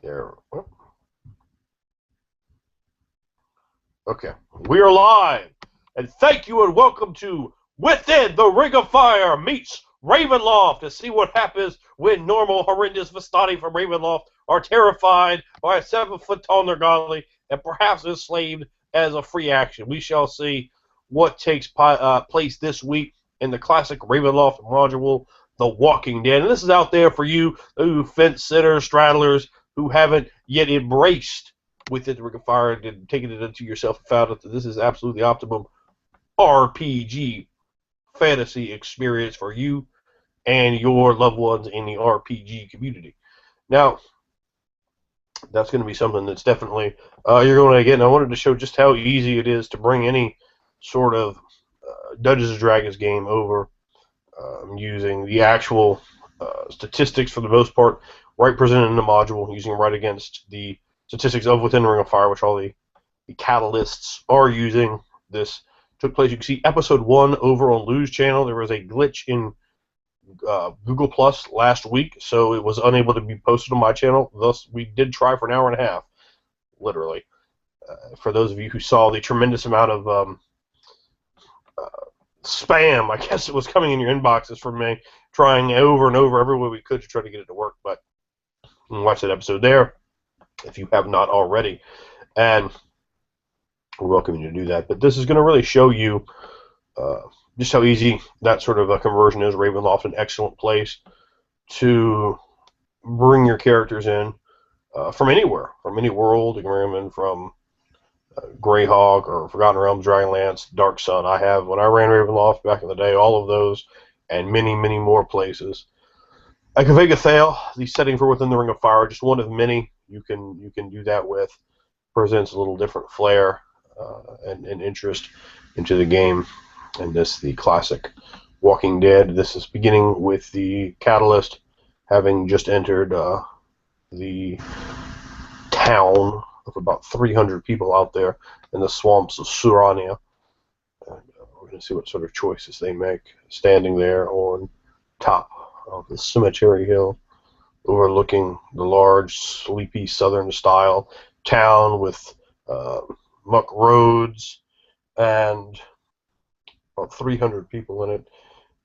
There. Okay. We are live. And thank you and welcome to Within the Ring of Fire meets Ravenloft to see what happens when normal, horrendous Vistani from Ravenloft are terrified by a 7-foot tall Nergali and perhaps enslaved as a free action. We shall see what takes place this week in the classic Ravenloft module, The Walking Dead. And this is out there for you, fence sitters, straddlers, who haven't yet embraced Within the Ring of Fire and taken it into yourself and found out that this is absolutely optimum RPG fantasy experience for you and your loved ones in the RPG community. Now, that's going to be something that's definitely you're going to get. And I wanted to show just how easy it is to bring any sort of Dungeons and Dragons game over using the actual statistics for the most part, right presented in the module, using right against the statistics of Within the Ring of Fire, which all the catalysts are using. This took place. You can see episode 1 over on Lou's channel. There was a glitch in Google Plus last week, so it was unable to be posted on my channel. Thus, we did try for an hour and a half, literally. For those of you who saw the tremendous amount of spam, I guess it was coming in your inboxes from me, trying over and over every way we could to try to get it to work. But you can watch that episode there if you have not already. And we're welcoming you to do that. But this is going to really show you just how easy that sort of a conversion is. Ravenloft, an excellent place to bring your characters in from anywhere, from any world. You can bring them in from Greyhawk or Forgotten Realms, Dragonlance, Dark Sun. I have, when I ran Ravenloft back in the day, all of those and many, many more places. Akavega Thale, the setting for Within the Ring of Fire, just one of many you can do that with. Presents a little different flair and interest into the game. And this, the classic Walking Dead. This is beginning with the catalyst having just entered the town of about 300 people out there in the swamps of Surania. And we're going to see what sort of choices they make, standing there on top of the cemetery hill, overlooking the large, sleepy, southern-style town with muck roads and about 300 people in it.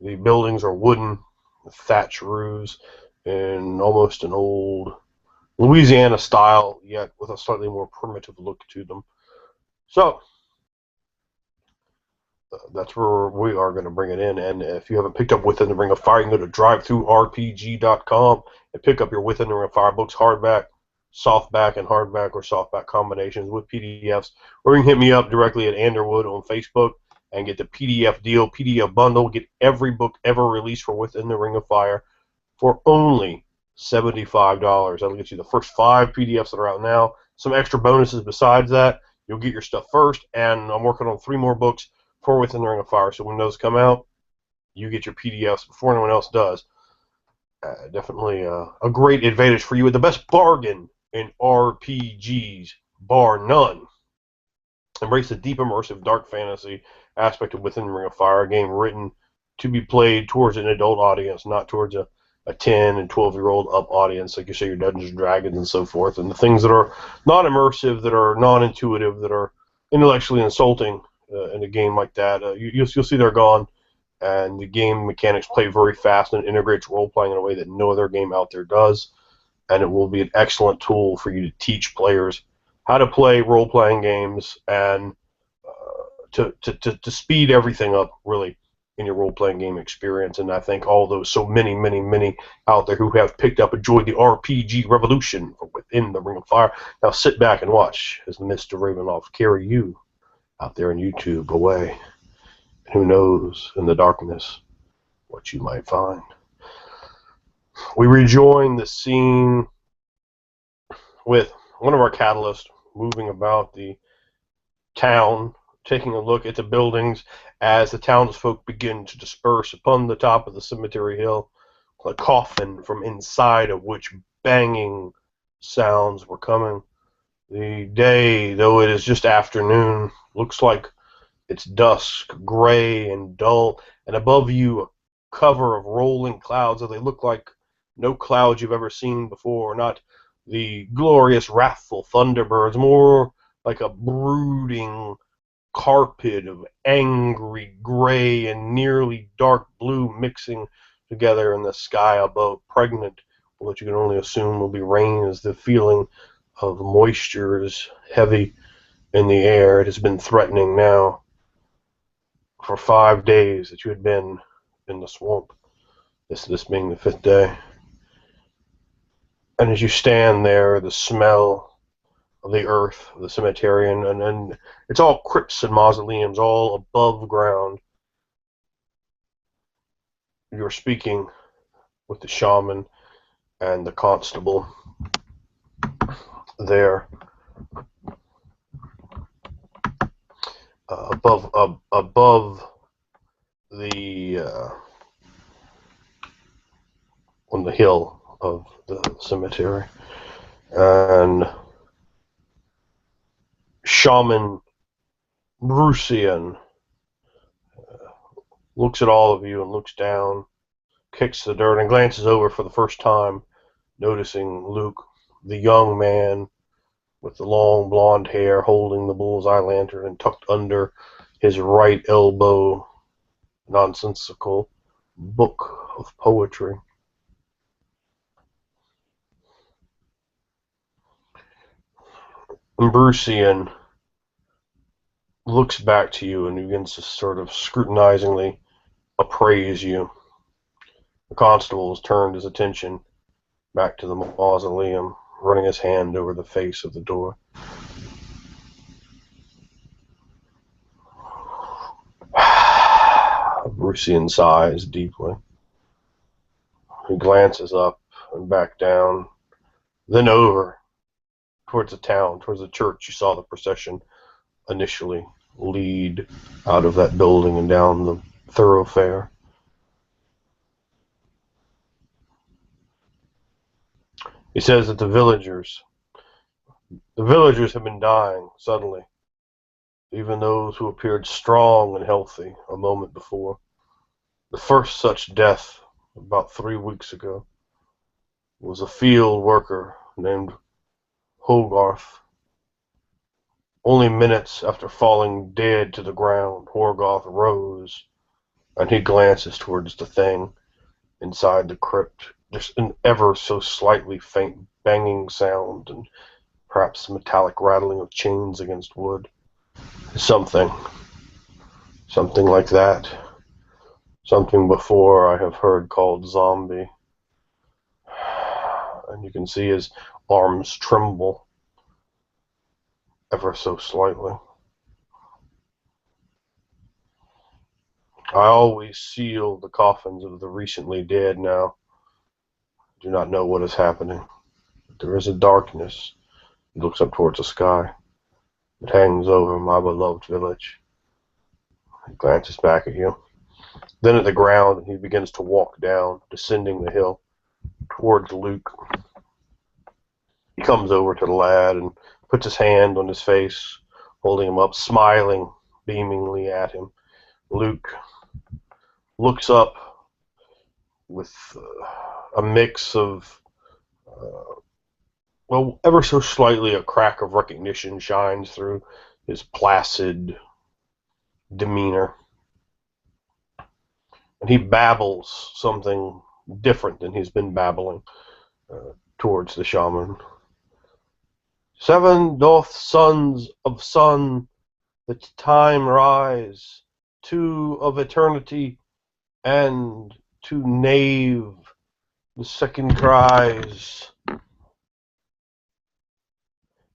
The buildings are wooden, with thatch roofs, and almost an old Louisiana style, yet with a slightly more primitive look to them. So that's where we are going to bring it in. And if you haven't picked up Within the Ring of Fire, you can go to drivethrurpg.com and pick up your Within the Ring of Fire books, hardback, softback, and hardback or softback combinations with PDFs. Or you can hit me up directly at Anderwood on Facebook and get the PDF deal, PDF bundle, get every book ever released for Within the Ring of Fire for only $75. That'll get you the first 5 PDFs that are out now. Some extra bonuses besides that. You'll get your stuff first, and I'm working on 3 more books for Within the Ring of Fire. So when those come out, you get your PDFs before anyone else does. Definitely a great advantage for you, with the best bargain in RPGs, bar none. Embrace the deep, immersive, dark fantasy aspect of Within the Ring of Fire, a game written to be played towards an adult audience, not towards a 10 and 12-year-old up audience, like you say, your Dungeons and Dragons and so forth, and the things that are non-immersive, that are non-intuitive, that are intellectually insulting in a game like that, you'll see they're gone, and the game mechanics play very fast and integrates role-playing in a way that no other game out there does, and it will be an excellent tool for you to teach players how to play role-playing games and to speed everything up, really, in your role-playing game experience. And I think all those, so many, many, many out there who have picked up and joined the RPG revolution Within the Ring of Fire. Now sit back and watch as Mr. Ravenloft carry you out there in YouTube away. And who knows, in the darkness, what you might find. We rejoin the scene with one of our catalysts moving about the town, taking a look at the buildings as the townsfolk begin to disperse upon the top of the cemetery hill, a coffin from inside of which banging sounds were coming. The day, though it is just afternoon, looks like it's dusk, gray and dull, and above you a cover of rolling clouds, that they look like no clouds you've ever seen before, not the glorious, wrathful thunderbirds, more like a brooding carpet of angry gray and nearly dark blue mixing together in the sky above, pregnant with what you can only assume will be rain, as the feeling of moisture is heavy in the air. It has been threatening now for 5 days that you had been in the swamp, this being the 5th day. And as you stand there, the smell of the earth, of the cemetery, and it's all crypts and mausoleums, all above ground. You're speaking with the shaman and the constable there, above the on the hill of the cemetery, and Shaman Brucian looks at all of you and looks down, kicks the dirt, and glances over for the first time, noticing Luke, the young man with the long blonde hair, holding the bullseye lantern and tucked under his right elbow, nonsensical book of poetry. And Brucian looks back to you and begins to sort of scrutinizingly appraise you. The constable has turned his attention back to the mausoleum, running his hand over the face of the door. Brucian sighs deeply. He glances up and back down, then over towards the town, towards the church. You saw the procession initially lead out of that building and down the thoroughfare. He says that the villagers have been dying suddenly, even those who appeared strong and healthy a moment before. The first such death, about 3 weeks ago, was a field worker named Hogarth. Only minutes after falling dead to the ground, Hogarth rose, and he glances towards the thing inside the crypt. Just an ever so slightly faint banging sound, and perhaps the metallic rattling of chains against wood. Something like that. Something before I have heard called zombie. And you can see his arms tremble ever so slightly. I always seal the coffins of the recently dead now. I do not know what is happening. There is a darkness. He looks up towards the sky. It hangs over my beloved village. He glances back at you, then at the ground, and he begins to walk down, descending the hill towards Luke. He comes over to the lad and puts his hand on his face, holding him up, smiling beamingly at him. Luke looks up with a mix of, ever so slightly a crack of recognition shines through his placid demeanor. And he babbles something different than he's been babbling towards the shaman. 7 doth sons of sun that time rise, 2 of eternity, and to knave the second cries.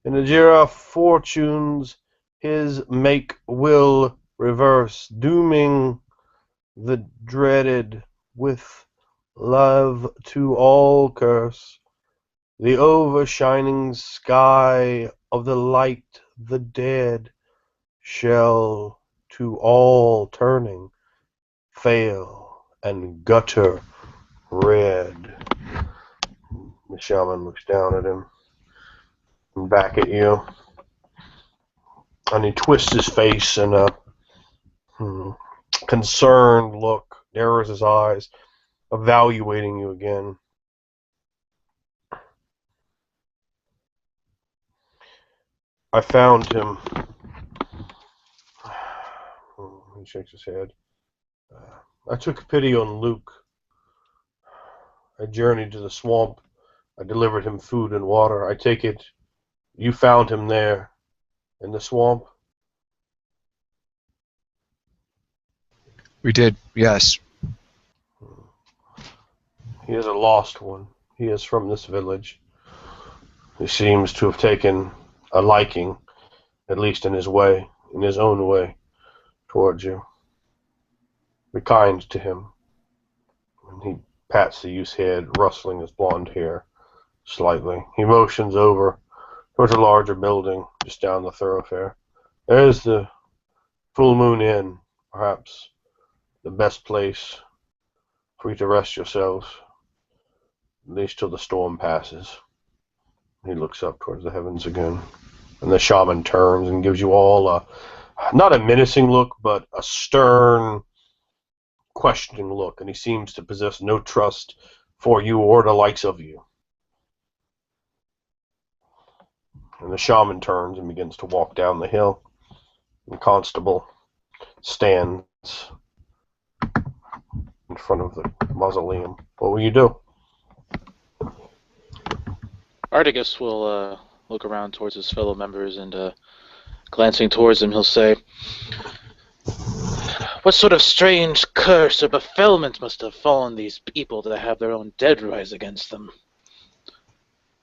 In the Jira fortunes his make will reverse, dooming the dreaded with love to all curse. The overshining sky of the light, the dead, shall to all turning fail and gutter red. The shaman looks down at him and back at you, and he twists his face in a concerned look, narrows his eyes, evaluating you again. I found him. He shakes his head. I took pity on Luke. I journeyed to the swamp. I delivered him food and water. I take it you found him there in the swamp? We did, yes. He is a lost one. He is from this village. He seems to have taken a liking, at least in his way, in his own way, towards you. Be kind to him. And he pats the youth's head, rustling his blonde hair slightly. He motions over towards a larger building just down the thoroughfare. There's the Full Moon Inn, perhaps the best place for you to rest yourselves, at least till the storm passes. He looks up towards the heavens again, and the shaman turns and gives you all not a menacing look, but a stern, questioning look, and he seems to possess no trust for you or the likes of you. And the shaman turns and begins to walk down the hill. The constable stands in front of the mausoleum. What will you do? Articus will look around towards his fellow members and, glancing towards them, he'll say, "What sort of strange curse or befellment must have fallen these people to have their own dead rise against them?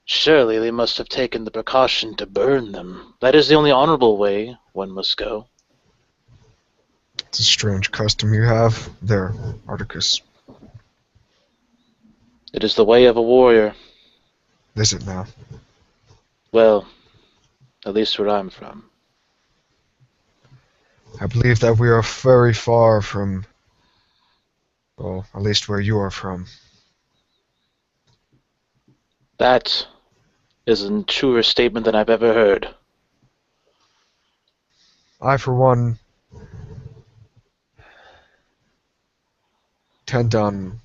Surely they must have taken the precaution to burn them. That is the only honorable way one must go." It's a strange custom you have there, Articus. It is the way of a warrior. Is it now? Well, at least where I'm from. I believe that we are very far from, well, at least where you are from. That is a truer statement than I've ever heard. I, for one, tend on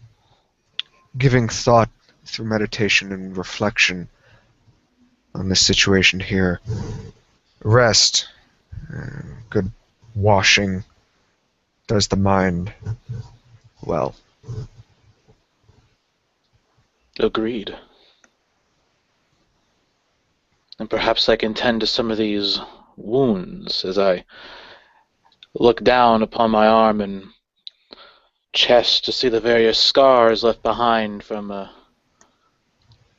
giving thought through meditation and reflection on this situation here. Rest, good washing, does the mind well. Agreed. And perhaps I can tend to some of these wounds as I look down upon my arm and chest to see the various scars left behind from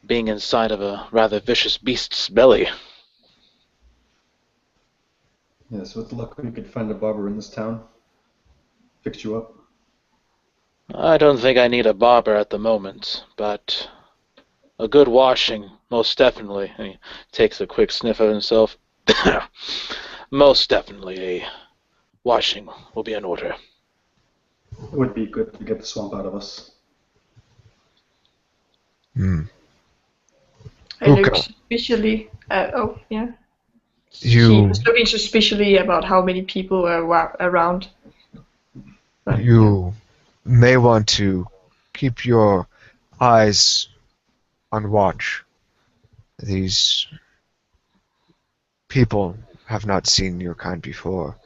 being inside of a rather vicious beast's belly. Yes, with luck we could find a barber in this town. Fix you up. I don't think I need a barber at the moment, but a good washing, most definitely. And he takes a quick sniff of himself. Most definitely a washing will be in order. It would be good to get the swamp out of us. I look Uka. suspiciously. Oh, yeah. You- She was looking suspiciously about how many people are around. But, You may want to keep your eyes on watch. These people have not seen your kind before.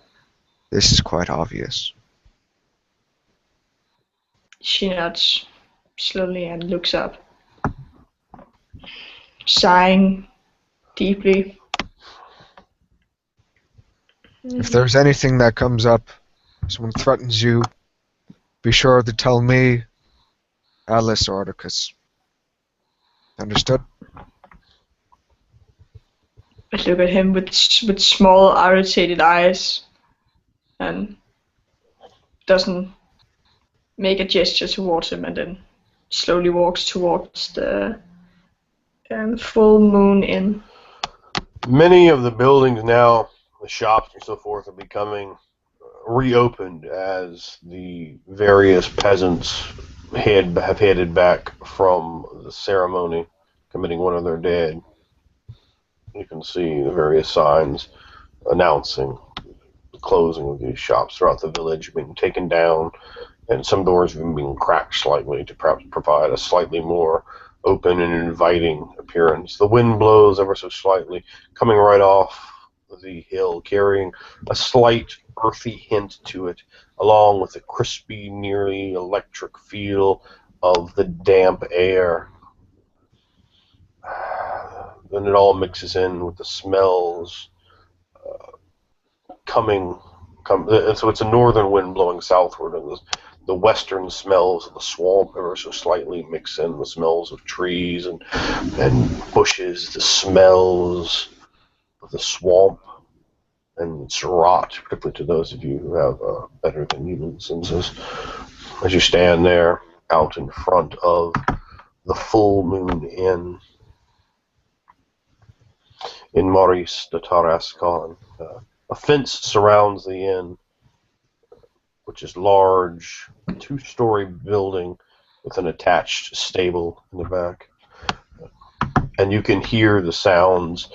This is quite obvious. She nods slowly and looks up, sighing deeply. If there's anything that comes up, someone threatens you, be sure to tell me, Alice or Articus. Understood? I look at him with small, irritated eyes, and doesn't make a gesture towards him, and then slowly walks towards the Full Moon Inn. Many of the buildings now, the shops and so forth, are becoming reopened as the various peasants have headed back from the ceremony, committing one of their dead. You can see the various signs announcing the closing of these shops throughout the village being taken down, and some doors even being cracked slightly to perhaps provide a slightly more open and inviting appearance. The wind blows ever so slightly, coming right off the hill, carrying a slight earthy hint to it, along with the crispy, nearly electric feel of the damp air. Then it all mixes in with the smells so it's a northern wind blowing southward, and the western smells of the swamp ever so slightly mix in the smells of trees and bushes, the smells of the swamp and its rot, particularly to those of you who have better than human senses, as you stand there out in front of the Full Moon Inn in Maurice de Tarascon. A fence surrounds the inn, which is large, two-story building with an attached stable in the back. And you can hear the sounds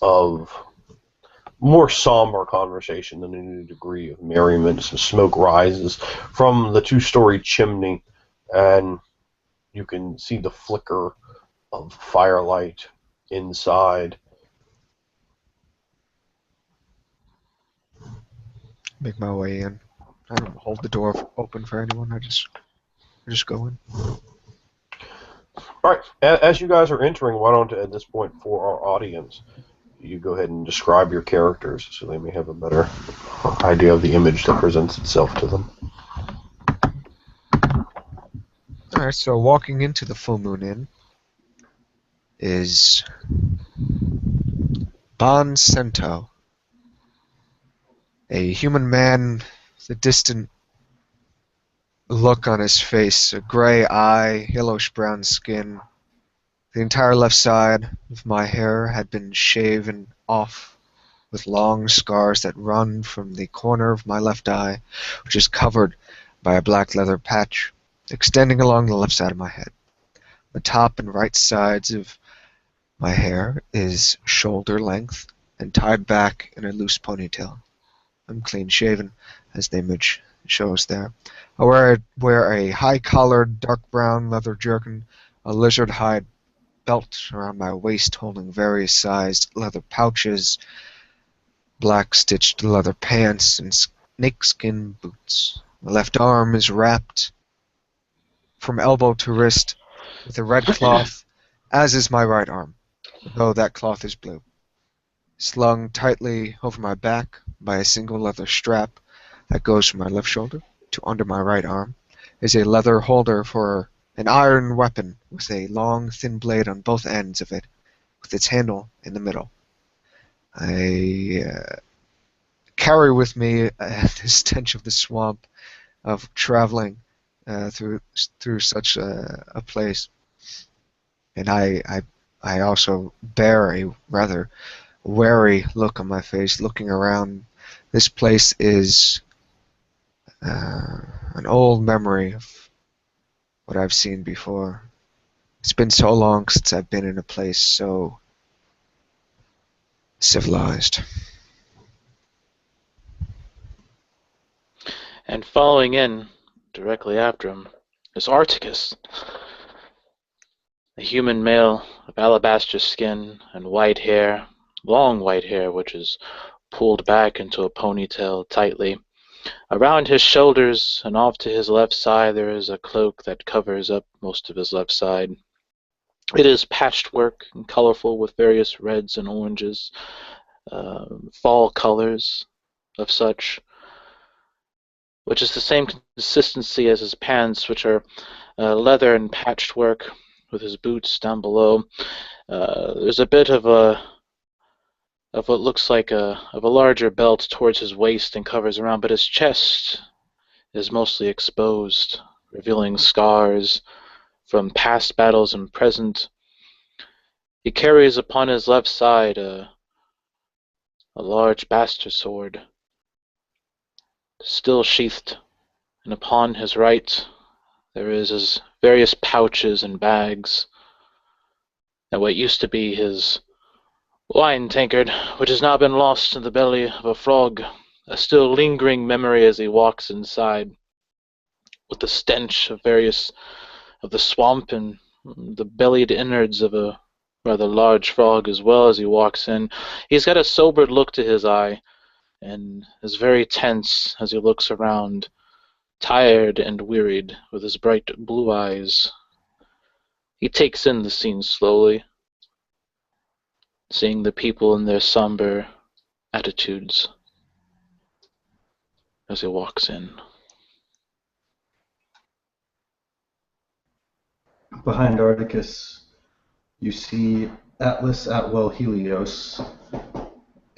of more somber conversation than any degree of merriment. Some smoke rises from the two-story chimney, and you can see the flicker of firelight inside. Make my way in. I don't hold the door open for anyone. I just go in. All right. As you guys are entering, why don't, at this point, for our audience, you go ahead and describe your characters so they may have a better idea of the image that presents itself to them. All right. So walking into the Full Moon Inn is Bon Cento, a human man with a distant look on his face, a gray eye, yellowish-brown skin. The entire left side of my hair had been shaven off with long scars that run from the corner of my left eye, which is covered by a black leather patch, extending along the left side of my head. The top and right sides of my hair is shoulder length and tied back in a loose ponytail. I'm clean shaven, as the image shows there. I wear a high-collared, dark brown leather jerkin, a lizard hide belt around my waist holding various sized leather pouches, black stitched leather pants, and snakeskin boots. My left arm is wrapped from elbow to wrist with a red cloth, as is my right arm, though that cloth is blue. Slung tightly over my back by a single leather strap that goes from my left shoulder to under my right arm is a leather holder for an iron weapon with a long, thin blade on both ends of it, with its handle in the middle. I carry with me the stench of the swamp, of traveling through such a place, and I also bear a rather wary look on my face, looking around. This place is an old memory of what I've seen before. It's been so long since I've been in a place so civilized. And following in, directly after him, is Articus, a human male of alabaster skin and white hair, long white hair which is pulled back into a ponytail tightly. Around his shoulders and off to his left side there is a cloak that covers up most of his left side. It is patchwork and colorful with various reds and oranges, fall colors of such, which is the same consistency as his pants, which are leather and patchwork, with his boots down below. There's a bit of what looks like a larger belt towards his waist and covers around, but his chest is mostly exposed, revealing scars from past battles and present. He carries upon his left side a large bastard sword, still sheathed, and upon his right there is his various pouches and bags, and what used to be his wine tankard, which has now been lost in the belly of a frog, a still lingering memory as he walks inside, with the stench of the swamp and the bellied innards of a rather large frog as well as he walks in. He's got a sobered look to his eye and is very tense as he looks around, tired and wearied with his bright blue eyes. He takes in the scene slowly, seeing the people in their somber attitudes as he walks in. Behind Articus, you see Atlas Atwell Helios,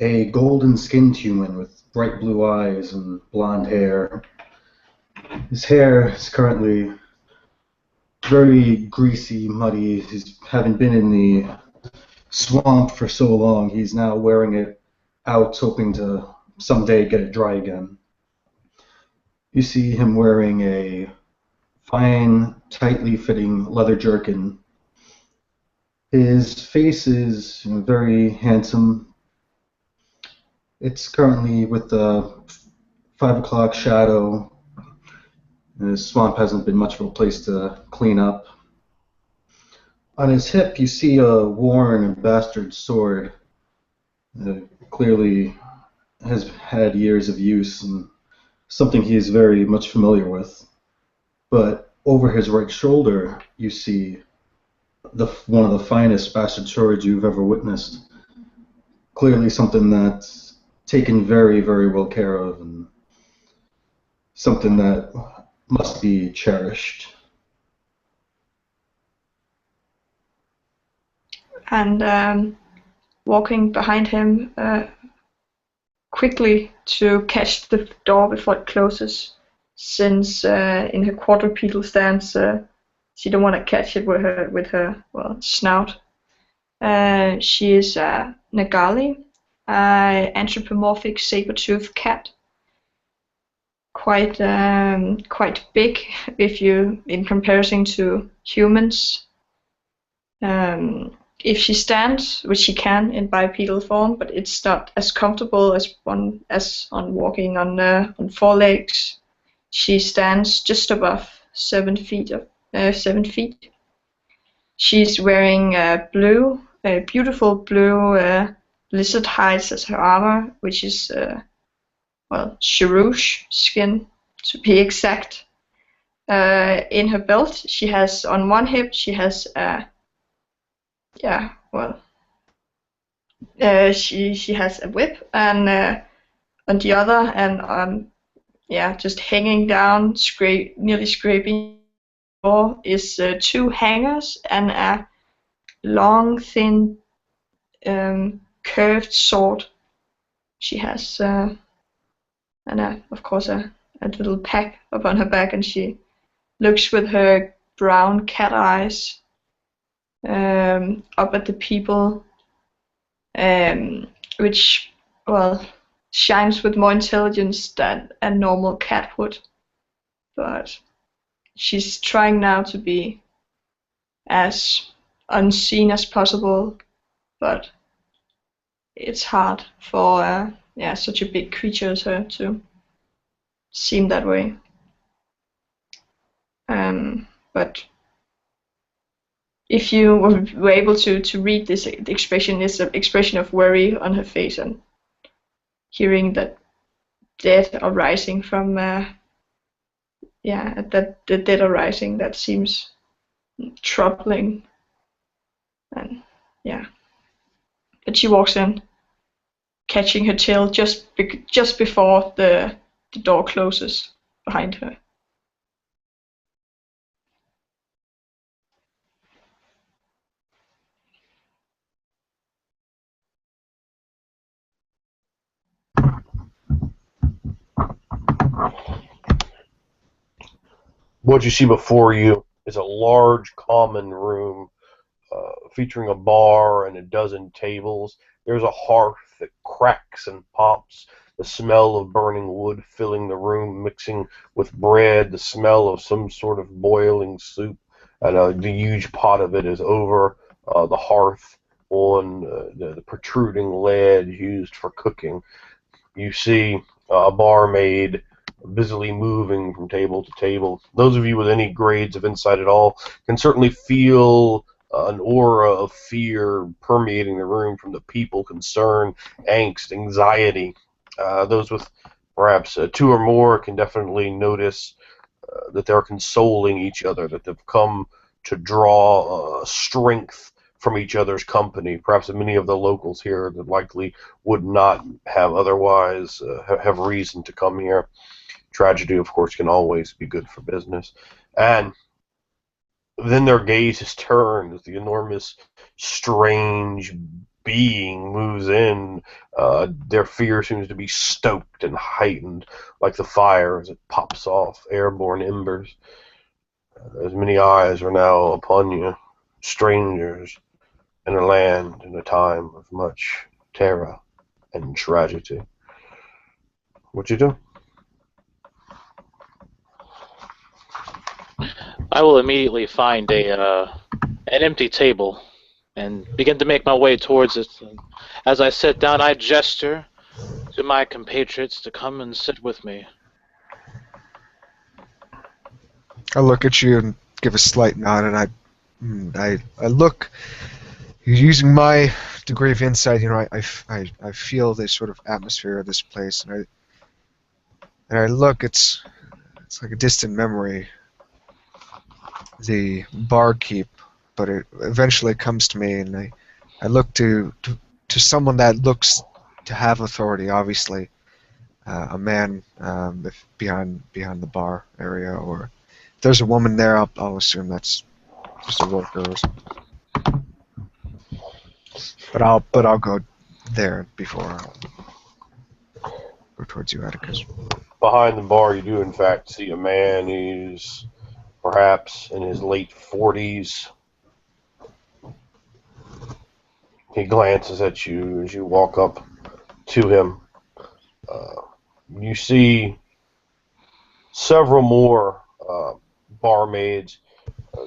a golden-skinned human with bright blue eyes and blonde hair. His hair is currently very greasy, muddy. He's having been in the swamp for so long, he's now wearing it out, hoping to someday get it dry again. You see him wearing a fine, tightly fitting leather jerkin. His face is very handsome. It's currently with the 5 o'clock shadow. The swamp hasn't been much of a place to clean up. On his hip, you see a worn and bastard sword that clearly has had years of use and something he is very much familiar with. But over his right shoulder, you see one of the finest bastard swords you've ever witnessed. Clearly something that's taken very, very well care of, and something that must be cherished. And walking behind him quickly to catch the door before it closes, since in her quadrupedal stance she don't want to catch it with her snout. She is a Nagali, anthropomorphic saber-toothed cat, quite big in comparison to humans. If she stands, which she can in bipedal form, but it's not as comfortable as on walking on four legs. She stands just above 7 feet. 7 feet. She's wearing beautiful blue lizard hides as her armor, which is Sharouche skin to be exact. In her belt, she has on one hip she has she has a whip, and on the other, and just hanging down, nearly scraping the floor, is 2 hangers and a long, thin, curved sword. She has, of course, a little pack upon her back, and she looks with her brown cat eyes up at the people, which, shines with more intelligence than a normal cat would. But she's trying now to be as unseen as possible, but it's hard for such a big creature as her to seem that way. But if you were able to read this expression, is an expression of worry on her face, and hearing that dead are rising from the dead are rising, that seems troubling. And but she walks in, catching her tail just before the door closes behind her. What you see before you is a large common room featuring a bar and a dozen tables. There's a hearth that cracks and pops, the smell of burning wood filling the room, mixing with bread, the smell of some sort of boiling soup, and the huge pot of it is over the hearth on the protruding lead used for cooking. You see a barmaid busily moving from table to table. Those of you with any grades of insight at all can certainly feel an aura of fear permeating the room from the people, concern, angst, anxiety. Those with perhaps two or more can definitely notice that they're consoling each other, that they've come to draw strength from each other's company. Perhaps many of the locals here that likely would not have otherwise have reason to come here. Tragedy, of course, can always be good for business. And then their gaze is turned as the enormous, strange being moves in. Their fear seems to be stoked and heightened, like the fire as it pops off airborne embers. As many eyes are now upon you, strangers in a land in a time of much terror and tragedy. What you do? I will immediately find an empty table and begin to make my way towards it. And as I sit down, I gesture to my compatriots to come and sit with me. I look at you and give a slight nod, and I look. Using my degree of insight, I feel this sort of atmosphere of this place, and I look. It's like a distant memory. The barkeep, but it eventually comes to me, and I look to someone that looks to have authority. Obviously, a man, if behind the bar area, or if there's a woman there, I'll assume that's just a worker or something. But I'll go there before I go towards you, Atticus. Behind the bar, you do in fact see a man. He's perhaps in his late 40s. He glances at you as you walk up to him. You see several more barmaids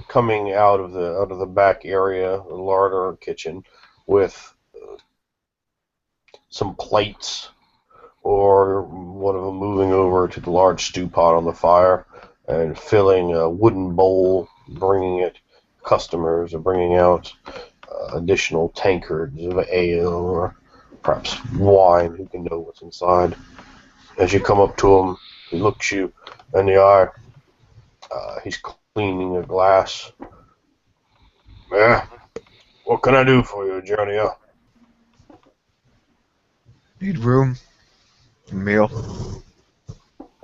coming out of the back area, the larder kitchen, with some plates, or one of them moving over to the large stew pot on the fire and filling a wooden bowl, bringing it customers, or bringing out additional tankards of ale or perhaps wine. Who can know what's inside? As you come up to him, he looks you in the eye. He's cleaning a glass. Yeah. What can I do for you, Journey? Need room, a meal.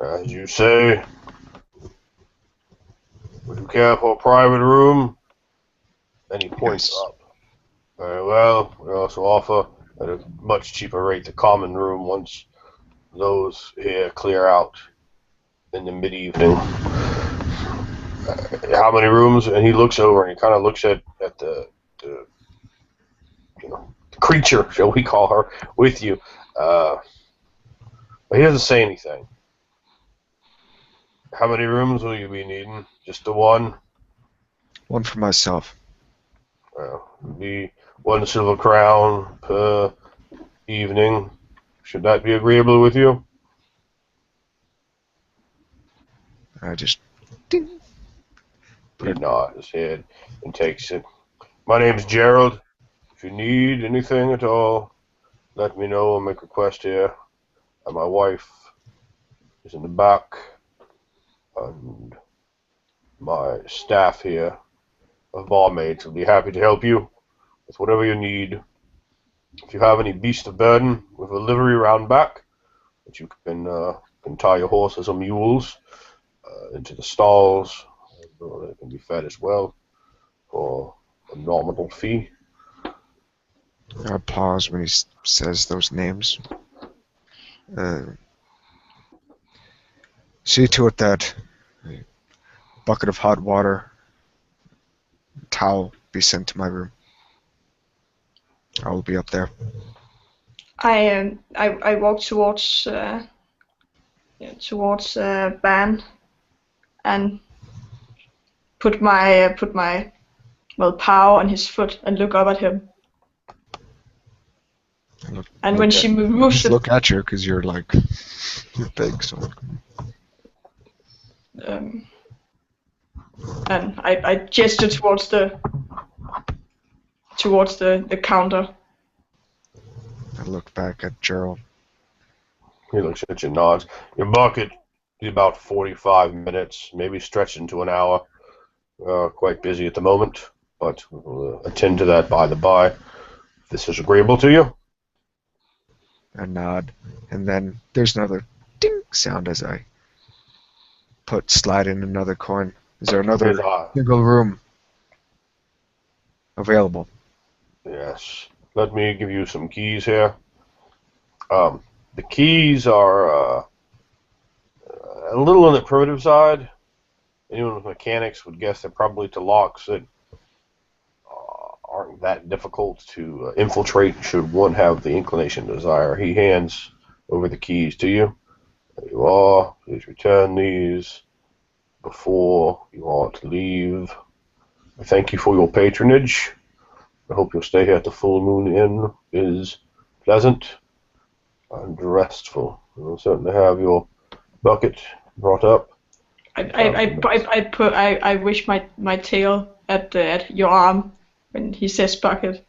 As you say. Would you care for a private room? And he points Yes. up. Very well. We also offer at a much cheaper rate the common room once those here clear out in the mid-evening. How many rooms? And he looks over and he kind of looks at the creature, shall we call her, with you. But he doesn't say anything. How many rooms will you be needing? Just the one? One for myself. Well, it'll be 1 silver crown per evening. Should that be agreeable with you? I just ding. He nods his head and takes it. My name's Gerald. If you need anything at all, let me know. I'll make a request here. And my wife is in the back. And my staff here of barmaids will be happy to help you with whatever you need. If you have any beast of burden with a livery round back, that you can tie your horses or mules into the stalls, they can be fed as well for a nominal fee. I pause when he says those names. See to it that a bucket of hot water, towel be sent to my room. I will be up there. I walk towards Ban and put my paw on his foot and look up at him. And when she moves Just look at you because you're like you're big, so. And I gesture towards the towards the counter. I look back at Gerald. He looks at you, nods. Your bucket is about 45 minutes, maybe stretched into an hour. Quite busy at the moment, but we'll attend to that by the by. If this is agreeable to you. I nod, and then there's another ding sound as I slide in another coin. Is there another single room available? Yes. Let me give you some keys here. The keys are a little on the primitive side. Anyone with mechanics would guess they're probably to locks that aren't that difficult to infiltrate should one have the inclination and desire. He hands over the keys to you. There you are. Please return these before you are to leave. I thank you for your patronage. I hope you'll stay here at the Full Moon Inn. It is pleasant and restful. We'll certainly have your bucket brought up. I wish my tail at your arm when he says bucket.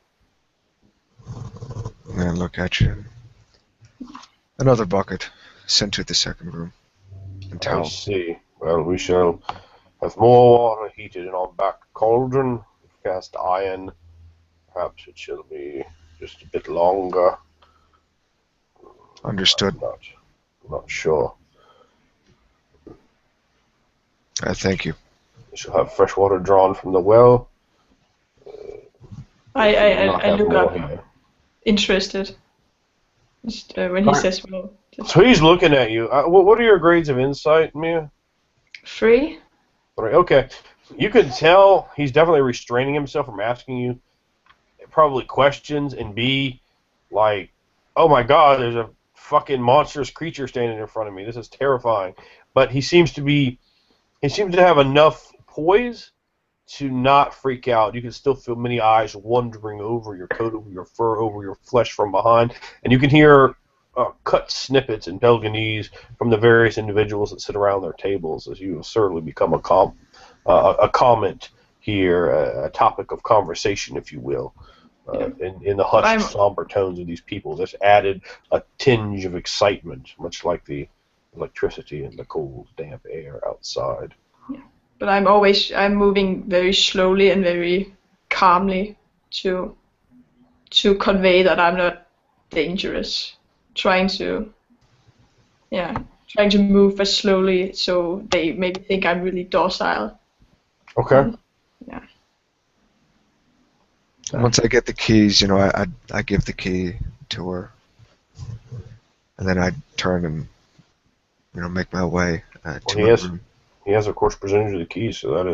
And I look at you. Another bucket sent to the second room. And I towel. see. Well, we shall have more water heated in our back cauldron. Cast iron. Perhaps it shall be just a bit longer. Understood. I'm not sure. Thank you. We shall have fresh water drawn from the well. I look more up, here. interested. Just, when he says well. So he's looking at you. What are your grades of insight, Mia? 3. Right, okay. You can tell he's definitely restraining himself from asking you probably questions, and B, like, oh my god, there's a fucking monstrous creature standing in front of me. This is terrifying. But he seems to have enough poise to not freak out. You can still feel many eyes wandering over your coat, over your fur, over your flesh from behind, and you can hear cut snippets in Belganese from the various individuals that sit around their tables, as you have certainly become a comment here, a topic of conversation, if you will. In the hushed, somber tones of these people, this added a tinge of excitement, much like the electricity and the cold, damp air outside. Yeah. But I'm moving very slowly and very calmly to convey that I'm not dangerous. Trying to move as slowly so they maybe think I'm really docile. Okay. Yeah. Once I get the keys, I give the key to her, and then I turn and make my way to my room. He has, of course, presented you the keys, so that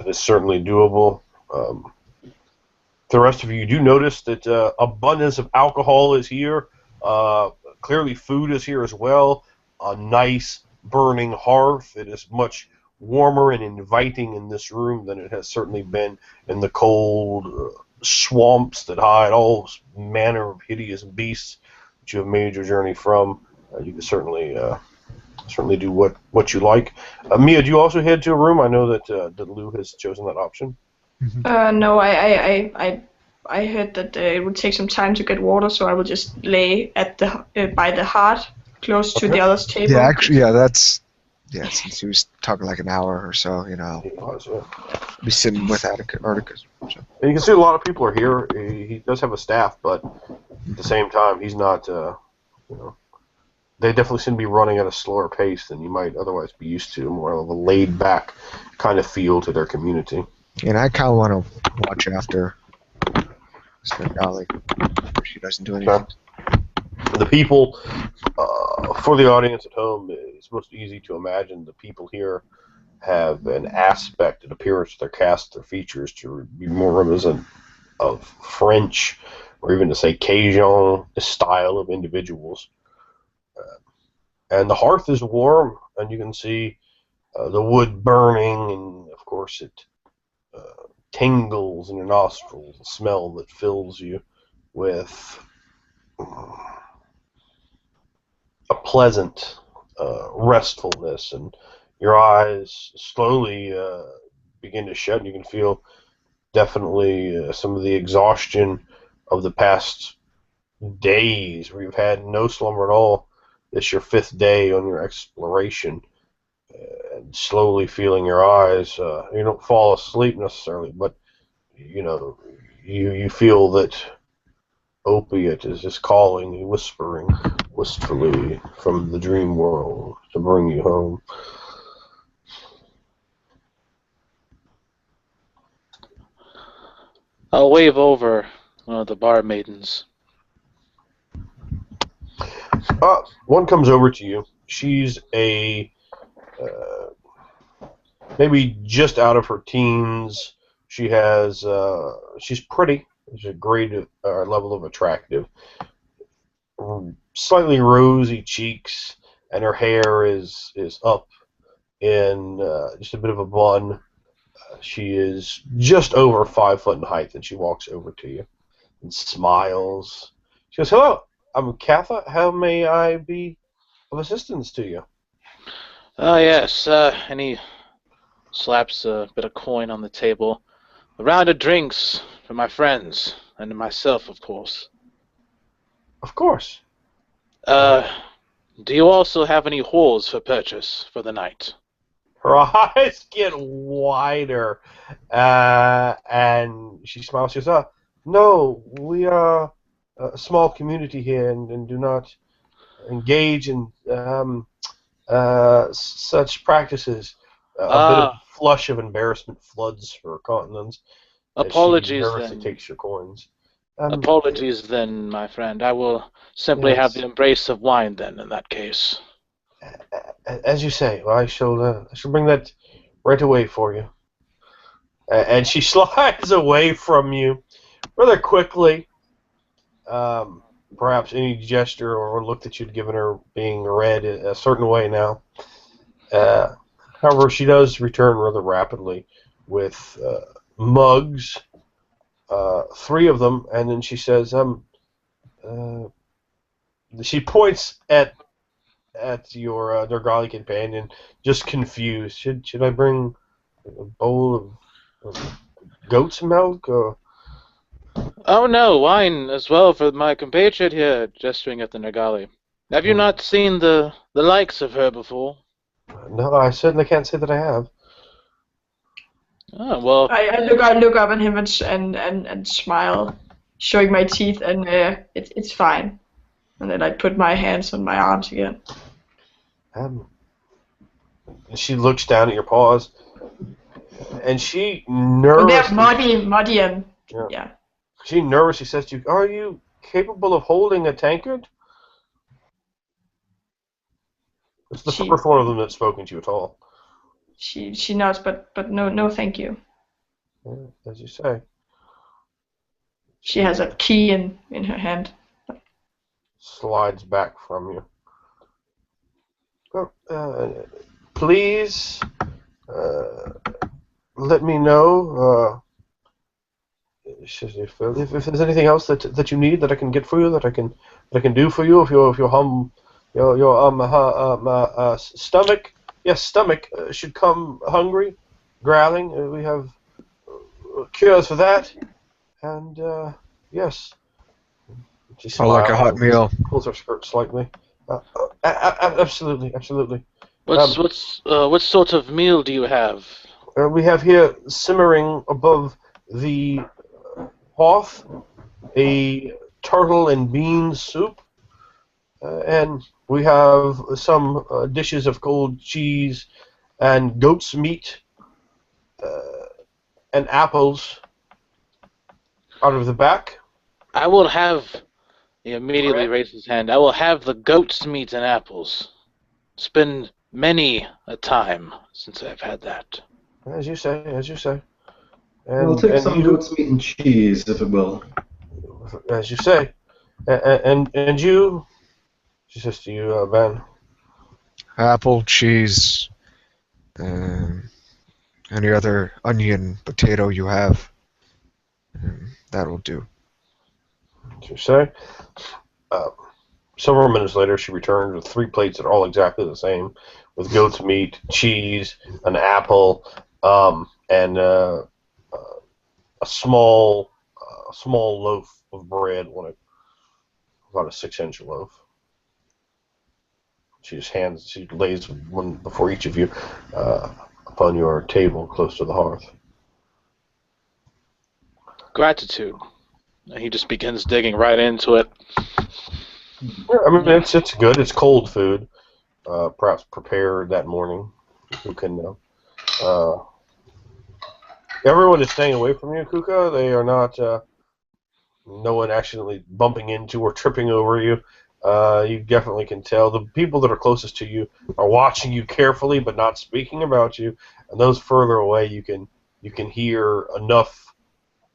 is certainly doable. The rest of you do notice that abundance of alcohol is here. Clearly, food is here as well. A nice burning hearth. It is much warmer and inviting in this room than it has certainly been in the cold swamps that hide all manner of hideous beasts that you have made your journey from. You can certainly do what you like. Mia, do you also head to a room? I know that Lou has chosen that option. No, I heard that it would take some time to get water, so I will just lay at by the heart, close to the other's table. Yeah, actually, since he was talking like an hour or so, I'll be sitting with Atticus. So. And you can see a lot of people are here. He does have a staff, but at the same time, he's not, they definitely seem to be running at a slower pace than you might otherwise be used to, more of a laid-back kind of feel to their community. And I kind of want to watch after Dolly. She doesn't do anything. The people, for the audience at home, it's most easy to imagine the people here have an aspect, an appearance to their cast, their features to be more reminiscent of French, or even to say Cajun style of individuals. And the hearth is warm, and you can see the wood burning, and of course it tingles in your nostrils, a smell that fills you with a pleasant restfulness, and your eyes slowly begin to shut, and you can feel definitely some of the exhaustion of the past days where you've had no slumber at all. It's your 5th day on your exploration, and slowly feeling your eyes. You don't fall asleep necessarily, but you know, you feel that opiate is just calling you, whispering wistfully from the dream world to bring you home. I'll wave over one of the bar maidens. One comes over to you. She's maybe just out of her teens. She's pretty. She's a great level of attractive. Slightly rosy cheeks, and her hair is up in just a bit of a bun. She is just over 5 foot in height, and she walks over to you and smiles. She goes, "Hello, I'm Katha. How may I be of assistance to you?" Ah, yes, and he slaps a bit of coin on the table. A round of drinks for my friends, and myself, of course. Of course. Do you also have any whores for purchase for the night? Her eyes get wider, and she smiles. She says, "No, we are a small community here and do not engage in such practices." A bit of flush of embarrassment floods her countenance as she Apologies nervously then. takes your coins. Apologies then, my friend. I will simply have the embrace of wine then, in that case. As you say, I shall bring that right away for you. And she slides away from you rather quickly. Perhaps any gesture or look that you'd given her being read a certain way now. However, she does return rather rapidly with mugs, 3 of them, and then she says, she points at your Nergali companion, just confused. Should I bring a bowl of goat's milk? Or? Oh no, wine as well for my compatriot here, gesturing at the Nergali. Have you not seen the likes of her before? No, I certainly can't say that I have. Oh, well. I look up at him and smile, showing my teeth, and it's fine. And then I put my hands on my arms again. She looks down at your paws, and she Well, they're nervously... muddy and... Yeah. She nervously says to you, "Are you capable of holding a tankard?" It's the first one of them that's spoken to you at all. She nods, but no, thank you. Yeah, as you say. She has a key in her hand. Slides back from you. Please let me know if there's anything else that you need that I can get for you, that I can do for you. If your stomach should come hungry, growling, we have cures for that. And yes. She smiles, like a hot meal. Pulls her skirt slightly. Absolutely. What sort of meal do you have? We have here simmering above the hearth a turtle and bean soup, and we have some dishes of cold cheese and goat's meat and apples out of the back. I will have... He immediately raises his hand. I will have the goat's meat and apples. It's been many a time since I've had that. As you say. And we'll take some goat's meat and cheese, if it will. As you say. And you, she says to you, Ben. Apple, cheese, any other onion, potato you have. That'll do. As you say. Several minutes later, she returns with 3 plates that are all exactly the same, with goat's meat, cheese, an apple, and a small loaf of bread, about a 6-inch loaf. She lays one before each of you upon your table close to the hearth. Gratitude. And he just begins digging right into it. Yeah, I mean, it's good. It's cold food, perhaps prepared that morning. Who can know? Everyone is staying away from you, Kuka. They are not. No one accidentally bumping into or tripping over you. You definitely can tell. The people that are closest to you are watching you carefully, but not speaking about you. And those further away, you can hear enough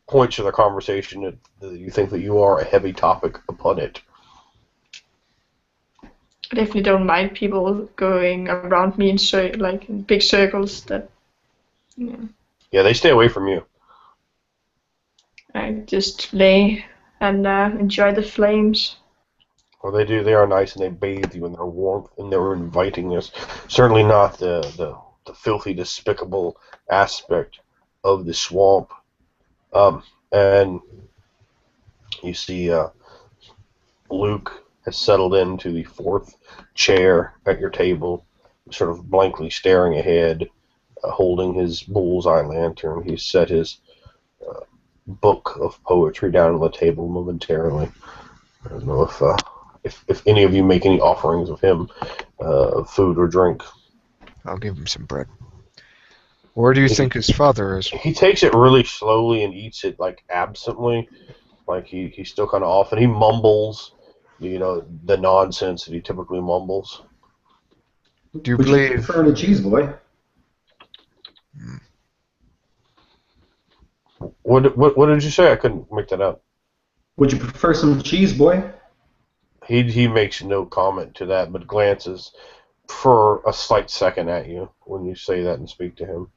points of the conversation that you think that you are a heavy topic upon it. I definitely don't mind people going around me in big circles. Yeah, they stay away from you. I just lay and enjoy the flames. Well, they do. They are nice, and they bathe you in their warmth and their invitingness. Certainly not the filthy, despicable aspect of the swamp. And you see Luke has settled into the fourth chair at your table, sort of blankly staring ahead, holding his bullseye lantern. He's set his book of poetry down on the table momentarily. I don't know if any of you make any offerings of him, food or drink. I'll give him some bread. Where do you think his father is? He takes it really slowly and eats it like absently, like he's still kind of off, and he mumbles, the nonsense that he typically mumbles. Do you Would believe? you prefer the cheese, boy? What did you say? I couldn't make that out. Would you prefer some cheese, boy? He makes no comment to that, but glances for a slight second at you when you say that and speak to him,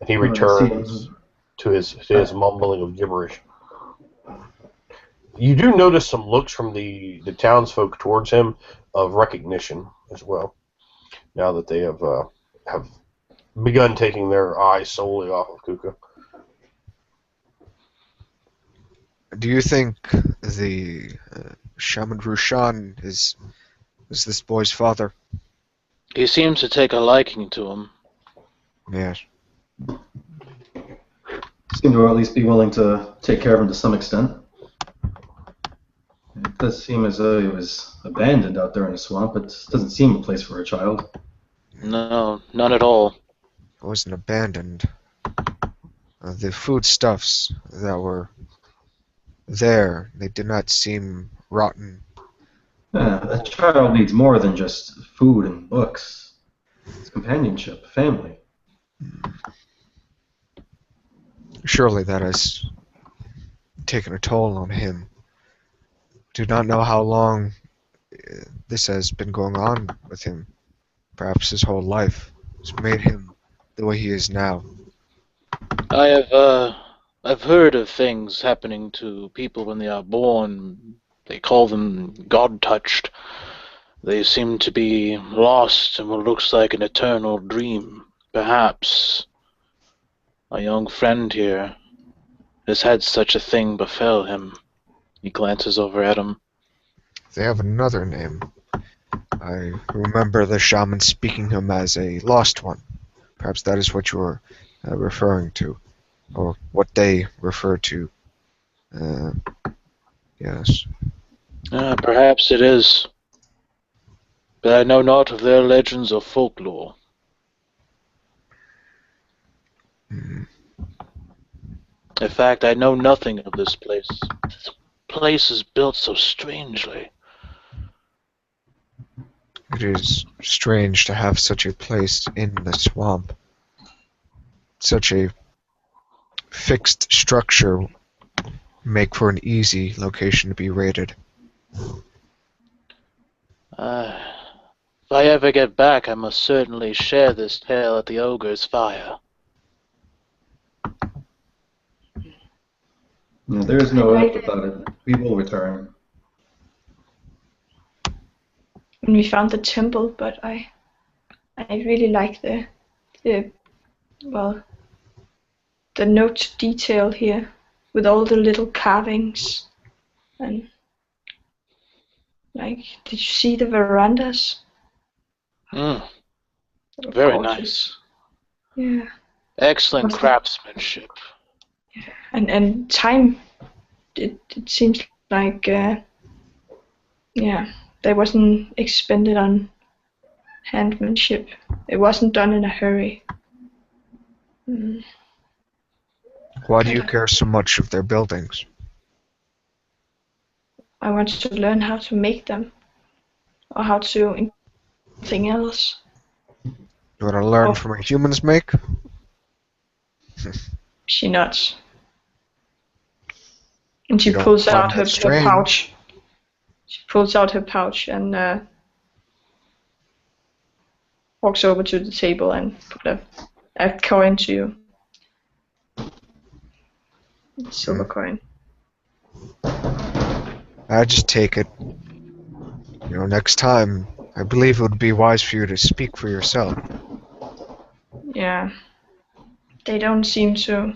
and he returns to his mumbling of gibberish. You do notice some looks from the townsfolk towards him of recognition as well, now that they have begun taking their eyes solely off of Kuka. Do you think the Shaman Rushan is this boy's father? He seems to take a liking to him. Yes. Seem to at least be willing to take care of him to some extent. It does seem as though he was abandoned out there in the swamp. It doesn't seem a place for a child. No, none at all. It wasn't abandoned. The foodstuffs that were there, they did not seem rotten. A child needs more than just food and books. It's companionship, family. Surely that has taken a toll on him. Do not know how long this has been going on with him. Perhaps his whole life has made him the way he is now. I've heard of things happening to people when they are born. They call them God-touched. They seem to be lost in what looks like an eternal dream. Perhaps a young friend here has had such a thing befell him. He glances over at him. They have another name. I remember the shaman speaking him as a lost one. Perhaps that is what you're referring to, or what they refer to. Yes. Perhaps it is. But I know not of their legends or folklore. In fact, I know nothing of this place. This place is built so strangely. It is strange to have such a place in the swamp. Such a fixed structure make for an easy location to be raided. If I ever get back, I must certainly share this tale at the ogre's fire. Yeah, there is no doubt about it. We will return. And we found the temple, but I really like the note detail here. with all the little carvings. And like, did you see the verandas? Mm, They were very gorgeous. nice. Yeah. Excellent Was it- craftsmanship. And time, it seems like they wasn't expended on handmanship. It wasn't done in a hurry. Mm. Why do you care so much of their buildings? I want to learn how to make them, or how to anything else. You want to learn Oh. from what humans make? She nods. And she You don't pulls find out that her strange? pouch. She pulls out her pouch and walks over to the table and put a coin to you. Silver coin. I just take it. Next time, I believe it would be wise for you to speak for yourself. Yeah. They don't seem to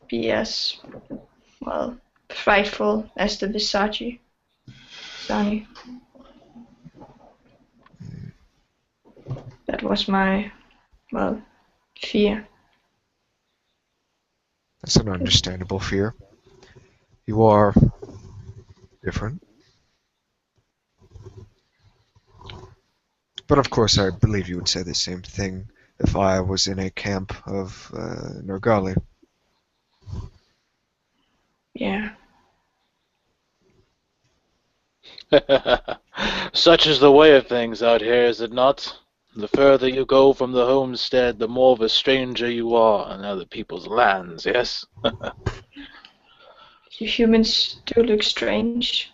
be as, well, frightful as the Visagi. Sani. That was my, well, fear. That's an understandable fear. You are different. But of course, I believe you would say the same thing if I was in a camp of Nergali. Yeah. Such is the way of things out here, is it not? The further you go from the homestead, the more of a stranger you are in other people's lands, yes? You humans do look strange.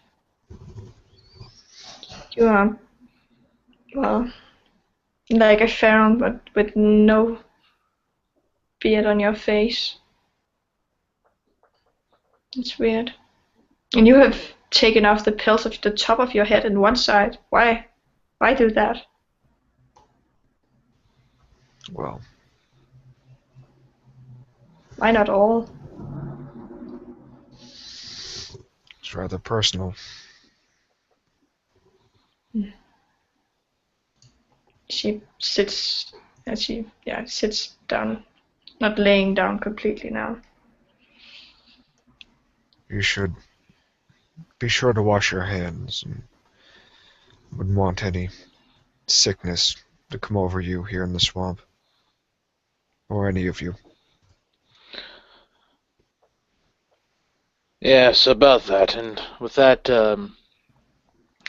You are, well, like a pharaoh, but with no beard on your face. It's weird. And you have taken off the pelts of the top of your head and one side. Why? Why do that? Well, Why not all? it's rather personal. She sits, and she sits down, not laying down completely now. You should be sure to wash your hands and wouldn't want any sickness to come over you here in the swamp. Or any of you. Yes, about that. And with that,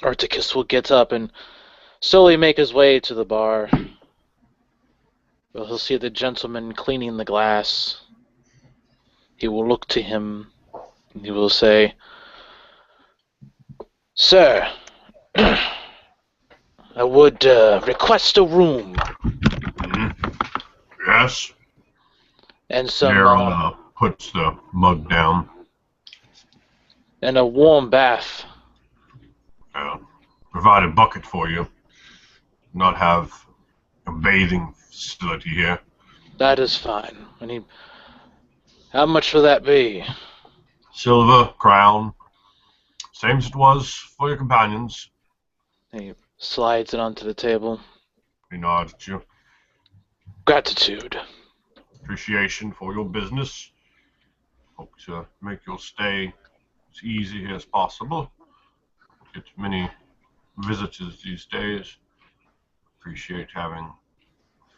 Articus will get up and slowly make his way to the bar. Well, he'll see the gentleman cleaning the glass. He will look to him, and he will say, "Sir, I would request a room Yes. and some Daryl puts the mug down. and a warm bath." Provide a bucket for you. Not have a bathing facility here. That is fine. How much will that be? Silver, crown. Same as it was for your companions. He slides it onto the table. He nods at you. Gratitude. Appreciation for your business. Hope to make your stay as easy as possible. Get many visitors these days. Appreciate having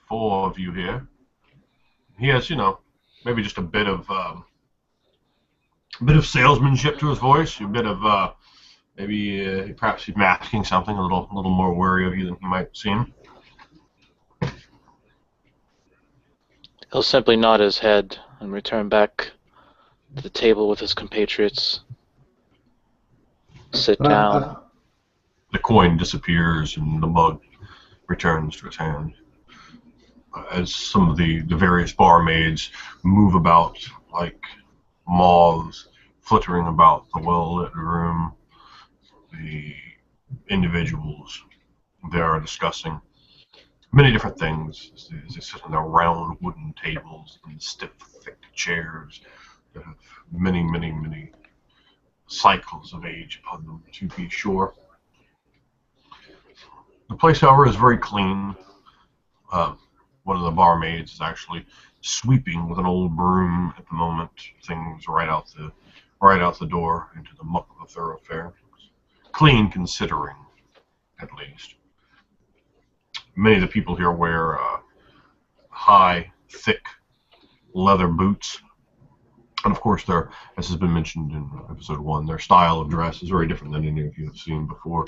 4 of you here. He has, maybe just a bit of salesmanship to his voice, a bit of maybe perhaps he's masking something, a little more wary of you than he might seem. He'll simply nod his head and return back to the table with his compatriots. Sit down. The coin disappears and the mug returns to his hand. As some of the various barmaids move about like moths flittering about the well-lit room, the individuals there are discussing many different things as they sit on their round wooden tables and stiff, thick chairs, that have many, many, many cycles of age upon them, to be sure. The place, however, is very clean. One of the barmaids is actually sweeping with an old broom at the moment, things right out the door into the muck of the thoroughfare. Clean, considering, at least. Many of the people here wear high, thick leather boots. And of course, as has been mentioned in episode 1, their style of dress is very different than any of you have seen before.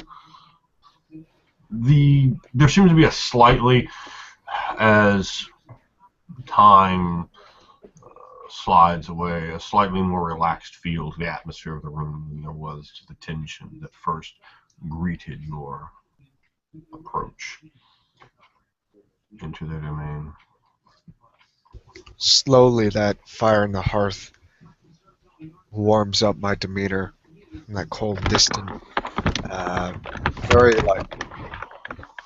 There seems to be a slightly, as time slides away, a slightly more relaxed feel to the atmosphere of the room than there was to the tension that first greeted your approach into their domain. Slowly, that fire in the hearth warms up my demeanor. That cold, distant, very like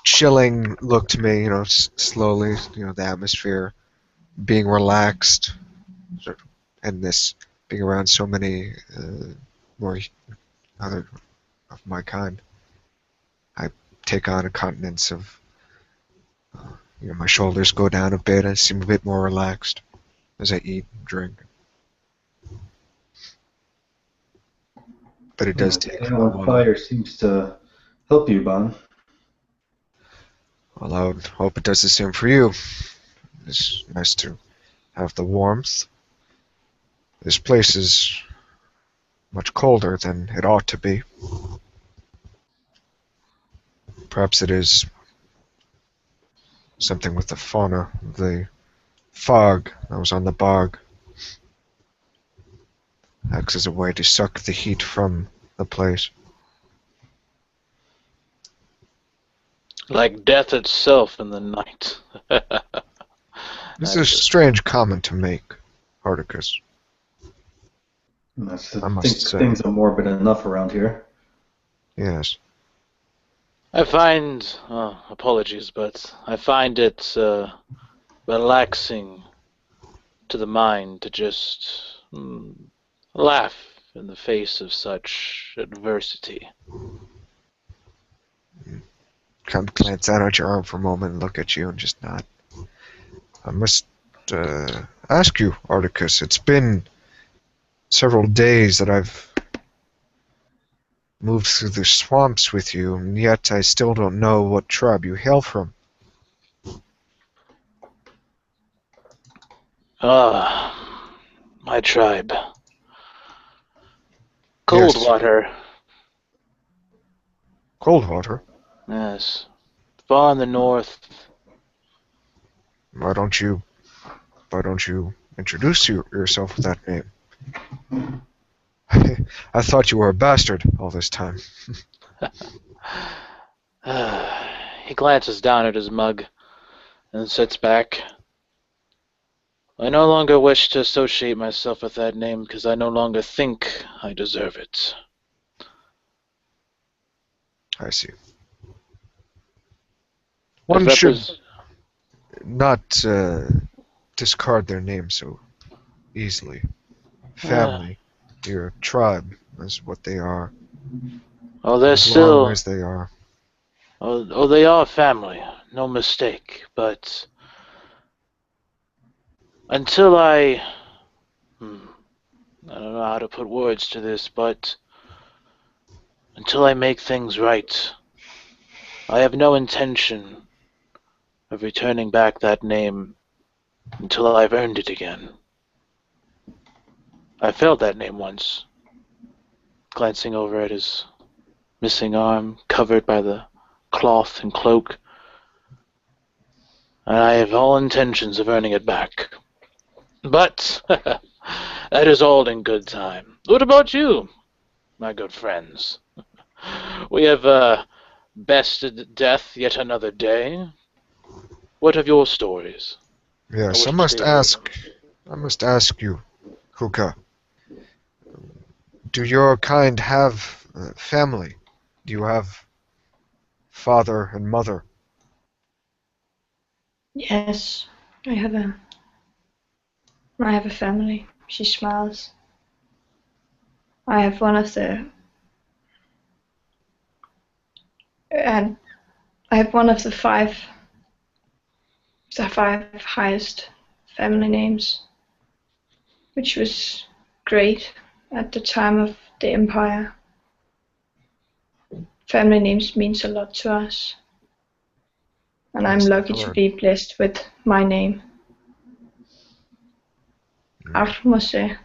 chilling look to me. Slowly, the atmosphere being relaxed, and this being around so many more other of my kind, I take on a countenance of, my shoulders go down a bit. I seem a bit more relaxed as I eat and drink. But it does take The a on while. fire seems to help you, Bon. Well, I would hope it does the same for you. It's nice to have the warmth. This place is much colder than it ought to be. Perhaps it is something with the fauna, the fog that was on the bog. Acts as a way to suck the heat from the place. Like death itself in the night. This is a strange comment to make, Hardicus. I must say. Things are morbid enough around here. Yes. I find, apologies, but I find it relaxing to the mind to just laugh in the face of such adversity. Kind of glance down at your arm for a moment and look at you and just nod. I must ask you, Articus, it's been several days that I've moved through the swamps with you, and yet I still don't know what tribe you hail from. My tribe. Yes. Coldwater. Coldwater? Yes. Far in the north. Why don't you introduce yourself with that name? I thought you were a bastard all this time. He glances down at his mug and sits back. I no longer wish to associate myself with that name because I no longer think I deserve it. I see. One should not discard their name so easily. Family, your tribe, is what they are. Oh, they're as still... long as they are. Oh, they are family, no mistake, but... Until I don't know how to put words to this, but... Until I make things right, I have no intention of returning back that name until I've earned it again. I failed that name once, glancing over at his missing arm, covered by the cloth and cloak, and I have all intentions of earning it back. But that is all in good time. What about you, my good friends? We have bested death yet another day. What of your stories? Yes, I must ask you, Huka. Do your kind have family? Do you have father and mother? Yes, I have a family. She smiles. I have one of the five highest family names, which was great at the time of the Empire. Family names means a lot to us, and I'm Yes, lucky I've to heard. be blessed with my name. Armose.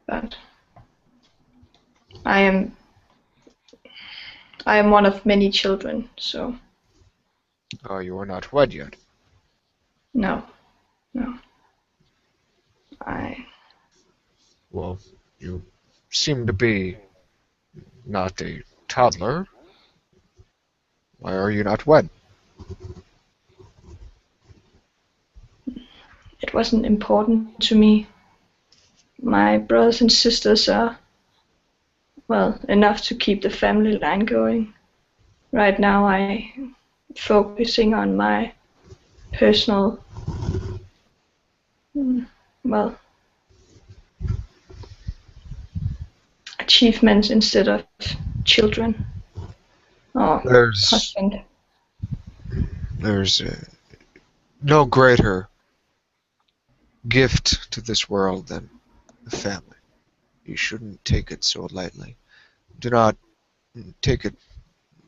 But I am one of many children, so Oh, you are not wed yet. no. Well, you seem to be not a toddler. Why are you not wed? It wasn't important to me. My brothers and sisters are, well, enough to keep the family line going. Right now I'm focusing on my personal, well, achievements instead of children or There's husband. there's no greater gift to this world than a family. You shouldn't take it so lightly. Do not take it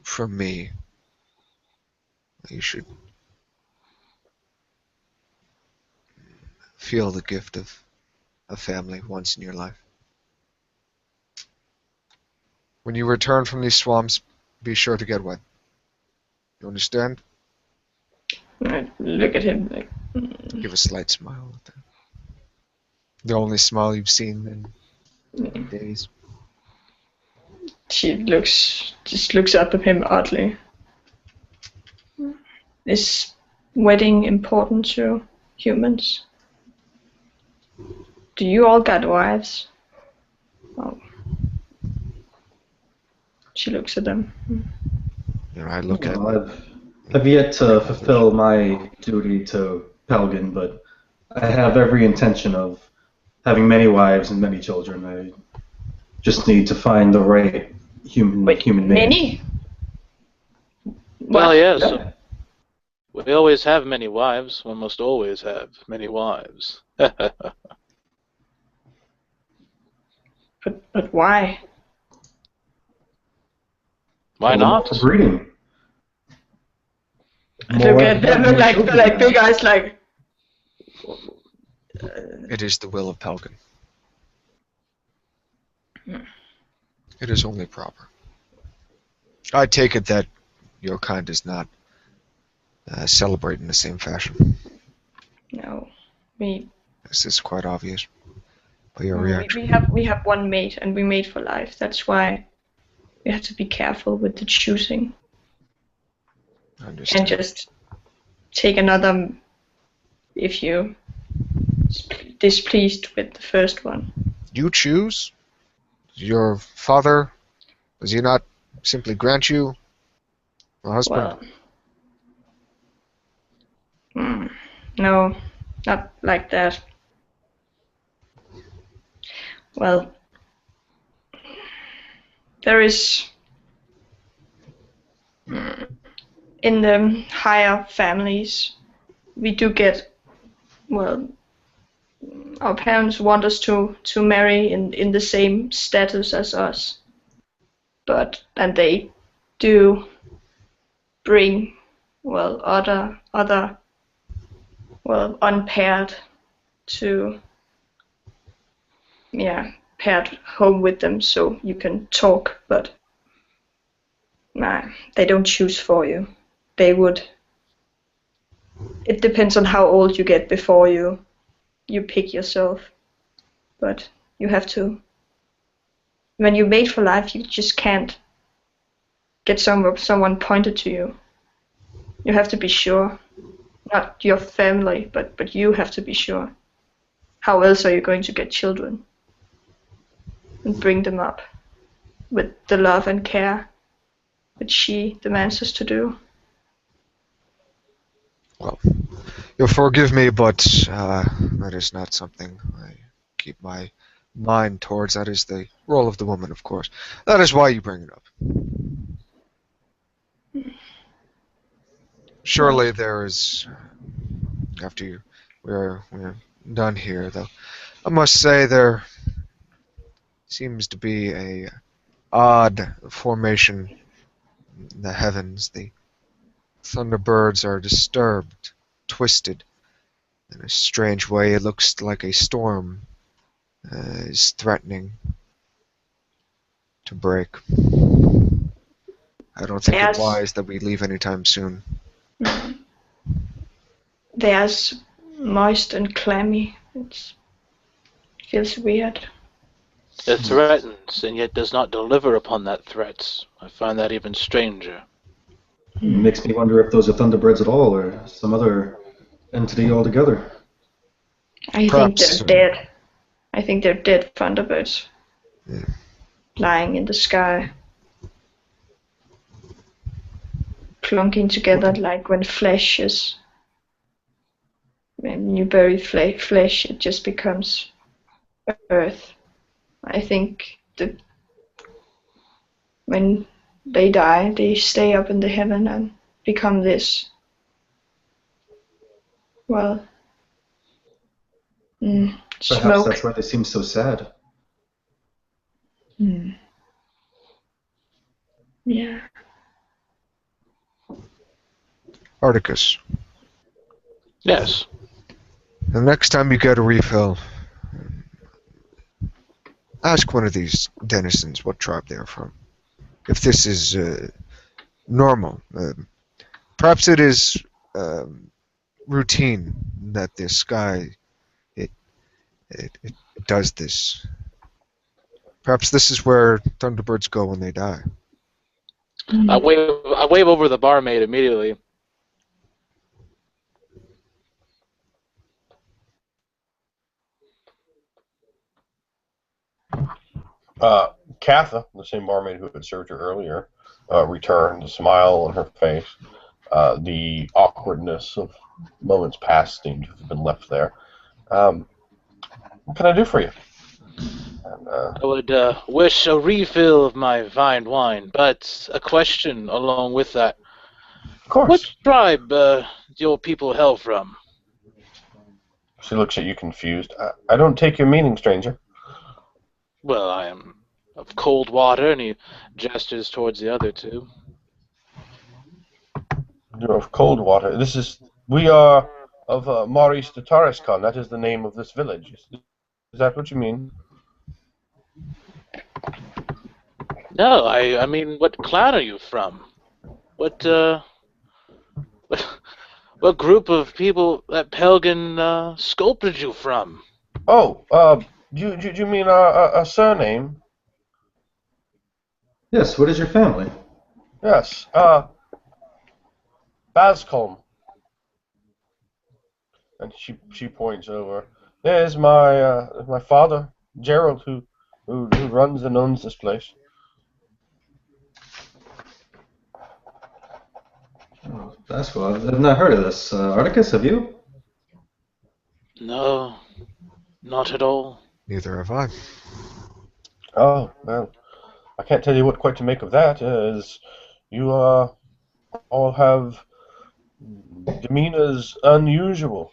from me. You should feel the gift of a family once in your life. When you return from these swamps, be sure to get wet. You understand? I look at him like, Give a slight smile at that. The only smile you've seen in days. she just looks up at him oddly. Is wedding important to humans? Do you all got wives? Oh. She looks at them. You know, I look at Well, I've yet to fulfill my duty to Pelgin, but I have every intention of having many wives and many children. I just need to find the right human mate. Many? Well, What? yes. Yeah. We always have many wives. One must always have many wives. But why? Why Well, not? for breeding. I look at them more like children big now. eyes like. it is the will of Pelgin. It is only proper. I take it that your kind does not celebrate in the same fashion. No, we This is quite obvious by your reaction. we have one mate and we mate for life. That's why we have to be careful with the choosing. I And understand. just take another if you displeased with the first one. You choose? Your father, does he not simply grant you a husband? Well, no, not like that. Well, there is in the higher families, we do get, well, our parents want us to marry in the same status as us, and they do bring, well, other well, unpaired to, yeah, paired home with them so you can talk, but nah, they don't choose for you. They would. It depends on how old you get before you pick yourself, but you have to. When you mate for life, you just can't get someone pointed to you. You have to be sure, not your family, but you have to be sure. How else are you going to get children and bring them up with the love and care that she demands us to do? Well, You'll forgive me, but that is not something I keep my mind towards. That is the role of the woman, of course. That is why you bring it up. Surely there is, after we're done here, though, I must say there seems to be a odd formation in the heavens. The thunderbirds are disturbed, twisted in a strange way. It looks like a storm is threatening to break. I don't think it There's wise that we leave anytime soon. there's moist and clammy. It feels weird. It threatens, and yet does not deliver upon that threat. I find that even stranger. Makes me wonder if those are Thunderbirds at all, or some other entity altogether. I think Perhaps, they're dead. I think they're dead thunderbirds. Yeah. Lying in the sky. Clunking together like when flesh is. When you bury flesh, it just becomes earth. I think that when they die, they stay up in the heaven and become this. Well, Perhaps smoke. that's why they seem so sad. Yeah. Articus, Yes. the next time you get a refill, ask one of these denizens what tribe they are from. If this is normal. Perhaps it is routine that the sky it, it does this. Perhaps this is where thunderbirds go when they die. I wave over the barmaid immediately. Katha, the same barmaid who had served her earlier, returned, a smile on her face. The awkwardness of moments past seemed to have been left there. What can I do for you? And, I would wish a refill of my fine wine, but a question along with that. of course. What tribe do your people hail from? She looks at you confused. I don't take your meaning, stranger. Well, I am of cold water, and he gestures towards the other two. You're of Coldwater. We are of Maurice de Tariscon. That is the name of this village. Is that what you mean? No, I mean, what clan are you from? What what group of people that Pelgan sculpted you from? Oh, do you mean a surname? Yes, what is your family? Yes, Bascom. And she points over. There's my father, Gerald, who runs and owns this place. Oh, that's cool. I've not heard of this. Articus, have you? No, not at all. Neither have I. Oh, well, I can't tell you what quite to make of that, as you all have demeanors unusual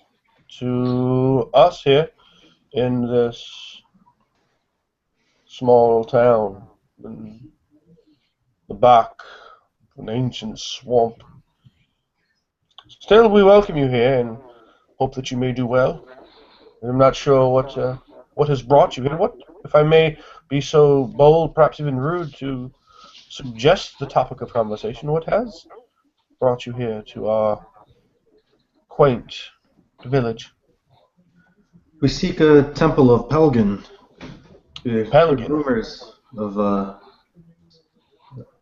to us here in this small town in the back of an ancient swamp. Still, we welcome you here and hope that you may do well. I'm not sure what has brought you here. What, if I may be so bold, perhaps even rude, to suggest the topic of conversation, what has brought you here to our quaint village? We seek a temple of Pelgan. We heard Pelgan. rumors of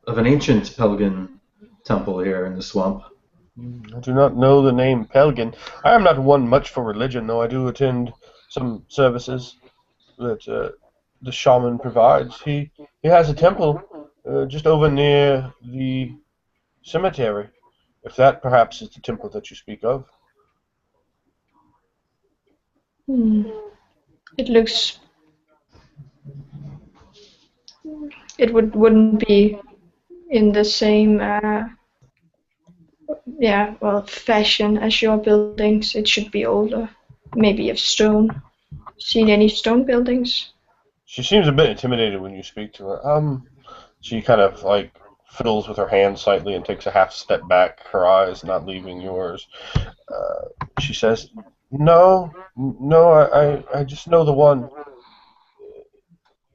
an ancient Pelgan temple here in the swamp. I do not know the name Pelgan. I am not one much for religion, though I do attend some services that the shaman provides. He has a temple just over near the cemetery, if that perhaps is the temple that you speak of. It looks. It wouldn't be in the same fashion as your buildings. It should be older, maybe of stone. Seen any stone buildings? She seems a bit intimidated when you speak to her. She kind of like fiddles with her hand slightly and takes a half step back, her eyes not leaving yours. She says, "No, no, I just know the one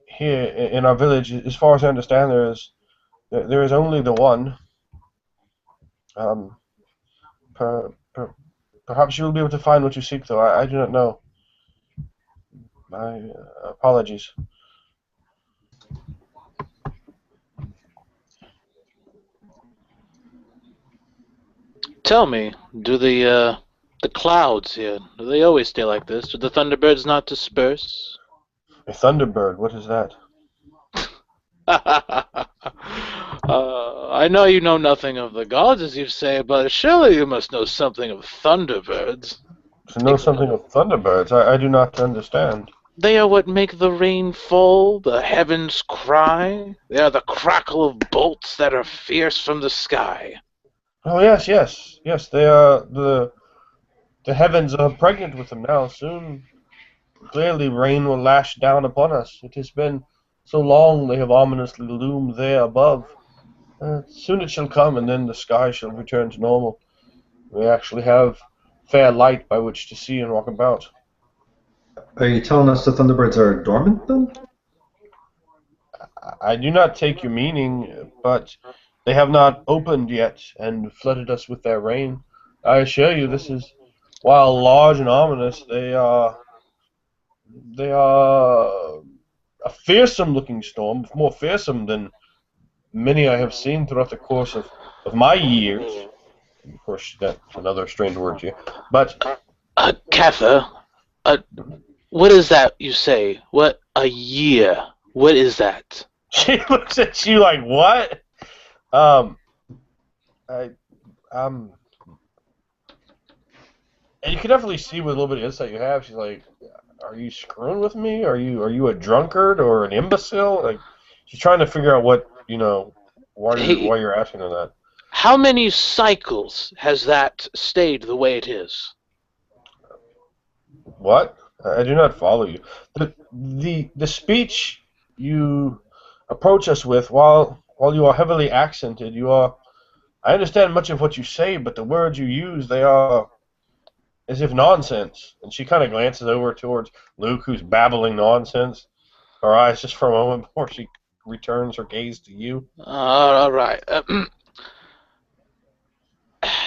here in our village. As far as I understand, there is only the one. Um, perhaps you will be able to find what you seek, though. I do not know. My apologies." Tell me, do the clouds here, do they always stay like this? Do the thunderbirds not disperse? A thunderbird, what is that? I know you know nothing of the gods, as you say, but surely you must know something of thunderbirds. To know something of thunderbirds, I do not understand. They are what make the rain fall, the heavens cry. They are the crackle of bolts that are fierce from the sky. Oh yes, yes, yes. They are the heavens are pregnant with them now. Soon, clearly, rain will lash down upon us. It has been so long they have ominously loomed there above. Soon it shall come, and then the sky shall return to normal. We actually have fair light by which to see and walk about. Are you telling us the Thunderbirds are dormant then? I do not take your meaning, but they have not opened yet and flooded us with their rain. I assure you, this is, while large and ominous, they are a fearsome-looking storm, more fearsome than many I have seen throughout the course of my years. Of course, that's another strange word to you. But Cather, what is that you say? What, a year? What is that? she looks at you like, what? Um, I, um, and you can definitely see with a little bit of insight you have. She's like, "Are you screwing with me? Are you a drunkard or an imbecile?" Like, she's trying to figure out why Hey, you're asking her that. how many cycles has that stayed the way it is? What? I do not follow you. The speech you approach us with, while you are heavily accented, you are. I understand much of what you say, but the words you use, they are as if nonsense. And she kind of glances over towards Luke, who's babbling nonsense. Her eyes just for a moment before she returns her gaze to you. All right.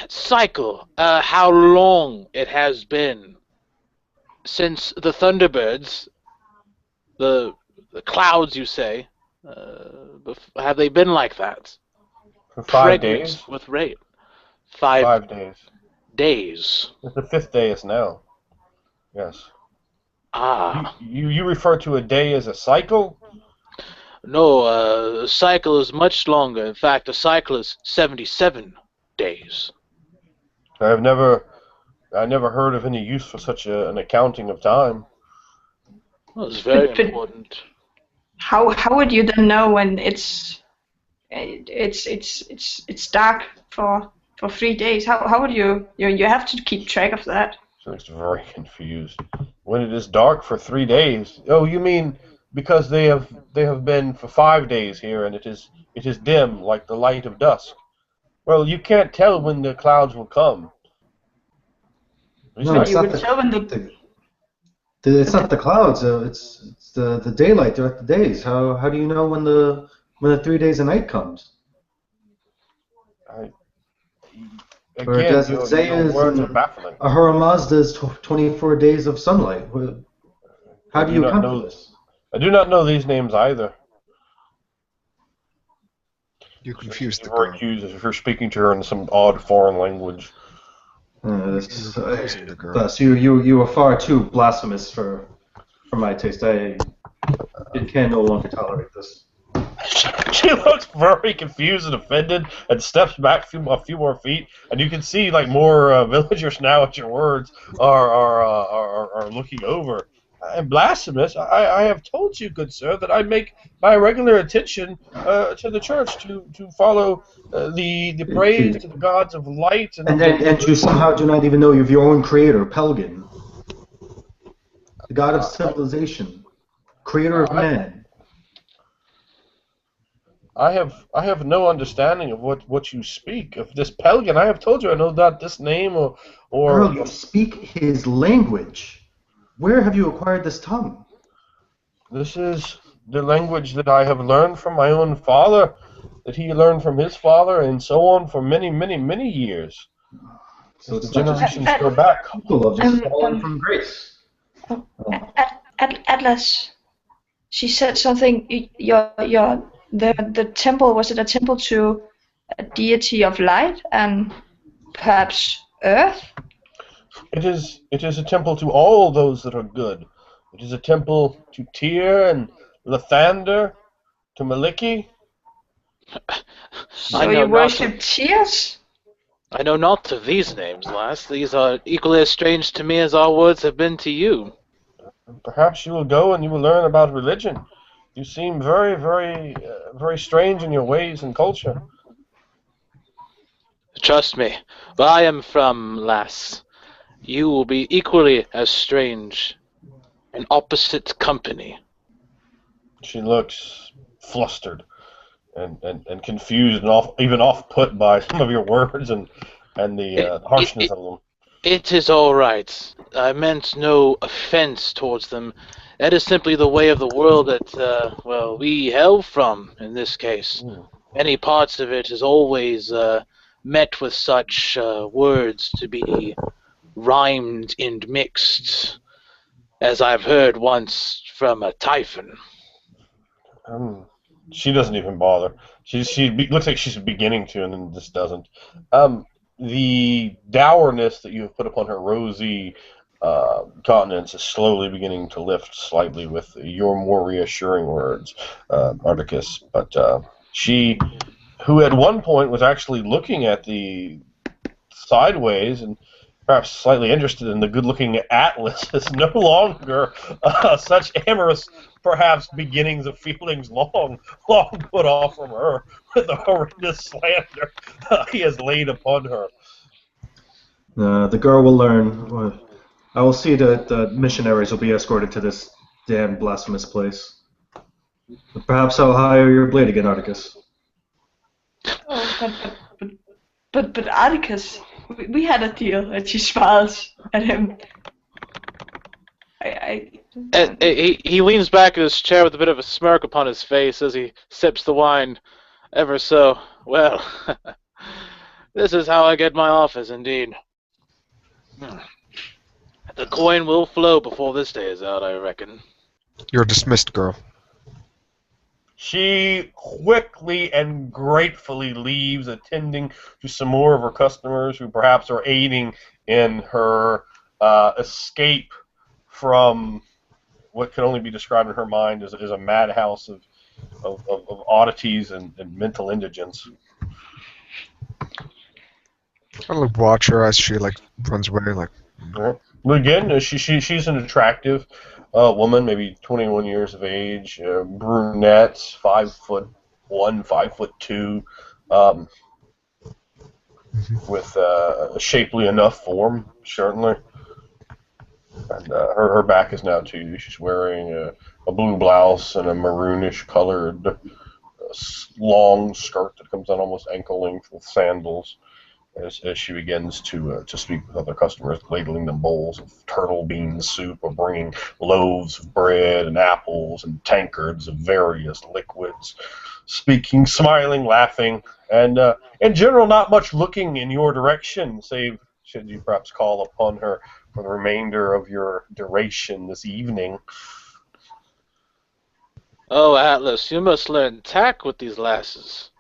Cycle. How long it has been since the Thunderbirds, the clouds, you say, have they been like that? For 5 days? Pregnant with rain. 5 5 days. days. It's the 5th day is now. Yes. Ah. You refer to a day as a cycle? No, a cycle is much longer. In fact, a cycle is 77 days. I never heard of any use for such an accounting of time. Well, it's very But important. how would you then know when it's dark for 3 days? How would you have to keep track of that? She looks very confused. When it is dark for 3 days? Oh, you mean because they have been for 5 days here, and it is dim like the light of dusk. Well, you can't tell when the clouds will come. No, it's You not would tell when the it's not the clouds. It's the daylight throughout the days. How do you know when the 3 days of night comes? I, Or again, does it say your is words are in baffling. Ahura Mazda's 24 days of sunlight? How do you account for this? I do not know these names either. You confused the You're very girl. accused as if you're speaking to her in some odd foreign language. You're confusing the girl. Thus, you are far too blasphemous for my taste. I can no longer tolerate this. She looks very confused and offended and steps back a few more feet, and you can see like more villagers now at your words are looking over. And blasphemous! I have told you, good sir, that I make my regular attention to the church to follow the praise to the gods of light And you somehow do not even know of your own creator, Pelgin, the god of civilization, creator of man. I have no understanding of what you speak of this Pelgin. I have told you I know not this name or Girl, you speak his language. Where have you acquired this tongue? this is the language that I have learned from my own father, that he learned from his father, and so on for many, many, many years. So As it's the not just generations go back. people have just fallen from grace. Oh. Atlas, she said something. The temple, was it a temple to a deity of light and perhaps earth? It is a temple to all those that are good. It is a temple to Tyr and Lathander, to Maliki. So you worship tears? I know not of these names, lass. These are equally as strange to me as our words have been to you. Perhaps you will go and you will learn about religion. You seem very, very, very strange in your ways and culture. Trust me, where I am from, lass, you will be equally as strange in opposite company. She looks flustered and confused and even off-put by some of your words and the harshness of them. It is all right. I meant no offense towards them. That is simply the way of the world that, we hail from, in this case. Many parts of it is always met with such words to be rhymed and mixed, as I've heard once from a typhon. She doesn't even bother. Looks like she's beginning to, and then just doesn't. The dourness that you have put upon her rosy countenance is slowly beginning to lift slightly with your more reassuring words, Articus. But she, who at one point was actually looking at the sideways and perhaps slightly interested in the good-looking Atlas, is no longer such amorous, perhaps beginnings of feelings long put off from her with the horrendous slander he has laid upon her. The girl will learn. I will see that the missionaries will be escorted to this damn blasphemous place. But perhaps I'll hire your blade again, Articus. Oh, but Atticus, we had a deal, and she smiles at him. He leans back in his chair with a bit of a smirk upon his face as he sips the wine ever so. Well, this is how I get my office, indeed. The coin will flow before this day is out, I reckon. You're dismissed, girl. She quickly and gratefully leaves, attending to some more of her customers who perhaps are aiding in her escape from what can only be described in her mind as a madhouse of oddities and mental indigence. I'll watch her as she runs away. Right. Again, she's an attractive woman, maybe 21 years of age, brunette, 5'1", 5'2", with a shapely enough form, certainly. And her back is now to you. She's wearing a blue blouse and a maroonish colored long skirt that comes down almost ankle length with sandals. As she begins to speak with other customers, ladling them bowls of turtle bean soup or bringing loaves of bread and apples and tankards of various liquids, speaking, smiling, laughing, and in general not much looking in your direction, save should you perhaps call upon her for the remainder of your duration this evening. Oh, Atlas, you must learn tact with these lasses.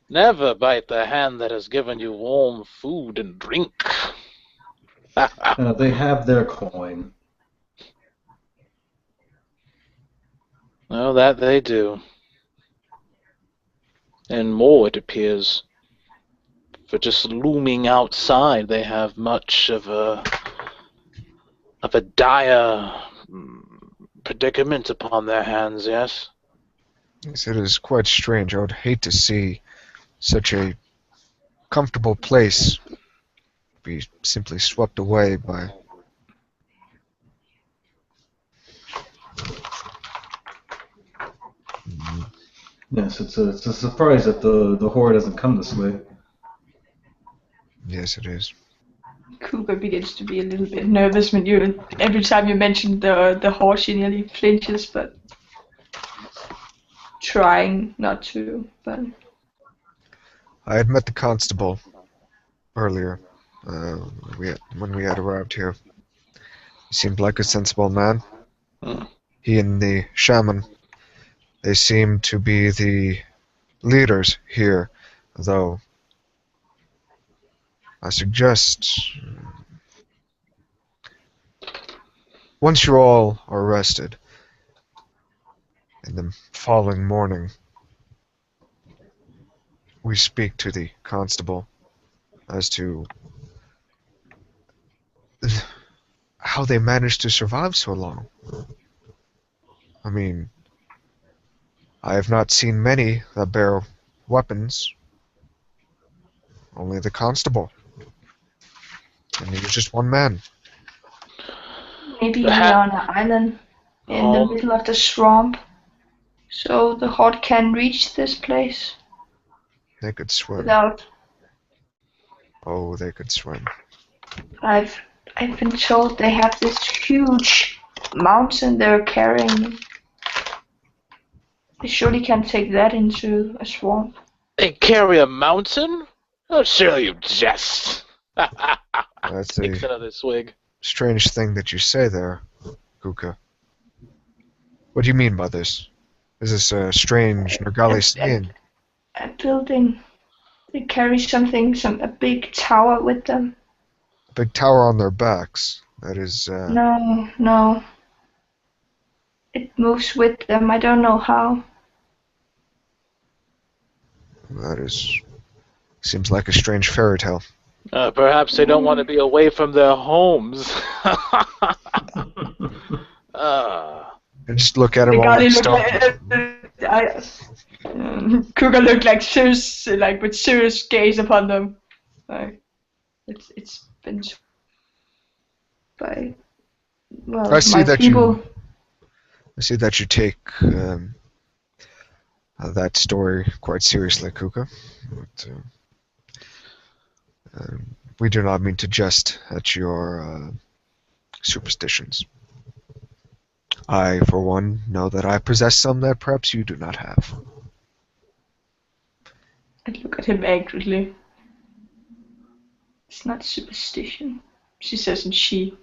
Never bite the hand that has given you warm food and drink. They have their coin. Oh, that they do. And more, it appears. For just looming outside, they have much of a dire predicament upon their hands, yes? Yes, it is quite strange. I would hate to see such a comfortable place be simply swept away by... Yes, it's a surprise that the horde hasn't come this way. Yes, it is. Cougar begins to be a little bit nervous when every time you mention the horse, she nearly flinches, but trying not to. But I had met the constable earlier, when we had arrived here. He seemed like a sensible man. Hmm. He and the shaman, they seem to be the leaders here, though I suggest once you all are arrested, in the following morning, we speak to the constable as to how they managed to survive so long. I mean, I have not seen many that bear weapons, only the constable. And he was just one man. maybe we Ha- are on an island in the oh, middle of the swamp, so the horde can reach this place They could swim. without. Oh, they could swim. I've I've been told they have this huge mountain they're carrying. They surely can't take that into a swamp. they carry a mountain? Oh, surely you jest. That's Takes a another swig. strange thing that you say there, Kuka. What do you mean by this? Is this a strange Nergali saying? A building. They carry a big tower with them. A big tower on their backs. That is, No. It moves with them. I don't know how. that is, seems like a strange fairy tale. Perhaps they don't want to be away from their homes. I just look at him The all guy like looked like Cougar looked like serious, like with serious gaze upon them. Like it's been by I see my that people. I see that you take that story quite seriously, Kuka. But, we do not mean to jest at your superstitions. I, for one, know that I possess some that perhaps you do not have. I look at him angrily. It's not superstition, she says, and she.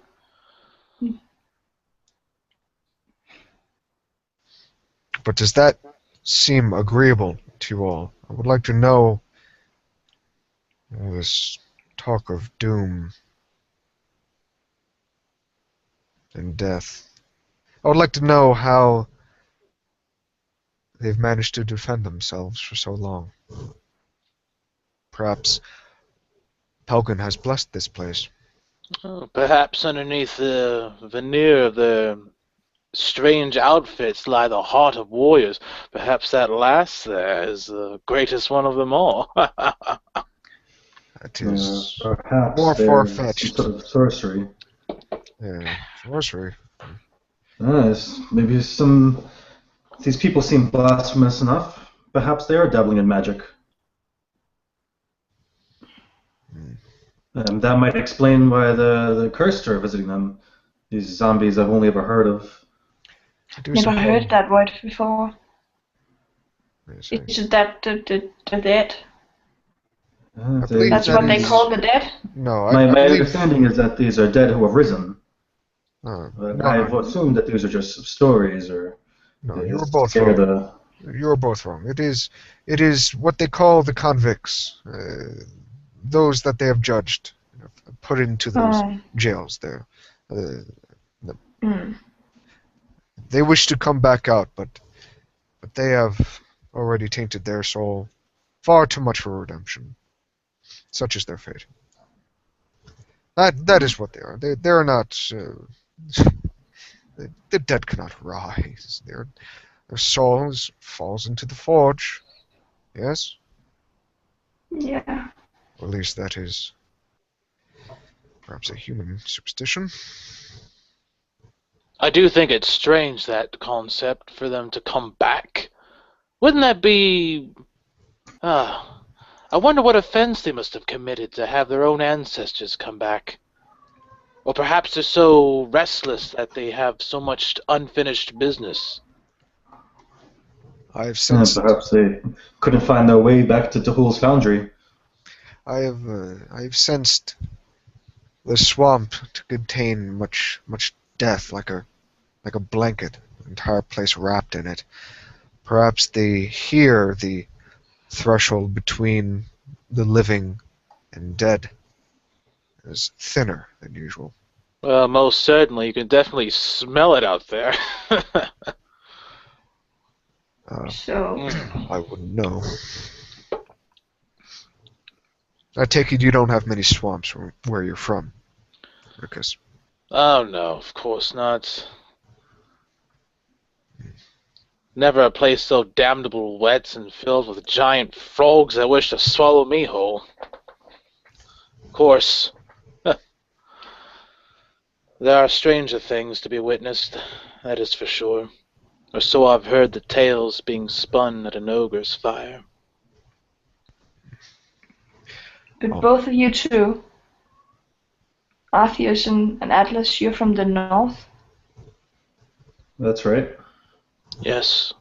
But does that seem agreeable to you all? I would like to know this talk of doom and death. I would like to know how they've managed to defend themselves for so long. Perhaps Pelgrin has blessed this place. Perhaps underneath the veneer of their strange outfits lie the heart of warriors. Perhaps that last there is the greatest one of them all. That is Perhaps more there's far-fetched. some sort of sorcery. Sorcery. Yes, maybe these people seem blasphemous enough. Perhaps they are dabbling in magic. That might explain why the cursed are visiting them. These zombies I've only ever heard of. Never heard that word before. Yes, Is that the dead? I believe That's that what they is- call the dead? No, My I believe... understanding is that these are dead who have risen. No, I've assumed that these are just stories, or no, you were both scare wrong. You were both wrong. It is what they call the convicts, those that they have judged, put into those jails there. They wish to come back out, but they have already tainted their soul Far too much for redemption. Such is their fate. That is what they are. They are not. The dead cannot rise. Their souls falls into the forge. Yes, Yeah. or at least that is perhaps a human superstition. I do think it's strange, that concept, for them to come back. Wouldn't that be... I wonder what offense they must have committed to have their own ancestors come back. Or perhaps they're so restless that they have so much unfinished business. I have sensed. Perhaps they couldn't find their way back to Dahul's foundry. I have sensed the swamp to contain much death, like a blanket, the entire place wrapped in it. Perhaps they hear the threshold between the living and dead is thinner than usual. Well, most certainly. You can definitely smell it out there. So, I wouldn't know. I take it you don't have many swamps where you're from, Lucas. Oh, no, of course not. Never a place so damnable wet and filled with giant frogs that wish to swallow me whole. Of course, there are stranger things to be witnessed, that is for sure. Or so I've heard the tales being spun at an ogre's fire. but Oh. both of you two, Artheus and Atlas, you're from the north. That's right. Yes.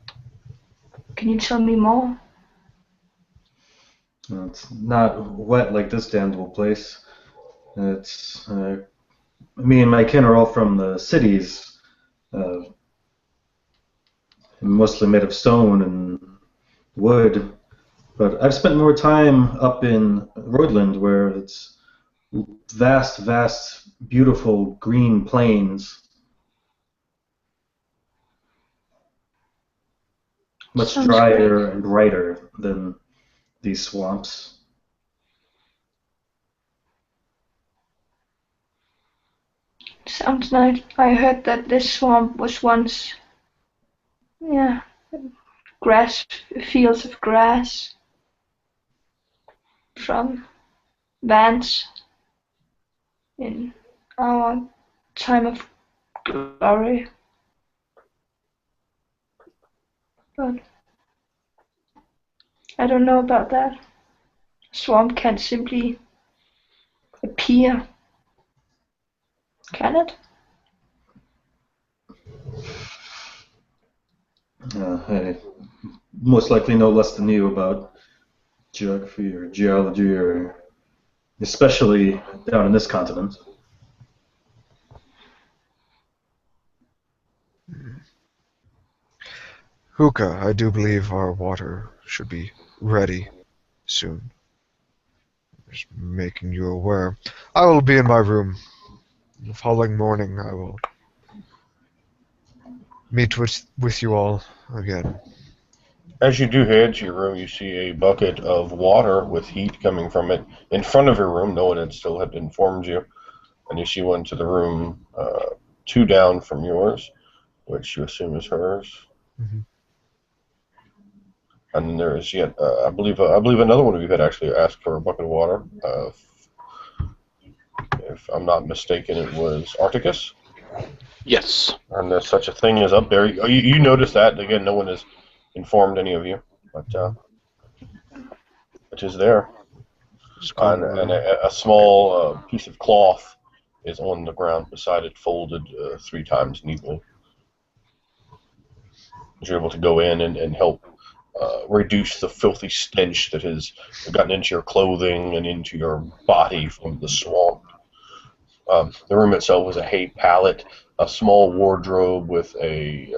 Can you tell me more? It's not wet like this damnable place. It's me and my kin are all from the cities, mostly made of stone and wood. But I've spent more time up in Roidland, where it's vast, beautiful green plains. Much Sounds drier and brighter than these swamps. Sounds nice. I heard that this swamp was once, grass, fields of grass from Vance in our time of glory. But I don't know about that. Swamp can't simply appear, can it? I most likely know less than you about geography or geology, or especially down in this continent. Hookah, I do believe our water should be ready soon. Just making you aware. I will be in my room. The following morning I will meet with you all again. As you do head to your room, you see a bucket of water with heat coming from it in front of your room. No one had informed you. And you see one to the room 2 down from yours, which you assume is hers. Mm-hmm. And then there is yet, I believe another one of you had actually asked for a bucket of water. If I'm not mistaken, it was Articus. Yes. And there's such a thing as up there. You notice that again. No one has informed any of you, but it is there. And a small piece of cloth is on the ground beside it, folded 3 times neatly. You're able to go in and help reduce the filthy stench that has gotten into your clothing and into your body from the swamp. The room itself was a hay pallet, a small wardrobe with a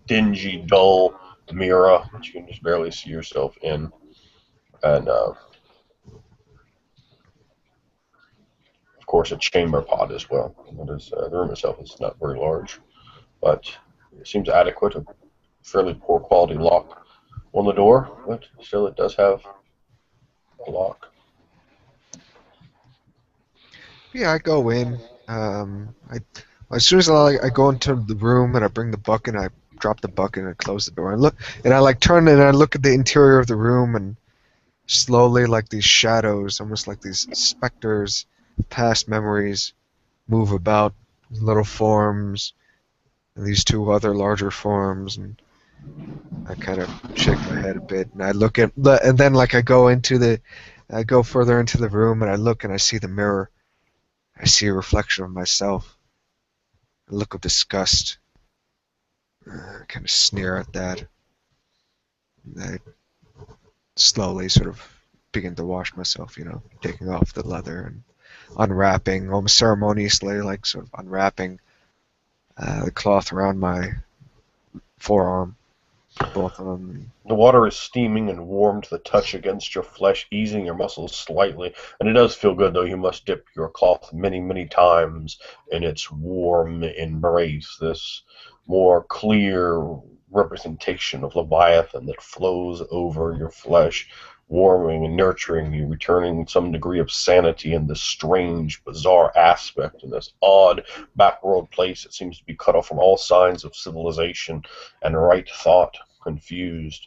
dingy, dull mirror that you can just barely see yourself in, and of course a chamber pot as well. The room itself is not very large, but it seems adequate. A fairly poor quality lock on the door, but still it does have a lock. Yeah, I go in. As soon as I go into the room and I bring the bucket, I drop the bucket and I close the door. I like turn and I look at the interior of the room, and slowly, like these shadows, almost like these specters, past memories, move about, little forms, and these two other larger forms, and I kind of shake my head a bit, and I look at, and then like I go further into the room, and I look and I see the mirror. I see a reflection of myself, a look of disgust. I kind of sneer at that. I slowly sort of begin to wash myself, taking off the leather and unwrapping, almost ceremoniously, like sort of unwrapping the cloth around my forearm, both of them. The water is steaming and warm to the touch against your flesh, easing your muscles slightly. And it does feel good, though you must dip your cloth many, many times in its warm embrace. This more clear representation of Leviathan that flows over your flesh, warming and nurturing you, returning some degree of sanity in this strange, bizarre aspect, in this odd backworld place that seems to be cut off from all signs of civilization and right thought, confused,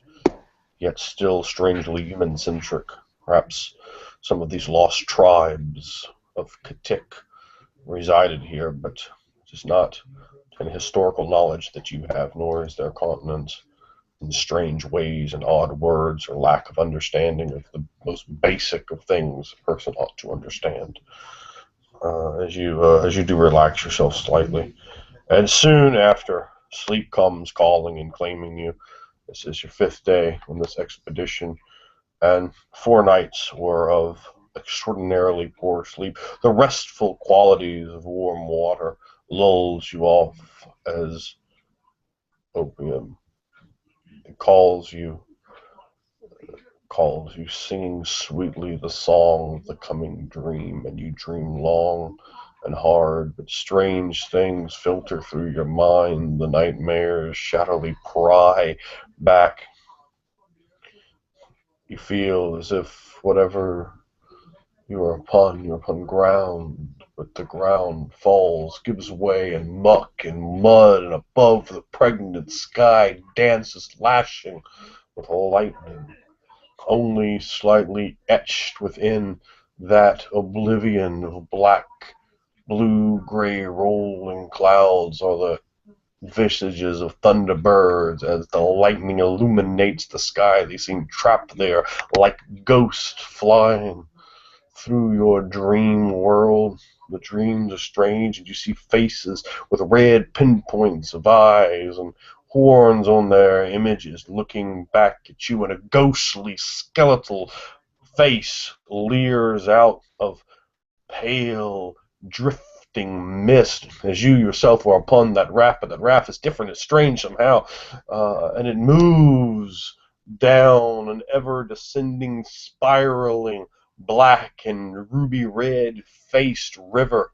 yet still strangely human-centric. Perhaps some of these lost tribes of Katik resided here, but it is not any historical knowledge that you have, nor is their continent, in strange ways and odd words or lack of understanding of the most basic of things a person ought to understand. As you do relax yourself slightly, and soon after, sleep comes calling and claiming you. This is your 5th day on this expedition, and 4 nights were of extraordinarily poor sleep. The restful qualities of warm water lulls you off as opium. It calls you, singing sweetly the song of the coming dream, and you dream long and hard, but strange things filter through your mind. The nightmares shadowy pry back. You feel as if whatever you're upon ground, but the ground falls, gives way, and muck and mud, and above the pregnant sky dances lashing with lightning. Only slightly etched within that oblivion of black, blue-gray rolling clouds are the visages of thunderbirds. As the lightning illuminates the sky, they seem trapped there like ghosts flying through your dream world. The dreams are strange, and you see faces with red pinpoints of eyes and horns on their images looking back at you, and a ghostly skeletal face leers out of pale, drifting mist as you yourself are upon that raft. But that raft is different, it's strange somehow, and it moves down an ever descending, spiraling, black and ruby red faced river.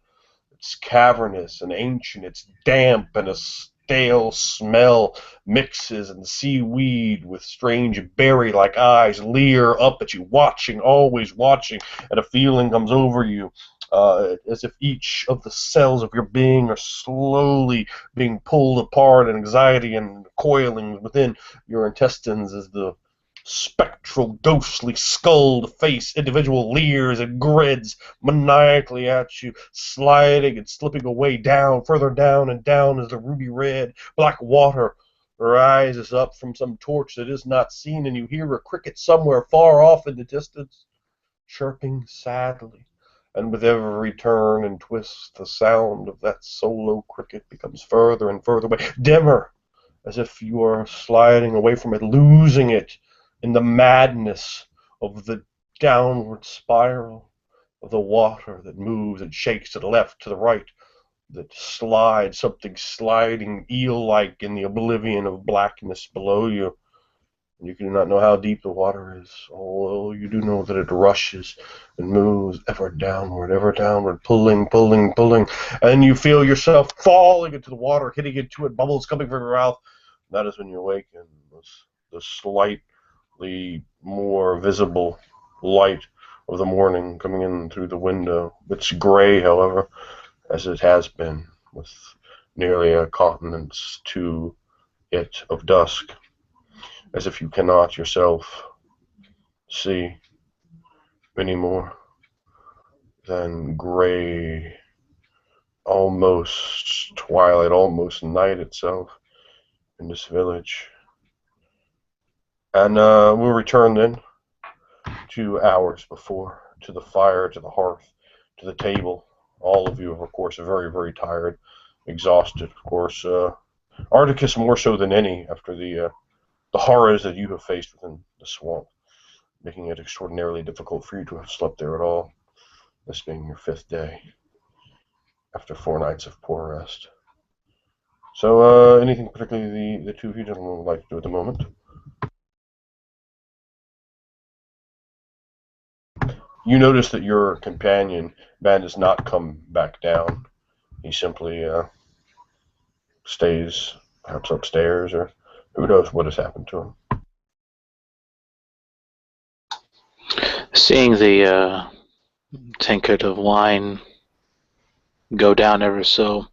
It's cavernous and ancient, it's damp, and a stale smell mixes, and seaweed with strange berry-like eyes leer up at you, watching, always watching, and a feeling comes over you as if each of the cells of your being are slowly being pulled apart, and anxiety and coiling within your intestines as the spectral, ghostly, skulled face individual leers and grins maniacally at you, sliding and slipping away down, further down and down, as the ruby red, black water rises up from some torch that is not seen, and you hear a cricket somewhere far off in the distance, chirping sadly. And with every turn and twist, the sound of that solo cricket becomes further and further away, dimmer, as if you are sliding away from it, losing it in the madness of the downward spiral of the water that moves and shakes to the left, to the right, that slides, something sliding eel-like in the oblivion of blackness below you. And you do not know how deep the water is, although you do know that it rushes and moves ever downward, pulling, pulling, pulling, and you feel yourself falling into the water, hitting into it, bubbles coming from your mouth. That is when you awaken. The slight the more visible light of the morning coming in through the window. It's gray, however, as it has been, with nearly a continence to it of dusk, as if you cannot yourself see any more than gray, almost twilight, almost night itself in this village. And we'll return then 2 hours before, to the fire, to the hearth, to the table. All of you, of course, are very, very tired, exhausted, of course. Articus more so than any after the horrors that you have faced within the swamp, making it extraordinarily difficult for you to have slept there at all, this being your 5th day after 4 nights of poor rest. So, anything particularly the two of you gentlemen would like to do at the moment? You notice that your companion, man, does not come back down. He simply stays perhaps upstairs, or who knows what has happened to him. Seeing the tankard of wine go down ever so,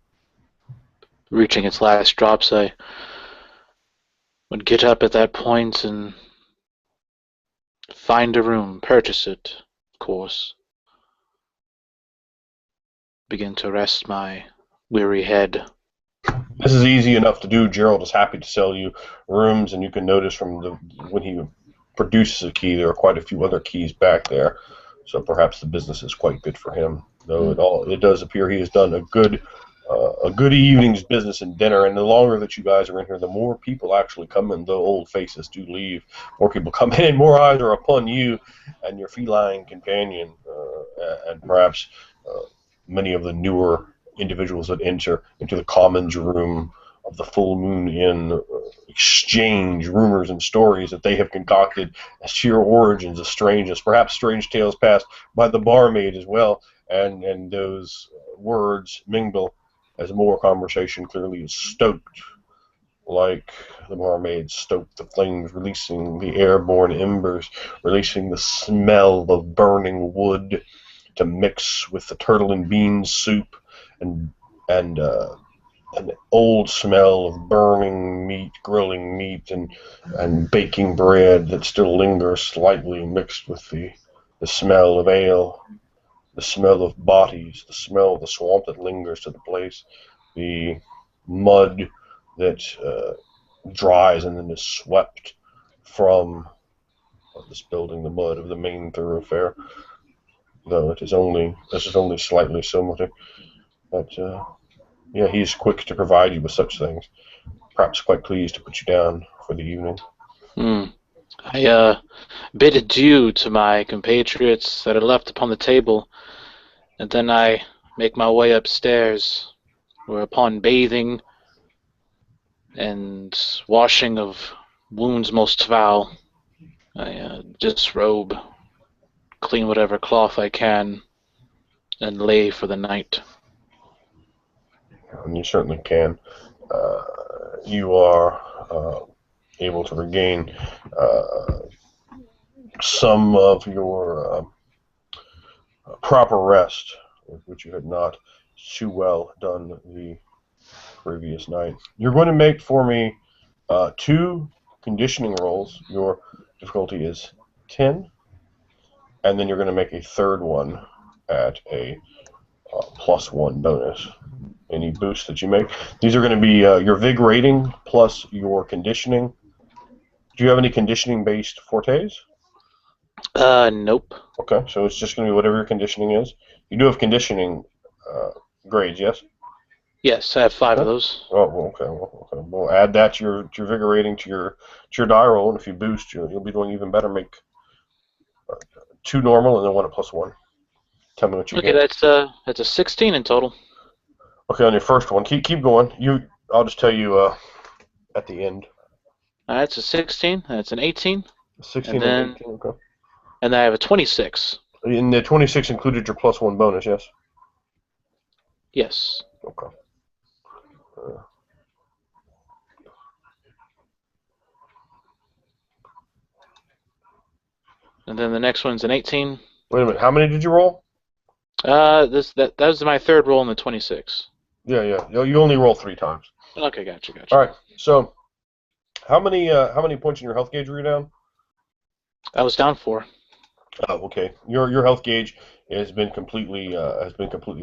reaching its last drops, I would get up at that point and find a room, purchase it, of course. Begin to rest my weary head. This is easy enough to do. Gerald is happy to sell you rooms, and you can notice from when he produces a key, there are quite a few other keys back there. So perhaps the business is quite good for him. Though it does appear he has done a good evening's business and dinner. And the longer that you guys are in here, the more people actually come in. Though old faces do leave, more people come in, and more eyes are upon you and your feline companion, and perhaps many of the newer individuals that enter into the commons room of the Full Moon Inn exchange rumors and stories that they have concocted as to your origins of strangeness, perhaps strange tales passed by the barmaid as well, and those words mingle as more conversation clearly is stoked, like the barmaid stoked the flames, releasing the airborne embers, releasing the smell of burning wood to mix with the turtle and bean soup and an old smell of burning meat, grilling meat, and baking bread that still lingers slightly, mixed with the smell of ale, the smell of bodies, the smell of the swamp that lingers to the place, the mud that dries and then is swept from this building, the mud of the main thoroughfare. Though this is only slightly similar, but yeah, he's quick to provide you with such things. Perhaps quite pleased to put you down for the evening. I bid adieu to my compatriots that are left upon the table, and then I make my way upstairs, where upon bathing and washing of wounds most foul, I disrobe, clean whatever cloth I can, and lay for the night. And you certainly can. You are able to regain some of your proper rest, which you had not too well done the previous night. You're going to make for me 2 conditioning rolls. Your difficulty is 10, and then you're going to make a 3rd one at a +1 bonus. Any boosts that you make. These are going to be your Vig rating plus your conditioning. Do you have any conditioning-based fortes? Nope. Okay, so it's just going to be whatever your conditioning is. You do have conditioning grades, yes? Yes, I have 5 of those. Oh, okay. We'll add that to your Vigor rating to your die roll, and if you boost, you'll be doing even better. Make 2 normal and then 1 at +1. Tell me what you get. Okay, that's a 16 in total. Okay, on your first one, keep going. I'll just tell you at the end. That's a 16. That's an 18. 16 and 18. Okay. And then I have a 26. And the 26 included your +1 bonus, yes? Yes. Okay. And then the next one's an 18. Wait a minute. How many did you roll? That was my third roll in the 26. Yeah. You only roll 3 times. Okay, gotcha. All right. So, how many points in your health gauge were you down? I was down 4. Oh, okay. Your health gauge has been completely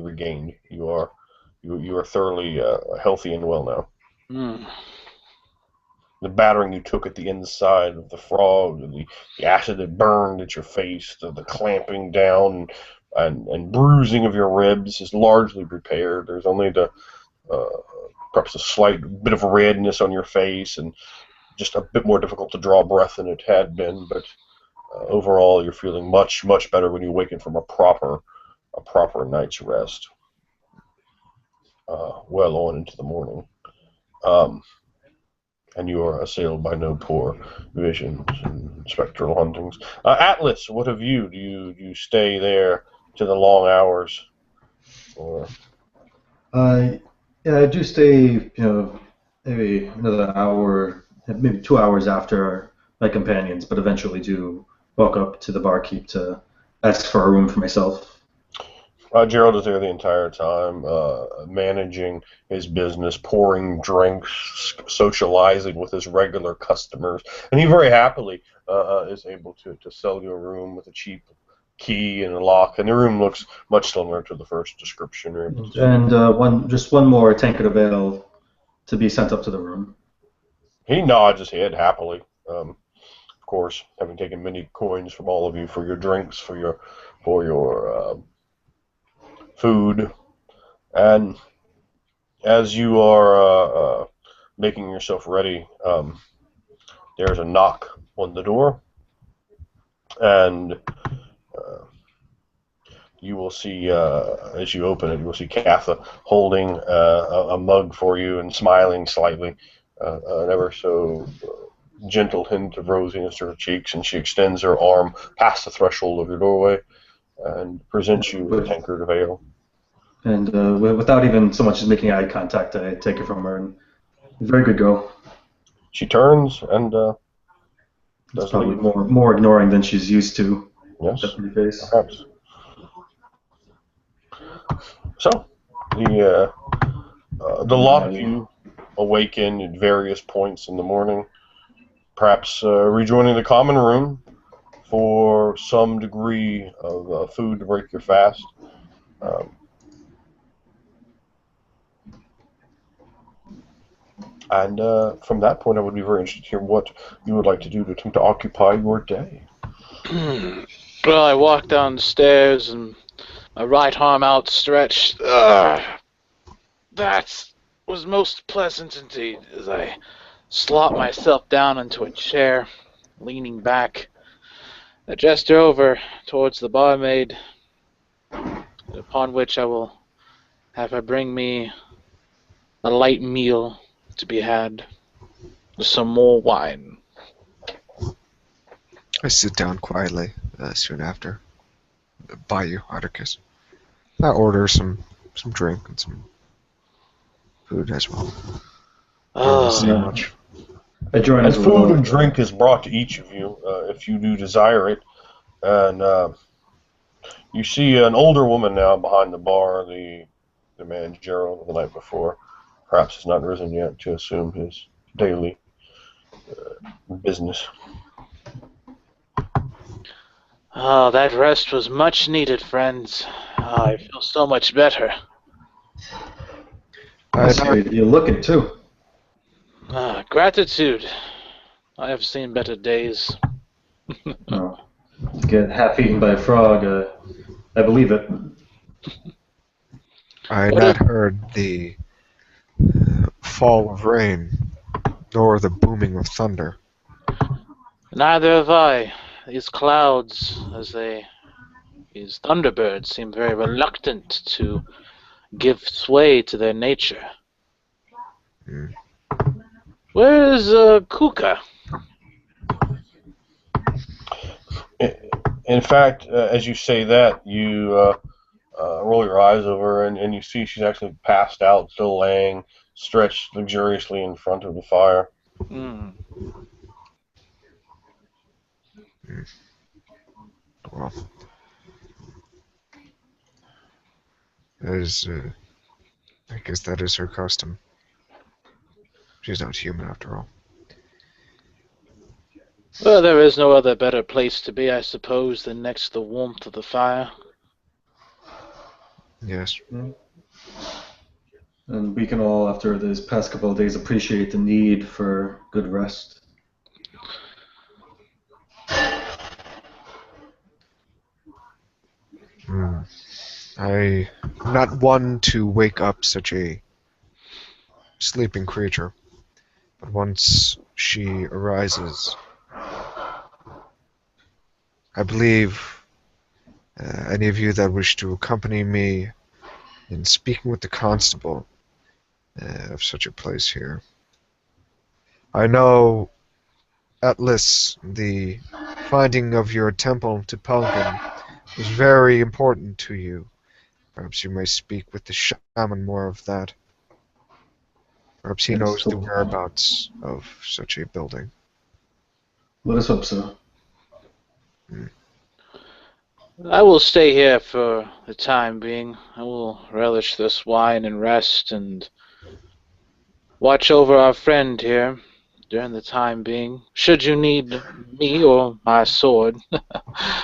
regained. You are thoroughly healthy and well now. Hmm. The battering you took at the inside of the frog, the acid that burned at your face, the clamping down and bruising of your ribs is largely repaired. There's only perhaps a slight bit of redness on your face and just a bit more difficult to draw breath than it had been, but overall you're feeling much better when you awaken from a proper night's rest. Well on into the morning. And you are assailed by no poor visions and spectral huntings. Atlas, what of you? Do you stay there to the long hours, or Yeah, I do stay, maybe another hour, maybe 2 hours after my companions, but eventually do walk up to the barkeep to ask for a room for myself. Gerald is there the entire time, managing his business, pouring drinks, socializing with his regular customers, and he very happily is able to sell you a room with a cheap key and a lock, and the room looks much similar to the first description. And one more tankard of ale to be sent up to the room. He nods his head happily. Of course, having taken many coins from all of you for your drinks, for your food, and as you are making yourself ready, there's a knock on the door, and you will see, as you open it, you will see Katha holding a mug for you and smiling slightly, an ever so gentle hint of rosiness to her cheeks, and she extends her arm past the threshold of your doorway and presents you with a tankard of ale. And without even so much as making eye contact, I take it from her. And very good girl. She turns and It's does probably leave. more ignoring than she's used to. Yes, That pretty face. perhaps. So, the lot of you awaken at various points in the morning, perhaps rejoining the common room for some degree of food to break your fast. And from that point, I would be very interested to hear what you would like to do to attempt to occupy your day. Well, I walk down the stairs and my right arm outstretched. That was most pleasant indeed, as I slop myself down into a chair, leaning back. I gesture over towards the barmaid, upon which I will have her bring me a light meal to be had, with some more wine. I sit down quietly soon after. By you, Articus. I order some drink and some food as well. Don't say Oh, much. I join And as food well. and drink is brought to each of you, if you do desire it. And you see an older woman now behind the bar, the man Gerald the night before. Perhaps has not risen yet to assume his daily business. that rest was much needed, friends. I feel so much better. I see you look it too. Gratitude. I have seen better days. Oh, to get half eaten by a frog, I believe it. I had What not is- heard the fall of rain, nor the booming of thunder. Neither have I. These clouds, these thunderbirds seem very reluctant to give sway to their nature. Hmm. Where is Kuka? In fact, as you say that, you roll your eyes over and you see she's actually passed out, still laying, stretched luxuriously in front of the fire. Hmm. Well, that is, I guess that is her custom. She's not human after all. Well, there is no other better place to be, I suppose, than next to the warmth of the fire. Yes. And we can all, after this past couple of days, appreciate the need for good rest. I'm not one to wake up such a sleeping creature, but once she arises, I believe any of you that wish to accompany me in speaking with the constable of such a place here. I know, Atlas, the finding of your temple to Pelgan was very important to you. Perhaps you may speak with the shaman more of that. Perhaps he Yes, knows the hope- whereabouts of such a building. Let us hope so. I will stay here for the time being. I will relish this wine and rest and watch over our friend here during the time being. Should you need me or my sword,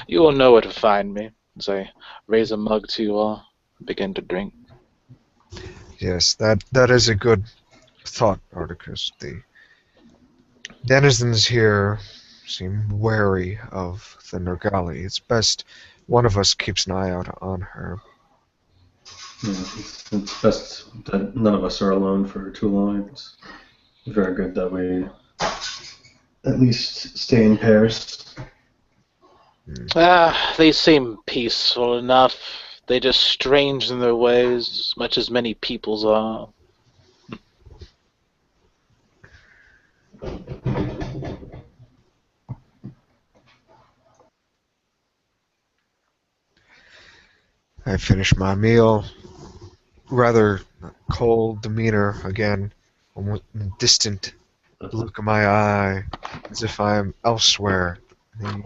you will know where to find me. As I raise a mug to you all, begin to drink. Yes, that is a good thought, Articus. The denizens here seem wary of the Nergali. It's best one of us keeps an eye out on her. It's best that none of us are alone for too long. It's very good that we at least stay in pairs. They seem peaceful enough. They just strange in their ways, much as many peoples are. I finish my meal, rather cold demeanor again, almost distant look in my eye, as if I am elsewhere the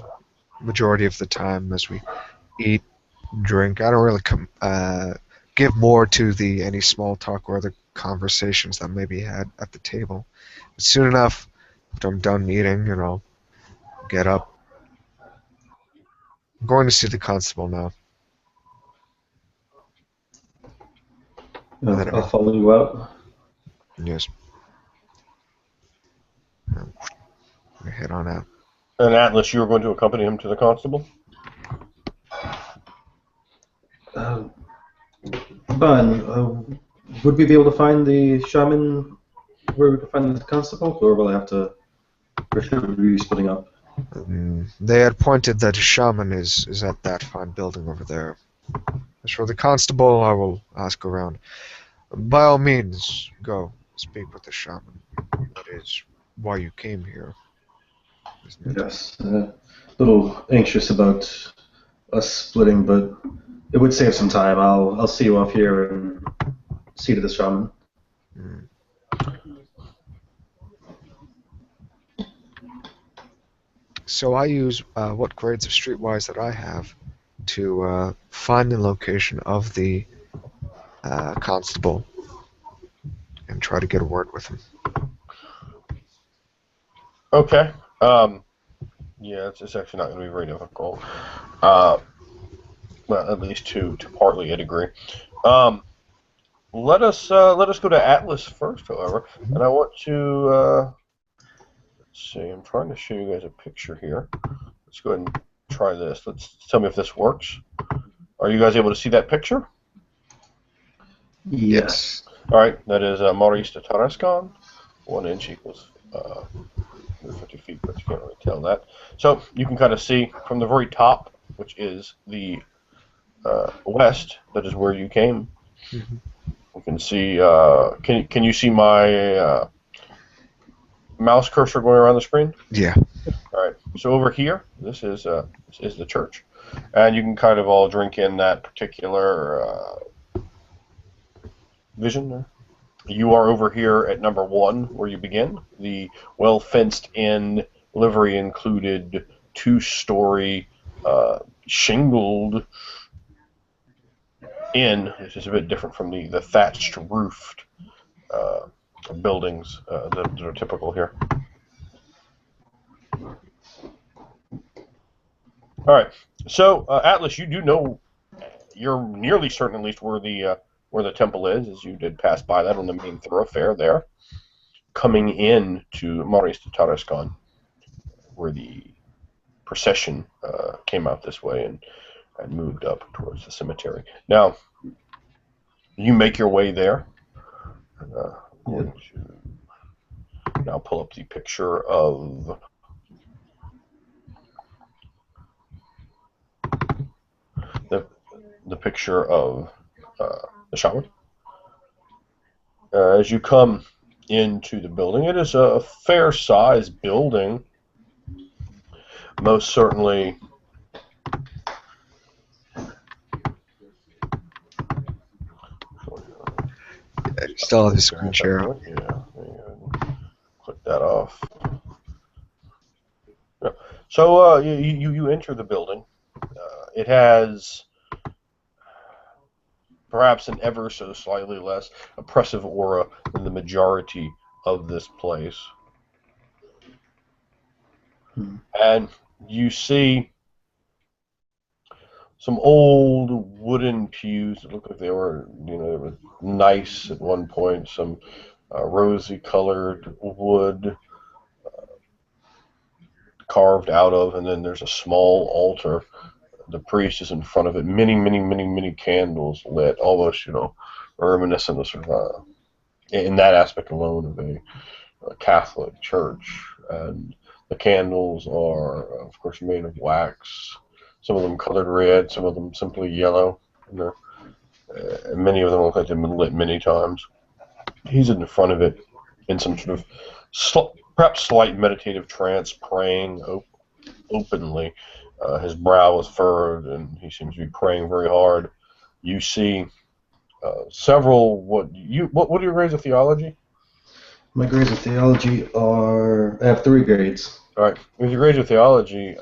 majority of the time as we eat, drink. I don't really give more to the any small talk or other conversations that may be had at the table. But soon enough, after I'm done eating, get up. I'm going to see the constable now. And then I'll follow you out. yes, I head on out. And Atlas, you were going to accompany him to the constable? Fine. Would we be able to find the shaman where we can find the constable, or will I have to, or should we be splitting up? They had pointed that a shaman is at that fine building over there. As for the constable, I will ask around. By all means, go speak with the shaman. That is why you came here, isn't it? Yes. A little anxious about us splitting, but it would save some time. I'll see you off here and see to the shaman. Mm. So I use what grades of streetwise that I have to find the location of the constable and try to get a word with him. Okay. Yeah, it's actually not going to be very difficult. Well, at least to partly a degree. Let us go to Atlas first, however, and I want to let's see. I'm trying to show you guys a picture here. Let's go ahead and try this. Let's tell me if this works. Are you guys able to see that picture? Yes. All right, that is Maurice de Tarascon. 1 inch equals 50 feet, but you can't really tell that. So you can kind of see from the very top, which is the west. That is where you came. Mm-hmm. You can see. Can you see my mouse cursor going around the screen? Yeah. All right. So over here, this is the church, and you can kind of all drink in that particular vision there. You are over here at number 1, where you begin. The well fenced in, livery included two-story shingled inn, which is a bit different from the thatched roofed buildings that are typical here. All right, so Atlas, you do know, you're nearly certain at least where the temple is, as you did pass by that on the main thoroughfare there, coming in to Maurice de Tarascon, where the procession came out this way and moved up towards the cemetery. Now, you make your way there. Going to now pull up the picture of the picture of the shaman. As you come into the building, it is a fair-sized building. Most certainly. Still have the screen share. Yeah, click that off. Yeah. So you enter the building. It has perhaps an ever so slightly less oppressive aura than the majority of this place. And you see some old wooden pews that look like they were nice at one point. Some rosy-colored wood carved out of, and then there's a small altar. The priest is in front of it. Many candles lit, almost reminiscent of sort of in that aspect alone of a Catholic church. And the candles are, of course, made of wax. Some of them colored red, some of them simply yellow. And many of them look like they've been lit many times. He's in the front of it in some sort of perhaps slight meditative trance, praying openly. His brow is furrowed, and he seems to be praying very hard. You see several. What are your grades of theology? My grades of theology I have 3 grades. All right. With your grades of theology,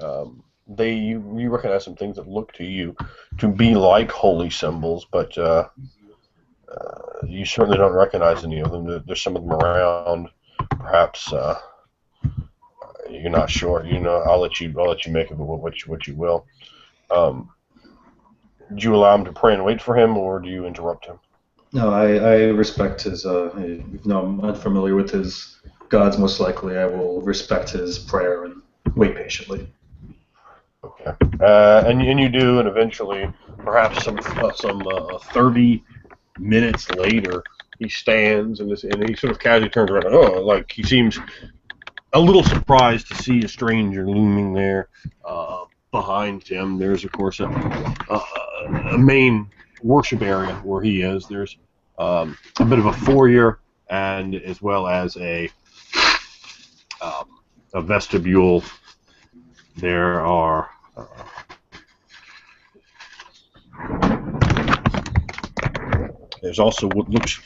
you recognize some things that look to you to be like holy symbols, but you certainly don't recognize any of them. There's some of them around. Perhaps you're not sure. I'll let you make of it what you will. Do you allow him to pray and wait for him, or do you interrupt him? No, I respect his. Even though I'm unfamiliar with his gods, most likely I will respect his prayer and wait patiently. Okay. And you do, and eventually, perhaps some 30 minutes later, he stands and he sort of casually turns around. Oh, like he seems a little surprised to see a stranger looming there behind him. There's, of course, a main worship area where he is. There's a bit of a foyer, and as well as a vestibule. There are there's also what looks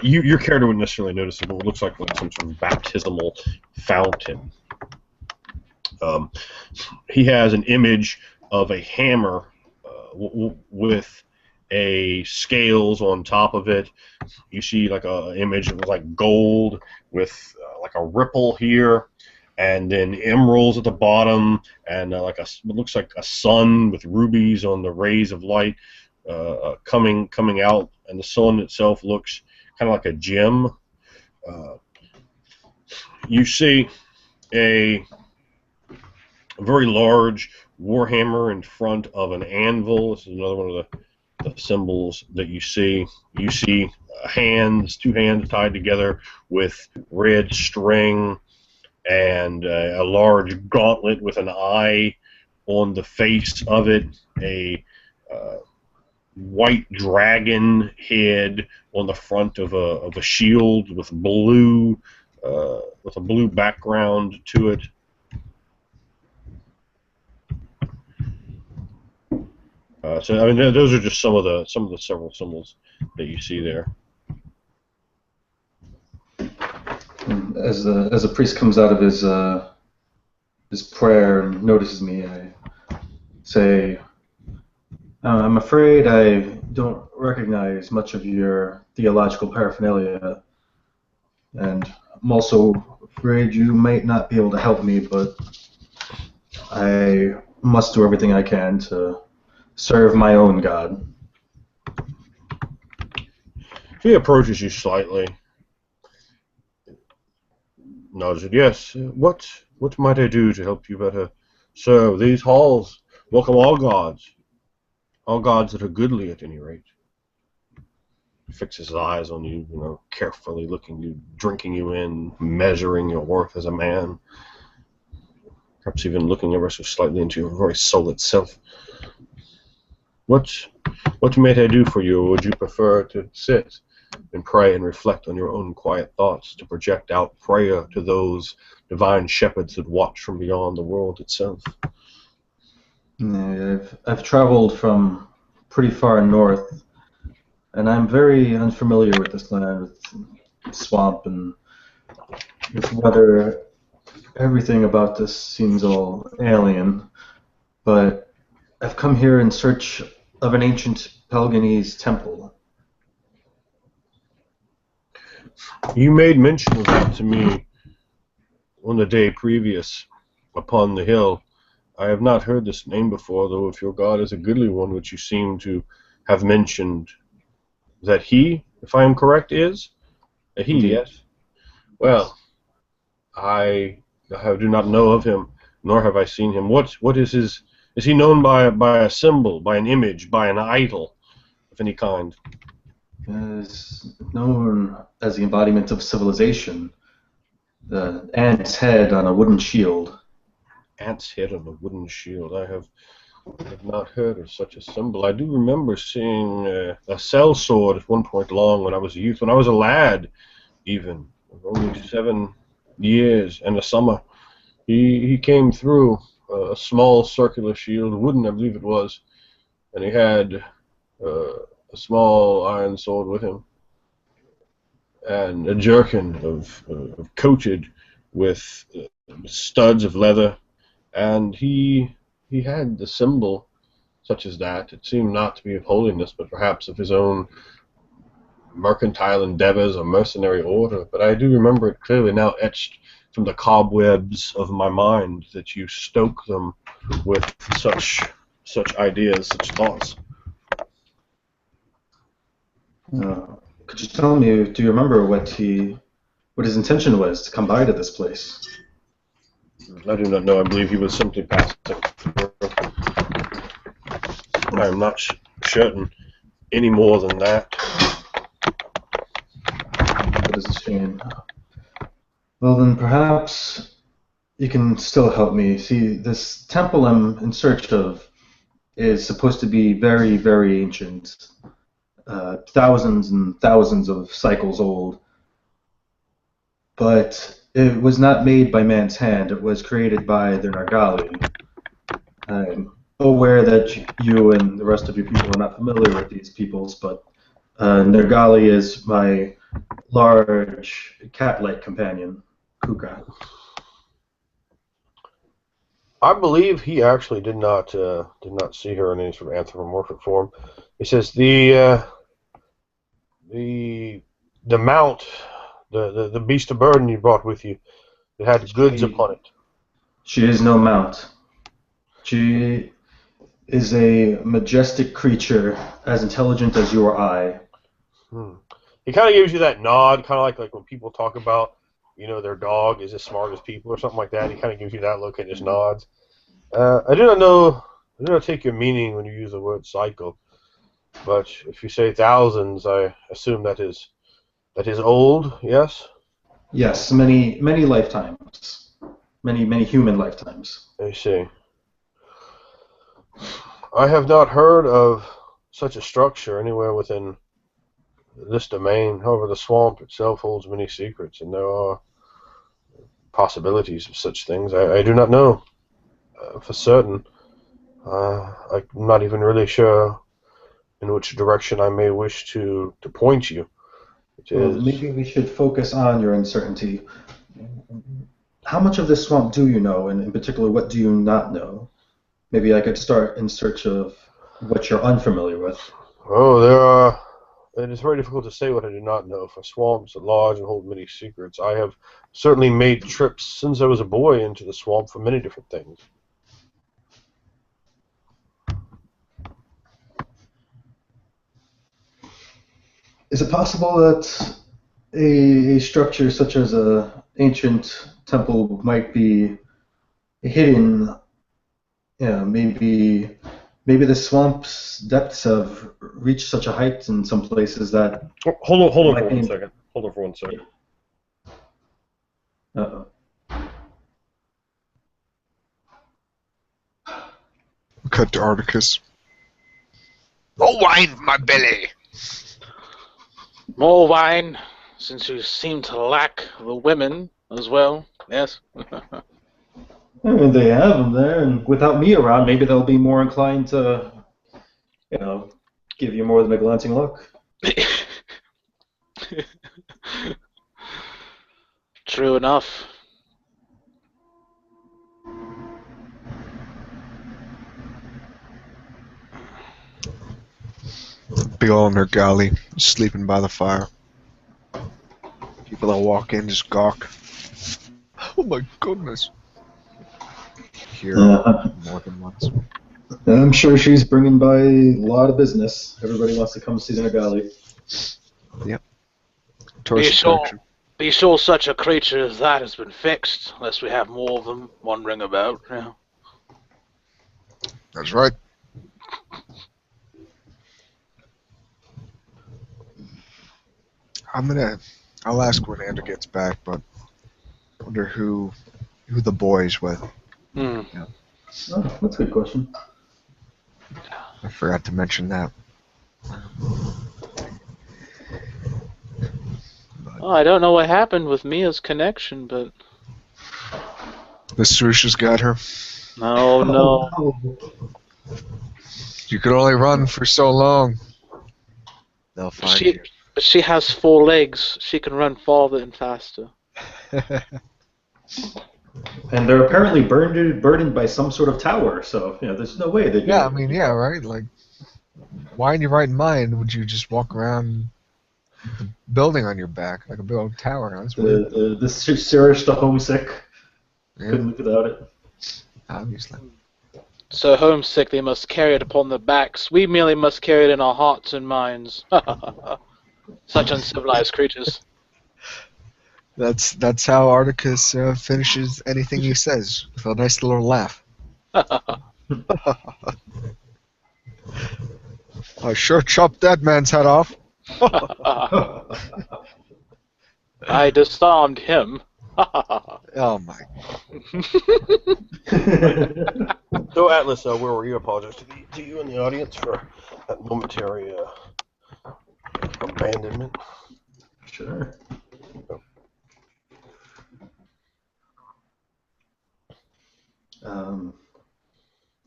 your character wouldn't necessarily notice it, but what looks like some sort of baptismal fountain. He has an image of a hammer with a scales on top of it. You see like a image of like gold with like a ripple here, and then emeralds at the bottom, and like what looks like a sun with rubies on the rays of light coming out, and the sun itself looks kind of like a gem. You see a very large warhammer in front of an anvil. This is another one of the symbols that you see. You see two hands tied together with red string, and a large gauntlet with an eye on the face of it, a white dragon head on the front of a shield with a blue background to it. So I mean, those are just some of the several symbols that you see there. As the priest comes out of his his prayer and notices me, I say, I'm afraid I don't recognize much of your theological paraphernalia, and I'm also afraid you might not be able to help me, but I must do everything I can to serve my own God. He approaches you slightly. Nods it. Yes. What might I do to help you better serve these halls? Welcome all gods that are goodly at any rate. He fixes his eyes on you, carefully looking you, drinking you in, measuring your worth as a man. Perhaps even looking ever so slightly into your very soul itself. What might I do for you, or would you prefer to sit and pray and reflect on your own quiet thoughts, to project out prayer to those divine shepherds that watch from beyond the world itself? Yeah, I've traveled from pretty far north, and I'm very unfamiliar with this land, with swamp and this weather. Everything about this seems all alien, but I've come here in search of an ancient Pelganese temple. You made mention of that to me on the day previous upon the hill. I have not heard this name before, though if your god is a goodly one, which you seem to have mentioned, that he, if I am correct, is? A he, Indeed. yes? Well, I do not know of him, nor have I seen him. What is his... Is he known by a symbol, by an image, by an idol of any kind? Is known as the embodiment of civilization, the ant's head on a wooden shield. Ant's head on a wooden shield. I have not heard of such a symbol. I do remember seeing a sellsword at one point long when I was a youth, when I was a lad, even, of only 7 years and a summer. He came through a small circular shield, wooden I believe it was, and he had a small iron sword with him, and a jerkin of coated with studs of leather, and he had the symbol such as that. It seemed not to be of holiness, but perhaps of his own mercantile endeavors or mercenary order. But I do remember it clearly now, etched from the cobwebs of my mind, that you stoke them with such ideas, such thoughts. Could you tell me, do you remember what his intention was to come by to this place? I do not know. I believe he was simply passing through. I am not certain any more than that. That is a shame. Well, then perhaps you can still help me. See, this temple I'm in search of is supposed to be very, very ancient, thousands and thousands of cycles old. But it was not made by man's hand. It was created by the Nargali. I'm aware that you and the rest of your people are not familiar with these peoples, but Nergali is my large cat-like companion, Kuka. I believe he actually did not see her in any sort of anthropomorphic form. He says the mount, the beast of burden you brought with you, it had goods upon it. She is no mount. She is a majestic creature, as intelligent as you or I. He kind of gives you that nod, kind of like when people talk about, their dog is as smart as people or something like that. He kind of gives you that look and just nods. I do not take your meaning when you use the word cycle, but if you say thousands, I assume that is old, yes? Yes, many, many lifetimes. Many, many human lifetimes. I see. I have not heard of such a structure anywhere within this domain. However, the swamp itself holds many secrets, and there are possibilities of such things. I do not know for certain. I'm not even really sure in which direction I may wish to point you. Well, maybe we should focus on your uncertainty. how much of this swamp do you know, and in particular, what do you not know? Maybe I could start in search of what you're unfamiliar with. Oh, there are. It is very difficult to say what I do not know, for swamps are large and hold many secrets. I have certainly made trips since I was a boy into the swamp for many different things. Is it possible that a structure such as a ancient temple might be hidden? Maybe the swamp's depths have reached such a height in some places that Oh, hold on might for one be. second. Hold on for 1 second. Uh-oh. Cut to Articus. More wine for my belly. More wine, since you seem to lack the women as well. Yes. I mean, they have them there, and without me around, maybe they'll be more inclined to, give you more than a glancing look. True enough. Bill in their galley, sleeping by the fire. People that walk in just gawk. Oh my goodness. Hear more than once. I'm sure she's bringing by a lot of business. Everybody wants to come see their galley. Yep. Be Tourist sure, attraction. be sure such a creature as that has been fixed, lest we have more of them wandering about. Yeah. That's right. I'll ask when Andrew gets back, but I wonder who the boy's with. Hmm. Oh, that's a good question. I forgot to mention that. Oh, I don't know what happened with Mia's connection, but The swooshes got her. no. No. You could only run for so long. They'll find you. She has 4 legs. She can run farther and faster. And they're apparently burdened by some sort of tower, so there's no way they. Yeah, I mean, yeah, right? Like, why in your right mind would you just walk around the building on your back like a big old tower? That's weird. The Sirish the homesick Yeah, couldn't live without it. obviously. So homesick they must carry it upon their backs. We merely must carry it in our hearts and minds. Such uncivilized creatures. That's how Articus finishes anything he says, with a nice little laugh. I sure chopped that man's head off. I disarmed him. Oh my. So, Atlas, where were you? I apologize to you in the audience for that momentary abandonment. Sure. I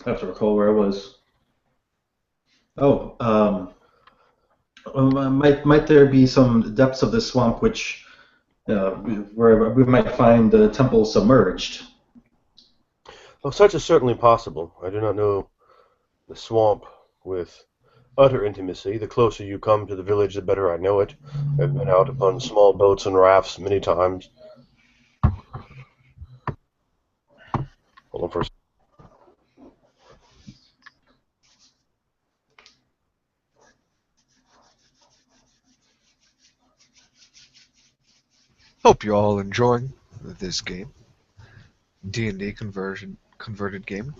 have to recall where I was. Oh, might there be some depths of the swamp where we might find the temple submerged? Well, such is certainly possible. I do not know the swamp with utter intimacy. The closer you come to the village, the better I know it. I've been out upon small boats and rafts many times. Hold on for a second. Hope you're all enjoying this game. D&D converted game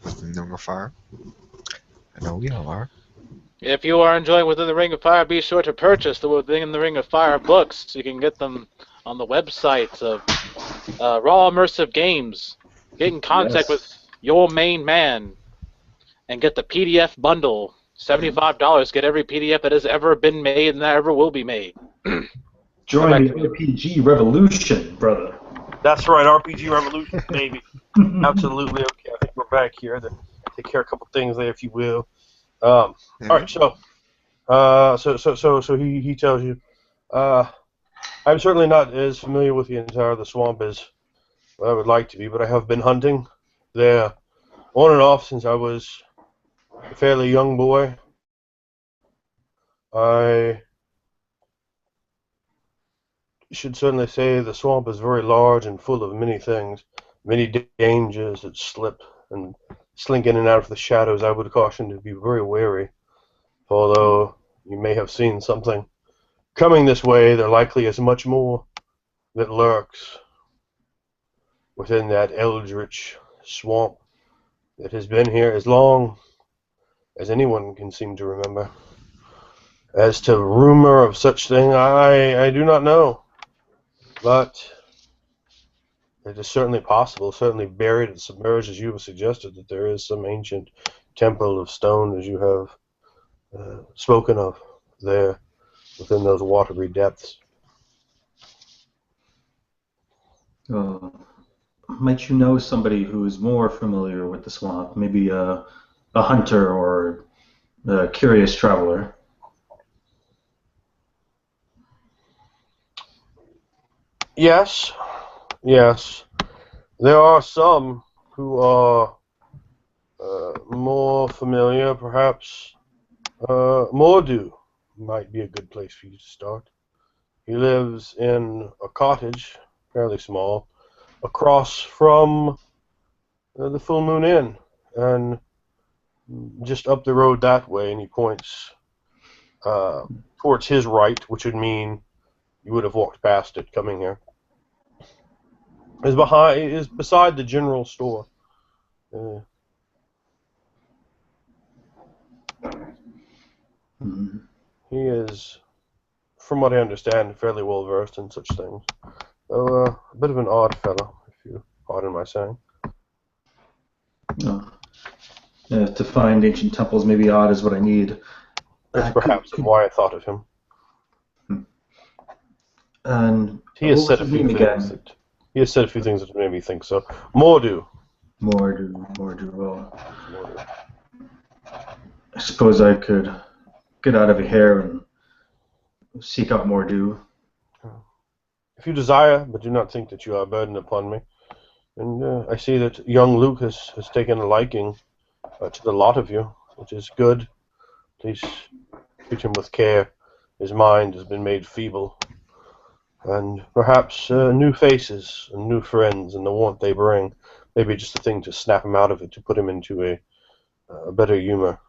with Ring of Fire. I know we all are. If you are enjoying Within the Ring of Fire, be sure to purchase the Within the Ring of Fire books. You can get them on the website of Raw Immersive Games. Get in contact with your main man and get the PDF bundle. $75. Get every PDF that has ever been made and that ever will be made. Join the RPG revolution, brother. That's right, RPG Revolution, baby. Absolutely. Okay, I think we're back here to take care of a couple things there, if you will. All right, so he tells you, I'm certainly not as familiar with the entire of the swamp as I would like to be, but I have been hunting there on and off since I was a fairly young boy. I should certainly say the swamp is very large and full of many things, many dangers that slip and slink in and out of the shadows. I would caution to be very wary. Although you may have seen something coming this way, there likely is much more that lurks within that eldritch swamp that has been here as long as anyone can seem to remember. As to rumor of such thing, I do not know. But it is certainly possible, certainly buried and submerged, as you have suggested, that there is some ancient temple of stone, as you have spoken of, there within those watery depths. Might you know somebody who is more familiar with the swamp? Maybe a hunter or a curious traveler? Yes, yes. There are some who are more familiar, perhaps. Mordu might be a good place for you to start. He lives in a cottage, fairly small, across from the Full Moon Inn, and just up the road that way, and he points towards his right, which would mean you would have walked past it coming here. Is beside the general store. He is, from what I understand, fairly well versed in such things. So a bit of an odd fellow, if you pardon my saying. To find ancient temples maybe odd is what I need. That's perhaps why I thought of him. And he has what said a was his few name things again? He has said a few things that made me think so. Mordu. Mordu. Well, I suppose I could get out of here and seek out Mordu. If you desire, but do not think that you are a burden upon me. And I see that young Luke has taken a liking to the lot of you, which is good. Please treat him with care. His mind has been made feeble. And perhaps new faces and new friends and the warmth they bring may be just a thing to snap him out of it, to put him into a better humor.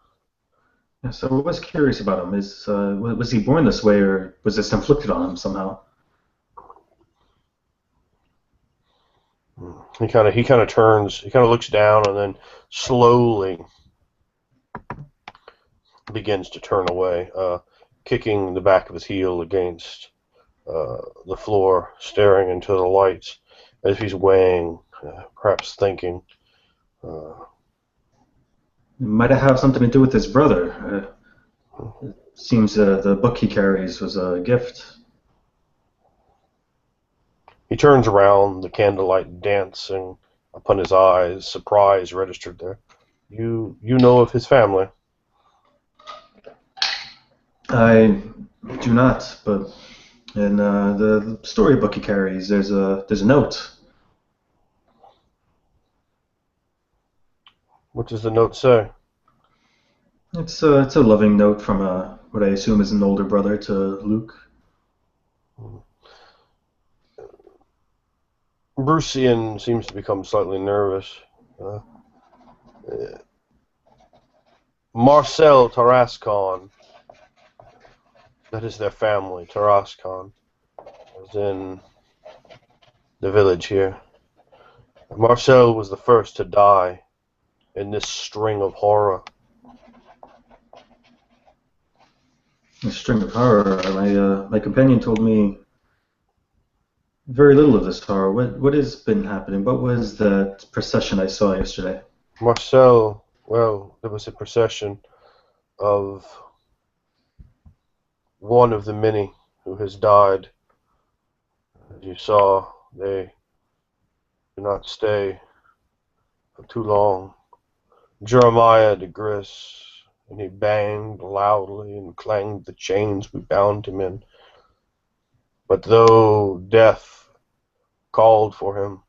Yeah, so I was curious about him. Was he born this way, or was this inflicted on him somehow? He kind of turns. He kind of looks down and then slowly begins to turn away, kicking the back of his heel against the floor, staring into the lights as if he's weighing, perhaps thinking. It might have something to do with his brother. It seems the book he carries was a gift. He turns around, the candlelight dancing upon his eyes, surprise registered there. You know of his family? I do not, but in the storybook he carries, there's a note. What does the note say? It's a loving note from what I assume is an older brother to Luke. Brucian seems to become slightly nervous. Marcel Tarascon, that is their family, Tarascon, is in the village here. Marcel was the first to die in this string of horror. A string of horror. My companion told me very little of this horror. What has been happening? What was that procession I saw yesterday? Marcel, well, there was a procession of one of the many who has died. As you saw, they do not stay for too long. Jeremiah de Gris, and he banged loudly and clanged the chains we bound him in. But though death called for him,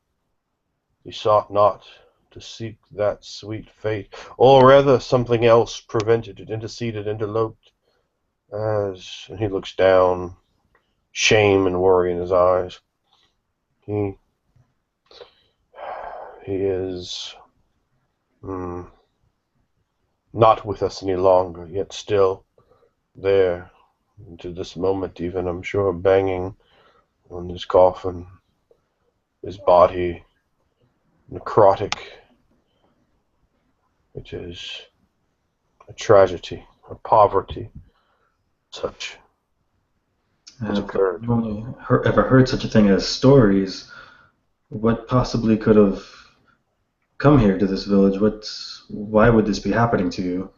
He sought not to seek that sweet fate, or rather something else prevented it, interceded, interloped, and he looks down, shame and worry in his eyes. He is not with us any longer, yet still there, to this moment even, I'm sure, banging on his coffin, his body necrotic. It is a tragedy, a poverty, such has I've occurred. only ever heard such a thing as stories. What possibly could have come here to this village? Why would this be happening to you?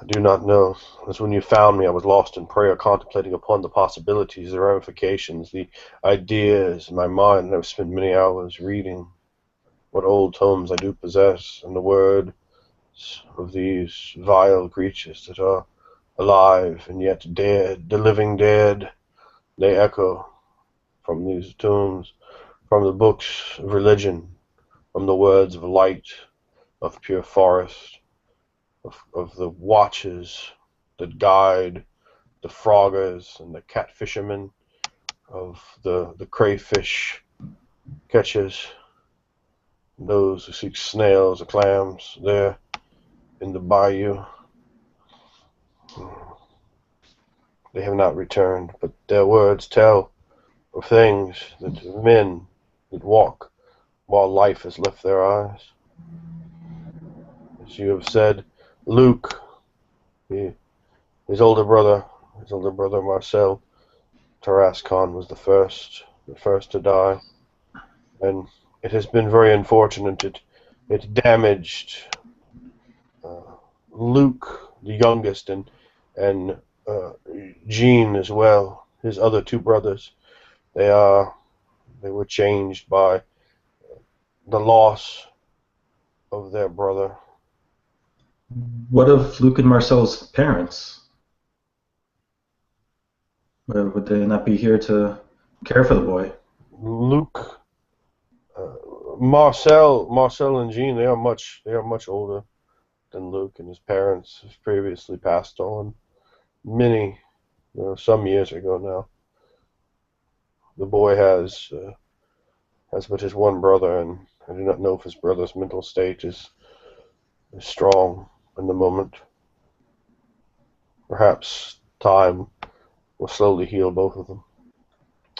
I do not know. As when you found me, I was lost in prayer, contemplating upon the possibilities, the ramifications, the ideas in my mind, and I've spent many hours reading what old tomes I do possess, and the words of these vile creatures that are alive and yet dead, the living dead. They echo from these tombs, from the books of religion, from the words of light, of pure forest, of the watches that guide the froggers and the catfishermen, of the crayfish catchers, those who seek snails or clams there in the bayou. They have not returned, but their words tell of things that men that walk while life has left their eyes. As you have said, Luke, his older brother Marcel Tarascon was the first to die, and it has been very unfortunate. It damaged Luke, the youngest, and Jean as well. His other two brothers, they were changed by the loss of their brother. What of Luke and Marcel's parents? Would they not be here to care for the boy? Luke, Marcel and Jean, they are much older than Luke, and his parents have previously passed on many, some years ago now. The boy has but his one brother, and I do not know if his brother's mental state is strong in the moment. Perhaps time will slowly heal both of them.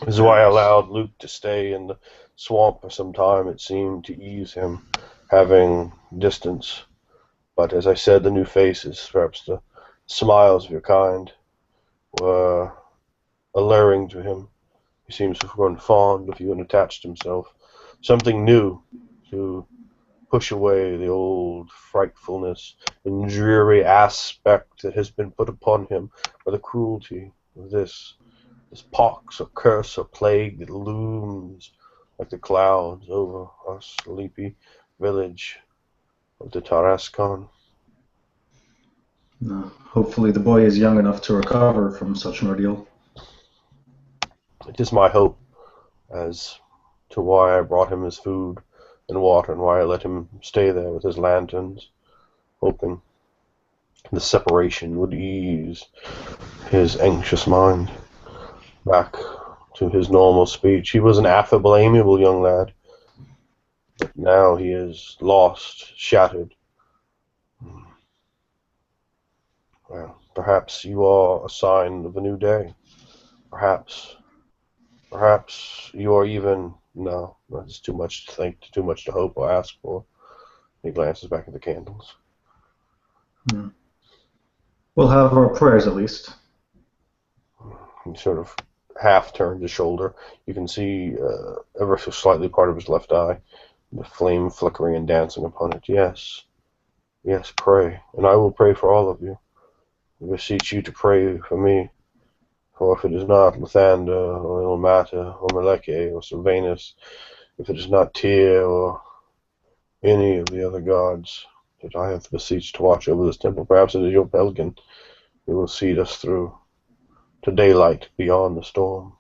This is why I allowed Luke to stay in the swamp for some time. It seemed to ease him, having distance. But as I said, the new faces, perhaps the smiles of your kind, were alluring to him. He seems to have grown fond of you and attached himself. Something new to push away the old frightfulness and dreary aspect that has been put upon him by the cruelty of this pox or curse or plague that looms like the clouds over our sleepy village of the Tarascon. Hopefully the boy is young enough to recover from such an ordeal. It is my hope as to why I brought him his food and water and why I let him stay there with his lanterns, hoping the separation would ease his anxious mind back to his normal speech. He was an affable, amiable young lad, but now he is lost, shattered. Well, perhaps you are a sign of a new day. Perhaps you are even, no, that's too much to think, too much to hope or ask for. He glances back at the candles. We'll have our prayers at least. He sort of half turned his shoulder. You can see ever so slightly part of his left eye, the flame flickering and dancing upon it. Yes, pray, and I will pray for all of you. I beseech you to pray for me, for if it is not Lathander, or Ilmata, or Meleke, or Sylvanus, if it is not Tyr, or any of the other gods that I have beseeched to watch over this temple, perhaps it is your Belgen who will seed us through to daylight beyond the storm,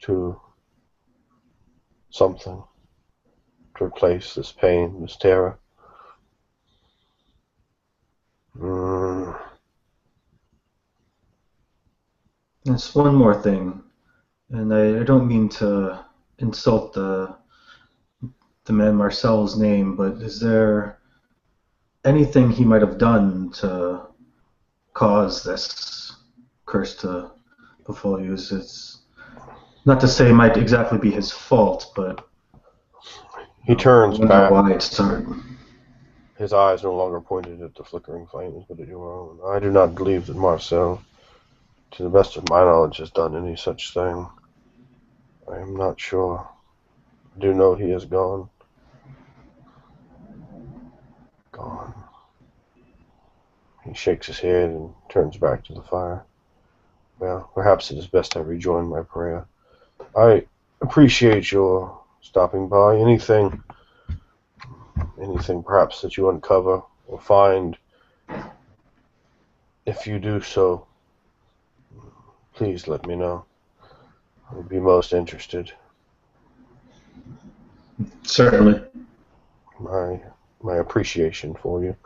to something to replace this pain, this terror. Mm. There's one more thing, and I don't mean to insult the man Marcel's name, but is there anything he might have done to cause this curse to befall you? It's not to say it might exactly be his fault, but He turns I wonder back. why it started. His eyes no longer pointed at the flickering flames, but at your own. I do not believe that Marcel, to the best of my knowledge, has done any such thing. I am not sure. I do know he is gone. Gone. He shakes his head and turns back to the fire. Well, perhaps it is best I rejoin my prayer. I appreciate your stopping by. Anything perhaps that you uncover or find, if you do so, please let me know. I would be most interested. Certainly. My appreciation for you,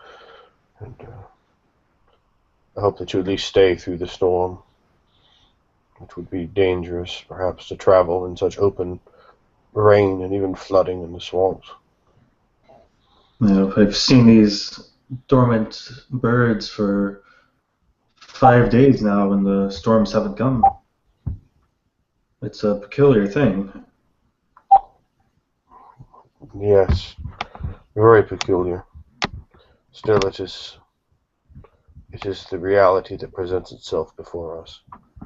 and I hope that you at least stay through the storm. It would be dangerous, perhaps, to travel in such open rain and even flooding in the swamps. I've seen these dormant birds for 5 days now, and the storms haven't come. It's a peculiar thing. Yes, very peculiar. Still, it is the reality that presents itself before us.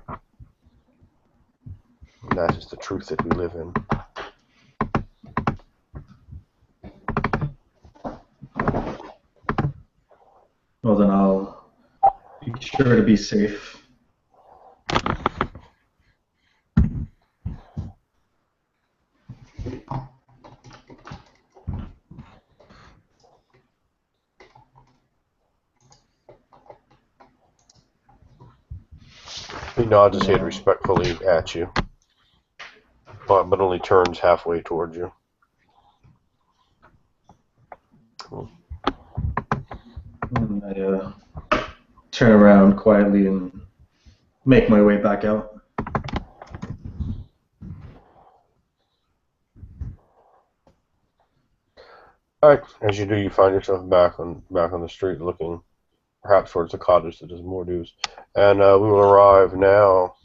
And that is the truth that we live in. Well, then I'll be sure to be safe. He nods his head respectfully at you, but only turns halfway towards you. And I turn around quietly and make my way back out. Alright, as you do, you find yourself back on the street looking perhaps towards the cottage that is Mordu's. And we will arrive now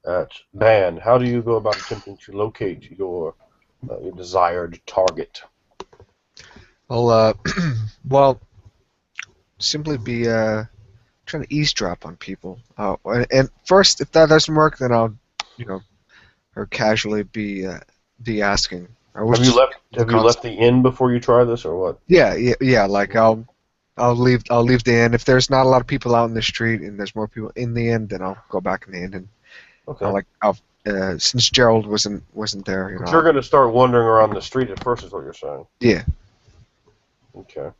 at Ban. How do you go about attempting to locate your desired target? I'll, well, simply be trying to eavesdrop on people. And first, if that doesn't work, then I'll, or casually be asking. Have you left the inn before you try this, or what? Yeah. Like I'll leave the inn. If there's not a lot of people out in the street and there's more people in the inn, then I'll go back in the inn and Okay. since Gerald wasn't there, But you're going to start wandering around the street at first, is what you're saying. Yeah. Okay.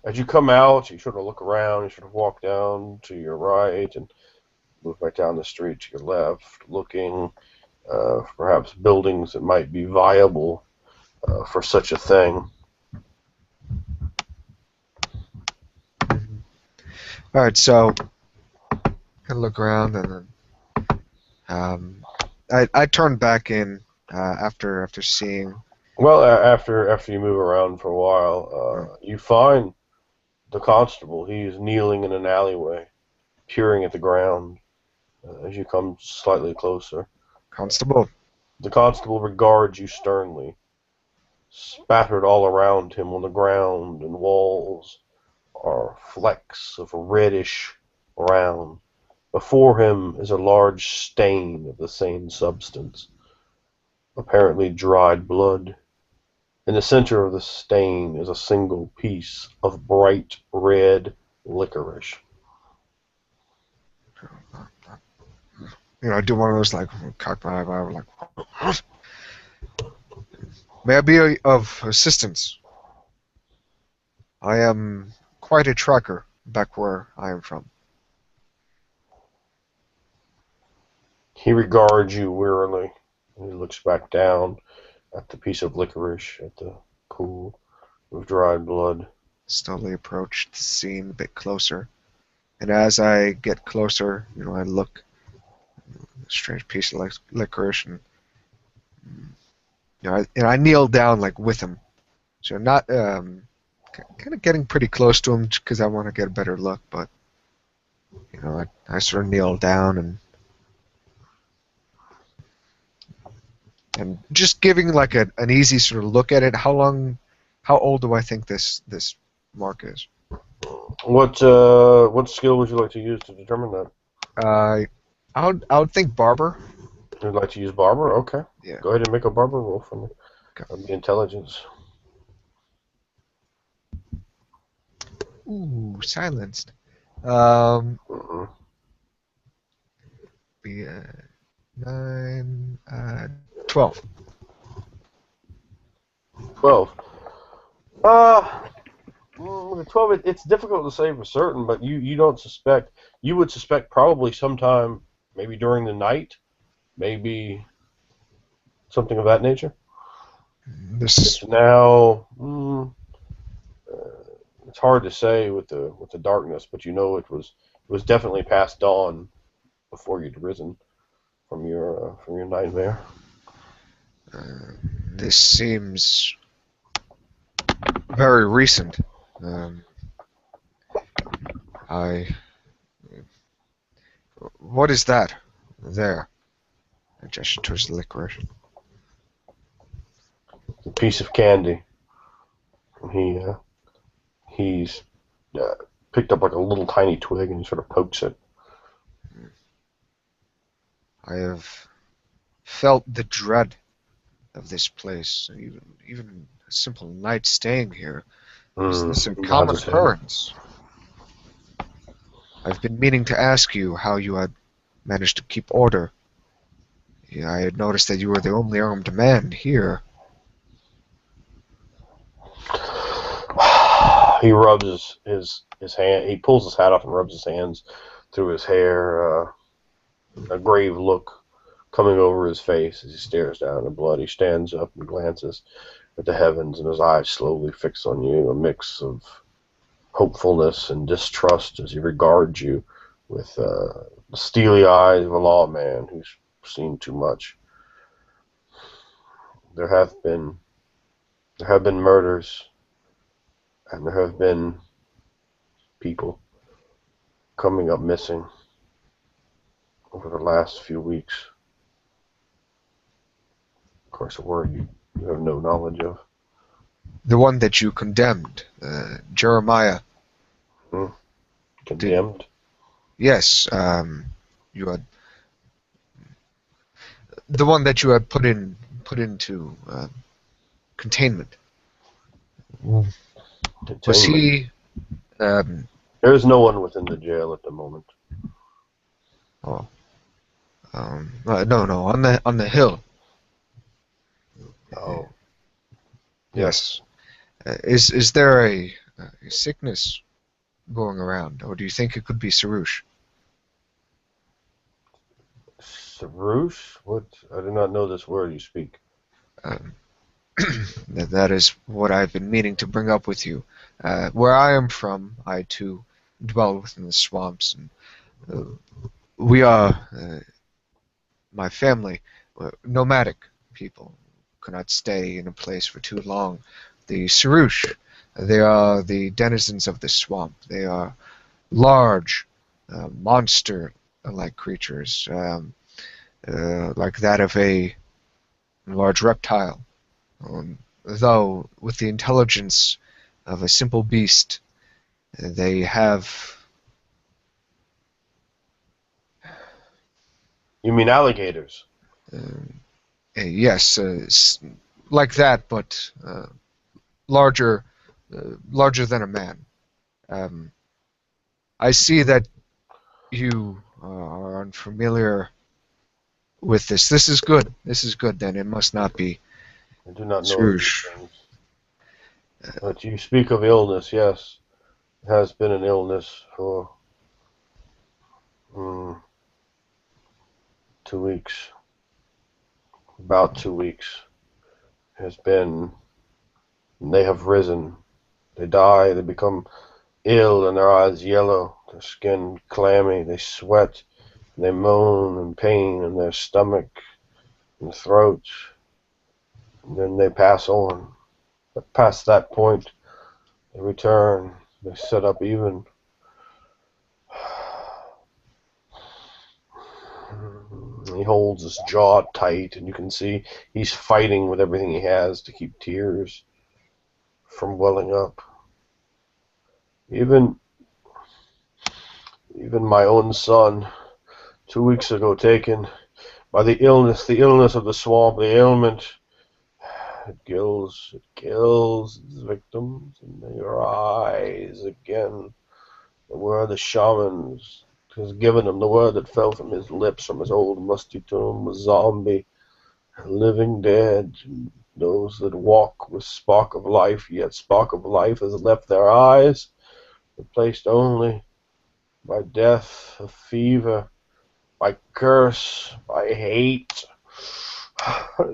As you come out, you sort of look around, you sort of walk down to your right and move back down the street to your left, looking for perhaps buildings that might be viable for such a thing. All right, so I look around and then I turn back in after seeing. Well, after you move around for a while, you find the constable. He is kneeling in an alleyway, peering at the ground as you come slightly closer. Constable. The constable regards you sternly. Spattered all around him on the ground and walls are flecks of reddish brown. Before him is a large stain of the same substance, apparently dried blood. In the center of the stain is a single piece of bright red licorice. I do one of those, like, cock my eyebrow, like, may I be of assistance? I am quite a tracker back where I am from. He regards you wearily, and he looks back down. at the piece of licorice at the pool of dried blood. Slowly approach the scene a bit closer. And as I get closer, I look at a strange piece of licorice, and I kneel down like with him. So not kind of getting pretty close to him because I want to get a better look, but I sort of kneel down and just giving like an easy sort of look at it. How old do I think this mark is? What skill would you like to use to determine that? I would think barber. You'd like to use barber? Okay. Yeah. Go ahead and make a barber roll for me. Okay. That'd be intelligence. Ooh, silenced. Mm-hmm. Be 9, 12. 12. The 12. It's difficult to say for certain, but you don't suspect. You would suspect probably sometime, maybe during the night, maybe something of that nature. This Now, it's hard to say with the darkness, but it was definitely past dawn before you'd risen from your nightmare. this seems very recent. Um, what is that there? I gesture towards the licorice. It's a piece of candy. He's picked up like a little tiny twig and he sort of pokes it. I have felt the dread of this place. Even a simple night staying here. Is this a He common nods his head. occurrence? I've been meaning to ask you how you had managed to keep order. Yeah, I had noticed that you were the only armed man here. He rubs his hand. He pulls his hat off and rubs his hands through his hair. A grave look coming over his face as he stares down at the blood. He stands up and glances at the heavens, and his eyes slowly fix on you, a mix of hopefulness and distrust as he regards you with the steely eyes of a lawman who's seen too much. There have been murders, and there have been people coming up missing over the last few weeks. Of course, a word you have no knowledge of. The one that you condemned, Jeremiah. Condemned? Yes, you had the one that you had put into containment. Was he? There is no one within the jail at the moment. Oh, no, on the hill. Oh, Yes. Is there a sickness going around, or do you think it could be Sarouche? Sarouche? What? I do not know this word you speak. That is what I've been meaning to bring up with you. Where I am from, I too dwell within the swamps, and we are, my family, nomadic people, cannot stay in a place for too long. The Sarouche, they are the denizens of the swamp. They are large, monster-like creatures, like that of a large reptile. Though with the intelligence of a simple beast, they have. You mean alligators? Yes, like that, but larger, larger than a man. I see that you are unfamiliar with this. This is good. This is good. Then it must not be I do not know of these Sarouche. things. But you speak of illness, yes. It has been an illness for 2 weeks. About 2 weeks. has been, they have risen. They die, they become ill, and their eyes yellow, their skin clammy, they sweat, they moan in pain in their stomach and throat, and then they pass on. But past that point, they return, they sit up even. He holds his jaw tight, and you can see he's fighting with everything he has to keep tears from welling up. Even my own son, 2 weeks ago, taken by the illness of the swamp, the ailment. It kills its victims, and they rise again. The word the shamans has given him, the word that fell from his lips, from his old musty tomb, was zombie, living dead. Those that walk with spark of life, yet spark of life has left their eyes, replaced only by death, of fever, by curse, by hate.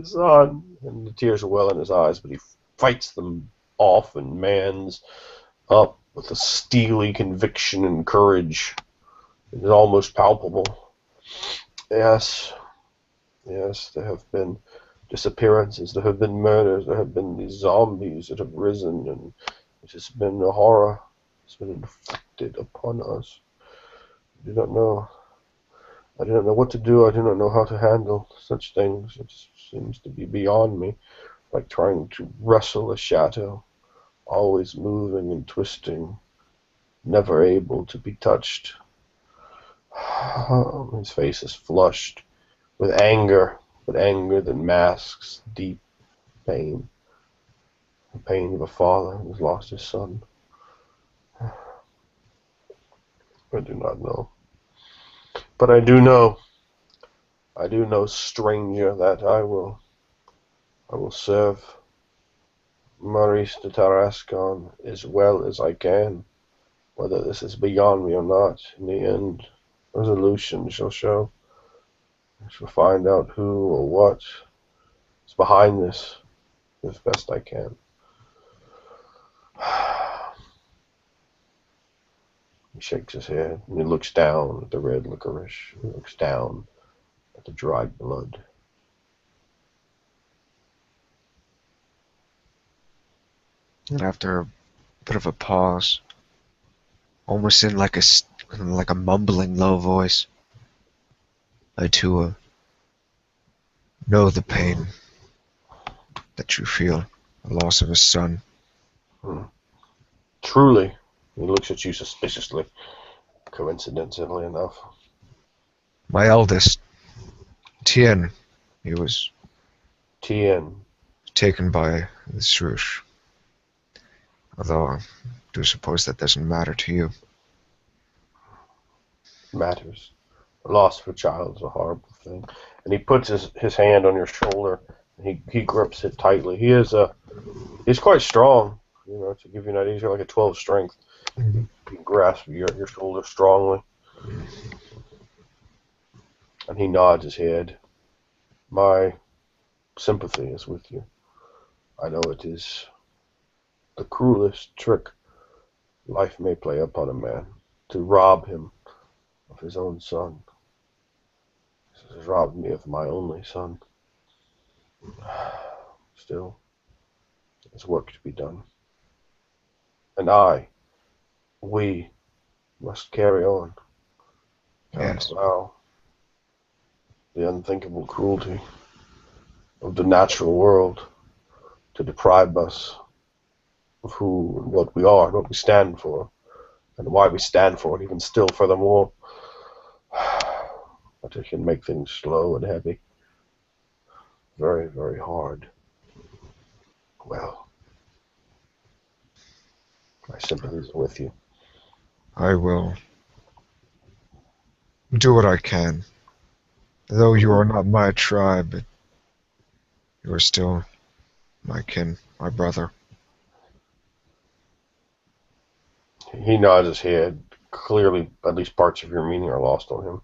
Son, and the tears well in his eyes, but he fights them off and mans up with a steely conviction and courage. It is almost palpable. Yes, there have been disappearances, there have been murders, there have been these zombies that have risen, and it has been a horror. It's been inflicted upon us. I do not know what to do. I do not know how to handle such things. It seems to be beyond me, like trying to wrestle a shadow, always moving and twisting, never able to be touched. His face is flushed with anger, but anger that masks deep pain, the pain of a father who has lost his son. I do not know. But I do know, stranger, that I will serve Maurice de Tarascon as well as I can, whether this is beyond me or not. In the end, resolution shall show. I shall find out who or what is behind this as best I can. He shakes his head and he looks down at the red licorice. He looks down at the dried blood. And after a bit of a pause, almost in like a mumbling low voice, I too know the pain that you feel, the loss of a son. Truly, he looks at you suspiciously, coincidentally enough. My eldest, Tien, he was Tien. taken by the Srush. Although I do suppose that doesn't matter to you. Matters. A loss of a child is a horrible thing. And he puts his hand on your shoulder, and he grips it tightly. He's quite strong, to give you an idea. He's got like a 12 strength. He grasps your shoulder strongly. And he nods his head. My sympathy is with you. I know it is the cruelest trick life may play upon a man, to rob him of his own son. This has robbed me of my only son. Still, there's work to be done. And we must carry on. Yes. Allow the unthinkable cruelty of the natural world to deprive us of who and what we are, what we stand for, and why we stand for it, even still furthermore. But it can make things slow and heavy. Very, very hard. Well, my sympathies are with you. I will do what I can. Though you are not my tribe, but you are still my kin, my brother. He nods his head. Clearly, at least parts of your meaning are lost on him.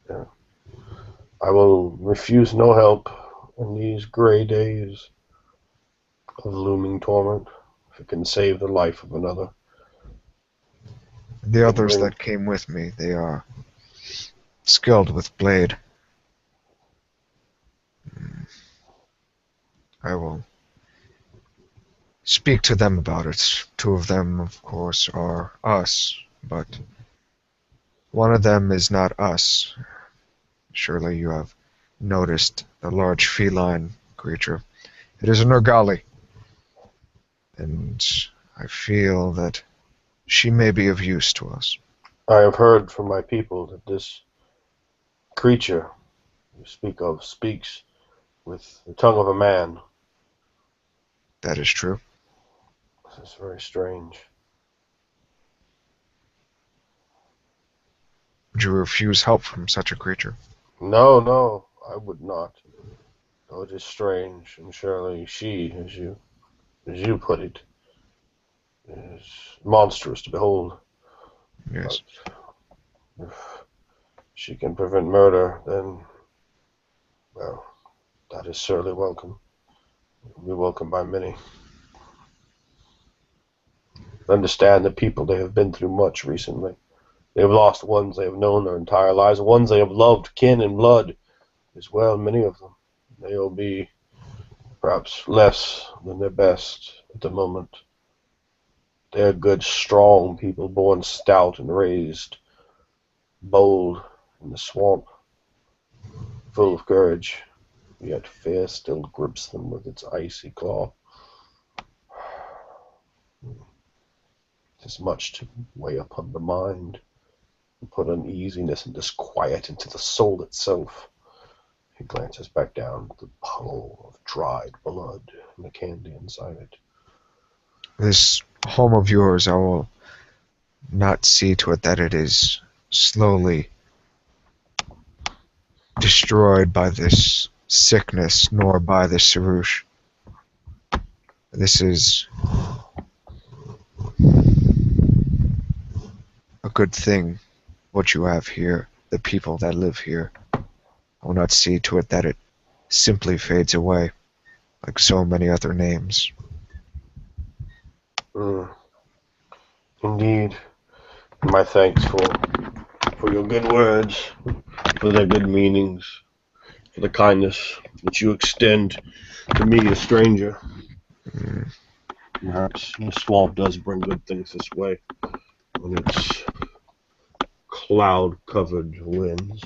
Yeah. I will refuse no help in these gray days of looming torment, if it can save the life of another. The others that came with me, they are skilled with blade. I will speak to them about it. Two of them, of course, are us, but one of them is not us. Surely you have noticed the large feline creature. It is a Nergali, and I feel that she may be of use to us. I have heard from my people that this creature you speak of speaks with the tongue of a man. That is true. This is very strange. Would you refuse help from such a creature? No, I would not. Though it is strange, and surely she, as you put it, is monstrous to behold. Yes. But if she can prevent murder, then, well, that is surely welcome. It will be welcomed by many. Understand the people, they have been through much recently. They have lost ones they have known their entire lives, ones they have loved, kin and blood as well, many of them. They will be perhaps less than their best at the moment. They are good, strong people, born stout and raised bold in the swamp, full of courage, yet fear still grips them with its icy claw. It is much to weigh upon the mind, and put uneasiness and disquiet into the soul itself. He glances back down at the puddle of dried blood and the candy inside it. This home of yours, I will not see to it that it is slowly destroyed by this sickness, nor by the Sarush. This is a good thing, what you have here, the people that live here. I will not see to it that it simply fades away, like so many other names. Indeed. My thanks for your good words, for their good meanings, for the kindness that you extend to me, a stranger. Perhaps the swamp does bring good things this way when it's cloud-covered winds.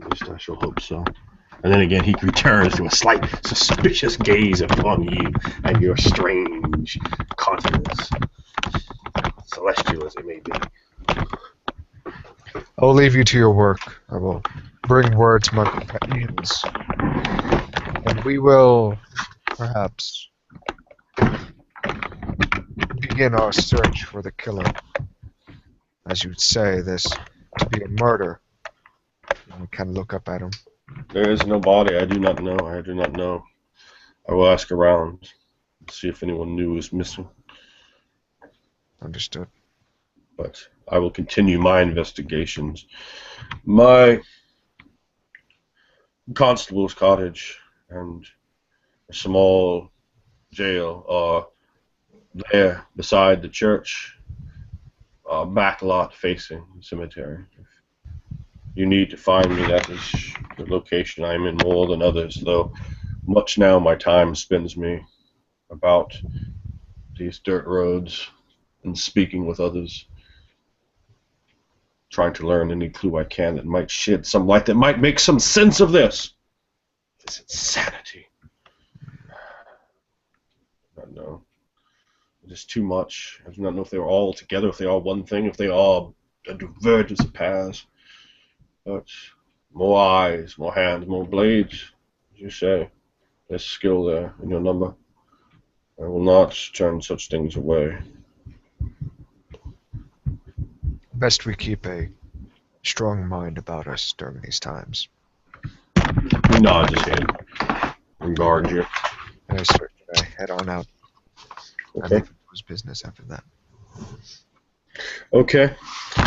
At least I shall hope so. And then again, he returns to a slight suspicious gaze upon you and your strange countenance, celestial as it may be. I will leave you to your work. I will bring word to my companions, and we will perhaps begin our search for the killer. As you'd say, this to be a murder. We can look up at him. There is no body. I do not know. I will ask around, see if anyone new is missing. Understood. But I will continue my investigations. My constable's cottage and a small jail are there beside the church, back lot facing the cemetery. If you need to find me, that is the location I am in more than others, though much now my time spends me about these dirt roads and speaking with others, trying to learn any clue I can that might shed some light, that might make some sense of this insanity. I don't know. It is too much. I do not know if they are all together, if they are one thing, if they are a divergence of paths. But more eyes, more hands, more blades, as you say. There's skill there in your number. I will not turn such things away. Best we keep a strong mind about us during these times. He nods his head and guards you. And I start to head on out. Okay. And his business after that. Okay.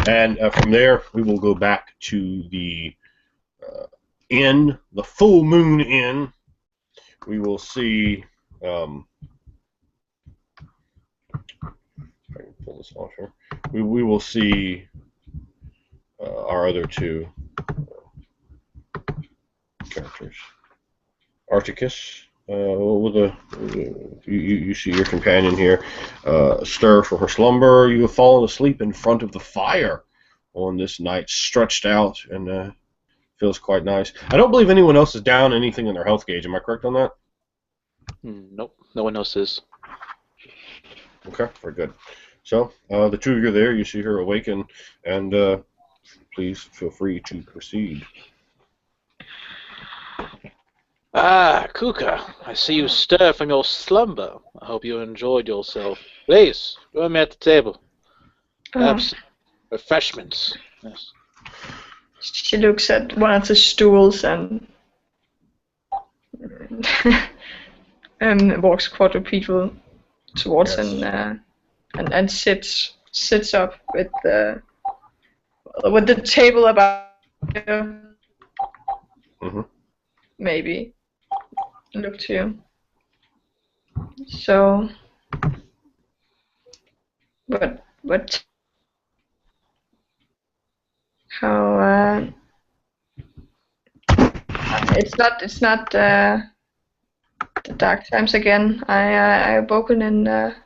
And from there, we will go back to the inn, the Full Moon Inn, we will see. If I can pull this off here. We will see our other two characters. Articus, you see your companion here stir from her slumber. You have fallen asleep in front of the fire on this night, stretched out, and feels quite nice. I don't believe anyone else is down anything in their health gauge. Am I correct on that? Nope, no one else is. Okay, very good. So the two of you are there. You see her awaken, and please feel free to proceed. Ah, Kuka, I see you stir from your slumber. I hope you enjoyed yourself. Please, join me at the table. Have some refreshments. Yes. She looks at one of the stools and walks quadrupedal towards Yes. and sits up with the table about maybe look to you. So what how it's not the dark times again. I woken in at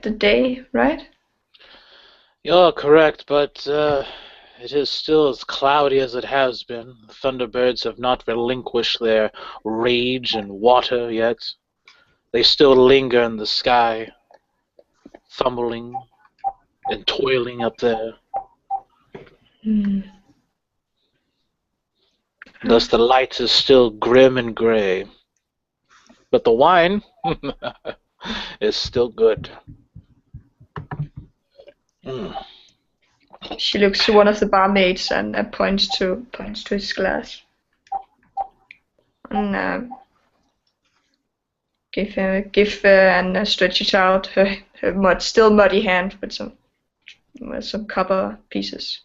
the day, right? You're correct, but it is still as cloudy as it has been. The Thunderbirds have not relinquished their rage and water yet. They still linger in the sky, fumbling and toiling up there. Thus the light is still grim and gray. But the wine is still good. She looks to one of the barmaids and points to his glass. And give and stretch it out her still muddy hand with some copper pieces.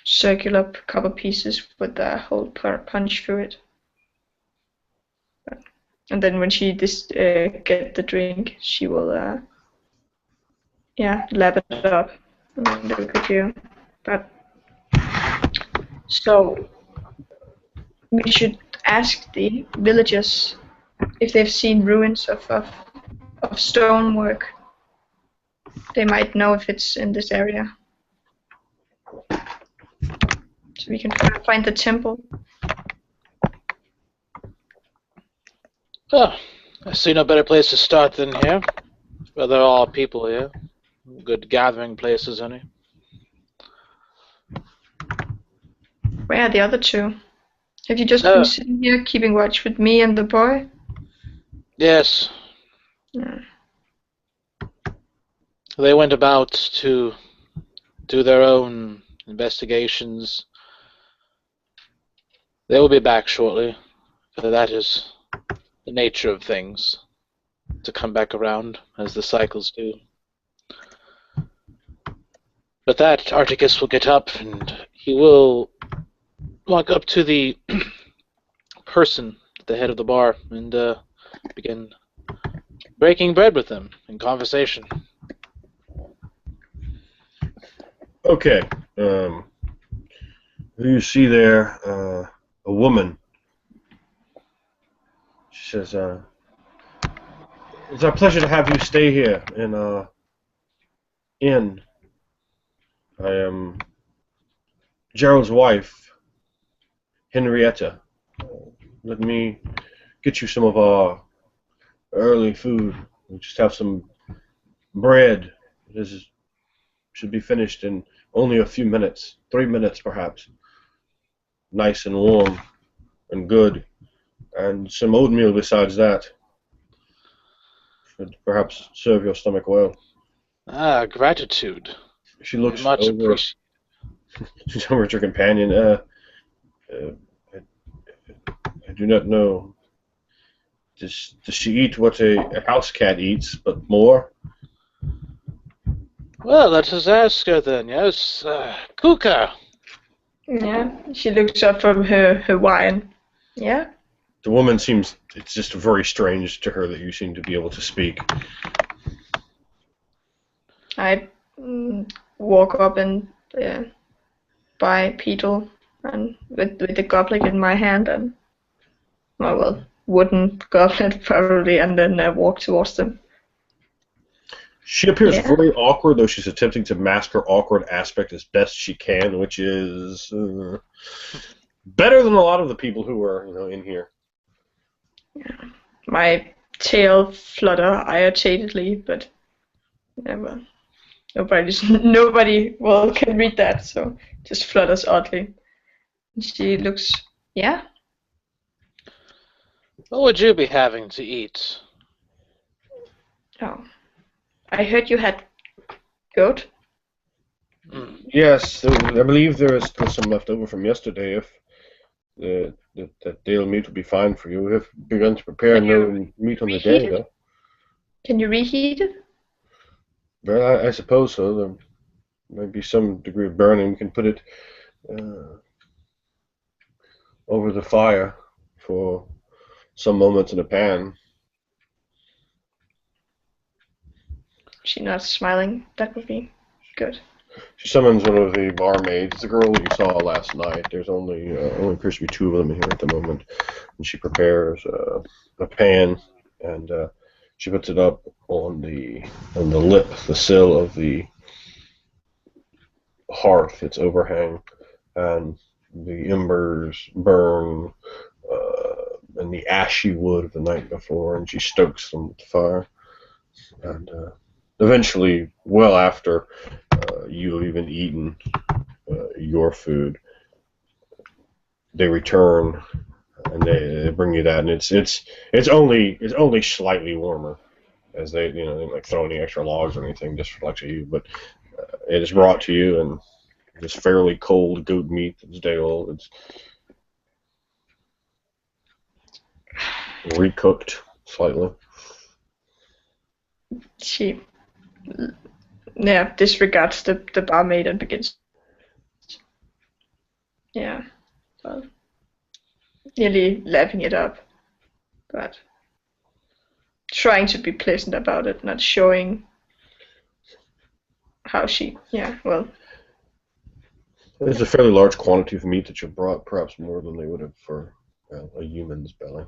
Circular copper pieces with a hole punch through it. And then when she get the drink, she will lap it up and look at you. But so we should ask the villagers if they've seen ruins of stonework. They might know if it's in this area. So we can find the temple. Oh, I see no better place to start than here. Well, there are people here. Good gathering places, honey. Where are the other two? Have you just been sitting here keeping watch with me and the boy? Yes. Yeah. They went about to do their own investigations. They will be back shortly, for that is the nature of things, to come back around, as the cycles do. But that, Articus will get up, and he will walk up to the person at the head of the bar, and begin breaking bread with them in conversation. Okay. You see there a woman. She says, "It's our pleasure to have you stay here in inn. I am Gerald's wife, Henrietta. Let me get you some of our early food. We just have some bread. This should be finished in only a few minutes, 3 minutes perhaps. Nice and warm and good. And some oatmeal besides that. Should perhaps serve your stomach well." Ah, gratitude. She looks Much over. appreciated. She's over at your companion. I do not know. Does she eat what a house cat eats, but more? Well, let us ask her then, yes. Kuka, Yeah, she looks up from her wine. Yeah? The woman seems, it's just very strange to her that you seem to be able to speak. I walk up and bipedal and with the goblet in my hand and wooden goblet probably, and then walk towards them. She appears Yeah. very awkward, though she's attempting to mask her awkward aspect as best she can, which is better than a lot of the people who are, in here. My tail flutter irritatedly, but nobody can read that, so just flutters oddly. She looks, yeah. What would you be having to eat? Oh, I heard you had goat. Yes, I believe there is still some left over from yesterday. If that dale meat would be fine for you. We have begun to prepare no meat on the day, though. Can you reheat it? Well, I suppose so. There might be some degree of burning. We can put it over the fire for some moments in a pan. She's not smiling. That would be good. She summons one of the barmaids, the girl you saw last night. There's only appears to be two of them here at the moment, and she prepares a pan, and she puts it up on the the sill of the hearth, its overhang, and the embers burn, and the ashy wood of the night before, and she stokes them with the fire, and eventually, well after you have even eaten your food, they return and they bring you that, and it's only slightly warmer, as they they don't like throw any extra logs or anything just for lecture you, but it is brought to you, and it's fairly cold goat meat that's day old. It's recooked slightly. She disregards the barmaid and begins well, nearly lapping it up, but trying to be pleasant about it, not showing how she There's a fairly large quantity of meat that you brought, perhaps more than they would have for a human's belly.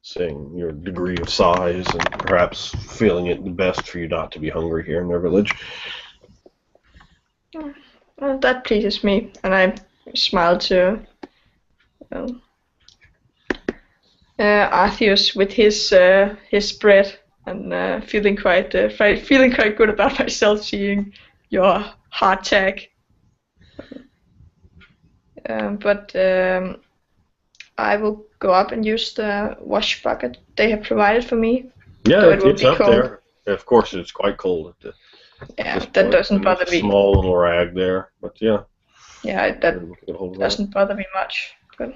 Seeing your degree of size and perhaps feeling it the best for you not to be hungry here in their village. Well, that pleases me, and I smile to Artheus with his bread, and feeling quite good about myself seeing your hardtack. But I will go up and use the wash bucket they have provided for me. Yeah, So it will it's be up cold. there. Of course, it's quite cold at this that point. doesn't bother There's me. a small little rag there, but yeah. Yeah, that doesn't bother me much. But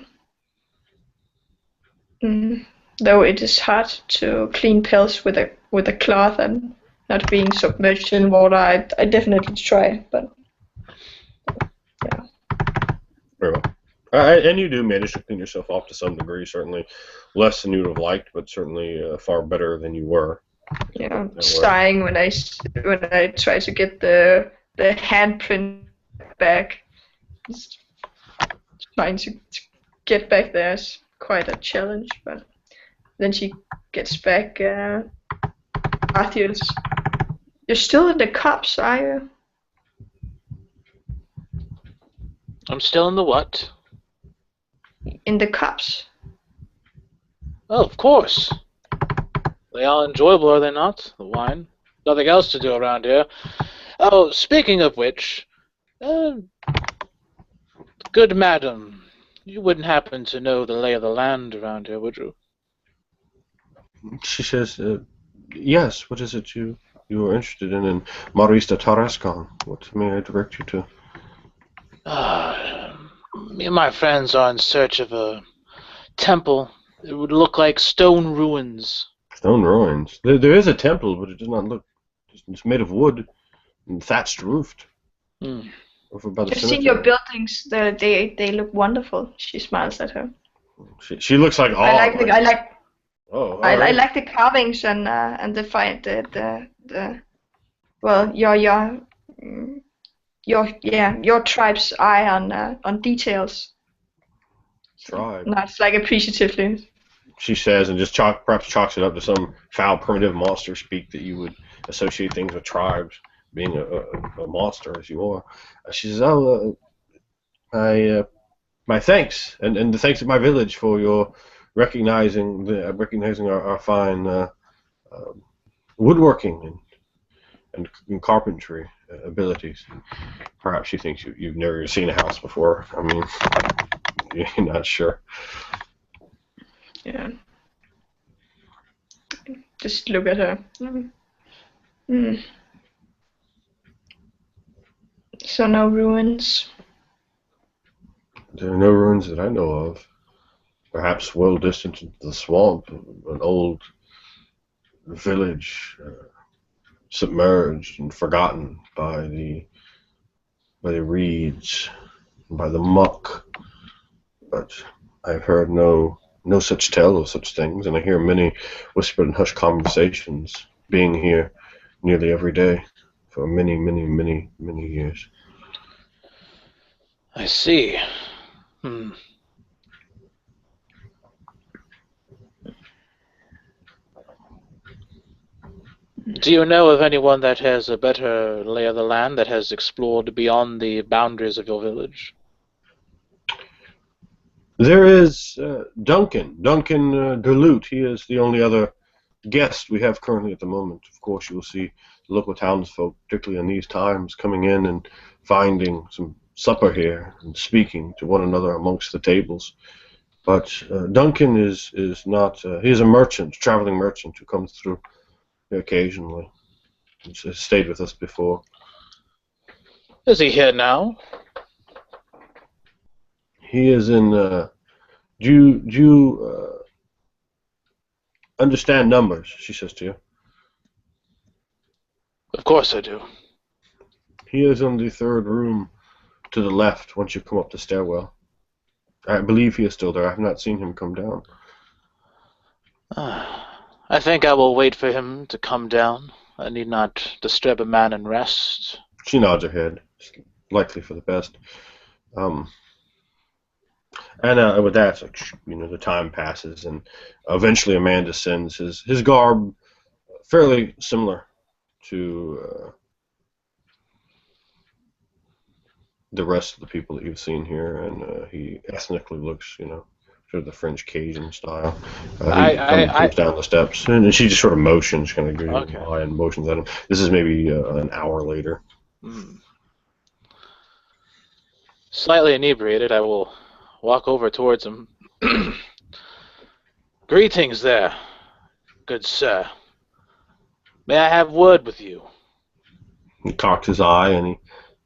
though it is hard to clean pelts with a cloth and not being submerged in water, I definitely try. But yeah. Very well. And you do manage to clean yourself off to some degree, certainly less than you would have liked, but certainly far better than you were. Yeah, sighing when I try to get the handprint back. Just trying to get back there is quite a challenge, but then she gets back. Artheus, you're still in the cups, are you? I'm still in the what? In the cups. Oh, of course. They are enjoyable, are they not? The wine. Nothing else to do around here. Oh, speaking of which, good madam, you wouldn't happen to know the lay of the land around here, would you? She says, yes, what is it you are interested in Maurice de Tarascon? What may I direct you to? Me and my friends are in search of a temple. It would look like stone ruins. Stone ruins. There is a temple, but it does not look. It's made of wood and thatched roofed. over by the You've seen your cemetery. buildings. They look wonderful. She smiles at her. She looks like I like the I like oh, all I right. like the carvings and the well mm, your tribe's eye on details. Tribe. Not like appreciatively. She says, and just perhaps chalks it up to some foul, primitive monster speak that you would associate things with tribes, being a monster as you are. She says, "Oh, my thanks, and the thanks of my village for your recognizing our fine woodworking and carpentry abilities. Perhaps she thinks you've never seen a house before. I mean, you're not sure." Yeah. Just look at her. Mm. So no ruins. There are no ruins that I know of. Perhaps well distant into the swamp, an old village submerged and forgotten by the reeds, by the muck. But I've heard no such tale of such things, and I hear many whispered and hushed conversations being here nearly every day for many, many, many, many years. I see. Hmm. Do you know of anyone that has a better lay of the land, that has explored beyond the boundaries of your village? There is Duncan DeLute. He is the only other guest we have currently at the moment. Of course, you will see the local townsfolk, particularly in these times, coming in and finding some supper here and speaking to one another amongst the tables. But Duncan is not. He is a merchant, traveling merchant who comes through here occasionally. He's stayed with us before. Is he here now? He is in. Do you understand numbers? She says to you. Of course I do. He is in the third room to the left once you come up the stairwell. I believe he is still there. I have not seen him come down. I think I will wait for him to come down. I need not disturb a man in rest. She nods her head. It's likely for the best. And with that, the time passes, and eventually Amanda sends his garb, fairly similar to the rest of the people that you've seen here, and he ethnically looks, sort of the French Cajun style. He comes down the steps, and she just sort of motions, kind of gives him an eye and motions at him. This is maybe an hour later. Slightly inebriated, I will walk over towards him. Greetings there, good sir. May I have word with you? He cocks his eye and he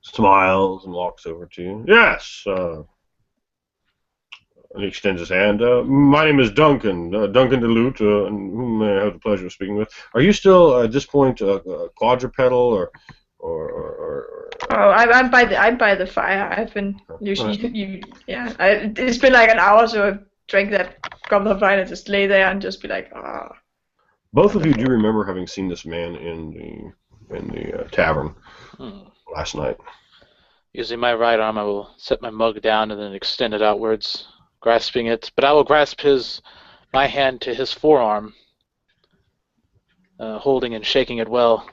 smiles and walks over to you. Yes. And he extends his hand. My name is Duncan DeLute, and whom I have the pleasure of speaking with. Are you still at this point quadrupedal or? Oh, I'm by the fire. I've been usually it's been like an hour, so I've drank that goblet of wine and just lay there and just be like, ah. Both of you do remember having seen this man in the tavern last night. Using my right arm, I will set my mug down and then extend it outwards, grasping it. But I will grasp my hand to his forearm, holding and shaking it well.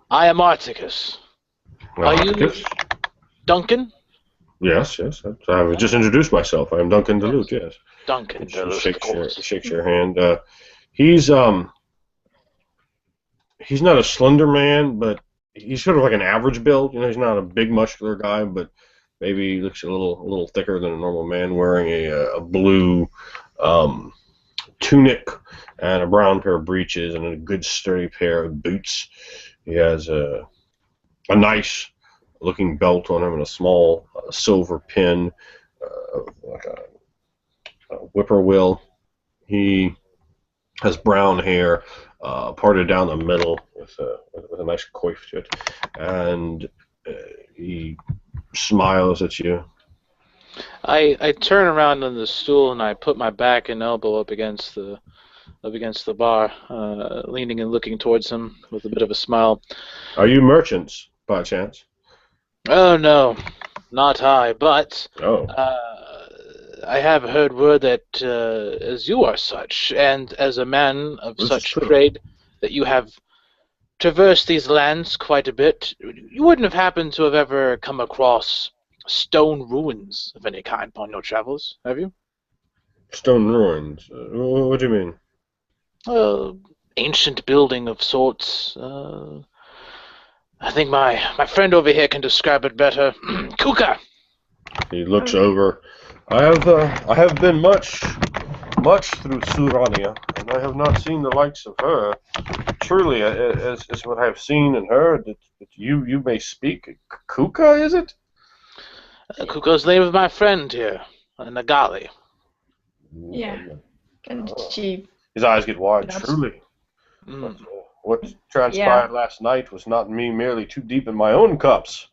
I am Articus. Are you Duncan? Yes. I have just introduced myself. I am Duncan DeLute, yes. Duncan DeLute. Shakes your hand. He's not a slender man, but he's sort of like an average build. He's not a big muscular guy, but maybe he looks a little thicker than a normal man, wearing a blue tunic and a brown pair of breeches and a good sturdy pair of boots. He has a nice looking belt on him and a small silver pin, like a whippoorwill. He has brown hair, parted down the middle with a nice coif to it, and he smiles at you. I turn around on the stool and I put my back and elbow up against the bar, leaning and looking towards him with a bit of a smile. Are you merchants, by chance? Oh no, not I, but Oh, I have heard word that as you are such, and as a man of this is such true. trade, that you have traversed these lands quite a bit. You wouldn't have happened to have ever come across stone ruins of any kind upon your travels, have you? Stone ruins. What do you mean? Uh, Ancient building of sorts. I think my friend over here can describe it better. Kuka! He looks over. I have been much through Surania, and I have not seen the likes of her. Truly, as what I have seen and heard, that you may speak Kuka, is it? Kuka's the name of my friend here, Nagali. Yeah. And she His eyes get wide. nods. Truly, but Mm. what transpired last night was not me merely too deep in my own cups.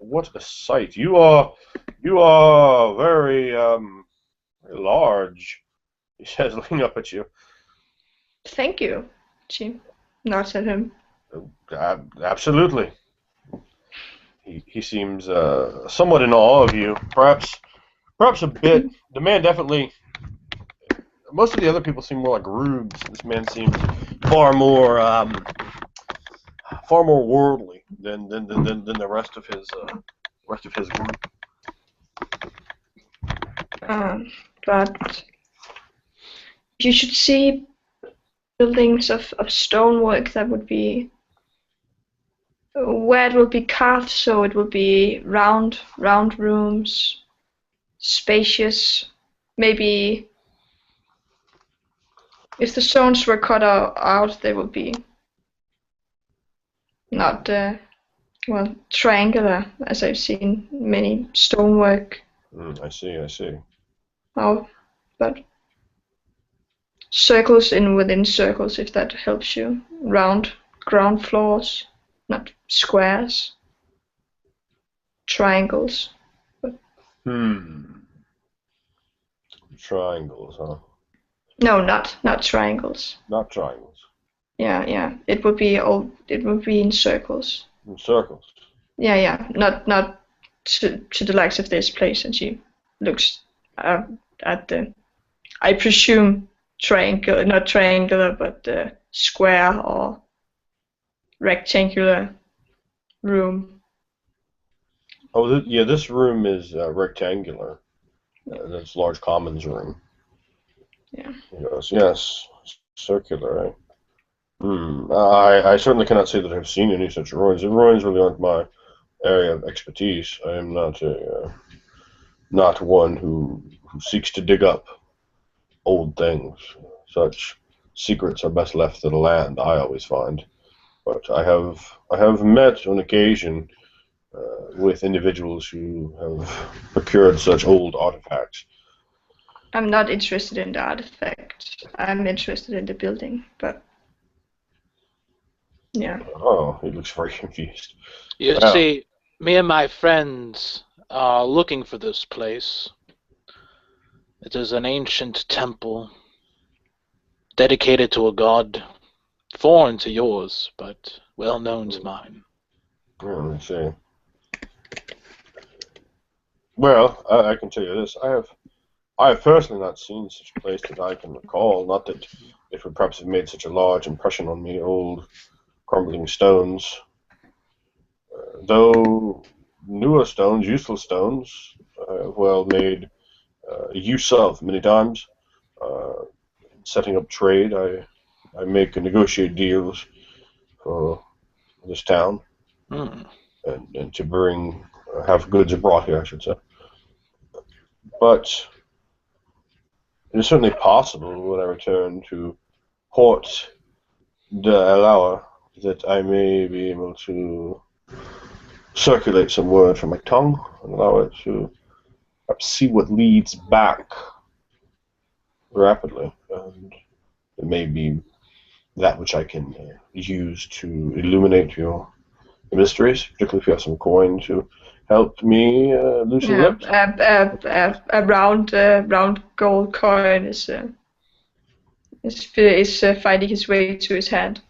What a sight! You are very large. He says, looking up at you. Thank you. She nods at him. Absolutely. He seems somewhat in awe of you. Perhaps a bit. The man definitely. Most of the other people seem more like rubes. This man seems far more worldly than the rest of his group. But you should see buildings of stonework that would be where it will be carved, so it will be round rooms, spacious. Maybe if the stones were cut out, they would be not triangular, as I've seen many stonework. I see. Oh, but circles within circles, if that helps you. Round ground floors, not squares. Triangles. Triangles, huh? No, not triangles. Not triangles. Yeah. It would be in circles. In circles. Yeah. Not to the likes of this place. And she looks at the, I presume, triangle, not triangular, but square or rectangular room. Oh, yeah. This room is rectangular. That's large commons room. Yeah. He goes, yes, circular. I certainly cannot say that I've seen any such ruins. The ruins really aren't my area of expertise. I am not one who seeks to dig up old things. Such secrets are best left to the land, I always find. But I have met on occasion with individuals who have procured such old artifacts. I'm not interested in the artifact. I'm interested in the building, but yeah. Oh, he looks very confused. You Well, see, me and my friends are looking for this place. It is an ancient temple dedicated to a god foreign to yours, but well known to mine. let me see. Well, I can tell you this. I have personally not seen such a place that I can recall. Not that it would perhaps have made such a large impression on me. Old, crumbling stones. Though newer stones, useful stones, well made use of many times. Setting up trade, I make and negotiate deals for this town, and to bring have goods brought here, I should say. But it is certainly possible when I return to Port de Alaur that I may be able to circulate some word from my tongue and allow it to perhaps see what leads back rapidly. And it may be that which I can use to illuminate your mysteries, particularly if you have some coin to help me loosen Yeah, lips. a round gold coin is finding his way to his hand.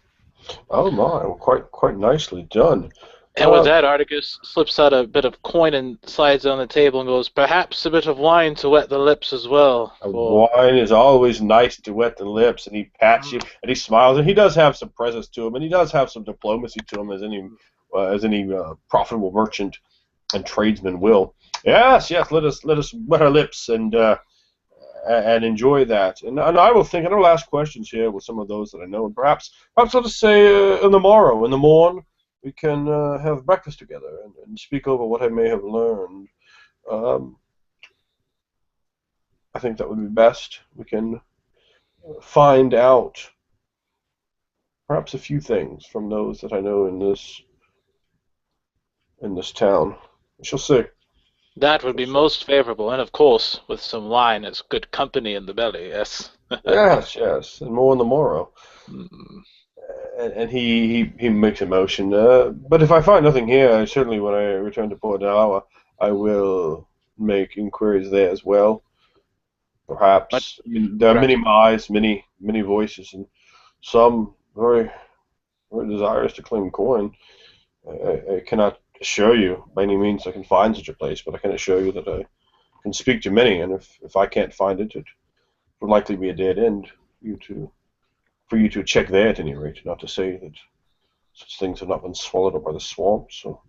Oh my, well, quite nicely done. And with that, Articus slips out a bit of coin and slides it on the table and goes, perhaps a bit of wine to wet the lips as well. Wine is always nice to wet the lips, and he pats you, and he smiles, and he does have some presence to him, and he does have some diplomacy to him, as any profitable merchant and tradesman will. Yes, let us wet our lips and enjoy that. And I will think, and I'll ask questions here with some of those that I know, and perhaps let us say in the morn, we can have breakfast together and speak over what I may have learned. Um, I think that would be best. We can find out perhaps a few things from those that I know in this town. We shall see. That would be most favorable, and of course, with some wine as good company in the belly, yes. Yes, and more on the morrow. Mm. And he makes a motion. But if I find nothing here, certainly when I return to Port Dalawa, I will make inquiries there as well. Perhaps there are many eyes, many voices, and some very desirous to claim coin. I cannot assure you by any means I can find such a place, but I can assure you that I can speak to many, and if I can't find it, it would likely be a dead end for you to check there at any rate. Not to say that such things have not been swallowed up by the swamp, so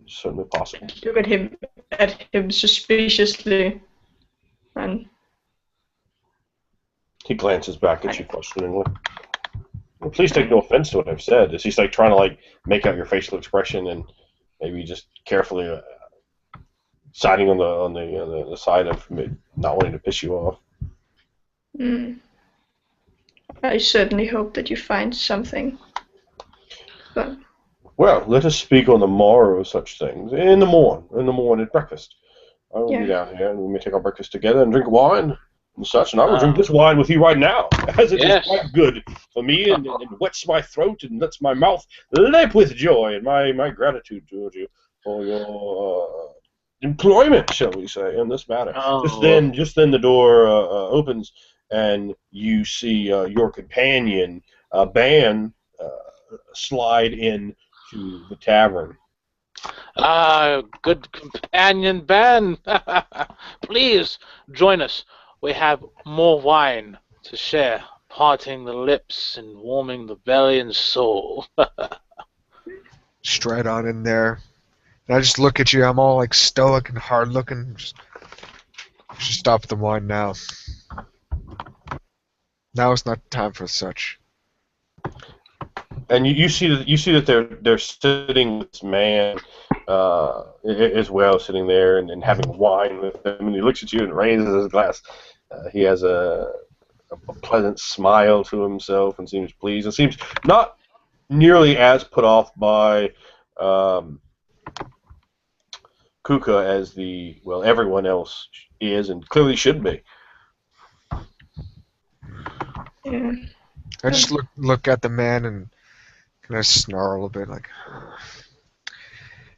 it's certainly possible. Look at him suspiciously, and he glances back at you questioningly. Well, please take no offense to what I've said. Is he's like trying to make out your facial expression and maybe just carefully siding on the side of not wanting to piss you off. I certainly hope that you find something. But well, let us speak on the morrow of such things. In the morning at breakfast. I will be down here, and we may take our breakfast together and drink wine and such. And I will drink this wine with you right now, as it is quite good for me, and wets my throat and lets my mouth leap with joy, and my gratitude towards you for your employment, shall we say, in this matter. Just then the door opens, and you see your companion, Ban, slide in to the tavern. Good companion, Ben. Please join us. We have more wine to share, parting the lips and warming the belly and soul. Straight on in there. And I just look at you. I'm all stoic and hard looking. Just stop the wine now. Now is not time for such. And you see that they're sitting with this man as well, sitting there and having wine with them. And he looks at you and raises his glass. He has a pleasant smile to himself and seems pleased and seems not nearly as put off by Kuka as everyone else is and clearly should be. yeah. I just look at the man and kind of snarl a bit, and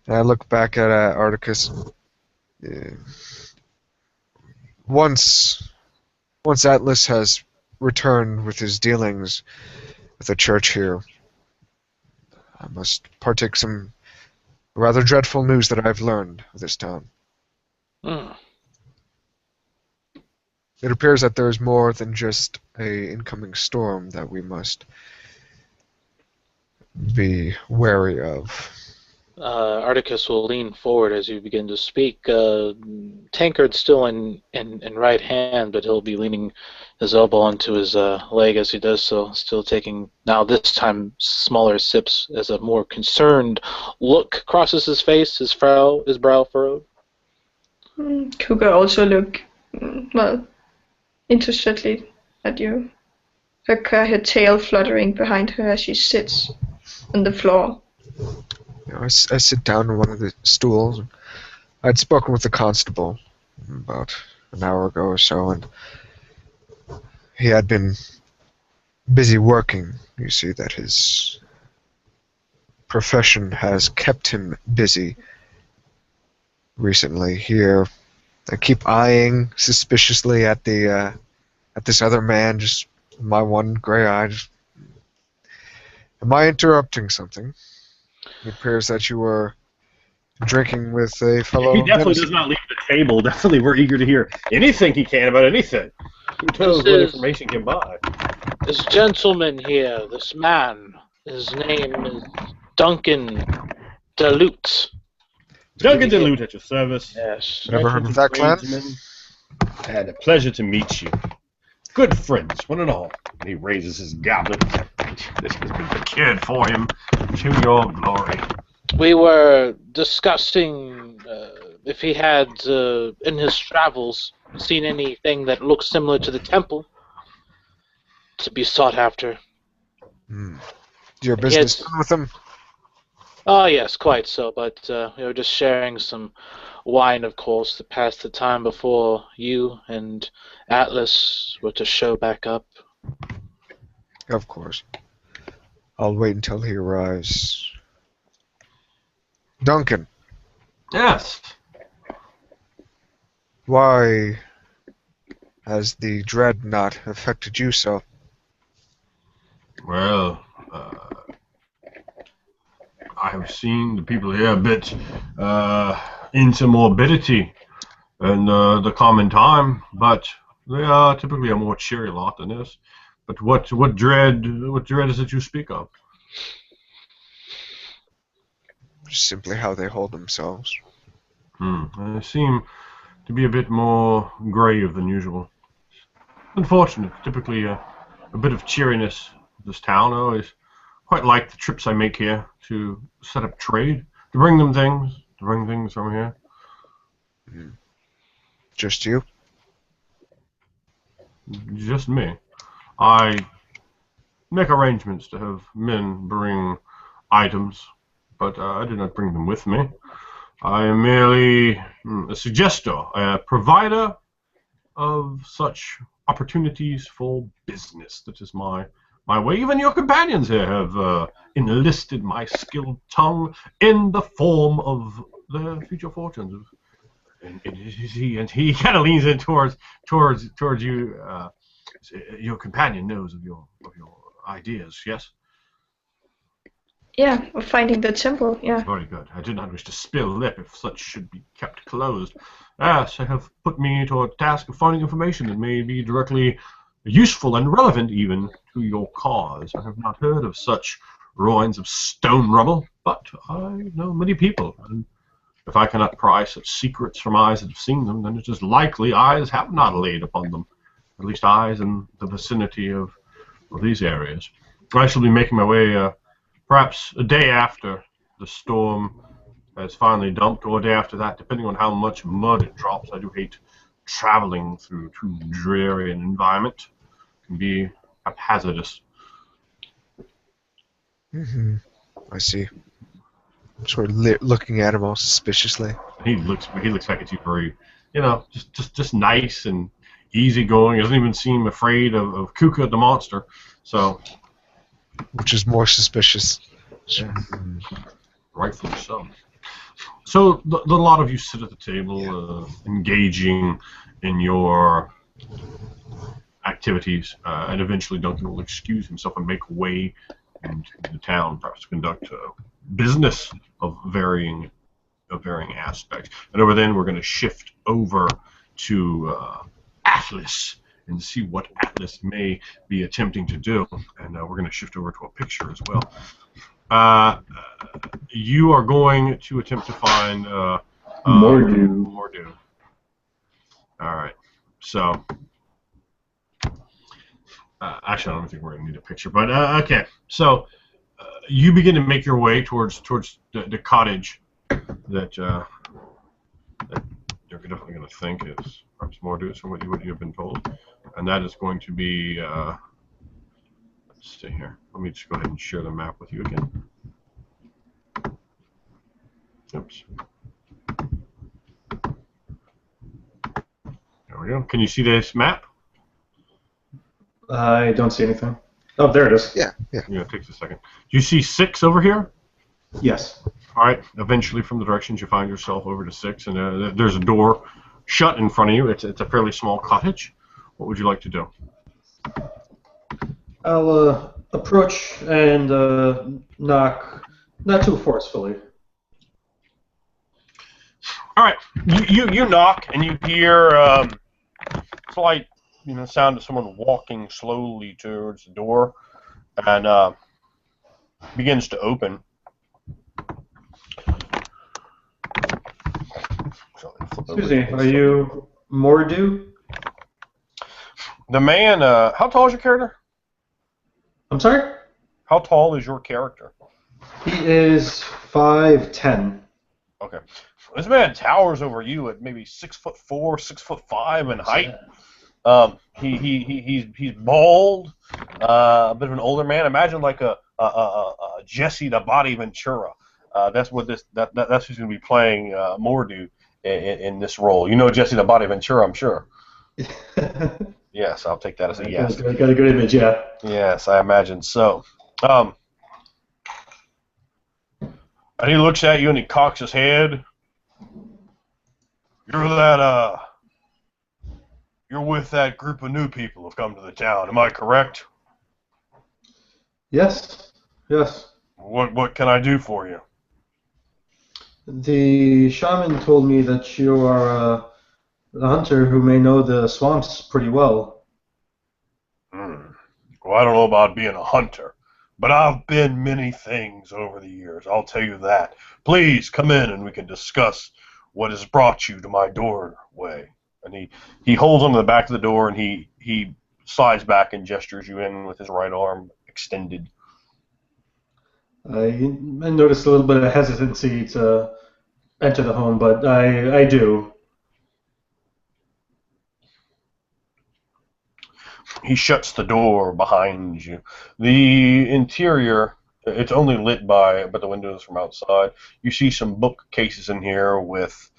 I look back at Articus. Once Atlas has returned with his dealings with the church here, I must partake some rather dreadful news that I've learned of this town. It appears that there is more than just a incoming storm that we must be wary of. Articus will lean forward as you begin to speak. Tankard's still in right hand, but he'll be leaning his elbow onto his leg as he does so, still taking, now this time, smaller sips as a more concerned look crosses his face, his brow furrowed. Kuga also look, interestedly at you. Her tail fluttering behind her as she sits on the floor. I sit down on one of the stools. I'd spoken with the constable about an hour ago or so, and he had been busy working. You see that his profession has kept him busy recently here. I keep eyeing suspiciously at this other man, just my one gray eye. Am I interrupting something? It appears that you were drinking with a He fellow definitely does denizen. not leave the table. Definitely, we're eager to hear anything he can about anything. Who knows what information he can buy? This gentleman here, this man, his name is Duncan Dilute. Duncan Dilute at your service. Yes. Never heard of that clan? Tradesman. I had a pleasure to meet you. Good friends, one and all. And he raises his goblet. This has been procured for him to your glory. We were discussing if he had, in his travels, seen anything that looks similar to the temple to be sought after. Your business done with him? Oh, yes, quite so, but we were just sharing some wine, of course, to pass the time before you and Atlas were to show back up. Of course. I'll wait until he arrives. Duncan, Yes. why has the dread not affected you so? Well, I have seen the people here a bit into morbidity and the common time, but they are typically a more cheery lot than this. But what dread is it you speak of? Simply how they hold themselves. They seem to be a bit more grave than usual. Unfortunate. Typically a bit of cheeriness in this town. I always quite like the trips I make here to set up trade, to bring things from here. Just you? Just me. I make arrangements to have men bring items, but I do not bring them with me. I am merely a suggester, a provider of such opportunities for business. That is my way. Even your companions here have enlisted my skilled tongue in the form of their future fortunes. And he kind of leans in towards you. Your companion knows of your ideas, yes? Yeah, we're finding the temple, yeah. Very good. I did not wish to spill lip if such should be kept closed. Yes, they have put me to a task of finding information that may be directly useful and relevant even to your cause. I have not heard of such ruins of stone rubble, but I know many people, and if I cannot pry such secrets from eyes that have seen them, then it is likely eyes have not laid upon them, at least eyes in the vicinity of these areas. I shall be making my way perhaps a day after the storm has finally dumped, or a day after that, depending on how much mud it drops. I do hate traveling through too dreary an environment. It can be hazardous. I see. Sort of looking at him all suspiciously. He looks back at you very, just nice and easygoing. He doesn't even seem afraid of Kuka the monster. So, which is more suspicious. Yeah. Rightfully so. So the lot of you sit at the table, engaging in your activities, and eventually Duncan will excuse himself and make way into the town, perhaps to conduct business of varying aspects. And over then, we're going to shift over to Atlas and see what Atlas may be attempting to do. And we're going to shift over to a picture as well. You are going to attempt to find Mordu. All right. So, actually, I don't think we're going to need a picture, but okay. So, you begin to make your way towards the cottage that you're definitely going to think is perhaps Mordu from what you have been told, and that is going to be. Let's see here. Let me just go ahead and share the map with you again. Oops. There we go. Can you see this map? I don't see anything. Oh, there it is. Yeah. Yeah, it takes a second. Do you see 6 over here? Yes. All right. Eventually, from the directions, you find yourself over to 6, and there's a door shut in front of you. It's a fairly small cottage. What would you like to do? I'll approach and knock, not too forcefully. All right. You knock, and you hear slight sound of someone walking slowly towards the door, and begins to open. So Excuse me, are you Mordu? The man? How tall is your character? I'm sorry? How tall is your character? He is 5'10". Okay. This man towers over you at maybe 6'4", 6'5" in height. He's bald, a bit of an older man. Imagine like a Jesse the Body Ventura. That's what that's who's going to be playing Mordu in this role. You know Jesse the Body Ventura, I'm sure. Yes, I'll take that as a yes. Got a good image, yeah. Yes, I imagine so. And he looks at you and he cocks his head. You're with that group of new people who've come to the town. Am I correct? Yes. What can I do for you? The shaman told me that you are a hunter who may know the swamps pretty well. Well, I don't know about being a hunter, but I've been many things over the years. I'll tell you that. Please come in and we can discuss what has brought you to my doorway. And he holds onto the back of the door and he slides back and gestures you in with his right arm extended. I noticed a little bit of hesitancy to enter the home, but I do. He shuts the door behind you. The interior, it's only lit by the windows from outside. You see some bookcases in here with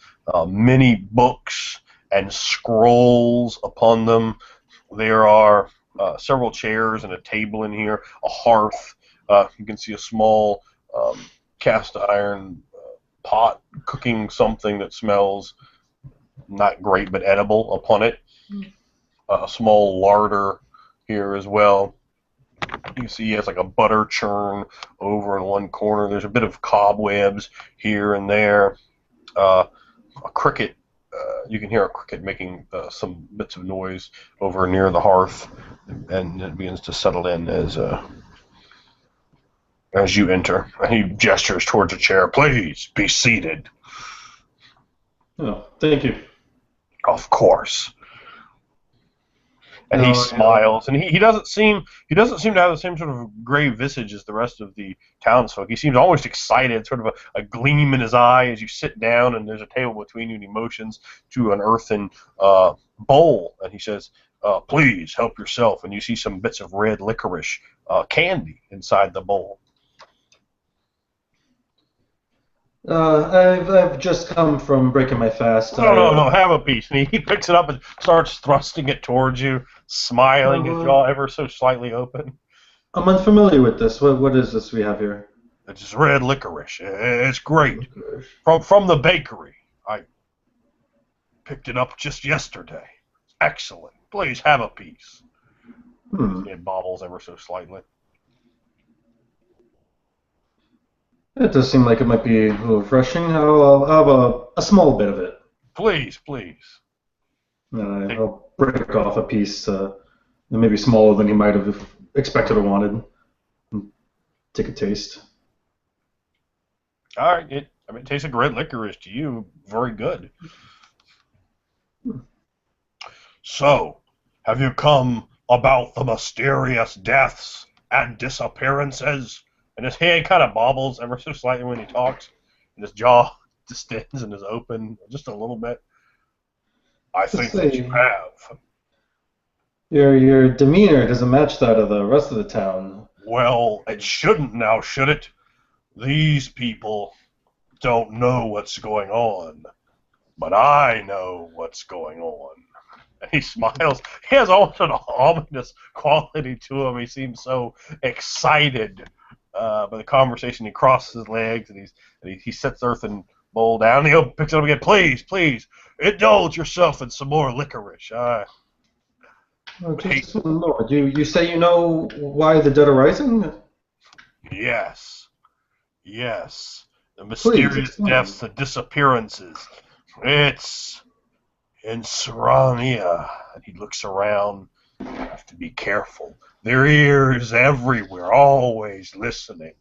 many books and scrolls upon them. There are several chairs and a table in here, a hearth. You can see a small cast iron pot cooking something that smells not great but edible upon it. A small larder here as well. You see he has like a butter churn over in one corner. There's a bit of cobwebs here and there. A cricket, you can hear a cricket making some bits of noise over near the hearth, and it begins to settle in as you enter. And he gestures towards a chair. Please be seated. Oh, thank you. Of course. And he smiles, and he doesn't seem to have the same sort of grave visage as the rest of the townsfolk. He seems almost excited, sort of a gleam in his eye as you sit down, and there's a table between you, and he motions to an earthen bowl, and he says, "Please help yourself." And you see some bits of red licorice candy inside the bowl. I've just come from breaking my fast. No, have a piece. And he picks it up and starts thrusting it towards you, smiling, his jaw ever so slightly open. I'm unfamiliar with this. What is this we have here? It's red licorice. It's great. From the bakery. I picked it up just yesterday. Excellent. Please have a piece. It bobbles ever so slightly. It does seem like it might be a little refreshing. I'll have a small bit of it. Please. I'll break off a piece, maybe smaller than he might have expected or wanted. Take a taste. All right. It tastes like red licorice to you. Very good. So, have you come about the mysterious deaths and disappearances? And his hand kind of bobbles ever so slightly when he talks, and his jaw distends and is open just a little bit. I think that you have. Your demeanor doesn't match that of the rest of the town. Well, it shouldn't now, should it? These people don't know what's going on, but I know what's going on. And he smiles. He has almost an ominous quality to him. He seems so excited by the conversation. He crosses his legs and he sets the earthen bowl down. And he picks it up again. Please, please, indulge yourself in some more licorice. I Oh, would hate. just one Lord. You say you know why the dead are rising? Yes, yes. The Please mysterious explain. deaths, the disappearances. It's in Serrania. And he looks around. You have to be careful. Their ears everywhere, always listening.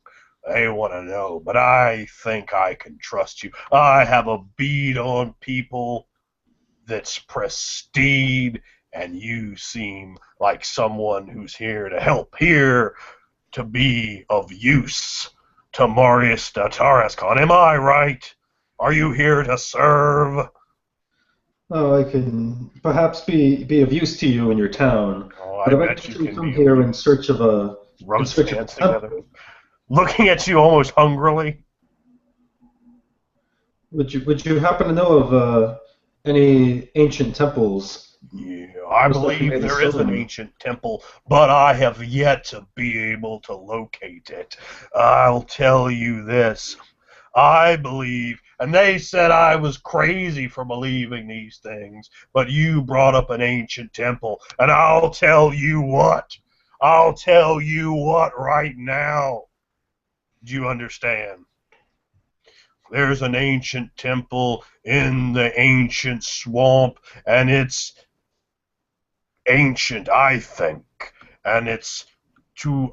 They want to know, but I think I can trust you. I have a bead on people that's prestige, and you seem like someone who's here to help, here to be of use to Marius Tarascon. Am I right? Are you here to serve? Oh, I can perhaps be of use to you in your town, Oh, but I I've bet you actually can come be of here in use. search of a Rub in his search of a hands together. temple. Looking at you almost hungrily. Would you happen to know of any ancient temples, Yeah, I most likely believe made of there is an stone? ancient temple, but I have yet to be able to locate it. I'll tell you this. I believe, and they said I was crazy for believing these things, but you brought up an ancient temple, and I'll tell you what. I'll tell you what right now. Do you understand? There's an ancient temple in the ancient swamp, and it's ancient, I think, and it's to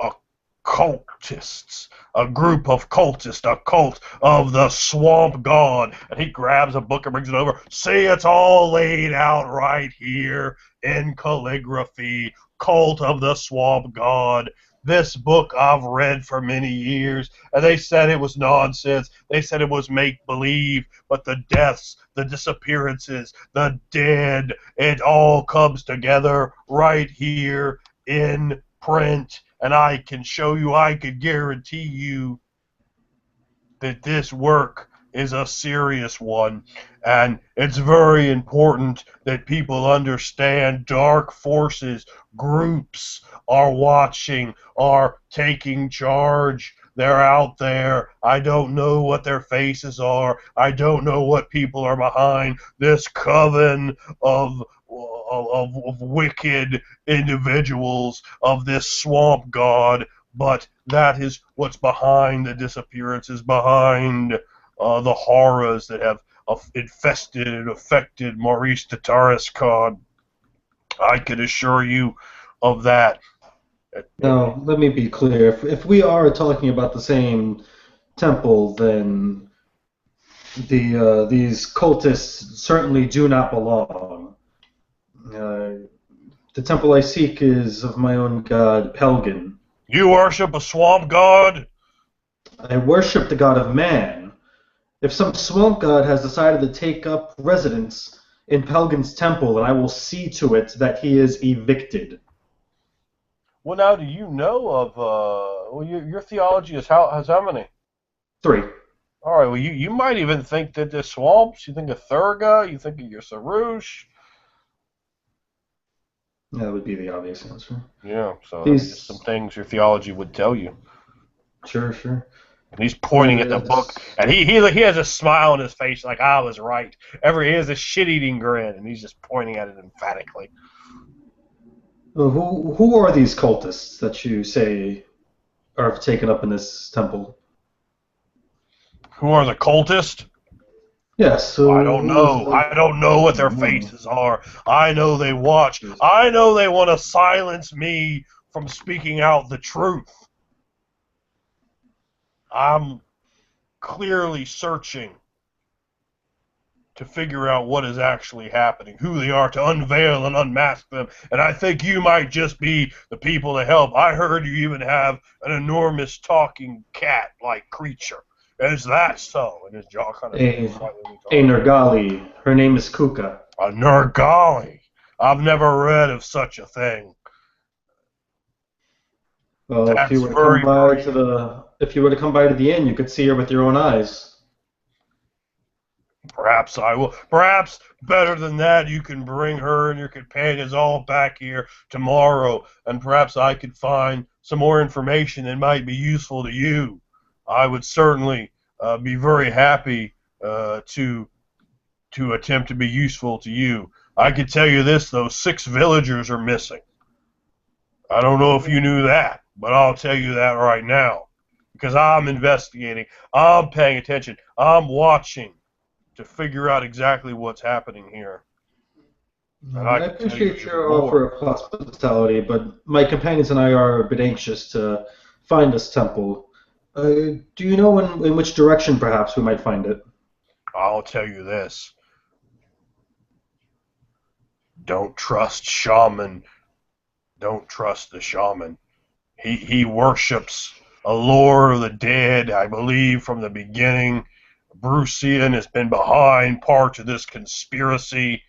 occultists, a group of cultists, a cult of the swamp god. And he grabs a book and brings it over. See, it's all laid out right here in calligraphy. Cult of the swamp god. This book I've read for many years, and they said it was nonsense. They said it was make-believe, but the deaths, the disappearances, the dead, it all comes together right here in print, and I can show you, I could guarantee you that this work is a serious one, and it's very important that people understand dark forces, groups are watching, are taking charge. They're out there. I don't know what their faces are. I don't know what people are behind this coven of wicked individuals of this swamp god, but that is what's behind the disappearances, behind the horrors that have infested and affected Maurice de Tarascon. I can assure you of that. Now, let me be clear. If we are talking about the same temple, then these cultists certainly do not belong. Uh, the temple I seek is of my own god, Pelgan. You worship a swamp god? I worship the god of man. If some swamp god has decided to take up residence in Pelgan's temple, then I will see to it that he is evicted. Well, now, do you know of? Well, your theology is has how many? 3. All right. Well, you might even think that the swamps. You think of Thurga. You think of your Sarush. That would be the obvious answer. Yeah. So I mean, These, just some things your theology would tell you. sure. And he's pointing at the book, and he has a smile on his face like I was right. He has a shit-eating grin, and he's just pointing at it emphatically. Who are these cultists that you say are taken up in this temple? Who are the cultists? Yes. I So don't who is know. I don't know what their faces are. I know they watch. I know they want to silence me from speaking out the truth. I'm clearly searching to figure out what is actually happening, who they are, to unveil and unmask them. And I think you might just be the people to help. I heard you even have an enormous talking cat-like creature. Is that so? And his jaw kind of slightly a Nergali? Her name is Kuka. a Nergali. I've never read of such a thing. Well, That's very brave. if you were to come by to the inn, you could see her with your own eyes. Perhaps I will. Perhaps better than that, you can bring her and your companions all back here tomorrow, and perhaps I could find some more information that might be useful to you, I would certainly be very happy to attempt to be useful to you. I can tell you this, though, 6 villagers are missing. I don't know if you knew that, but I'll tell you that right now. Because I'm investigating, I'm paying attention, I'm watching to figure out exactly what's happening here. And I I can tell you appreciate even your more. offer of hospitality, but my companions and I are a bit anxious to find this temple. Do you know in which direction, perhaps, we might find it? I'll tell you this. Don't trust shaman. Don't trust the shaman. He worships a lord of the dead, I believe, from the beginning. Bruce Ian has been behind parts of this conspiracy.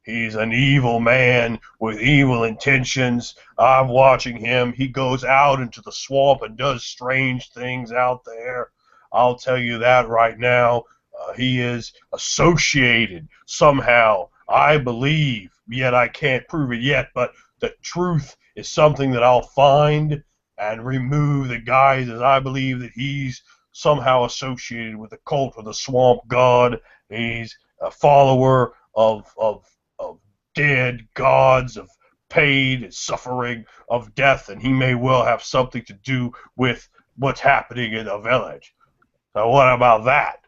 He's an evil man with evil intentions. I'm watching him. He goes out into the swamp and does strange things out there. I'll tell you that right now. He is associated somehow, I believe, yet I can't prove it yet, but the truth is something that I'll find and remove the guises. I believe that he's somehow associated with the cult of the swamp god. He's a follower of dead gods, of pain and suffering, of death, and he may well have something to do with what's happening in the village. So what about that?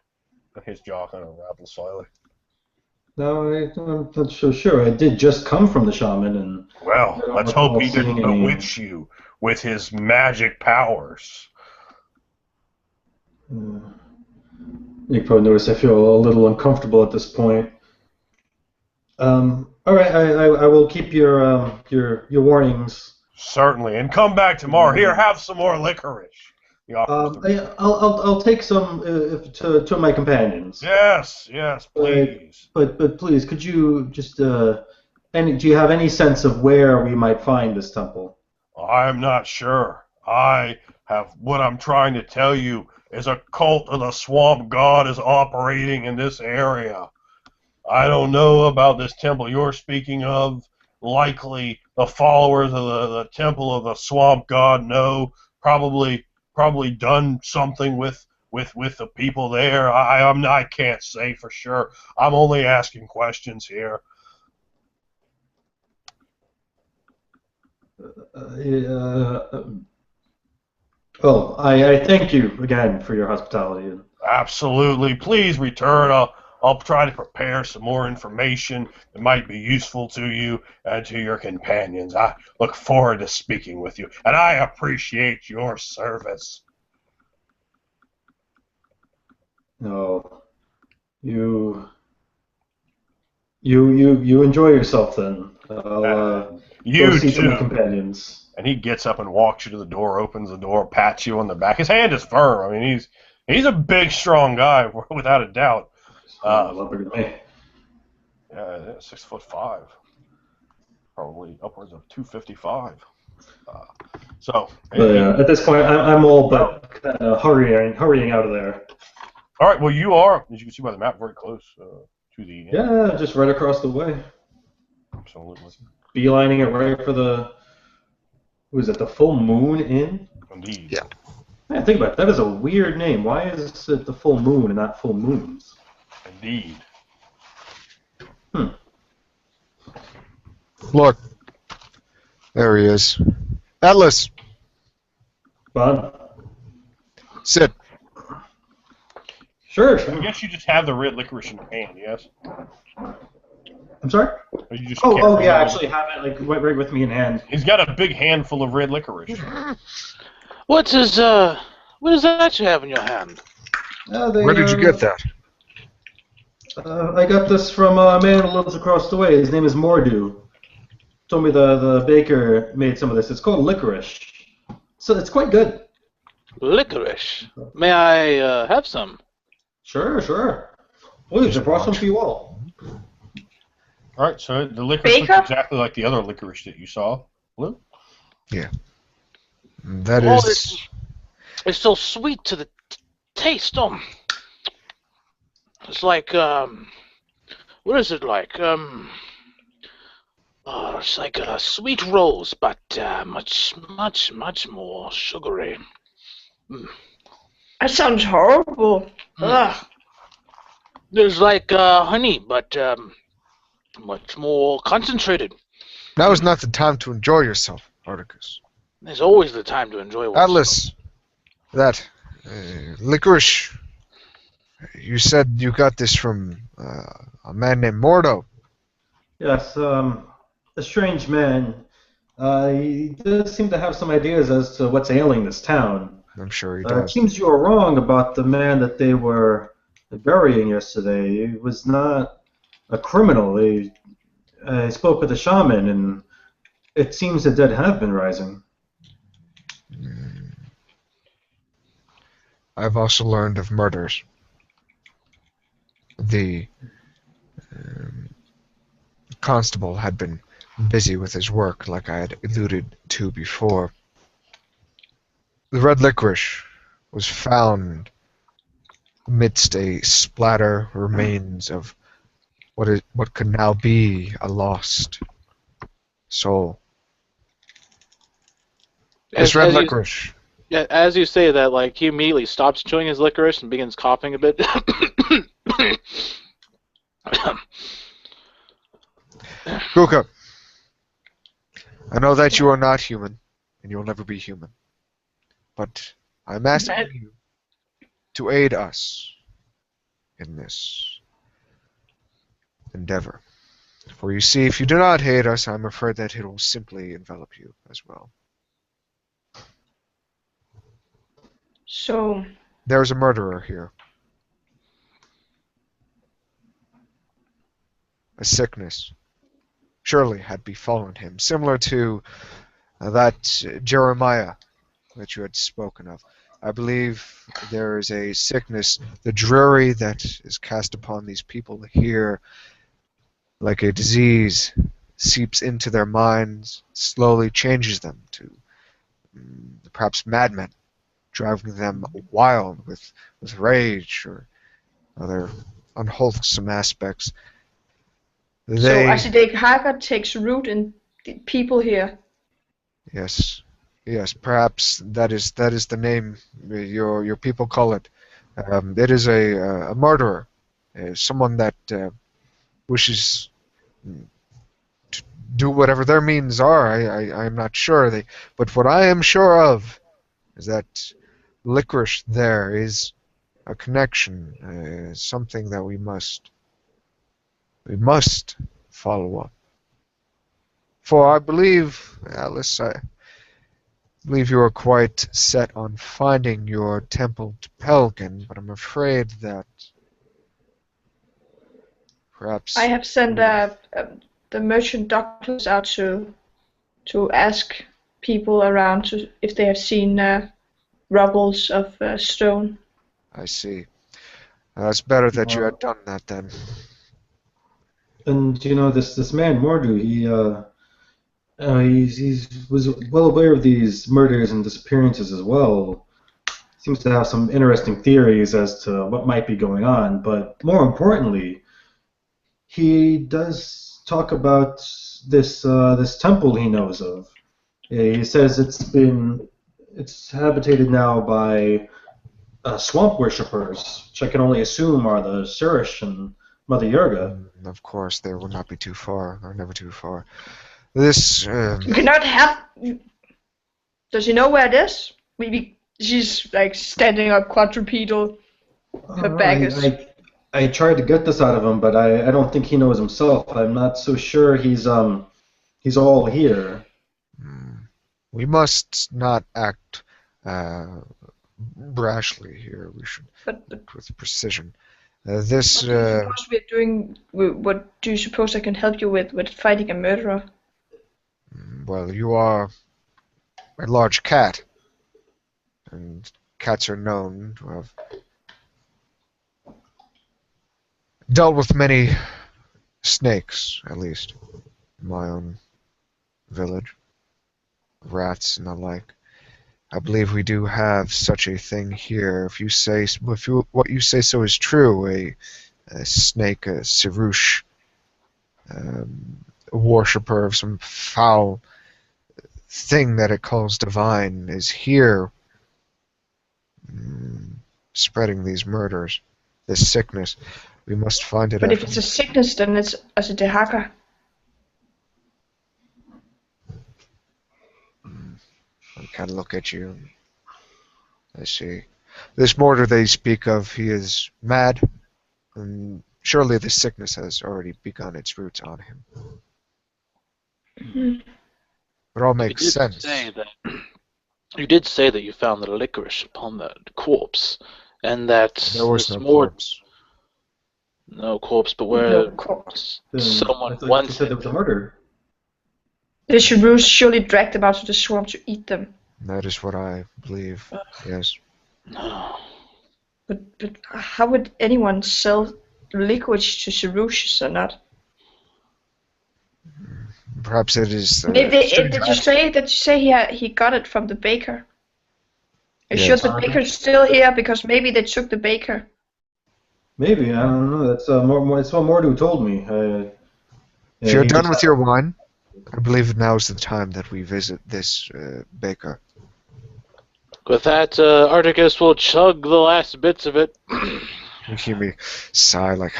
His jaw kind of rattles slightly. No, I'm not so sure. I did just come from the shaman, and Well, I don't let's hope recall he didn't seeing any. bewitch you with his magic powers. You probably notice I feel a little uncomfortable at this point. All right, I will keep your warnings. Certainly, and come back tomorrow. Here, have some more licorice. He offers them. I'll take some to my companions. Yes, please. But please, could you just do you have any sense of where we might find this temple? I'm not sure. What I'm trying to tell you is a cult of the swamp god is operating in this area. I don't know about this temple you're speaking of. Likely the followers of the temple of the swamp god know. Probably done something with the people there. I can't say for sure. I'm only asking questions here. Well, I thank you again for your hospitality. Absolutely. Please return. I'll try to prepare some more information that might be useful to you and to your companions. I look forward to speaking with you, and I appreciate your service. No, you enjoy yourself then. I'll go You see to my too. companions. And he gets up and walks you to the door, opens the door, pats you on the back. His hand is firm. I mean, he's a big, strong guy, without a doubt. A lot bigger than me. Yeah, 6'5", probably upwards of 255. At this point, I'm all but kind of hurrying out of there. All right. Well, you are, as you can see by the map, very close to the inn. Yeah, just right across the way. Absolutely. Beelining it right for the. Who is it? The Full Moon Inn? Indeed. Yeah. Man, think about it. That is a weird name. Why is it the Full Moon and not Full Moons? Indeed. Look. There he is. Atlas, Bud? sit. Sure. I guess you just have the red licorice in your hand, yes? I'm sorry? Or you just Oh, yeah, I actually have it like right with me in hand. He's got a big handful of red licorice. What is that you have in your hand? Where did you get that? I got this from a man who lives across the way. His name is Mordu. Told me the baker made some of this. It's called licorice. So it's quite good. Licorice. May I have some? Sure. Please, I brought some for you all. All right, so the licorice looks exactly like the other licorice that you saw. Blue? Yeah. That is... It's so sweet to the taste. It's like, what is it like? Oh, it's like a sweet rose, but much, much, much more sugary. Mm. That sounds horrible. Mm. Ugh. There's like honey, but much more concentrated. Now is Mm. not the time to enjoy yourself, Articus. There's always the time to enjoy oneself. Atlas, that licorice. You said you got this from a man named Mordo. Yes, a strange man. He does seem to have some ideas as to what's ailing this town. I'm sure he It does. seems you were wrong about the man that they were burying yesterday. He was not a criminal. I spoke with a shaman, and it seems the dead have been rising. Mm. I've also learned of murders. The constable had been busy with his work, like I had alluded to before. The red licorice was found amidst a splatter remains of what could now be a lost soul. This red licorice. As you say that, like he immediately stops chewing his licorice and begins coughing a bit. Guka, I know that you are not human, and you will never be human. But I'm asking you to aid us in this endeavor. For you see, if you do not aid us, I'm afraid that it will simply envelop you as well. So, There is a murderer here. A sickness surely had befallen him, similar to that Jeremiah that you had spoken of. I believe there is a sickness, the dreary that is cast upon these people here, like a disease, seeps into their minds, slowly changes them to perhaps madmen, driving them wild with rage or other unwholesome aspects. so They, acidic Haga takes root in the people here. yes, yes, perhaps that is the name your people call it. It is a murderer, someone that wishes to do whatever their means are. I'm not sure. But what I am sure of is that licorice there is a connection, something that we must follow up. For I believe, Alice, I believe you are quite set on finding your temple to Pelgan, but I'm afraid that perhaps I have sent the merchant doctors out to ask people around if they have seen rubbles of stone. I see. It's better that you had done that then. And you know, this man Mordu, he was well aware of these murders and disappearances as well. Seems to have some interesting theories as to what might be going on, but more importantly, he does talk about this temple he knows of. He says it's habitated now by swamp worshippers, which I can only assume are the Surish and Mother Yurga. Of course, they will not be too far. They're never too far. This, You cannot have. Does he know where it is? She's like standing up quadrupedal. Her back is. I tried to get this out of him, but I don't think he knows himself. I'm not so sure he's all here. we must not act brashly here. We should act with precision. This. What do you suppose we're doing? What do you suppose I can help you with fighting a murderer? Well, you are a large cat, and cats are known to have dealt with many snakes, at least, in my own village, rats and the like. I believe we do have such a thing here. What you say so is true, a snake, a sirush, worshipper of some foul thing that it calls divine is here, spreading these murders, this sickness. We must find it But out. if it's a sickness, then it's as a dehaka. I kind of look at you. I see. This mortar they speak of, he is mad, and surely the sickness has already begun its roots on him. It all makes sense. You did say that you found the licorice upon the corpse, and that There was this no corpse. No corpse, but where No corpse. Then someone I thought once you said there was a murder. The Sharoos surely dragged them out to the swamp to eat them. That is what I believe. Yes. No. But how would anyone sell licorice to Sharoos or not? Perhaps it is. Maybe did you say he got it from the baker? Are you sure Yes. the baker's still here? Because maybe they took the baker. Maybe, I don't know. That's more. It's what Mordu told me. If you're He done just with your wine, I believe now is the time that we visit this baker. With that, Articus will chug the last bits of it. You hear me sigh like.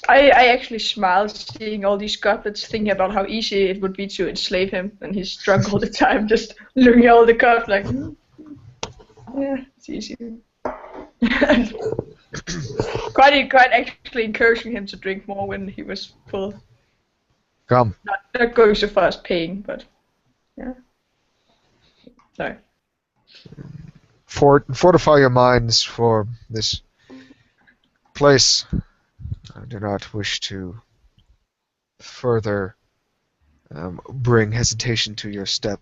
I actually smiled seeing all these goblets, thinking about how easy it would be to enslave him, and he's drunk all the time, just looking at all the cups like, yeah, it's easy. quite actually encouraging him to drink more when he was full. Come. Not going so far as paying, but yeah. No. Fortify your minds for this place. I do not wish to further bring hesitation to your step,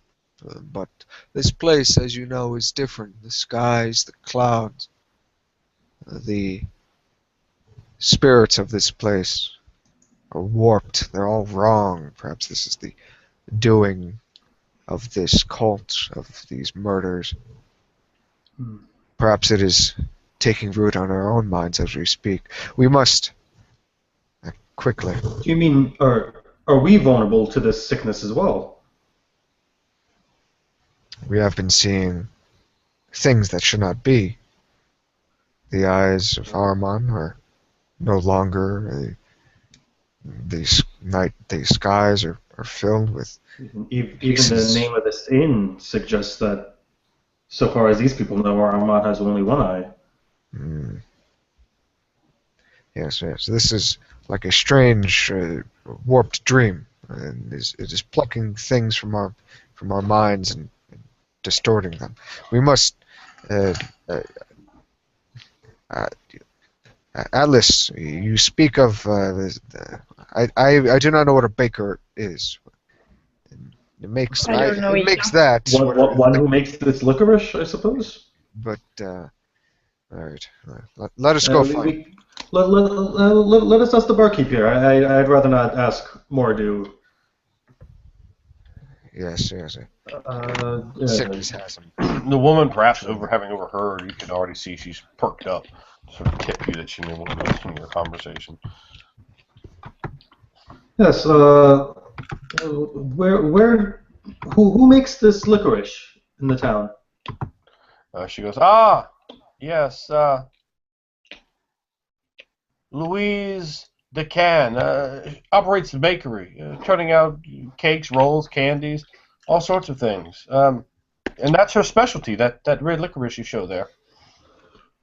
but this place, as you know, is different. The skies, the clouds, the spirits of this place are warped. They're all wrong. Perhaps this is the doing of this cult, of these murders. Perhaps it is taking root on our own minds as we speak. We must act quickly. Do you mean are we vulnerable to this sickness as well? We have been seeing things that should not be. The eyes of Armon are no longer. The skies are filled with. Even the name of this inn suggests that, so far as these people know, Armand has only one eye. Yes. This is like a strange, warped dream, and it is plucking things from our minds and distorting them. We must. Atlas, you speak of. I do not know what a baker is. It makes I don't know it either. makes that One who makes this licorice, I suppose. But all right, let us go find. Let us ask the barkeep here. I'd rather not ask Mordu. Yes. Sickness has him. The woman, perhaps having overheard, you can already see she's perked up, sort of tip you that she may want to continue your conversation. Yes. Who makes this licorice in the town? She goes, yes, Louise DeCan operates the bakery, turning out cakes, rolls, candies, all sorts of things. And that's her specialty, that red licorice you show there.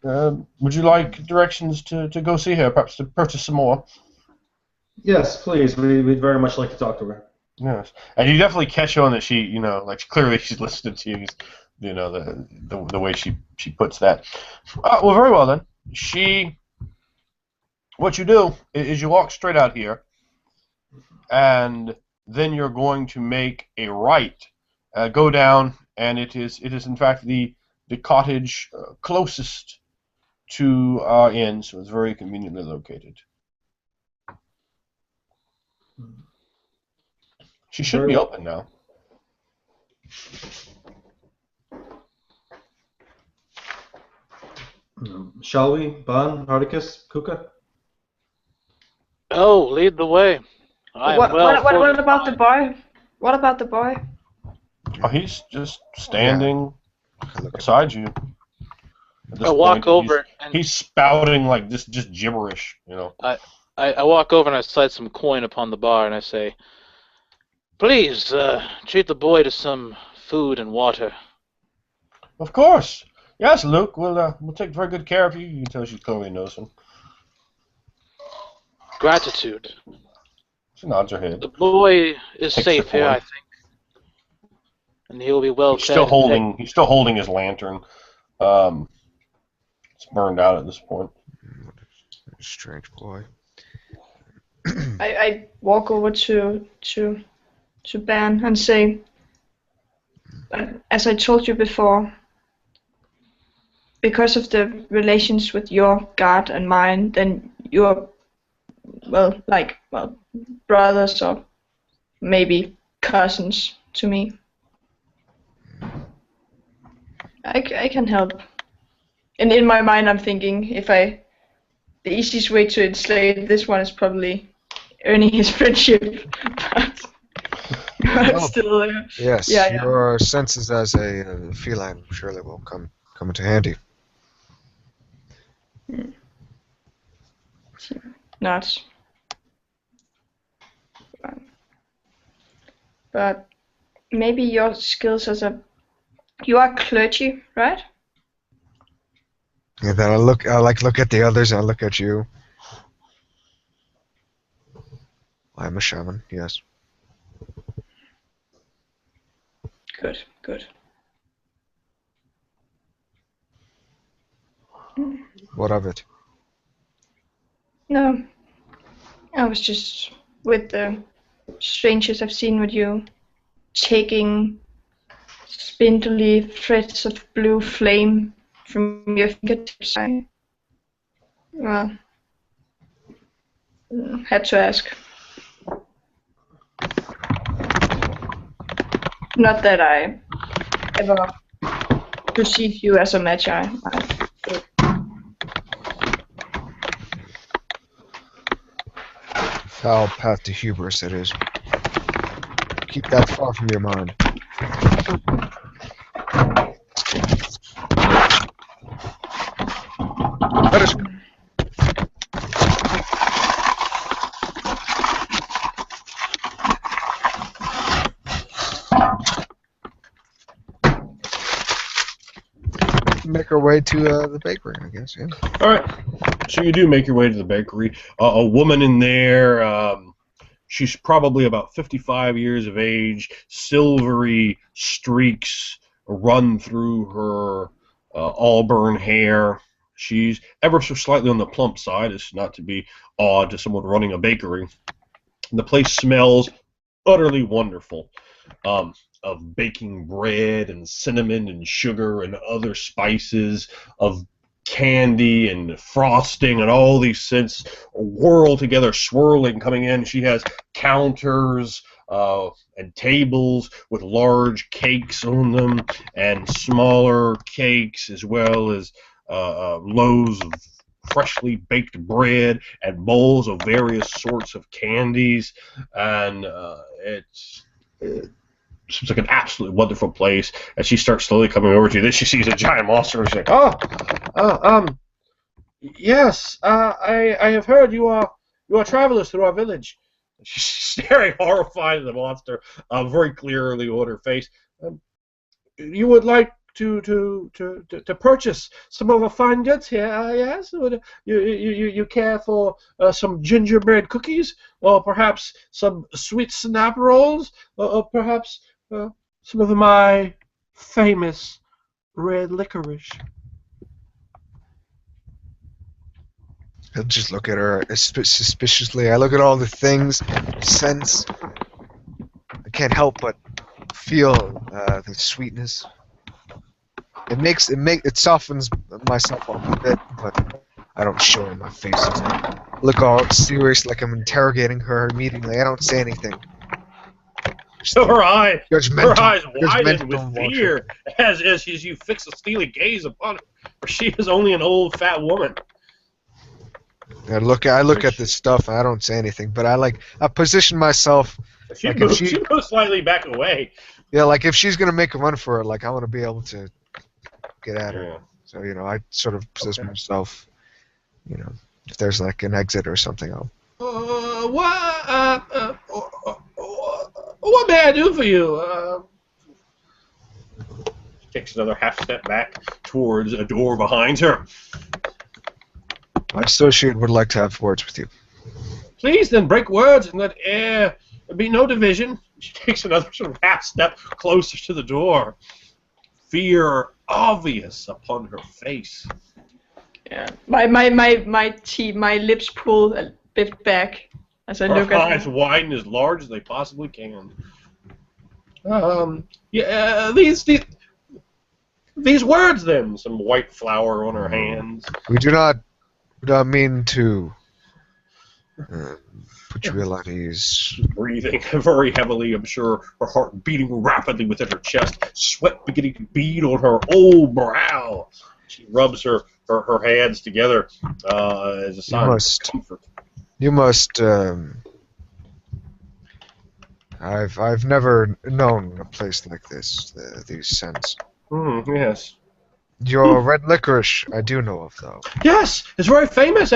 Would you like directions to go see her, perhaps to purchase some more? Yes, please. We'd very much like to talk to her. Yes, and you definitely catch on that she, clearly she's listening to you. The way she puts that. Well, very well then. What you do is you walk straight out here, and then you're going to make a right, go down, and it is in fact the cottage closest to our inn, so it's very conveniently located. She should be open now. Shall we, Ban, Hardicus, Kuka? Oh, lead the way. I am well What about the fortified. boy? What about the boy? Oh, he's just Yeah. standing I look at beside you. At this I walk point, over and he's spouting like just gibberish, you know. I walk over and I slide some coin upon the bar and I say, "Please, treat the boy to some food and water." Of course. Yes, Luke, we'll take very good care of you. You can tell she clearly knows him. Gratitude. She nods her head. The boy is Takes the safe here, coin. I think, and he will be well He's still fed. And holding his lantern. It's burned out at this point. Strange boy. I walk over to Ben and say, as I told you before, because of the relations with your guard and mine, then you're brothers or maybe cousins to me. I can help. And in my mind, I'm thinking the easiest way to enslave this one is probably earning his friendship, but still. Yes, Yeah. your senses as a feline surely will come into handy. Not. But maybe your skills you are clergy, right? And then I look at the others and I look at you. I'm a shaman, yes. Good. What of it? No, I was just with the strangers I've seen with you, taking spindly threads of blue flame from your fingertips. Well, had to ask. Not that I ever perceived you as a magi. Foul path to hubris it is. Keep that far from your mind. Let us. Make our way to the bakery, I guess. Yeah. All right. So you do make your way to the bakery. A woman in there. She's probably about 55 years of age. Silvery streaks run through her auburn hair. She's ever so slightly on the plump side. It's not to be odd to someone running a bakery. The place smells utterly wonderful. Of baking bread and cinnamon and sugar and other spices, of candy and frosting and all these scents whirl together, swirling, coming in. She has counters and tables with large cakes on them and smaller cakes, as well as loaves of freshly baked bread and bowls of various sorts of candies, and it seems like an absolutely wonderful place. As she starts slowly coming over to you, then she sees a giant monster, and she's like, yes, I have heard you are travelers through our village." She's staring horrified at the monster, very clearly on her face. You would like to purchase some of our fine goods here, yes? Would you care for some gingerbread cookies, or perhaps some sweet snap rolls, or perhaps some of my famous red licorice? I'll just look at her suspiciously. I look at all the things, scents. I can't help but feel the sweetness. It softens myself up a bit, but I don't show it in my face. I look all serious, like I'm interrogating her immediately. I don't say anything. So her eyes widen with judgmental fear as you fix a steely gaze upon her, for she is only an old fat woman. I look at this stuff and I don't say anything, but I position myself She like if moves. she She moves slightly back away. yeah, like if she's gonna make a run for it, like I want to be able to get at her. Yeah. So I sort of position Okay. myself. If there's like an exit or something, I'll. What may I do for you? She takes another half step back towards a door behind her. My associate would like to have words with you. Please, then, break words and let there be no division. She takes another sort of half step closer to the door. Fear obvious upon her face. Yeah. My lips pull a bit back as I Her look at eyes her. widen as large as they possibly can. These words, then. Some white flour on her hands. We do not mean to put you ill at ease. Breathing very heavily, I'm sure, her heart beating rapidly within her chest, sweat beginning to bead on her old brow. She rubs her hands together as a sign of comfort. You must. I've never known a place like this. These scents. Yes. Your red licorice, I do know of though. Yes, it's very famous.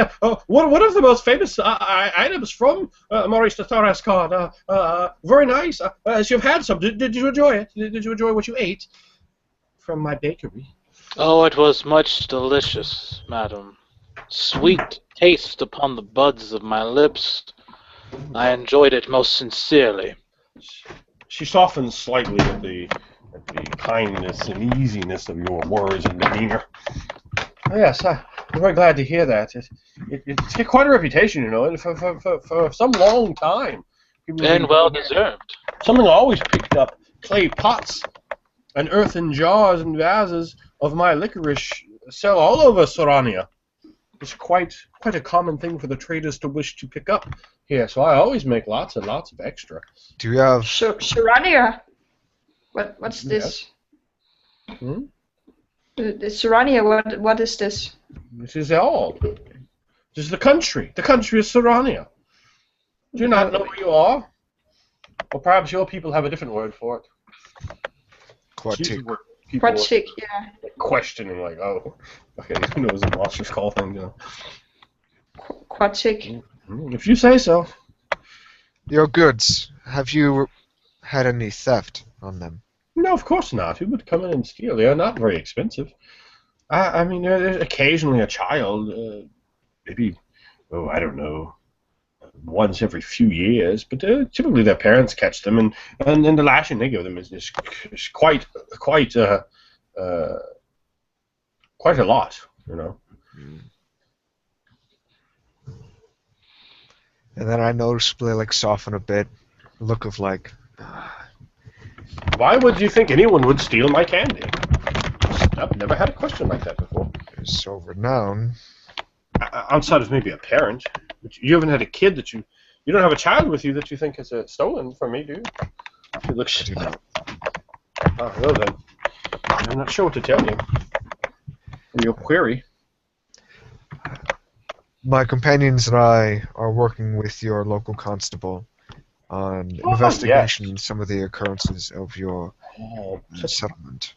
One of the most famous items from Maurice de Tarascon. Very nice. As you've had some, did you enjoy it? Did you enjoy what you ate from my bakery? Oh, it was much delicious, madam. Sweet taste upon the buds of my lips. I enjoyed it most sincerely. She softens slightly at the kindness and easiness of your words and demeanor. Yes, I'm very glad to hear that. It's got quite a reputation, and for some long time. And well deserved. Something always picked up clay pots and earthen jars and vases of my licorice sell all over Sorania. It's quite a common thing for the traders to wish to pick up here, so I always make lots and lots of extra. Do you have? Serrania. What's this? Yes. Hmm? The Serrania. What is this? This is all. This is the country. The country is Serrania. Do you not know where you are? Or perhaps your people have a different word for it. Quartic. Quartic, yeah. Questioning, like, oh, okay, who knows the monsters call things, Quartic. If you say so. Your goods. Have you had any theft on them? No, of course not. Who would come in and steal? They are not very expensive. I mean, there's occasionally a child, maybe, I don't know, once every few years, but typically their parents catch them, and the lashing they give them is quite a lot, And then I noticeably soften a bit, look of Why would you think anyone would steal my candy? I've never had a question like that before. so renowned. Outside of maybe a parent, but you haven't had a kid that you don't have a child with you that you think is stolen from me, do you? She looks. I do not. Oh, well then, I'm not sure what to tell you. From your query. My companions and I are working with your local constable on investigation into some of the occurrences of your settlement.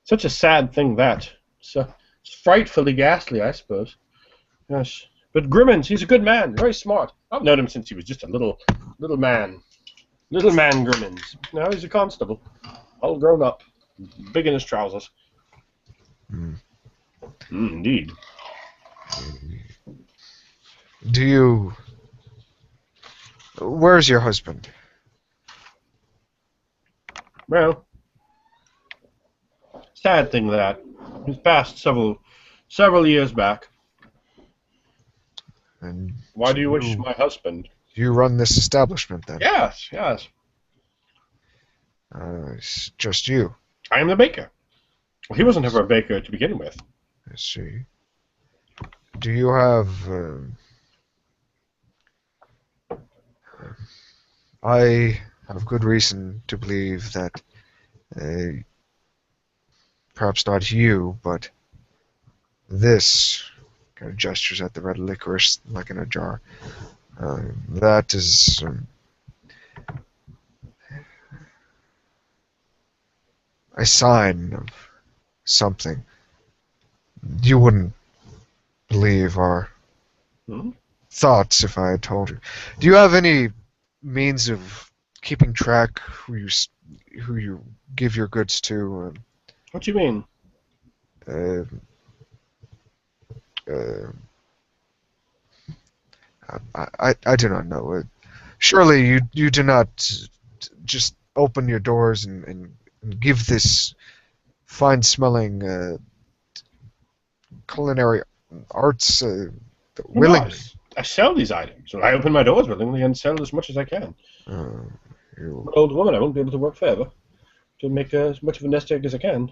Such a sad thing that. So it's frightfully ghastly, I suppose. Yes. But Grimmins, he's a good man, very smart. I've known him since he was just a little man. Little man Grimmins. Now he's a constable. All grown up. Big in his trousers. Indeed. Where's your husband? Well, sad thing that. He's passed several years back. And why do you wish my husband? You run this establishment then? Yes. It's just you. I am the baker. Well, he wasn't ever a baker to begin with. I see. Do you have... I have good reason to believe that perhaps not you, but this kind of gestures at the red licorice like in a jar. That is a sign of something. You wouldn't believe our thoughts if I had told you. Do you have any means of keeping track who you give your goods to? What do you mean? Uh, I do not know. Surely you do not just open your doors and give this fine-smelling culinary arts willingly. I sell these items. I open my doors willingly and sell as much as I can. I'm an old woman. I won't be able to work forever to make as much of a nest egg as I can.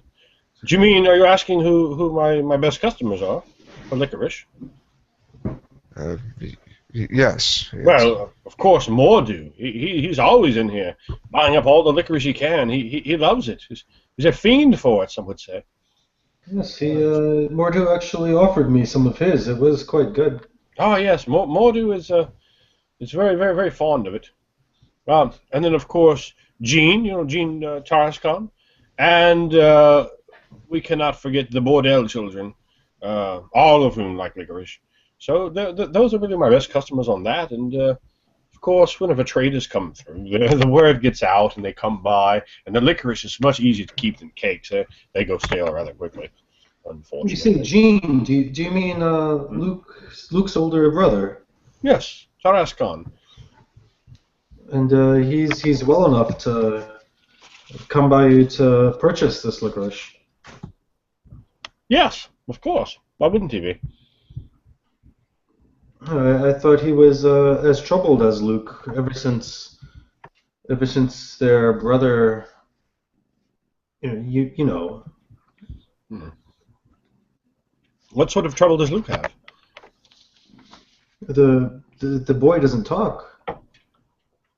Do you mean, are you asking who my best customers are for licorice? Yes. Well, of course, Mordu. He's always in here, buying up all the licorice he can. He loves it. He's a fiend for it, some would say. Yes, Mordu actually offered me some of his. It was quite good. Oh yes, Mordu is very, very, very fond of it. And then of course Jean, Jean Tarascon, and we cannot forget the Bordel children, all of whom like licorice. So those are really my best customers on that. And of course, whenever traders come through, the word gets out and they come by, and the licorice is much easier to keep than cakes. They go stale rather quickly, unfortunately. You say Jean? Do you mean Luke's older brother? Yes, Tarascon. And he's well enough to come by you to purchase this licorice. Yes, of course. Why wouldn't he be? I thought he was as troubled as Luke ever since their brother. You know. What sort of trouble does Luke have? The boy doesn't talk.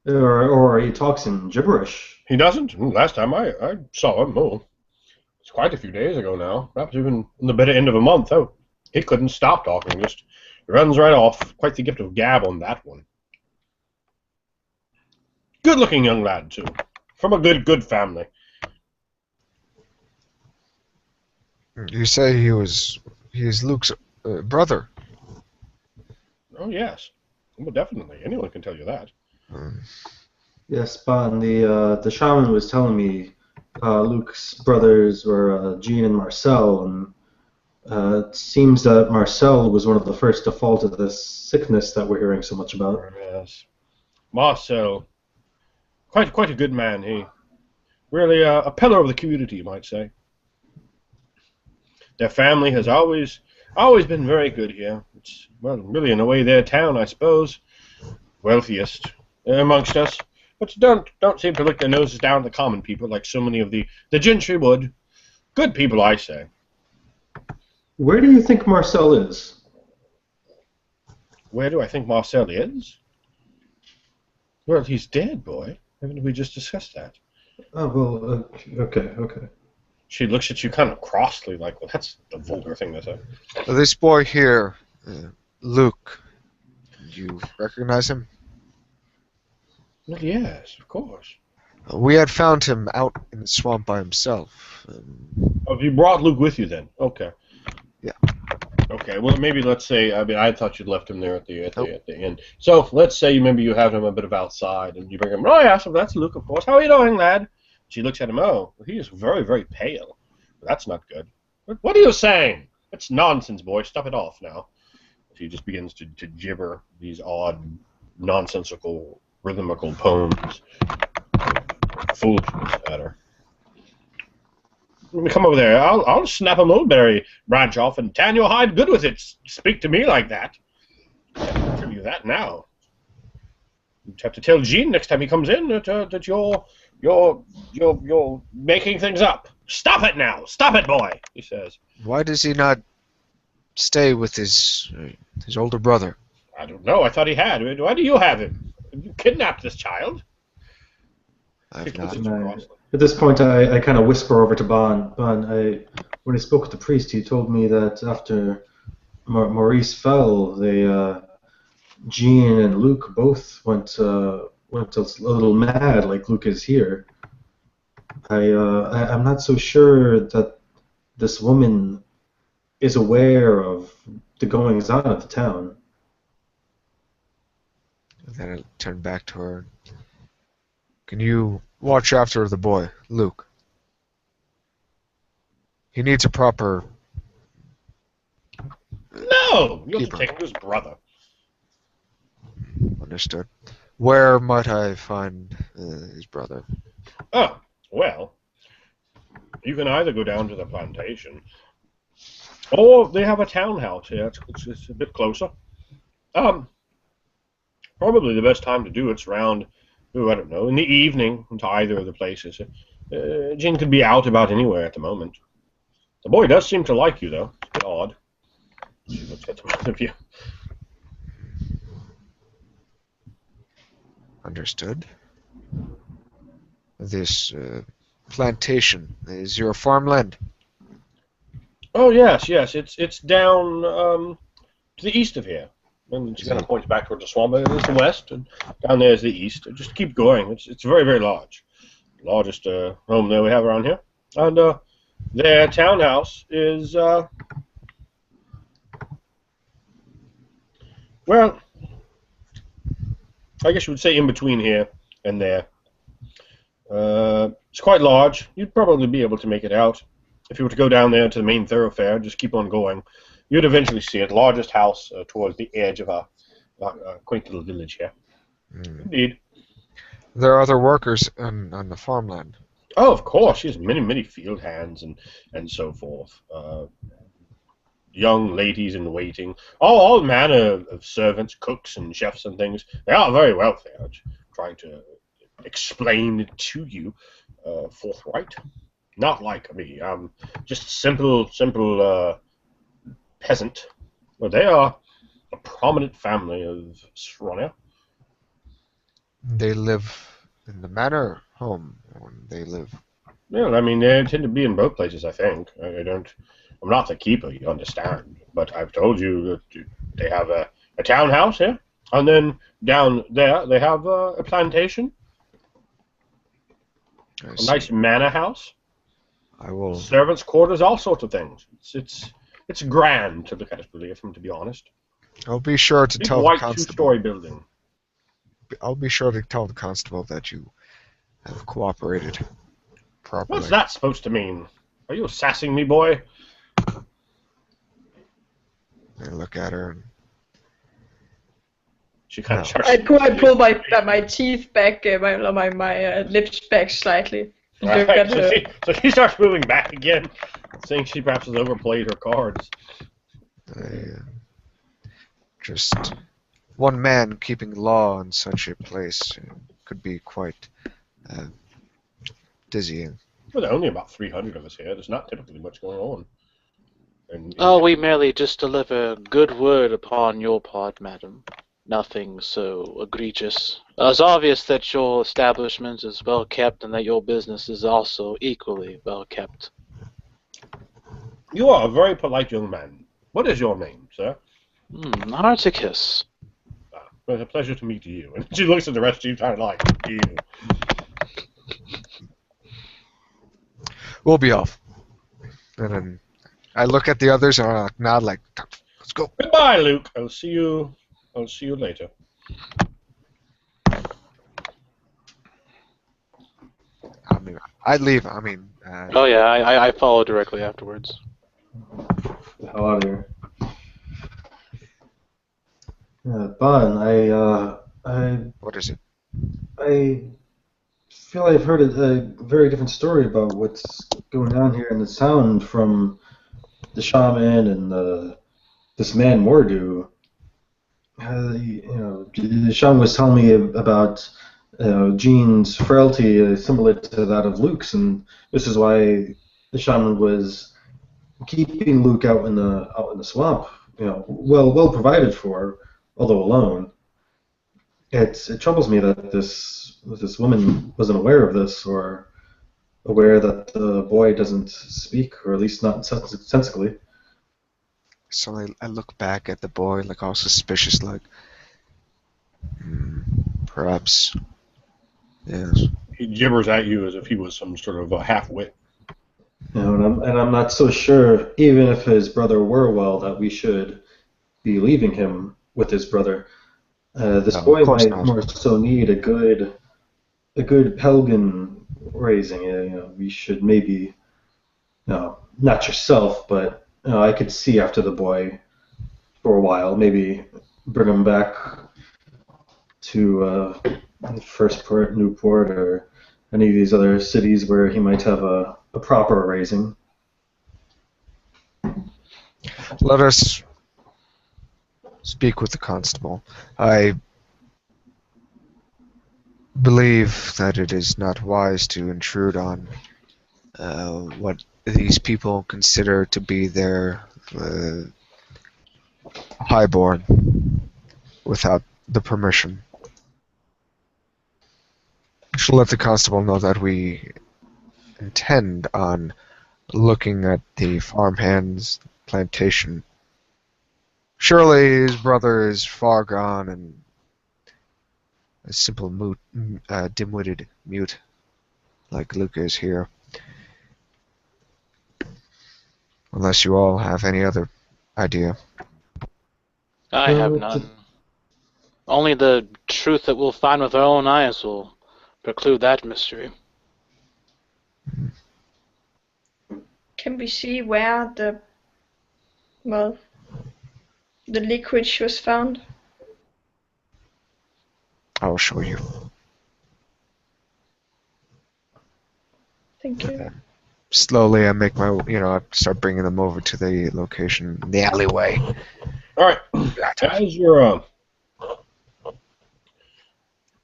Or he talks in gibberish. He doesn't? Last time I saw him, it's quite a few days ago now. Perhaps even in the better end of a month. Oh, he couldn't stop talking. Just runs right off. Quite the gift of gab on that one. Good-looking young lad, too. From a good family. You say he is Luke's brother? Oh, yes. Well, definitely. Anyone can tell you that. Yes, Bon, the shaman was telling me Luke's brothers were Jean and Marcel, and it seems that Marcel was one of the first to fall to this sickness that we're hearing so much about. Yes. Marcel. Quite a good man, he. Really a pillar of the community, you might say. Their family has always been very good here. It's, well, really, in a way, their town, I suppose. Wealthiest amongst us. But don't seem to look their noses down at the common people like so many of the gentry would. Good people, I say. Where do you think Marcel is? Where do I think Marcel is? Well, he's dead, boy. Haven't we just discussed that? Oh, well, okay. She looks at you kind of crossly, like, well, that's the vulgar thing to say. This boy here, Luke, do you recognize him? Well, yes, of course. We had found him out in the swamp by himself. Oh, you brought Luke with you then? Okay. Yeah. Okay, well, maybe let's say, I mean, I thought you'd left him there at the inn. So, let's say maybe you have him a bit of outside, and you bring him, oh, yeah, so that's Luke, of course. How are you doing, lad? She looks at him, oh, he is very, very pale. That's not good. What are you saying? That's nonsense, boy. Stop it off now. She just begins to gibber these odd, nonsensical, rhythmical poems. Foolishness at her. Let me come over there. I'll snap a mulberry branch off and tan your hide good with it. Speak to me like that. I'll tell you that now. You have to tell Jean next time he comes in that you're making things up. Stop it now. Stop it, boy. He says. Why does he not stay with his older brother? I don't know. I thought he had. Why do you have him? You kidnapped this child. I've not. At this point, I kind of whisper over to Bon. Bon, when I spoke with the priest, he told me that after Maurice fell, Jean and Luke both went a little mad, like Luke is here. I'm not so sure that this woman is aware of the goings on of the town. And then I turned back to her. Can you watch after the boy, Luke? He needs a proper... No! You have Keep to him. take him to his brother. Understood. Where might I find his brother? Oh, well, you can either go down to the plantation, or they have a townhouse here. It's a bit closer. Probably the best time to do it's around, I don't know, in the evening to either of the places. Jin could be out about anywhere at the moment. The boy does seem to like you, though. It's a bit odd. She looks at the both of you. Understood. This plantation is your farmland. Oh yes, it's down to the east of here. And she kind of points back towards the swamp. It's the west, and down there is the east. Just keep going. It's very, very large. Largest home that we have around here. And their townhouse is well, I guess you would say in between here and there. It's quite large. You'd probably be able to make it out. If you were to go down there to the main thoroughfare, just keep on going, you'd eventually see it. Largest house towards the edge of a quaint little village here. Indeed. There are other workers on the farmland. Oh, of course. She has many, many field hands and so forth. Young ladies in waiting. All manner of servants, cooks, and chefs and things. They are very wealthy. I'm trying to explain it to you forthright. Not like me. I'm just a simple peasant. Well, they are a prominent family of Sronia. They live in the manor home. Or they live. Well, I mean, they tend to be in both places, I think. I'm not the keeper, you understand. But I've told you that they have a townhouse here. And then down there, they have a plantation. A nice manor house. I will. Servants' quarters, all sorts of things. It's grand to look at it, really, if I'm to be honest. I'll be sure to Big tell the white constable. two-story building. I'll be sure to tell the constable that you have cooperated properly. What's that supposed to mean? Are you sassing me, boy? I look at her and She kind of starts. I pull my teeth back, my lips back slightly. Look at her. So she starts moving back again, saying she perhaps has overplayed her cards. Just one man keeping law in such a place could be quite dizzying. Well, there are only about 300 of us here. There's not typically much going on. Oh, we merely just deliver good word upon your part, madam. Nothing so egregious. It's obvious that your establishment is well kept and that your business is also equally well kept. You are a very polite young man. What is your name, sir? Articus. Well, it's a pleasure to meet you. And she looks at the rest of you, kind of like, you. We'll be off. And then I look at the others and I nod like, let's go. Goodbye, Luke. I'll see you later. I mean, I'd leave. I mean. Oh yeah, I follow directly afterwards. The hell out of here. Bon, What is it? I feel I've heard a very different story about what's going on here in the town from the shaman and this man Mordu. The shaman was telling me about Jean's frailty similar to that of Luke's, and this is why the shaman was keeping Luke out in the swamp. Well provided for, although alone. It troubles me that this woman wasn't aware of this, or aware that the boy doesn't speak, or at least not sensibly. So I look back at the boy, like all suspicious, like, hmm, perhaps, yes. He gibbers at you as if he was some sort of a half-wit. And I'm not so sure, even if his brother were well, that we should be leaving him with his brother. This No, of boy course might not. more so need a good Pelgan raising. We should maybe, no, not yourself, but I could see after the boy for a while. Maybe bring him back to First Port, Newport, or any of these other cities where he might have a proper raising. Let us speak with the constable. I believe that it is not wise to intrude on what these people consider to be their uh, highborn without the permission. I shall let the constable know that we intend on looking at the farmhand's plantation. Surely his brother is far gone and a simple dim-witted mute like Luca is here. Unless you all have any other idea. I have Uh, none. Only the truth that we'll find with our own eyes will preclude that mystery. Can we see where the liquid was found? I will show you. Thank you. Slowly, I make my, I start bringing them over to the location, the alleyway. All right. As you're,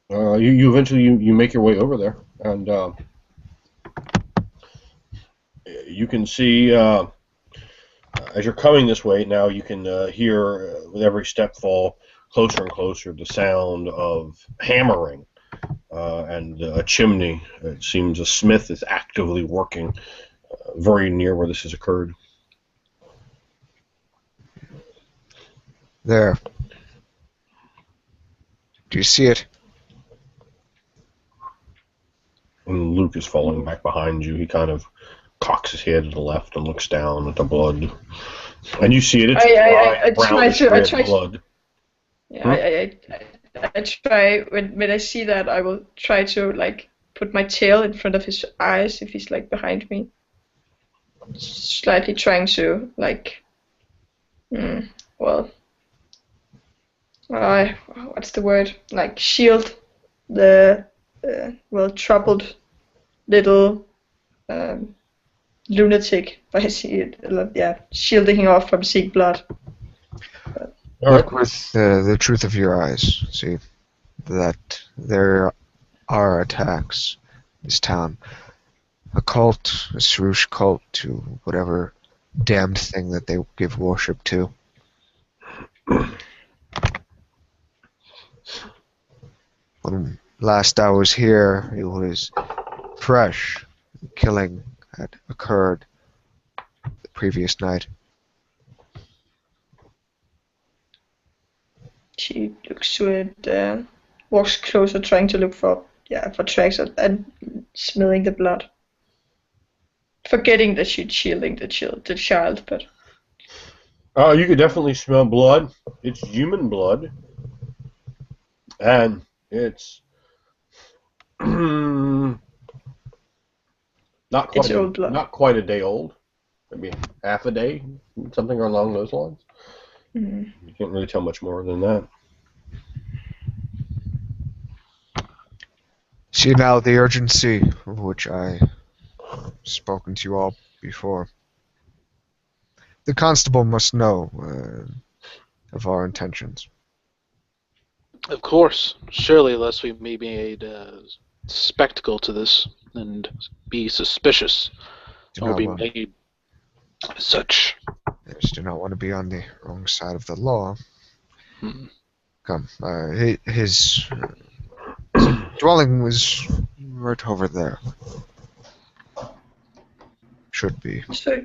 you eventually you make your way over there, and you can see as you're coming this way now, you can hear with every step fall closer and closer the sound of hammering and a chimney. It seems a smith is actively working very near where this has occurred. There. Do you see it? And Luke is falling back behind you. He kind of cocks his head to the left and looks down at the blood. And you see it. It's dry, brownish red blood. Yeah, I try when I see that I will try to like put my tail in front of his eyes if he's like behind me. Slightly trying to like what's the word? Like shield the troubled little lunatic by shielding him off from seeing blood. Look with the truth of your eyes. See that there are attacks in this town. A cult, a Sarush cult, to whatever damned thing that they give worship to. When last I was here, it was fresh. The killing had occurred the previous night. She looks to it, walks closer, trying to look for tracks and smelling the blood. Forgetting that she's shielding the child, but you could definitely smell blood. It's human blood, and it's not quite a day old. Maybe half a day, something along those lines. You can't really tell much more than that. See now the urgency of which I spoken to you all before. The constable must know of our intentions. Of course, surely, lest we may be made spectacle to this and be suspicious or be made such. Yes, do not want to be on the wrong side of the law. Come, his dwelling was right over there. Should be. So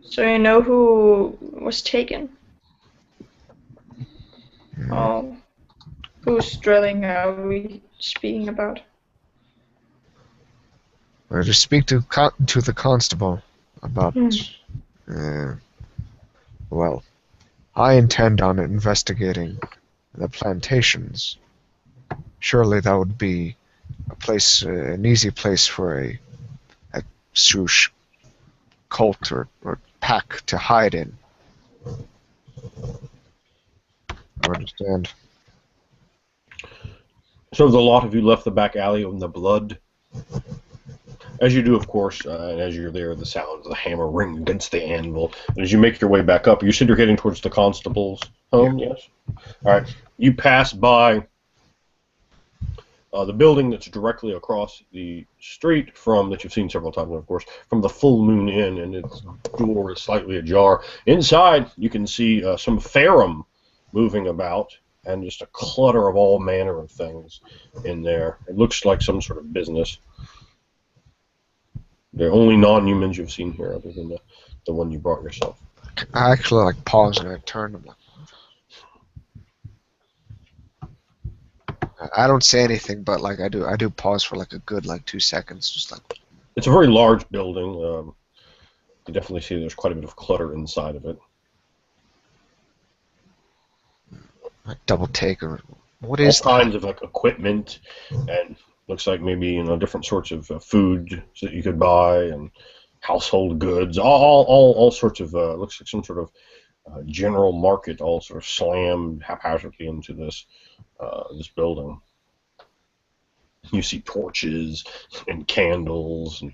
So you know who was taken? Oh, whose drilling are we speaking about? Or to speak to the constable about. Well, I intend on investigating the plantations. Surely that would be a place, an easy place for a swoosh cult or pack to hide in. I understand. So the lot of you left the back alley in the blood. As you do, of course, and as you're there, the sound of the hammer ring against the anvil. And as you make your way back up, you said you're heading towards the constable's home, yes? All right. You pass by the building that's directly across the street from, that you've seen several times, of course, from the Full Moon Inn, and its door is slightly ajar. Inside, you can see some Farum moving about, and just a clutter of all manner of things in there. It looks like some sort of business. They're only non-humans you've seen here, other than the one you brought yourself. I actually pause and I turn. I'm I don't say anything, but I do pause for a good 2 seconds, just It's a very large building. You definitely see there's quite a bit of clutter inside of it. double take or what All is kinds of equipment, and looks like maybe different sorts of food that you could buy, and household goods, all sorts of looks like some sort of general market, all sort of slammed haphazardly into this building. You see torches and candles and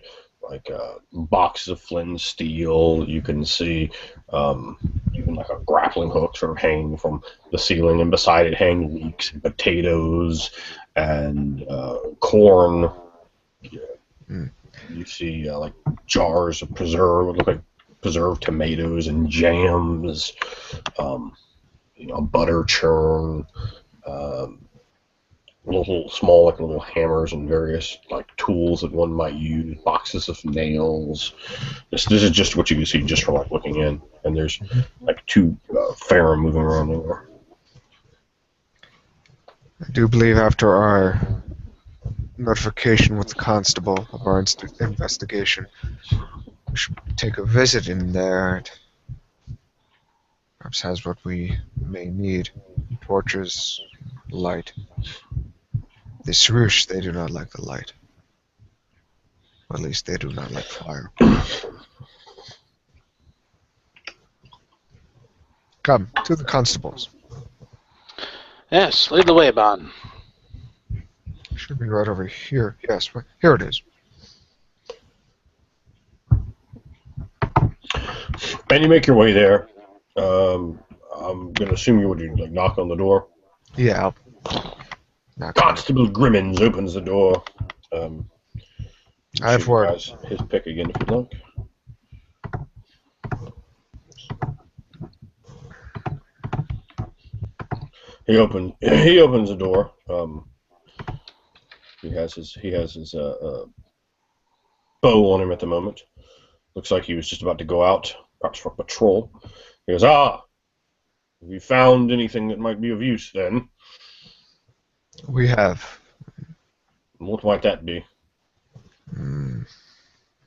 boxes of flint steel. You can see even a grappling hook sort of hanging from the ceiling, and beside it hang leeks and potatoes and corn. You see jars of what look like preserved tomatoes and jams, butter churn, little hammers and various tools that one might use, boxes of nails. This is just what you can see just from looking in, and there's two Farum moving around there. I do believe after our notification with the constable of our investigation, we should take a visit in there. It perhaps has what we may need: torches, light. The Swoosh, they do not like the light. Or at least they do not like fire. Come, to the constables. Yes, lead the way, Bon. Should be right over here. Yes, here it is. And you make your way there. I'm going to assume you would knock on the door. Yeah. Constable Grimmins opens the door. I have word. His pick again if you'd like. He opens the door. He has his bow on him at the moment. Looks like he was just about to go out, perhaps for patrol. He goes, have you found anything that might be of use then? We have. What might that be?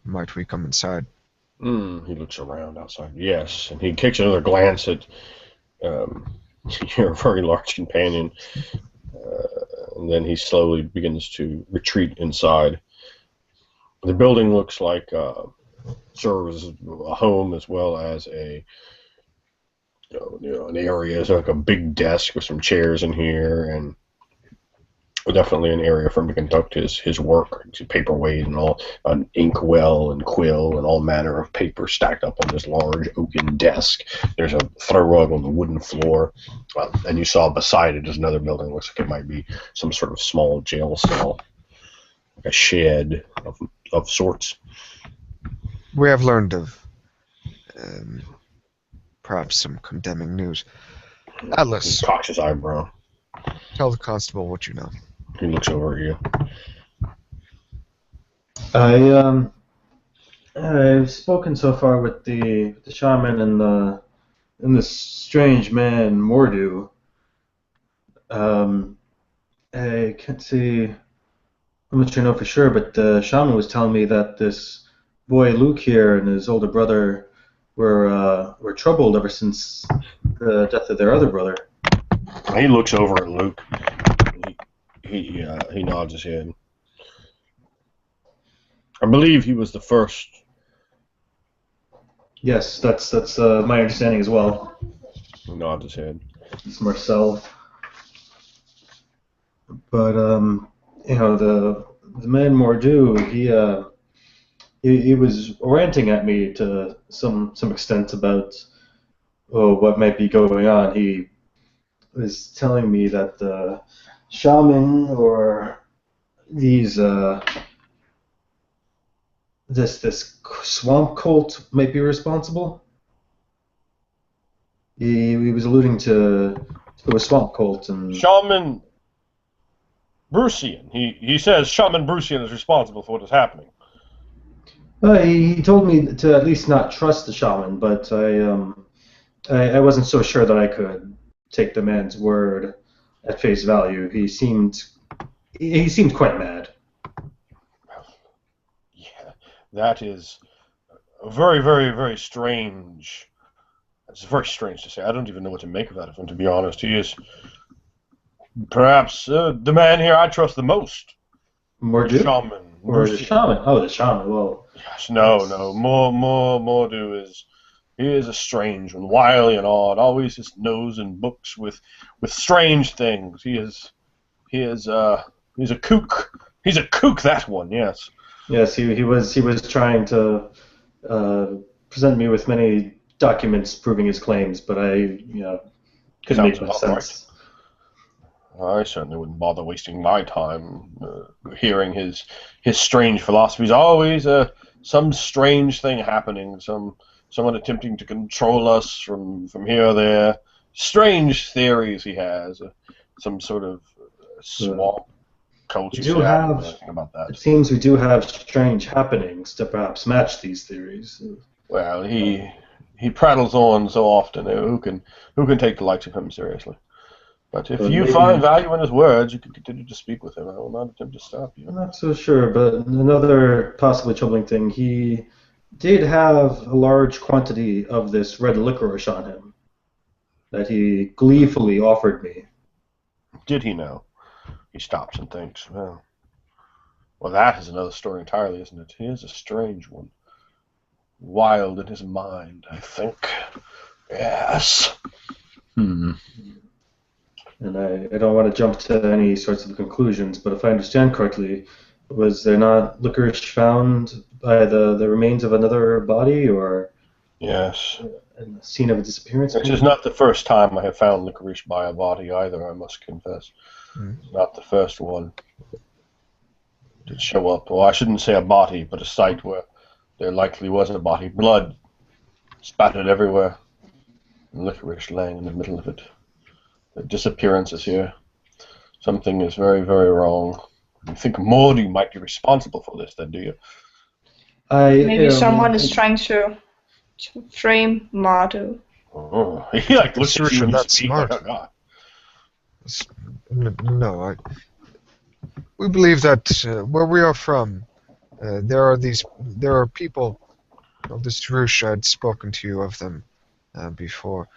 Might we come inside? He looks around outside. Yes, and he takes another glance at your very large companion, and then he slowly begins to retreat inside. The building looks like serves a home as well as an area. It's like a big desk with some chairs in here, and definitely an area for him to conduct his work. Paperweight and all, an inkwell and quill and all manner of paper stacked up on this large oaken desk. There's a throw rug on the wooden floor, and you saw beside it is another building. Looks like it might be some sort of small jail cell, like a shed of sorts. We have learned of perhaps some condemning news. Atlas, He cocks his eyebrow. tell the constable what you know. He looks over at you. I I've spoken so far with the shaman and the strange man Mordu. Um, I can't see. I'm not sure I know for sure, but the shaman was telling me that this boy Luke here and his older brother were troubled ever since the death of their other brother. He looks over at Luke. He nods his head. I believe he was the first. Yes, that's my understanding as well. He nods his head. It's Marcel. But the man Mordu, he was ranting at me to some extent about what might be going on. He was telling me that the shaman or these this swamp cult might be responsible. He was alluding to a swamp cult and Shaman Brucian. He says Shaman Brucian is responsible for what is happening. he told me to at least not trust the shaman, but I wasn't so sure that I could take the man's word at face value. He seemed quite mad. Yeah, that is very, very, very strange. It's very strange to say. I don't even know what to make of that, if I'm to be honest. He is perhaps the man here I trust the most. Mordu? Shaman. Or the shaman? Oh, the shaman. Well, yes, no. Mordu is. He is a strange one, wily and odd. Always his nose in books with strange things. He's a kook. He's a kook. That one, yes. yes, he was trying to present me with many documents proving his claims, but I couldn't Sounds make much about sense. right. I certainly wouldn't bother wasting my time hearing his strange philosophies. Always some strange thing happening. Someone attempting to control us from here or there. Strange theories he has. Some sort of swamp cult. We You do say I don't know have. anything about that. It seems we do have strange happenings to perhaps match these theories. Well, he prattles on so often. Who can take the likes of him seriously? But if But you maybe find value in his words, you can continue to speak with him. I will not attempt to stop you. I'm not so sure, but another possibly troubling thing, he did have a large quantity of this red licorice on him that he gleefully offered me. Did he know? He stops and thinks, well, that is another story entirely, isn't it? He is a strange one. Wild in his mind, I think. Yes. And I don't want to jump to any sorts of conclusions, but if I understand correctly, was there not licorice found by the remains of another body or Yes. a scene of a disappearance? Which is not the first time I have found licorice by a body either, I must confess. Not the first one to show up. Well, I shouldn't say a body, but a site where there likely was a body. Blood spattered everywhere. And licorice laying in the middle of it. The disappearance is here. Something is very, very wrong. You think Morty might be responsible for this, then, do you? Maybe someone is trying to frame Mardu. Oh, he like looks at you when you That's speak. smart. Like, oh, God. No, we believe that where we are from, there are people of this Rush. I'd spoken to you of them before.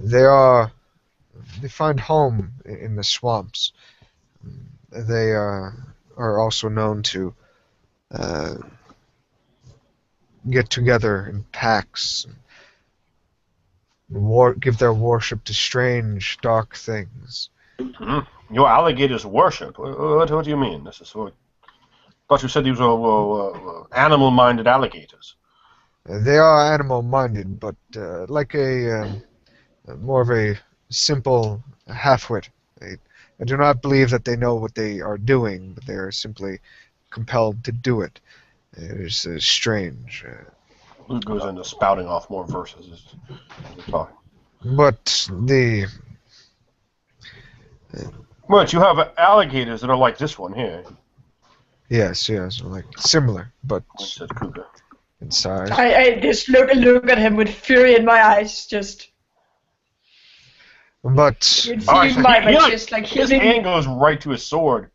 They find home in the swamps. They are also known to get together in packs, give their worship to strange, dark things. Your alligators worship? What do you mean? This is what... I thought you said these were animal-minded alligators. They are animal-minded, but like more of a simple half-wit. I do not believe that they know what they are doing, but they are simply compelled to do it. It is strange. Luke goes into spouting off more verses as we're talking. But But you have alligators that are like this one here, yes, like similar, but said Kuga. inside. I just look at him with fury in my eyes, just. But You All right, see so my chest like his heaving. hand goes right to his sword.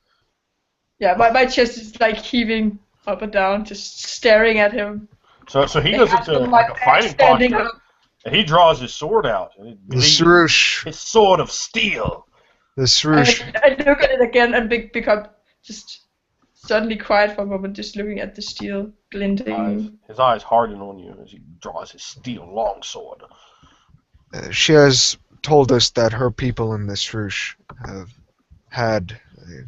Yeah, my chest is like heaving up and down, just staring at him. So he The goes hairs into on my like a back fighting standing posture, up. and he draws his sword out, and it the gleams. swoosh, His sword of steel. the swoosh. I look at it again and become just suddenly quiet for a moment, just looking at the steel glinting. His eyes harden on you as he draws his steel longsword. She has told us that her people in this swoosh have had a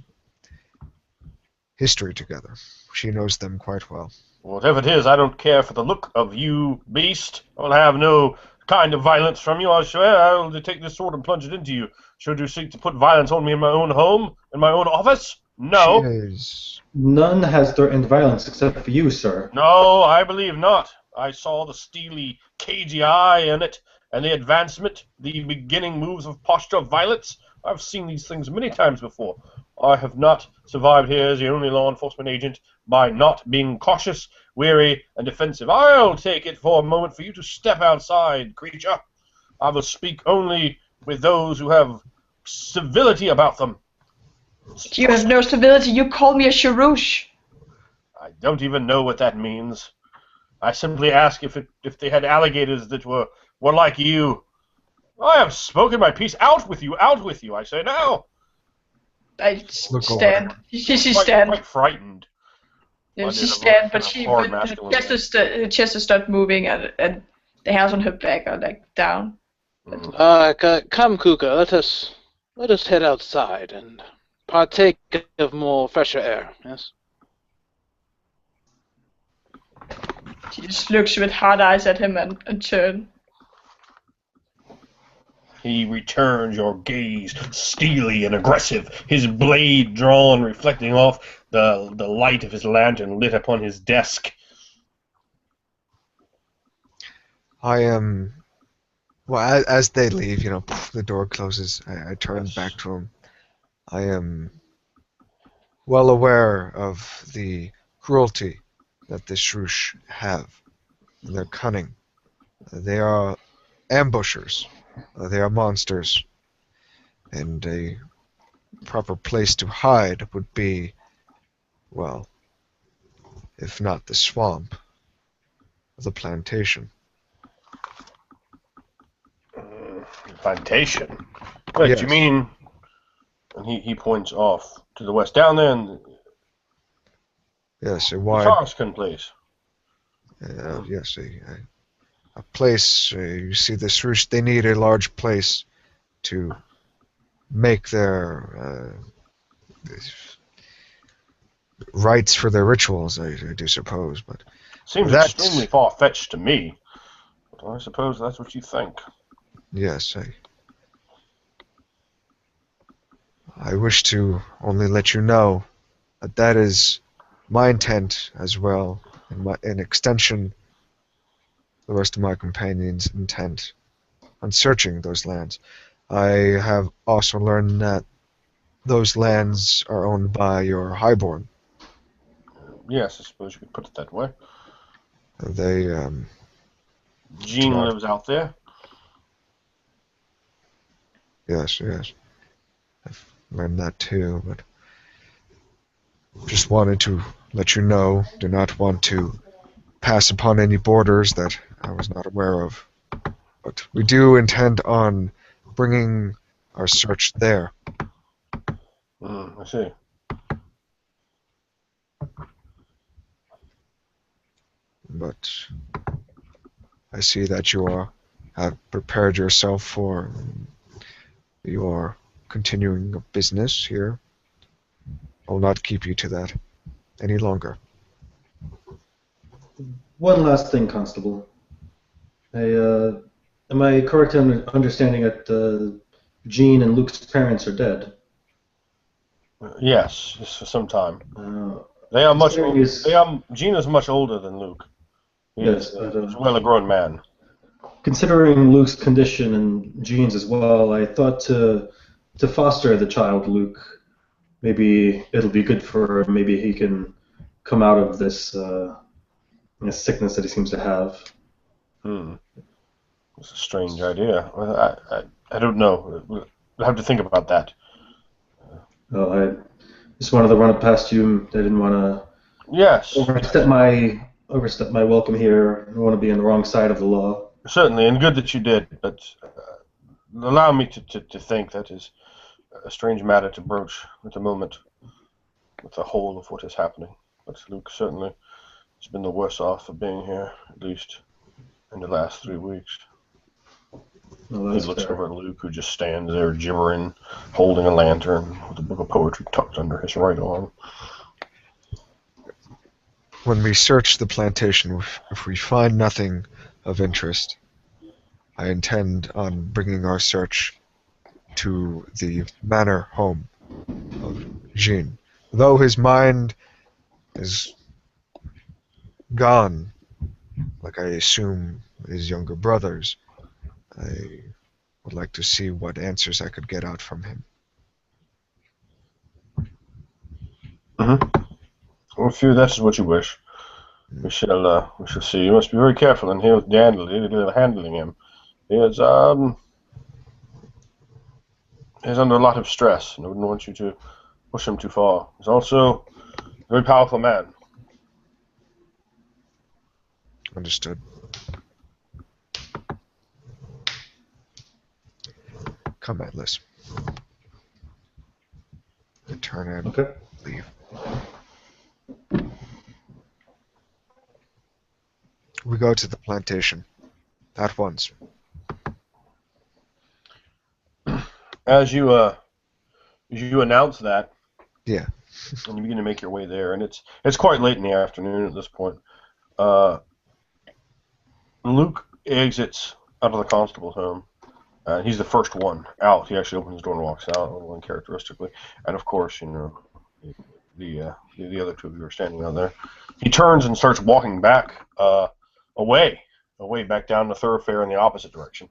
history together. She knows them quite well. Whatever it is, I don't care for the look of you, beast. I will have no kind of violence from you. I swear I will take this sword and plunge it into you. Should you seek to put violence on me in my own home, in my own office? She No. has. None has threatened violence except for you, sir. No, I believe not. I saw the steely, cagey eye in it, and the advancement, the beginning moves of posture of violence. I've seen these things many times before. I have not survived here as the only law enforcement agent by not being cautious, wary, and defensive. I'll take it for a moment for you to step outside, creature. I will speak only with those who have civility about them. You have no civility. You call me a Sharouche. I don't even know what that means. I simply ask if they had alligators that were like you. I have spoken my piece. Out with you, I say now. I Look stand. She Quite stand. frightened. Yeah, But she in a stand, kind but of hard her masculine chest way. her chest has started moving, and the hairs on her back are like down. Come, Kuka, let us head outside and partake of more fresher air. Yes. She just looks with hard eyes at him and turn. He returns your gaze, steely and aggressive, his blade drawn, reflecting off the light of his lantern lit upon his desk. I am. Well, as they leave, the door closes. I turn Yes. back to him. I am well aware of the cruelty that the Shroosh have, and their cunning. They are ambushers. They are monsters. And a proper place to hide would be, well, if not the swamp, the plantation. Plantation. What Yes. you mean? And he points off to the west, down there in Yes, a the wide, Farskin place. yes, a place. You see, the Shroosh, they need a large place to make their rites for their rituals, I do suppose. But Seems that's extremely far-fetched to me. But I suppose that's what you think. yes, I wish to only let you know that that is my intent as well, and in extension, the rest of my companions' intent on searching those lands. I have also learned that those lands are owned by your highborn. Yes, I suppose you could put it that way. They Jean not lives out there. yes, I've learned that too, but just wanted to let you know. Do not want to pass upon any borders that I was not aware of. But we do intend on bringing our search there. I see. But I see that have prepared yourself for your continuing of business here. I'll not keep you to that any longer. One last thing, Constable. Am I correct in understanding that Jean and Luke's parents are dead? Yes, just for some time. Uh, They are much. Considering his- Jean is much older than Luke. Yes, but He's well a grown man. considering Luke's condition and Jean's as well, I thought to foster the child Luke, maybe it'll be good for him. Maybe he can come out of this a sickness that he seems to have. It's a strange idea. Well, I don't know. We'll have to think about that. Well, I just wanted to run it past you. I didn't want to Yes, overstep my welcome here. I don't want to be on the wrong side of the law. certainly, and good that you did. But allow me to think that is a strange matter to broach at the moment, with the whole of what is happening. But Luke certainly has been the worse off for being here, at least in the last 3 weeks. Well, He that's looks fair. over at Luke, who just stands there gibbering, holding a lantern with a book of poetry tucked under his right arm. When we search the plantation, if we find nothing of interest, I intend on bringing our search to the manor home of Jean. Though his mind is gone, like I assume his younger brother's, I would like to see what answers I could get out from him. Well, if that's what you wish, we shall see. You must be very careful in here with handling him. He is he's under a lot of stress, and I wouldn't want you to push him too far. He's also a very powerful man. Understood. Come, Atlas. I turn and Okay. leave. We go to the plantation. At once. As you announce that, Yeah. and you begin to make your way there, and it's quite late in the afternoon at this point. Luke exits out of the constable's home. He's the first one out. He actually opens the door and walks out, a little uncharacteristically. And of course, the other two of you are standing out there. He turns and starts walking back away back down the thoroughfare in the opposite direction.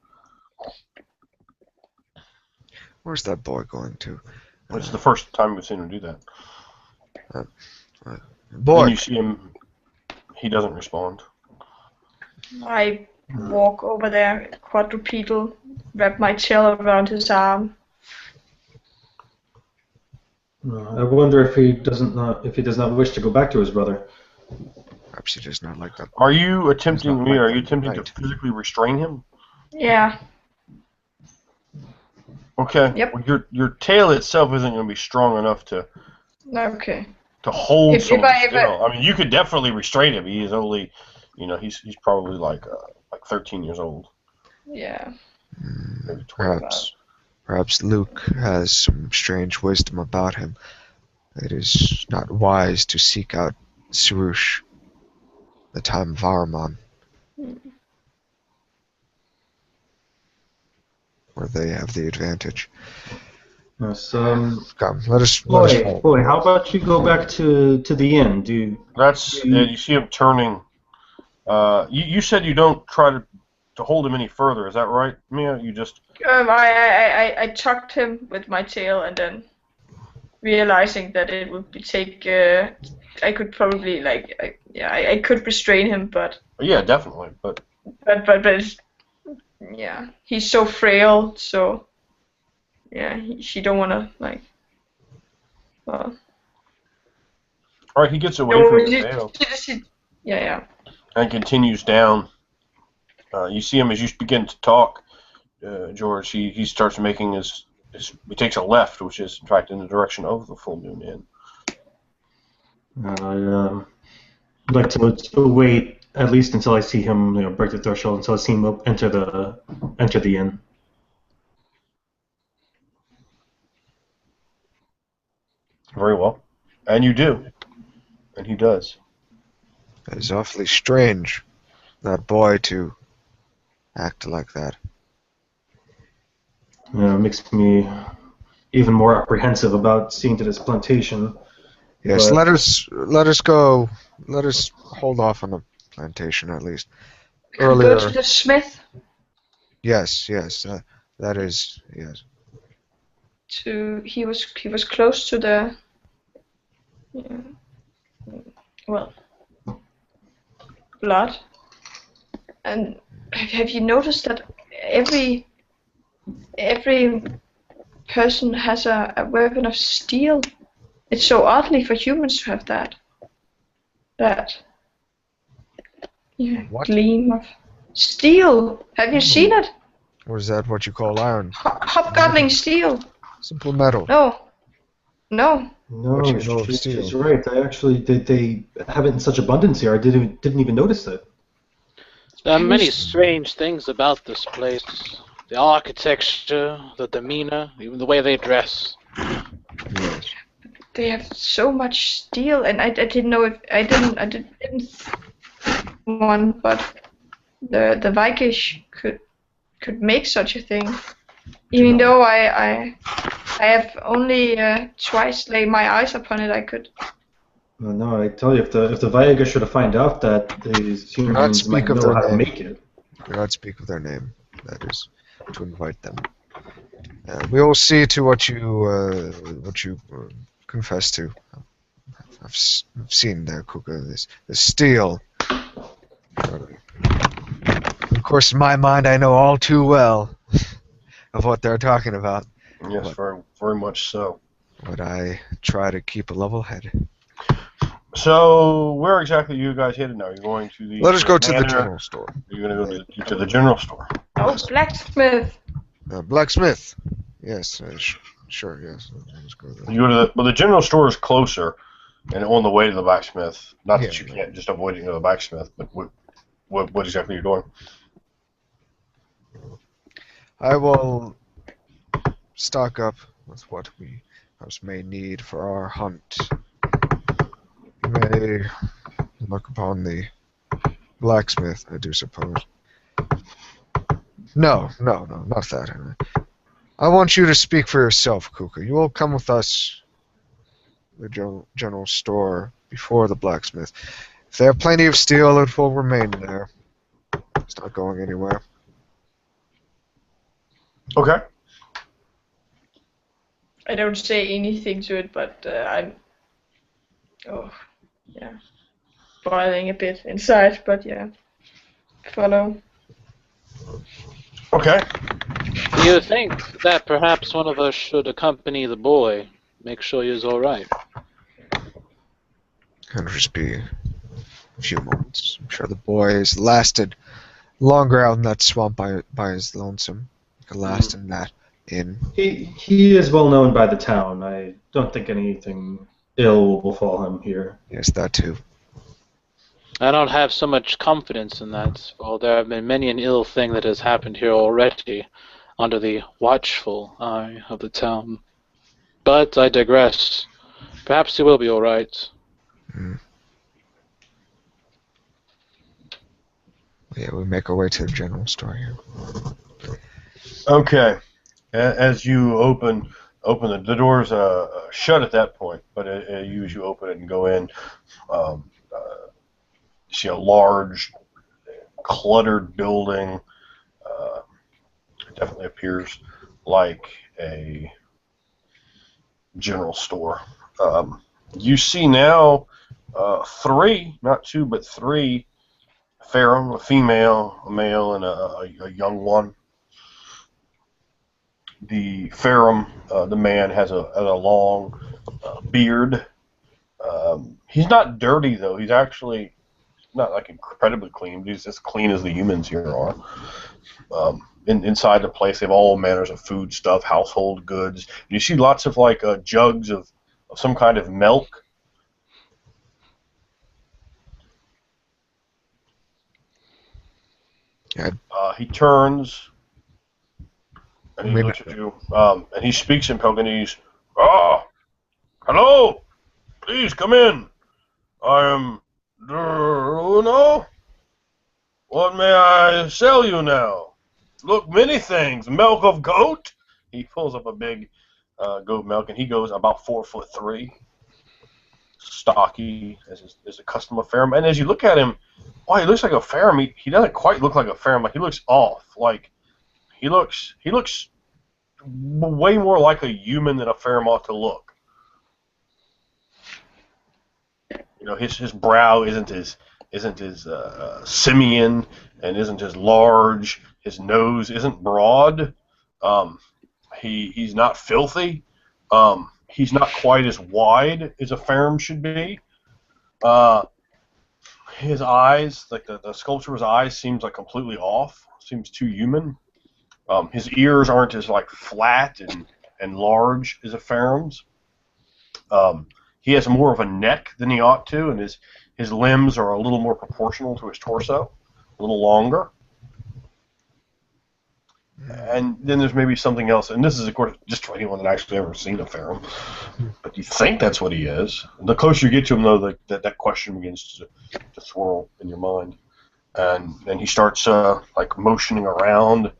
Where's that boy going to? It's the first time we've seen him do that. Boy! When you see him, he doesn't respond. I walk over there, quadrupedal, wrap my tail around his arm. I wonder if he does not wish to go back to his brother. Perhaps he does not like that. Are you attempting to Right. physically restrain him? Yeah. Okay. Yep. Well, your tail itself isn't going to be strong enough to Okay. hold If someone I ever- still. I mean, you could definitely restrain him. He is only, he's probably like 13 years old. Yeah. Maybe 20. Perhaps Luke has some strange wisdom about him. It is not wise to seek out Sarush the time of Ahriman, where they have the advantage. Yes, Come, let us boy, how about you go back to the inn? You see him turning. You said you don't try to hold him any further. Is that right, Mia? You just. I tucked him with my tail, and then realizing that it would take. I could probably I could restrain him, but. Yeah, definitely, but. But yeah, he's so frail, so. Yeah, she don't wanna like. All right, he gets away from the tail. Yeah. And continues down. You see him as you begin to talk, George. He starts making he takes a left, which is in fact in the direction of the Full Moon Inn. I'd like to wait at least until I see him, break the threshold, until I see him enter the inn. Very well, and you do, and he does. It is awfully strange, that boy to act like that. It makes me even more apprehensive about seeing to this plantation. Yes, But- let us go. Let us hold off on the plantation at least. Go to the smith. Yes, that is yes. He was close to the. Yeah. Well. blood. And have you noticed that every person has a weapon of steel? It's so oddly for humans to have that. What? Gleam of steel. Have you seen it? Or is that what you call iron? Hobgoblin steel. Simple metal. No. No, What you know of steel? she's right. I actually they have it in such abundance here. I didn't even notice it. There are many strange things about this place. The architecture, the demeanor, even the way they dress. Yes. They have so much steel, and I didn't know if I didn't one, but the Vikish could make such a thing. Even though I have only twice laid my eyes upon it, I could. No, I tell you, if the Viaga should have found out that these humans speak might of know their how to name. make it. Do not speak of their name. That is to invite them. We will see to what you confess to. I've seen there, Kuka. This steel. Of course, in my mind, I know all too well of what they're talking about. Yes, very, very much so. But I try to keep a level head. So, where exactly are you guys headed now? Are you going to the? Let us go to the manor? general store. Are you going to go to the general store? Oh, blacksmith. Blacksmith. Yes, sure. Yes. Let's go there. You go to the general store is closer, and on the way to the blacksmith. Not that Yeah. you can't just avoid it to the blacksmith, but what exactly are you doing? I will stock up with what we may need for our hunt. You may look upon the blacksmith, I do suppose. No, not that. I want you to speak for yourself, Kuka. You will come with us to the general store before the blacksmith. If they have plenty of steel, it will remain there. It's not going anywhere. Okay. I don't say anything to it, but I'm. Oh, yeah. Boiling a bit inside, but yeah. Follow. Okay. Do you think that perhaps one of us should accompany the boy? Make sure he's alright. It'll just be a few moments. I'm sure the boy has lasted longer out in that swamp by his lonesome. He could last in that inn. He is well known by the town. I don't think anything ill will befall him here. Yes, that too. I don't have so much confidence in that. Well, there have been many an ill thing that has happened here already, under the watchful eye of the town. But I digress. Perhaps he will be alright. Yeah, we make our way to the general store here. Okay. As you open the doors shut at that point, but you open it and go in. You see a large, cluttered building. It definitely appears like a general store. You see now three, not two, but three Pharaoh, a female, a male, and a young one. The Pharaoh, the man, has a long beard. He's not dirty though. He's actually not like incredibly clean, but he's as clean as the humans here are. Inside the place, they have all manners of food stuff, household goods. You see lots of like jugs of some kind of milk. Yeah. He turns and he looks at you, and he speaks in Pelganese. Ah, hello, please come in. I am. No. What may I sell you now? Look, many things. Milk of goat. He pulls up a big goat milk, and he goes about 4'3", stocky as a custom of Farum. And as you look at him, he looks like a Farum. He doesn't quite look like a Farum. Like he looks off. Like he looks way more like a human than a Farum ought to look. You know, his brow isn't as isn't as simian and isn't as large. His nose isn't broad. He's not filthy. He's not quite as wide as a Ferrum should be. His eyes, like the sculpture of his eyes, seems like completely off. Seems too human. His ears aren't as like flat and large as a Ferrum's. He has more of a neck than he ought to, and his limbs are a little more proportional to his torso, a little longer. And then there's maybe something else, and this is, of course, just for anyone that actually ever seen a Ferrum. But you think that's what he is. The closer you get to him, though, that question begins to swirl in your mind. And then he starts, like, motioning around.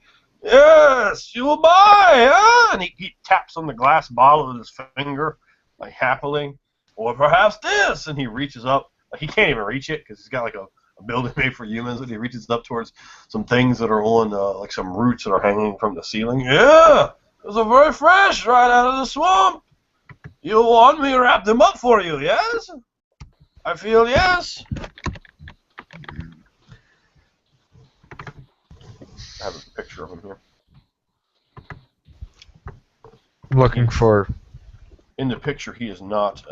Yes, you will buy, huh? And he taps on the glass bottle with his finger, like, happily. Or perhaps this, and he reaches up. Like, he can't even reach it, because he's got, like, a building made for humans, and he reaches up towards some things that are on, like some roots that are hanging from the ceiling. Yeah, those are very fresh, right out of the swamp. You want me to wrap them up for you, yes? I feel yes. I have a picture of him here. I'm looking for. In the picture, he is not.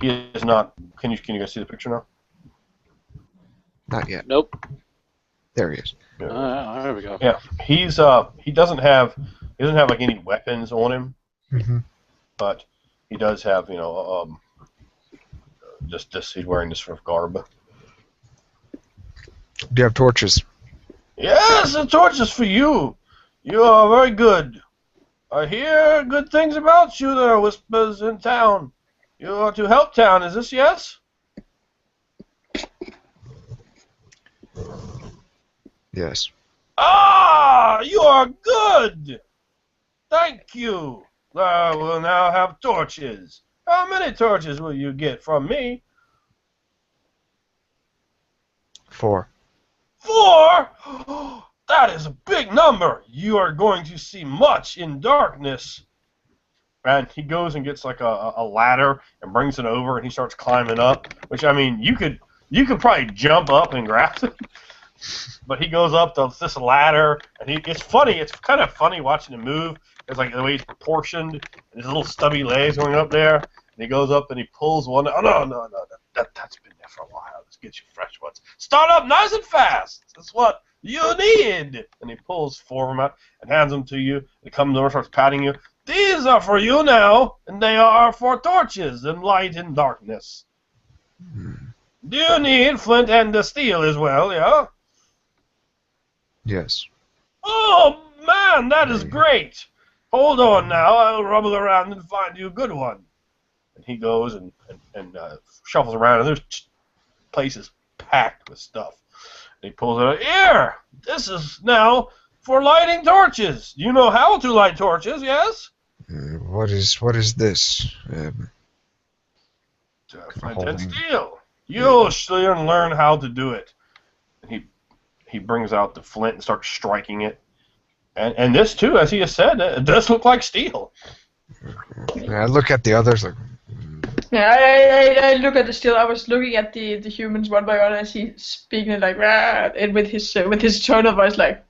He is not. Can you guys see the picture now? Not yet. Nope. There he is. Yeah. There we go. Yeah, he doesn't have like any weapons on him, Mm-hmm. but he does have, just he's wearing this sort of garb. Do you have torches? Yes, the torch is for you. You are very good. I hear good things about you. There are whispers in town. You are to help town. Is this yes? Yes. Ah, you are good. Thank you. I will now have torches. How many torches will you get from me? 4. 4? That is a big number. You are going to see much in darkness. And he goes and gets like a ladder and brings it over, and he starts climbing up. Which, I mean, you could probably jump up and grab it. But he goes up to this ladder, and it's funny. It's kind of funny watching him move. It's like the way he's proportioned, and his little stubby legs going up there. And he goes up and he pulls one. Oh, no. That's been there for a while. Let's get you fresh ones. Start up nice and fast. That's what you need. And he pulls 4 of them out and hands them to you. He comes over, starts patting you. These are for you now, and they are for torches and light and darkness. Do you need flint and the steel as well, yeah? Yes. Oh, man, that is great. Hold on now. I'll rumble around and find you a good one. And he goes and shuffles around, and there's places packed with stuff. And he pulls it out. Here, this is now for lighting torches. You know how to light torches, yes? What is this? Flint and steel. You'll soon learn how to do it. And he brings out the flint and starts striking it. And this, too, as he has said, it does look like steel. I look at the others like. Yeah, I look at the steel. I was looking at the humans one by one as he's speaking like rah, and with his tone of voice like,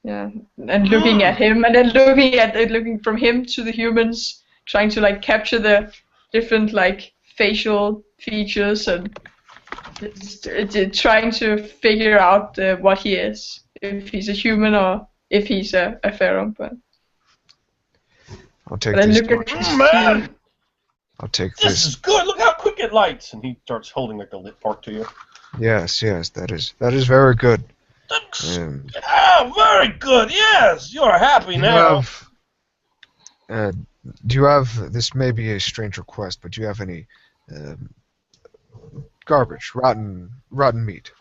yeah, and looking at him, and then looking from him to the humans, trying to like capture the different like facial features and trying to figure out what he is, if he's a human or if he's a Ferrum. But I'll take these torches. Man! I'll take This this. is good. Look how quick it lights. And he starts holding like the lit part to you. Yes, that is very good. Yeah, very good. Yes, you're happy now. Do you have, this may be a strange request, but do you have any garbage, rotten meat?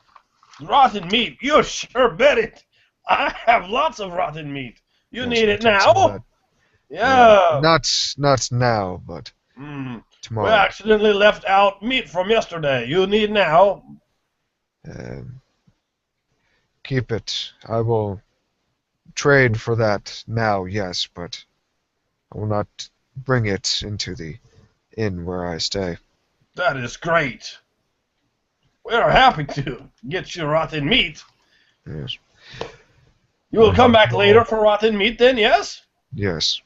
Rotten meat. You sure bet it. I have lots of rotten meat. You Yes, need I'll it take some of now? that. Yeah. Not now, but We tomorrow. accidentally left out meat from yesterday. You need now. Keep it. I will trade for that now, yes, but I will not bring it into the inn where I stay. That is great. We are happy to get you rotten meat. Yes. You will come back later for rotten meat then, yes? Yes.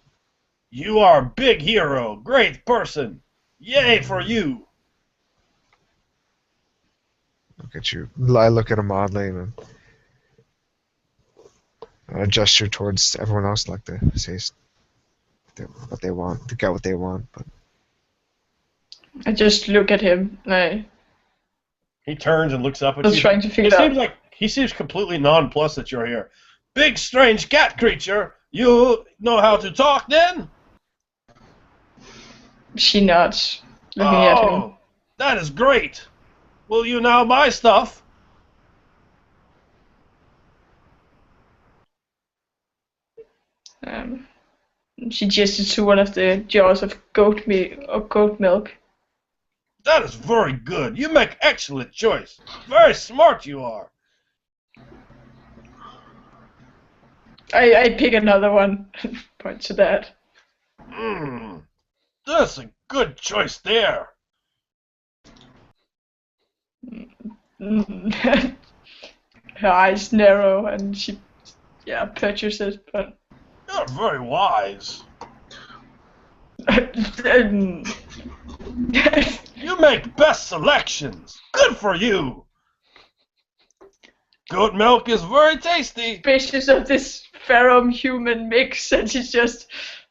You are a big hero, great person. Yay for you. Look at you. I look at him oddly and I gesture towards everyone else like to say what they want, to get what they want. But I just look at him. He turns and looks up at was you. trying to figure out. He seems completely nonplussed that you're here. Big strange cat creature. You know how to talk then? She nods, looking at him. Oh, that is great. Will you now buy stuff? She gestures to one of the jars of goat milk. That is very good. You make excellent choice. Very smart you are. I pick another one. Point to that. That's a good choice there. Her eyes narrow and she purchases, but You're very wise. You make best selections. Good for you. Goat milk is very tasty. suspicious of this ferum human mix, and she's just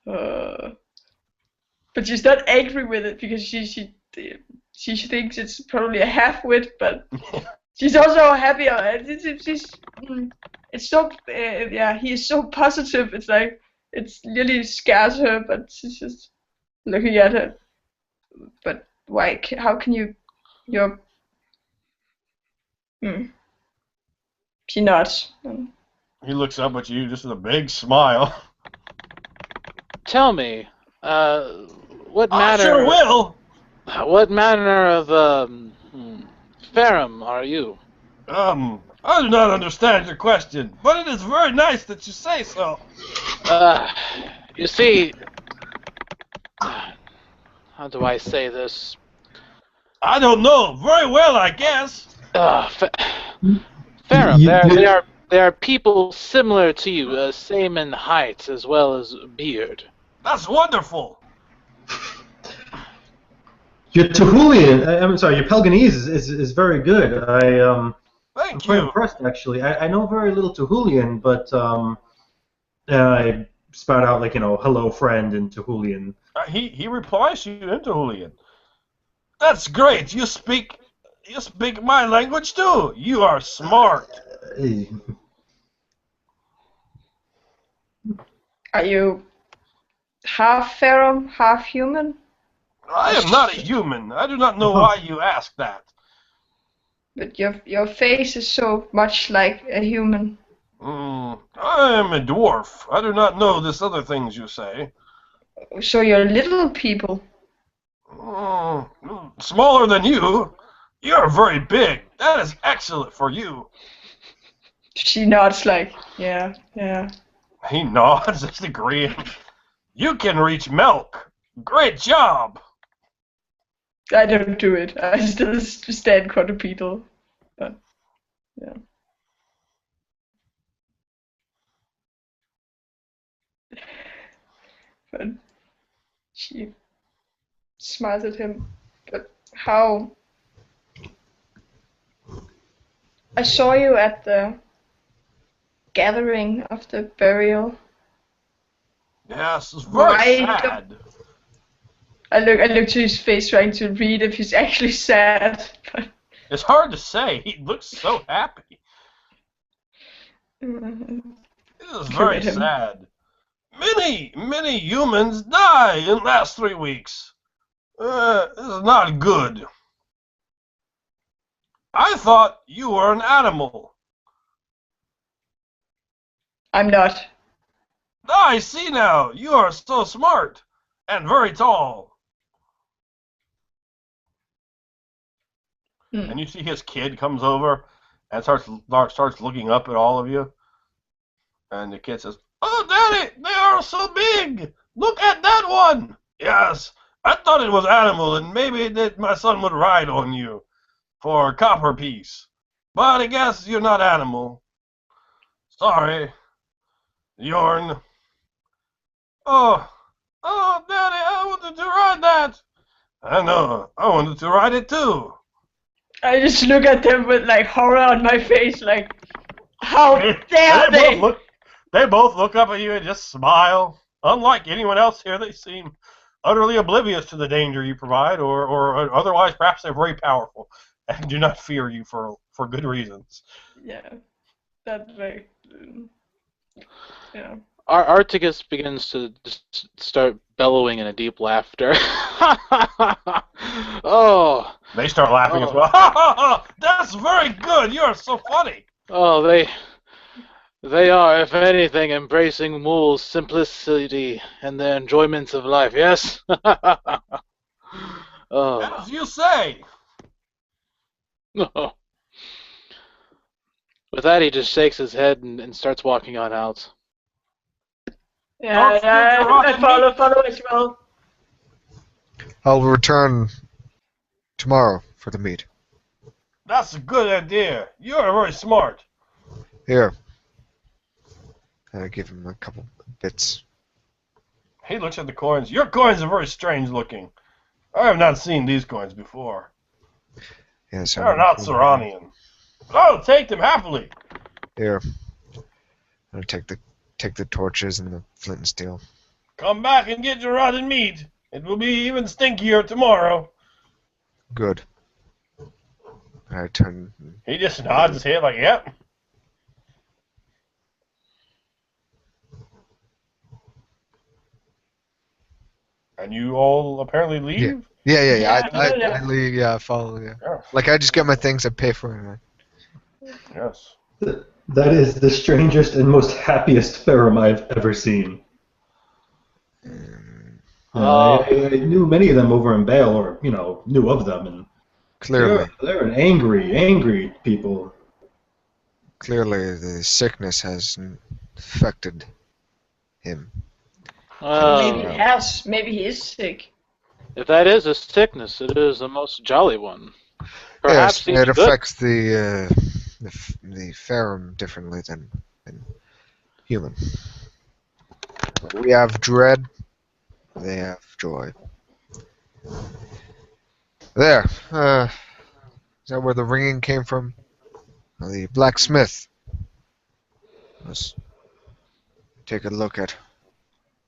but she's not angry with it because she thinks it's probably a half-wit, but she's also happy. It's so he is so positive. It's like it really scares her, but she's just looking at her. But why? How can you? You're. She nods. He looks up at you just with a big smile. Tell me, what I manner? sure will. What manner of Ferrum are you? I do not understand your question, but it is very nice that you say so. You see, how do I say this? I don't know. Very well, I guess. Ferrum, they are people similar to you, same in height as well as beard. That's wonderful. Your Tehulian, I'm sorry, your Pelganese is very good. I'm Thank quite you. impressed, actually. I know very little Tehulian, but I spout out, like, hello, friend, in Tehulian. He replies to you in Tehulian. That's great. You speak my language too. You are smart. Are you half ferum, half human? I am not a human. I do not know why you ask that. But your face is so much like a human. I am a dwarf. I do not know this other things you say. So you're little people. Smaller than you. You're very big. That is excellent for you. She nods like, yeah. He nods, just agreeing. You can reach milk. Great job. I don't do it. I still stand quadrupedal. But, yeah. But she smiles at him. But how? I saw you at the gathering of the burial. Yes, it's very sad. I look to his face, trying to read if he's actually sad. But it's hard to say. He looks so happy. It is very sad. Many humans die in the last 3 weeks. This is not good. I thought you were an animal. I'm not. I see now. You are so smart and very tall. And you see his kid comes over and starts looking up at all of you. And the kid says, "Oh, Daddy, they are so big. Look at that one." Yes, I thought it was animal, and maybe that my son would ride on you. for a copper piece. But I guess you're not animal. Sorry, Yorn. Oh, Daddy, I wanted to ride that. I know, I wanted to ride it too. I just look at them with like horror on my face, like, how dare they? They both look up at you and just smile. Unlike anyone else here, they seem utterly oblivious to the danger you provide, or otherwise perhaps they're very powerful and do not fear you for good reasons. Yeah, that's very. Yeah. Articus begins to just start bellowing in a deep laughter. Oh, They start laughing as well. Ha ha ha! That's very good. You're so funny. oh, they are, if anything, embracing Mool's simplicity and their enjoyments of life. Yes. Oh. As you say. With that, he just shakes his head and starts walking on out. Yeah, I follow as well. I'll return tomorrow for the meet. That's a good idea. You're very smart. Here. And I give him a couple bits. He looks at the coins. Your coins are very strange looking. I have not seen these coins before. Yes, They're not Seranian. I'll take them happily. Here. I'll take the torches and the flint and steel. Come back and get your rotten meat. It will be even stinkier tomorrow. Good. I turn. He just nods his head like, yep. And you all apparently leave? Yeah. Yeah. I leave. Yeah, I follow. Yeah. Yes. Like I just get my things, I pay for it. Yes. That is the strangest and most happiest Ferrum I've ever seen. I knew many of them over in Bale, or knew of them, and Clearly, they're an angry people. clearly, the sickness has affected him. Maybe he Well, has. Maybe he is sick. if that is a sickness, it is a most jolly one. Perhaps Yes, it even good. affects the Ferrum differently than human. We have dread. They have joy. There. Is that where the ringing came from? The blacksmith. Let's take a look at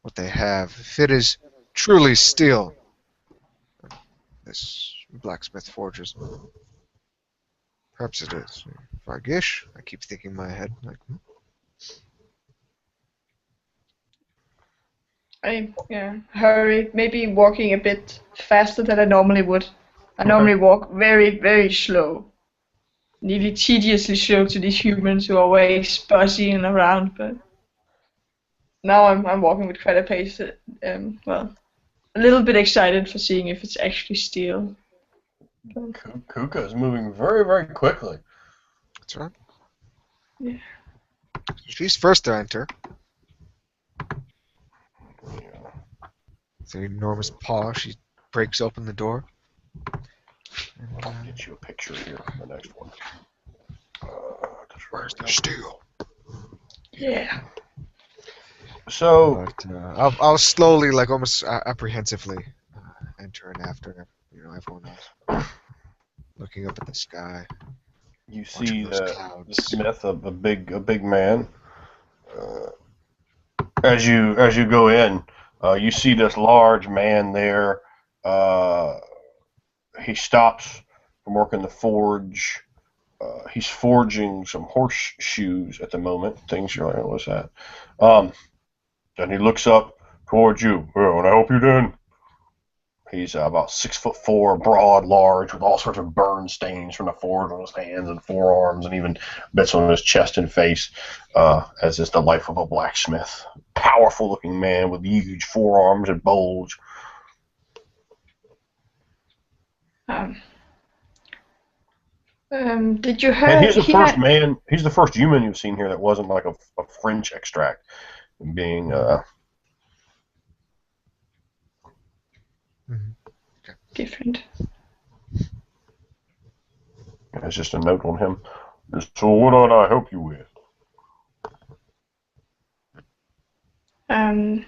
what they have. If it is truly steel, this blacksmith forges. Perhaps it is. Vargish? I keep thinking in my head, like, I hurry, maybe walking a bit faster than I normally would. I normally walk very, very slow. Nearly tediously slow to these humans who are always buzzing around, but now I'm walking with quite a pace. Well, a little bit excited for seeing if it's actually steel. Kuka is moving very, very quickly. that's right. Yeah. She's first to enter. With an enormous paw, she breaks open the door. I'll get you a picture here for the next one. Where's the steel? Yeah. So, But I'll slowly, like almost apprehensively, enter and after everyone else, looking up at the sky. you Watching see those the clouds. smith, a big man. As you go in, you see this large man there. He stops from working the forge. He's forging some horseshoes at the moment. Things you're like, oh, what's that? Then he looks up towards you. Well, and I hope you're done. He's about 6'4", broad, large, with all sorts of burn stains from the forge on his hands and forearms, and even bits on his chest and face. As is the life of a blacksmith. Powerful-looking man with huge forearms and bulge. Did you hear? And he's the first man. He's the first human you've seen here that wasn't like a French extract, being. Different. That's just a note on him. So what ought I help you with? Um.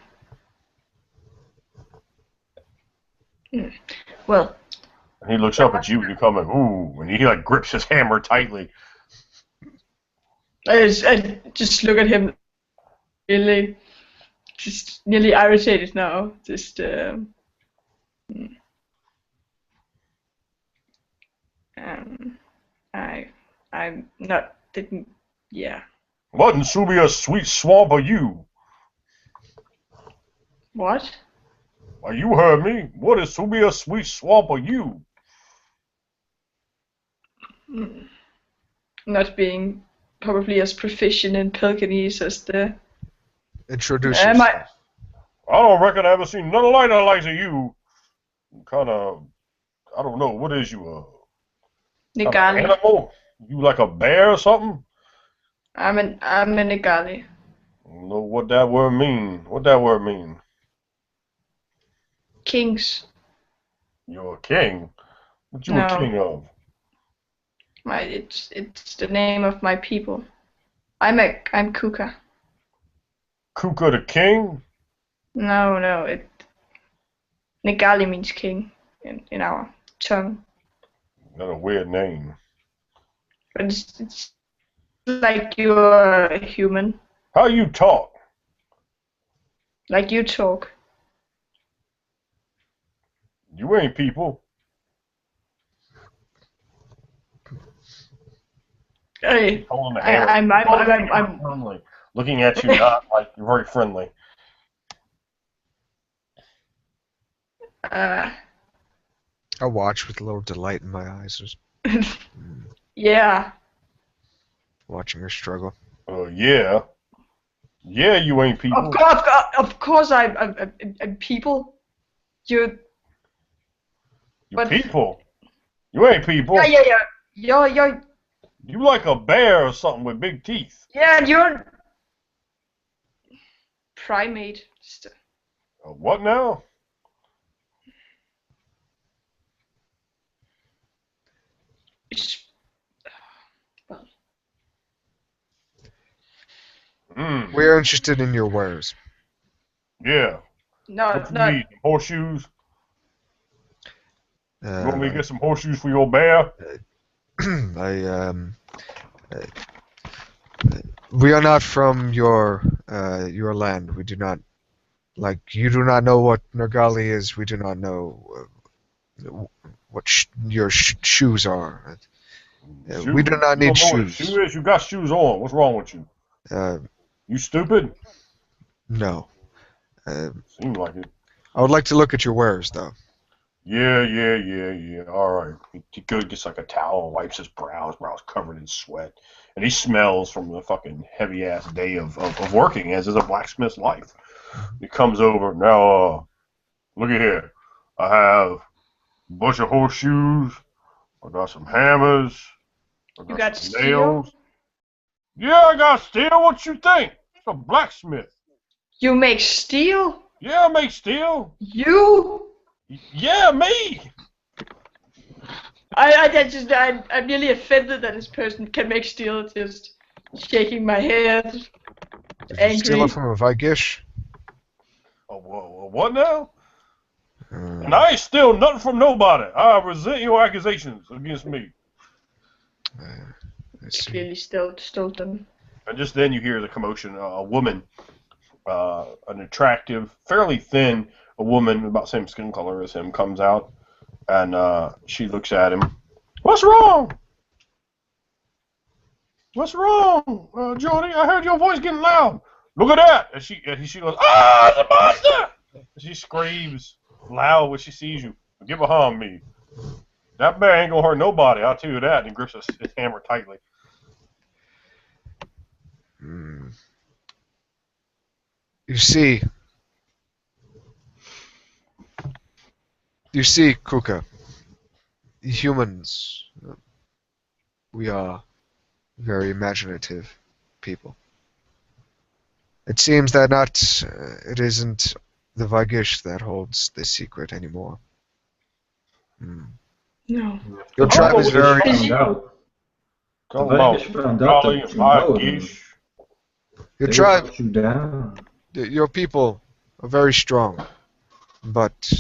Well, And he looks up at you and you come like, ooh, and he like grips his hammer tightly. I just look at him, really, just nearly irritated now. Just I'm not didn't yeah. What in Subia sweet swamp are you? What? Well, you heard me. What is Subia sweet swamp are you? Not being probably as proficient in Pelganese as the. Introduce Am I? yourself. I don't reckon I ever seen none like the likes of you. Kind of, I don't know. What is you? Kind of Nigali. animal? You like a bear or something? I'm a Nigali. I don't know what that word mean. What that word mean? Kings. You're a king. What you No. a king of? It's the name of my people. I'm Kuka. Kuka the king? No, Nigali means king in our tongue. That's a weird name. But it's like you're a human. How you talk? Like you talk. You ain't people. Hey, Holding the hammer. I'm Friendly. Looking at you, not like you're very friendly. I watch with a little delight in my eyes, just yeah. watching her struggle. Yeah. Yeah, you ain't people. Of course I'm people. You. You But people. You ain't people. yeah. You're You like a bear or something with big teeth. yeah. You're primate. What now? Well, We're interested in your wares. Yeah. no, What you not. need? Horseshoes? You want me to Uh, get some horseshoes for your bear? We are not from your land. We do not you do not know what Nergali is. We do not know what your shoes are. We do not You need don't know what a shoes. shoe is? You got shoes on. What's wrong with you? You stupid? No. Seems like it. I would like to look at your wares, though. Yeah. All right. He gets like a towel and wipes his brow. His brow's covered in sweat. And he smells from the fucking heavy-ass day of working, as is a blacksmith's life. He comes over. Now, look at here. I have a bunch of horseshoes. I got some hammers. I You got some steel? nails. Yeah, I got steel. What you think? It's a blacksmith. You make steel? Yeah, I make steel. You? Yeah, me. I'm nearly offended that this person can make steel. Just shaking my head, Did you steal angry. it from a Vigish? What now? And I ain't steal nothing from nobody. I resent your accusations against me. I see. Clearly stole them. And just then you hear the commotion. A woman, an attractive, fairly thin, a woman about the same skin color as him, comes out, and she looks at him. What's wrong? What's wrong, Jody? I heard your voice getting loud. Look at that! And she goes, ah, it's a monster! And she screams loud when she sees you. Get behind me. That bear ain't gonna hurt nobody, I'll tell you that. And he grips his hammer tightly. You see, Kuka, humans, we are very imaginative people. It seems that it isn't the Vigish that holds this secret anymore. No. Your tribe is very... Find out. The Talking about Vikish found out golly and that you know them. Gish. Your They would tribe, hunt you down. your people are very strong, but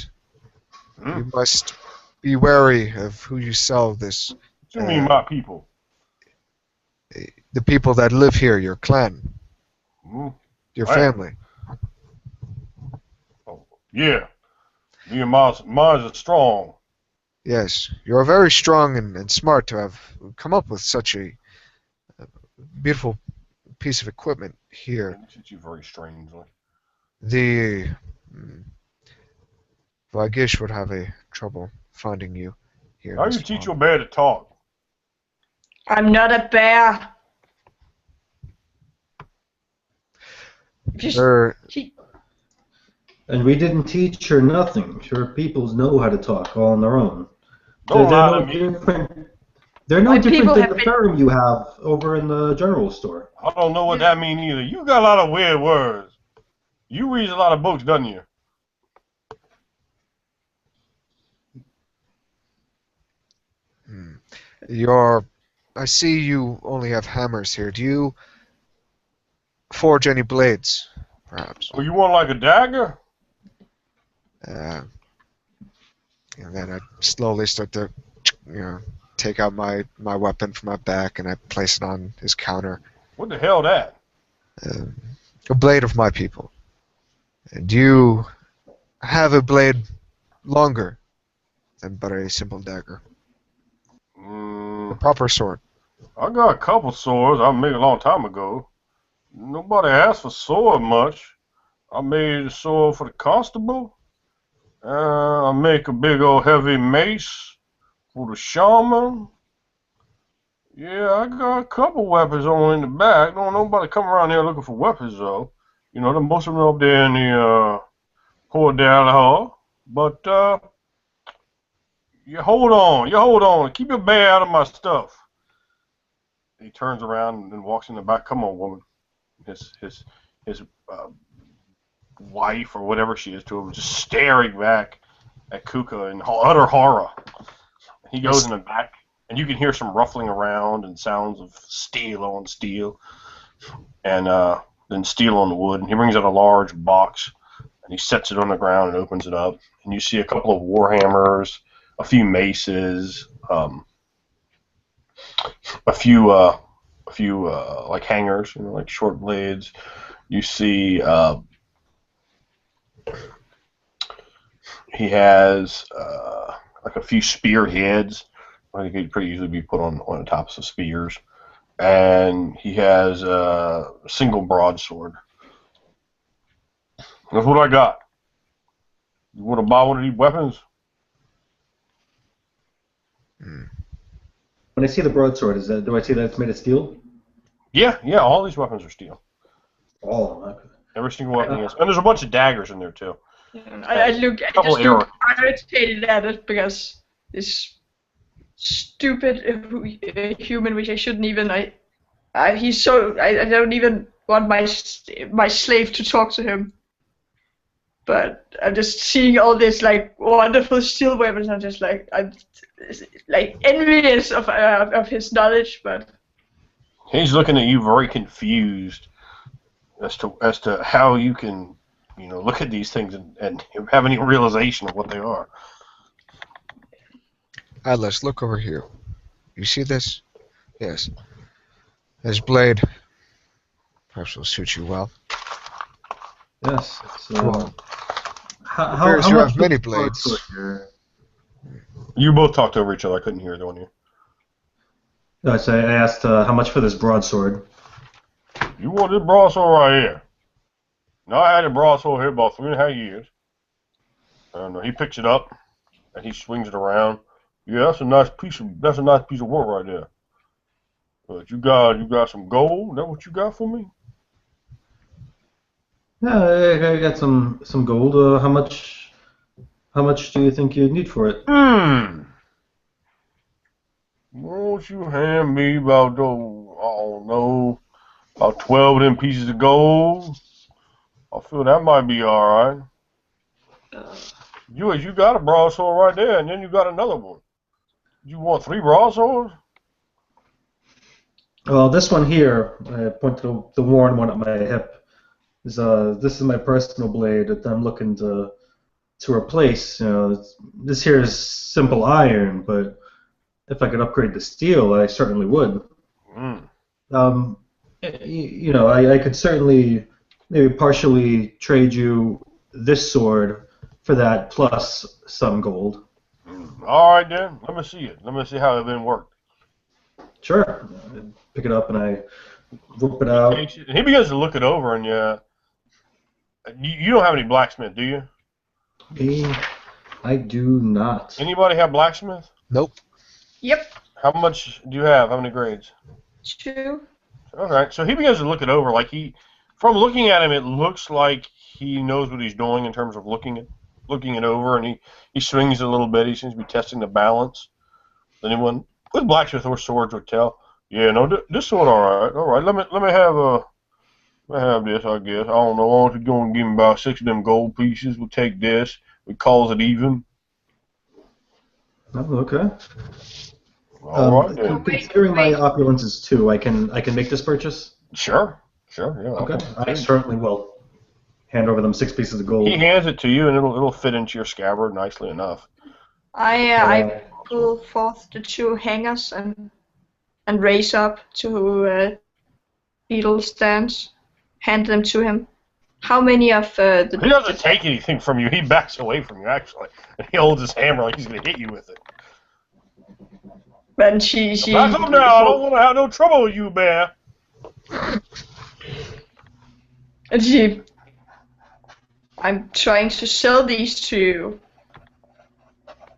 Hmm? you must be wary of who you sell this. What you mean, my people? The people that live here, your clan, Hmm? your Right. family. Oh, yeah. Me and mine are strong. Yes, you're very strong and smart to have come up with such a beautiful piece of equipment They here. treat you very strangely. The Vagish would have a trouble finding you here in How this you teach swamp. your bear to talk? I'm not a bear. Just There, he, And we didn't teach her nothing. Her peoples know how to talk all on their own. Don't They're lie to no me. different. They're no my different people than have the been. ferrum you have over in the general store. I don't know what that means either. You got a lot of weird words. You read a lot of books, doesn't you? your, I see you only have hammers here. Do you forge any blades, perhaps? Or you want like a dagger? Uh, and then I slowly start to, take out my weapon from my back and I place it on his counter. What the hell that? Um, a blade of my people. And you have a blade longer than but a simple dagger. A Mm, proper sword. I got a couple swords I made a long time ago. Nobody asked for sword much. I made a sword for the constable. I make a big old heavy mace for the shaman. Yeah, I got a couple weapons on in the back. Don't nobody come around here looking for weapons though. You know, most of them up there in the Port down hall. But you hold on, keep your bear out of my stuff. He turns around and walks in the back. Come on, woman. His uh, wife or whatever she is to him, just staring back at Kuka in utter horror. He goes in the back, and you can hear some ruffling around and sounds of steel on steel, and then steel on the wood. And he brings out a large box, and he sets it on the ground and opens it up. And you see a couple of warhammers, a few maces, a few like hangers, like short blades. You see he has like a few spear heads. I think could pretty easily be put on the tops of spears. And he has a single broadsword. That's what I got. You want to buy one of these weapons? Mm. When I see the broadsword, do I see that it's made of steel? Yeah, all these weapons are steel. All of them. Every single weapon is. And there's a bunch of daggers in there too. I just look irritated at it because this stupid human, which I shouldn't even. He's so. I don't even want my slave to talk to him. But I'm just seeing all this like wonderful steel weapons. I'm just like I'm like envious of his knowledge, but He's looking at you very confused as to how you can, look at these things and have any realization of what they are. Atlas, look over here. You see this? Yes. This blade perhaps will suit you well. Yes. Well, How appears you much have many is the blades. broadsword here? You both talked over each other. I couldn't hear the one you. No, I asked how much for this broadsword. You want this broadsword right here? Now I had a broadsword here about 3.5 years. And he picks it up and he swings it around. Yeah, that's a nice piece of work right there. But you got some gold? Is that what you got for me? Yeah, I got some gold. How much do you think you'd need for it? Won't you hand me about those, I don't know, about 12 of them pieces of gold? I feel that might be alright. You got a broadsword right there, and then you got another one. You want 3 broadswords? Well, this one here, I point to the worn one at my hip. This is my personal blade that I'm looking to replace. This here is simple iron, but if I could upgrade to steel, I certainly would. Mm. Um, I could certainly maybe partially trade you this sword for that plus some gold. All right, then. Let me see it. Let me see how it then worked. Sure. I pick it up and I whip it He out. takes it, and he begins to look it over, and you don't have any blacksmith, do you? I do not. Anybody have blacksmith? Nope. Yep. How much do you have? How many grades? 2. Okay, so he begins to look it over. From looking at him, it looks like he knows what he's doing in terms of looking it over, and he swings it a little bit. He seems to be testing the balance. Anyone with blacksmith or swords would tell. Yeah, no, this sword, all right. Let me have this, I guess. I don't know. Why don't you go and give me about 6 of them gold pieces? We'll take this. We calls it even. Oh, okay. All right then. Considering my opulence is 2, I can make this purchase. Sure, yeah. Okay. I certainly will hand over them 6 pieces of gold. He hands it to you, and it'll fit into your scabbard nicely enough. I pull forth the 2 hangers and raise up to beetle stands, hand them to him. How many of the... He doesn't take anything from you. He backs away from you, actually. And he holds his hammer like he's going to hit you with it. And she Back up now. I don't want to have no trouble with you, bear. And I'm trying to sell these to you.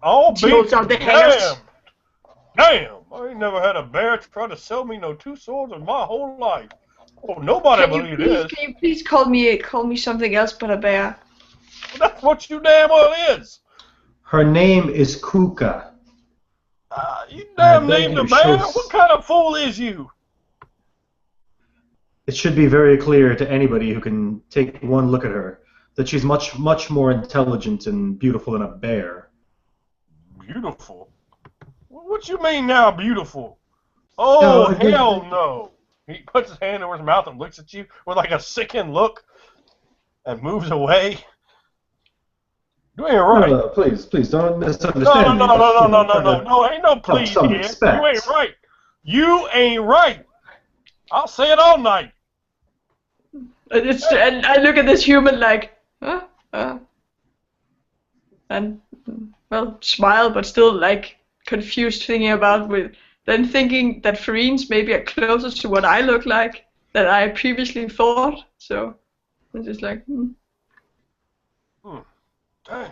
Oh, She holds out the hangers. Damn! I ain't never had a bear try to sell me no 2 swords in my whole life. Oh, nobody believe this. Can you please call me something else but a bear? That's what you damn well is. Her name is Kuka. You damn named a bear? What kind of fool is you? It should be very clear to anybody who can take one look at her that she's much, much more intelligent and beautiful than a bear. Beautiful? What you mean now, beautiful? Oh, hell no. He puts his hand over his mouth and looks at you with like a sickened look and moves away. You ain't right. No, please don't misunderstand me. No, ain't no please here. Respect. You ain't right. You ain't right. I'll say it all night. And I look at this human like, and well, smile, but still like confused, thinking that Fireens maybe are closer to what I look like than I previously thought. So I'm just like, Damn.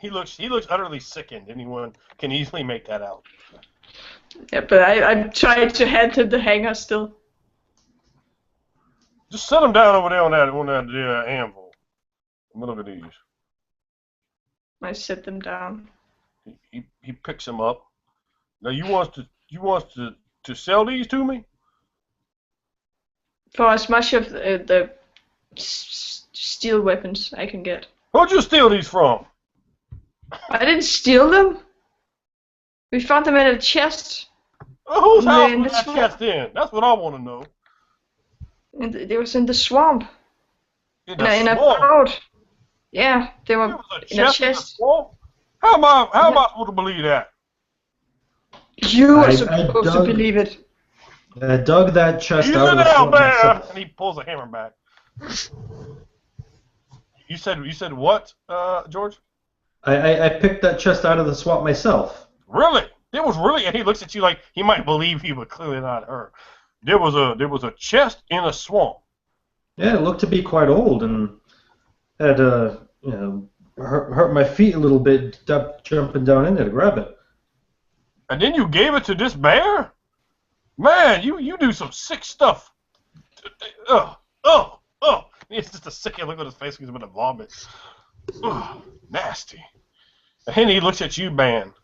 He looks utterly sickened. Anyone can easily make that out. Yeah, but I'm trying to hand him the hanger still. Just set him down over there on that anvil. Let me look at these. I set them down. He picks them up. Now you want to sell these to me? For as much of the steel weapons I can get. Who'd you steal these from? I didn't steal them. We found them in a chest. Whose house was that chest in? That's what I want to know. And they was in the swamp. In a boat. Yeah, they were in a chest. In the swamp? How am I supposed to believe that? You are supposed to believe it. I dug that chest out of the swamp myself. And he pulls the hammer back. You said what, George? I picked that chest out of the swamp myself. Really? It was really, and he looks at you like he might believe you, but clearly not her. There was a chest in a swamp. Yeah, it looked to be quite old, and had hurt my feet a little bit jumping down in there to grab it. And then you gave it to this bear? Man, you do some sick stuff. It's just a sickening look on his face. He's about to vomit. Nasty. And then he looks at you, Man.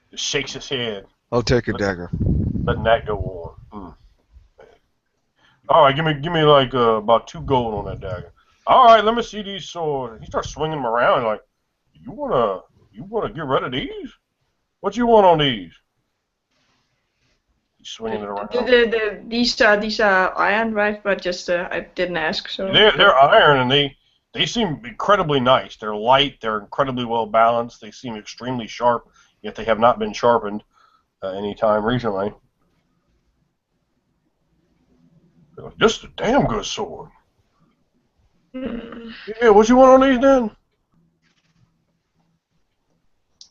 Just shakes his head. I'll take a dagger. Letting that go on. All right, give me like about 2 gold on that dagger. All right, let me see these swords. He starts swinging them around like, you wanna get rid of these? What you want on these? swinging it around. These are iron, right? But just I didn't ask, so. They're iron, and they seem incredibly nice. They're light. They're incredibly well balanced. They seem extremely sharp, yet they have not been sharpened any time recently. Just a damn good sword. Yeah, what you want on these then?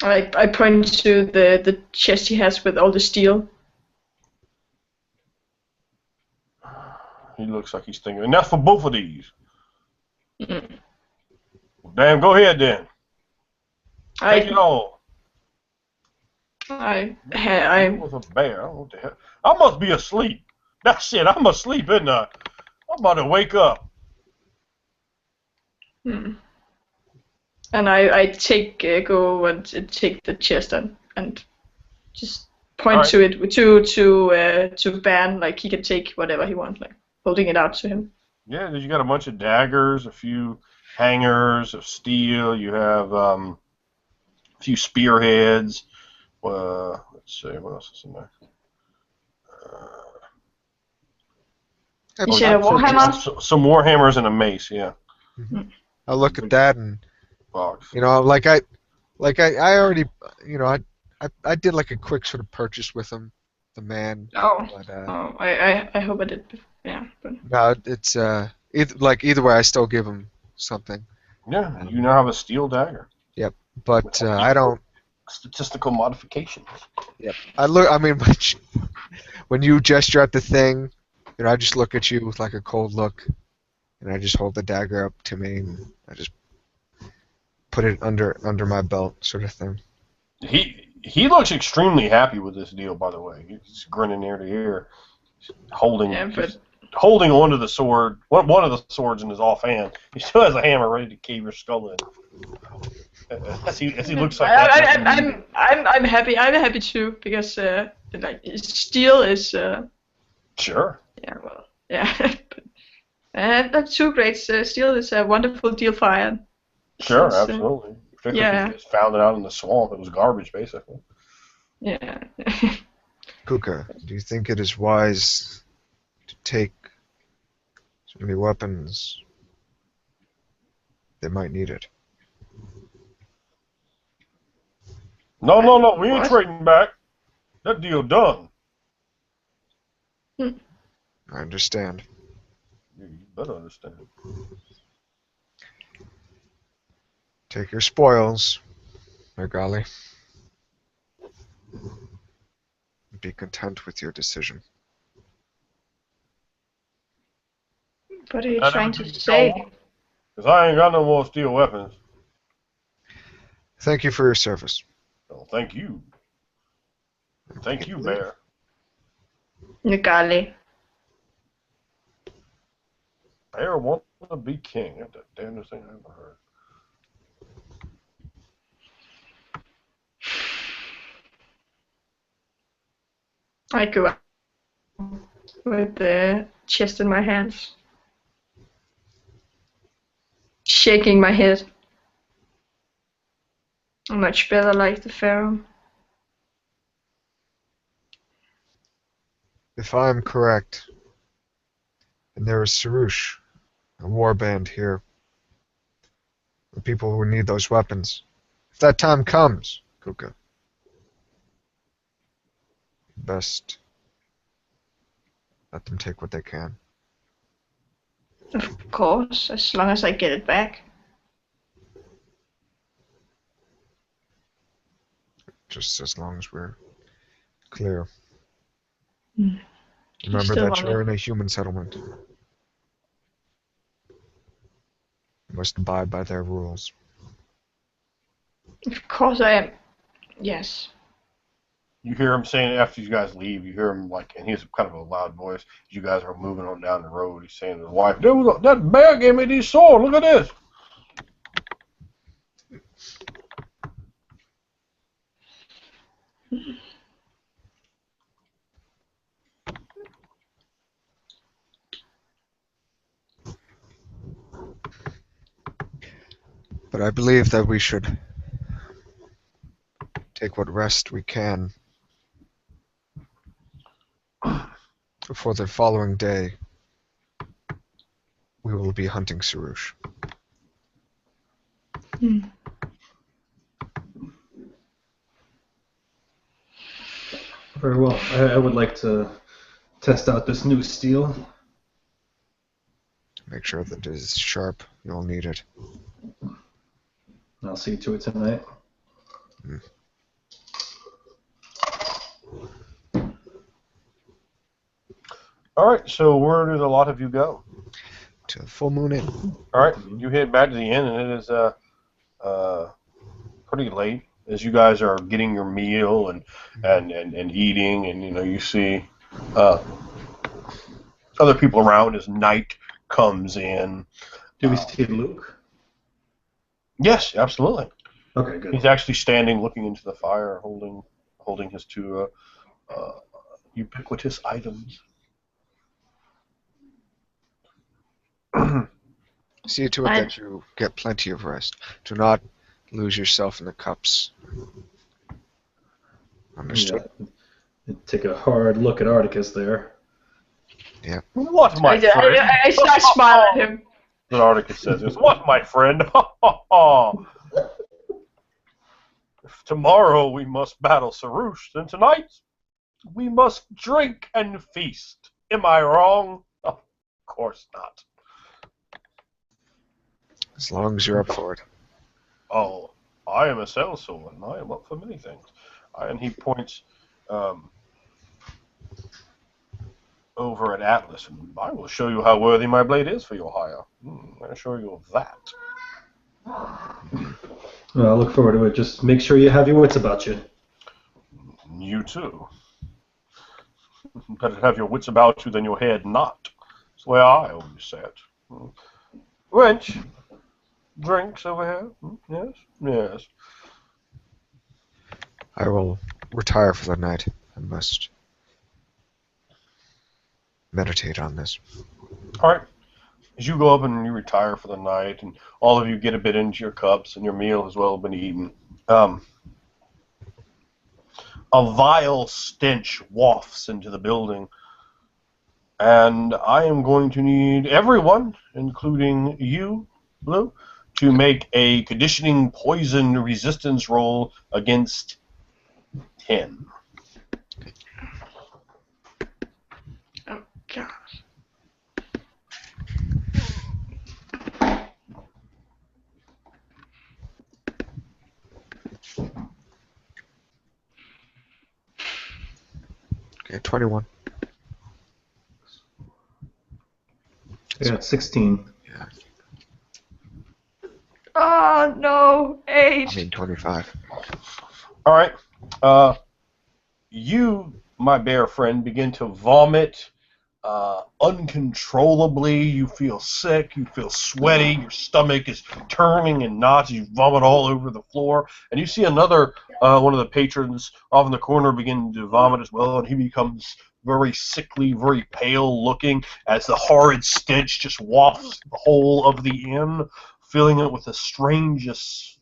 I point to the chest he has with all the steel. He looks like he's thinking, and that's for both of these. Mm. Well, damn, go ahead then. Take it all. I was a bear. I don't know what the hell. I must be asleep. That's it. I'm asleep, isn't I? I'm about to wake up. and I take go and take the chest and just point to it to Ban, like he can take whatever he wants, like holding it out to him. Yeah, you got a bunch of daggers, a few hangers of steel. You have a few spearheads. Let's see, what else is in there? You said a warhammer? Some warhammers and a mace, yeah. I look at that and Box. you know, I already, you know, I did like a quick sort of purchase with him, the man. Oh, but, I hope I did. Yeah, but no, it's either way, I still give him something. Yeah, you now have a steel dagger. Yep, but I don't. Statistical modifications. Yep, I mean, when you gesture at the thing, you know, I just look at you with like a cold look, and I just hold the dagger up to me, and I just put it under my belt, sort of thing. He looks extremely happy with this deal, by the way. He's grinning ear to ear, holding onto the sword, one of the swords in his offhand. He still has a hammer ready to cave your skull in. As he looks like that. I'm happy. I'm happy too because like steel is. Sure. Yeah. Well. Yeah. That's too great. Steel is a wonderful deal for iron. Sure, absolutely. Particularly if you just found it out in the swamp. It was garbage, basically. Yeah. Kuka, do you think it is wise to take so many weapons? They might need it. No. We ain't trading back. That deal done. I understand. You better understand. Take your spoils, Mergali. Be content with your decision. What are you trying to say? Because I ain't got no more steel weapons. Thank you for your service. Oh, thank you. Thank you, Bear. Mergali. Bear wants to be king. That's the damnedest thing I ever heard. I go up with the chest in my hands, shaking my head. Much better like the Pharaoh. If I am correct, then there is Sarush, a warband here. The people who need those weapons. If that time comes, Kuka, best let them take what they can. Of course, as long as I get it back. Just as long as we're clear. Mm. Remember that you're in a human settlement. You must abide by their rules. Of course I am. Yes. You hear him saying after you guys leave, you hear him like, and he's kind of a loud voice. As you guys are moving on down the road, he's saying to his wife, that bear gave me these swords. Look at this. But I believe that we should take what rest we can. before the following day, we will be hunting Sarush. Very well. I would like to test out this new steel. Make sure that it is sharp. You'll need it. I'll see to it tonight. All right, so where did a lot of you go? To the full moon inn. All right, you head back to the inn, and it is pretty late as you guys are getting your meal and eating, and you see other people around as night comes in. Do we see Luke? Yes, absolutely. Okay, good. He's actually standing, looking into the fire, holding his two ubiquitous items. See to it that you get plenty of rest. Do not lose yourself in the cups. Understood? Yeah. Take a hard look at Articus there. Yeah. What, my friend? I smile at him. What Articus says is, what, my friend? If tomorrow we must battle Sarush, then tonight we must drink and feast. Am I wrong? Of course not. As long as you're up for it. Oh, I am a sellsword, and I am up for many things. And he points over at Atlas, and I will show you how worthy my blade is for your hire. I'll show you of that. Well, I look forward to it. Just make sure you have your wits about you. You too. Better have your wits about you than your head not. That's the way I always say it. Wench, drinks over here? Yes? Yes. I will retire for the night. I must meditate on this. All right. As you go up and you retire for the night, and all of you get a bit into your cups, and your meal has well been eaten, a vile stench wafts into the building, and I am going to need everyone, including you, Blue, to make a conditioning poison resistance roll against 10. Oh, God. Okay, 21. Yeah, 16. Yeah, Oh, no. 8. I mean 25. All right. You, my bear friend, begin to vomit uncontrollably. You feel sick. You feel sweaty. Your stomach is turning in knots. You vomit all over the floor. And you see another one of the patrons off in the corner begin to vomit as well, and he becomes very sickly, very pale looking as the horrid stench just wafts the whole of the inn, filling it with the strangest,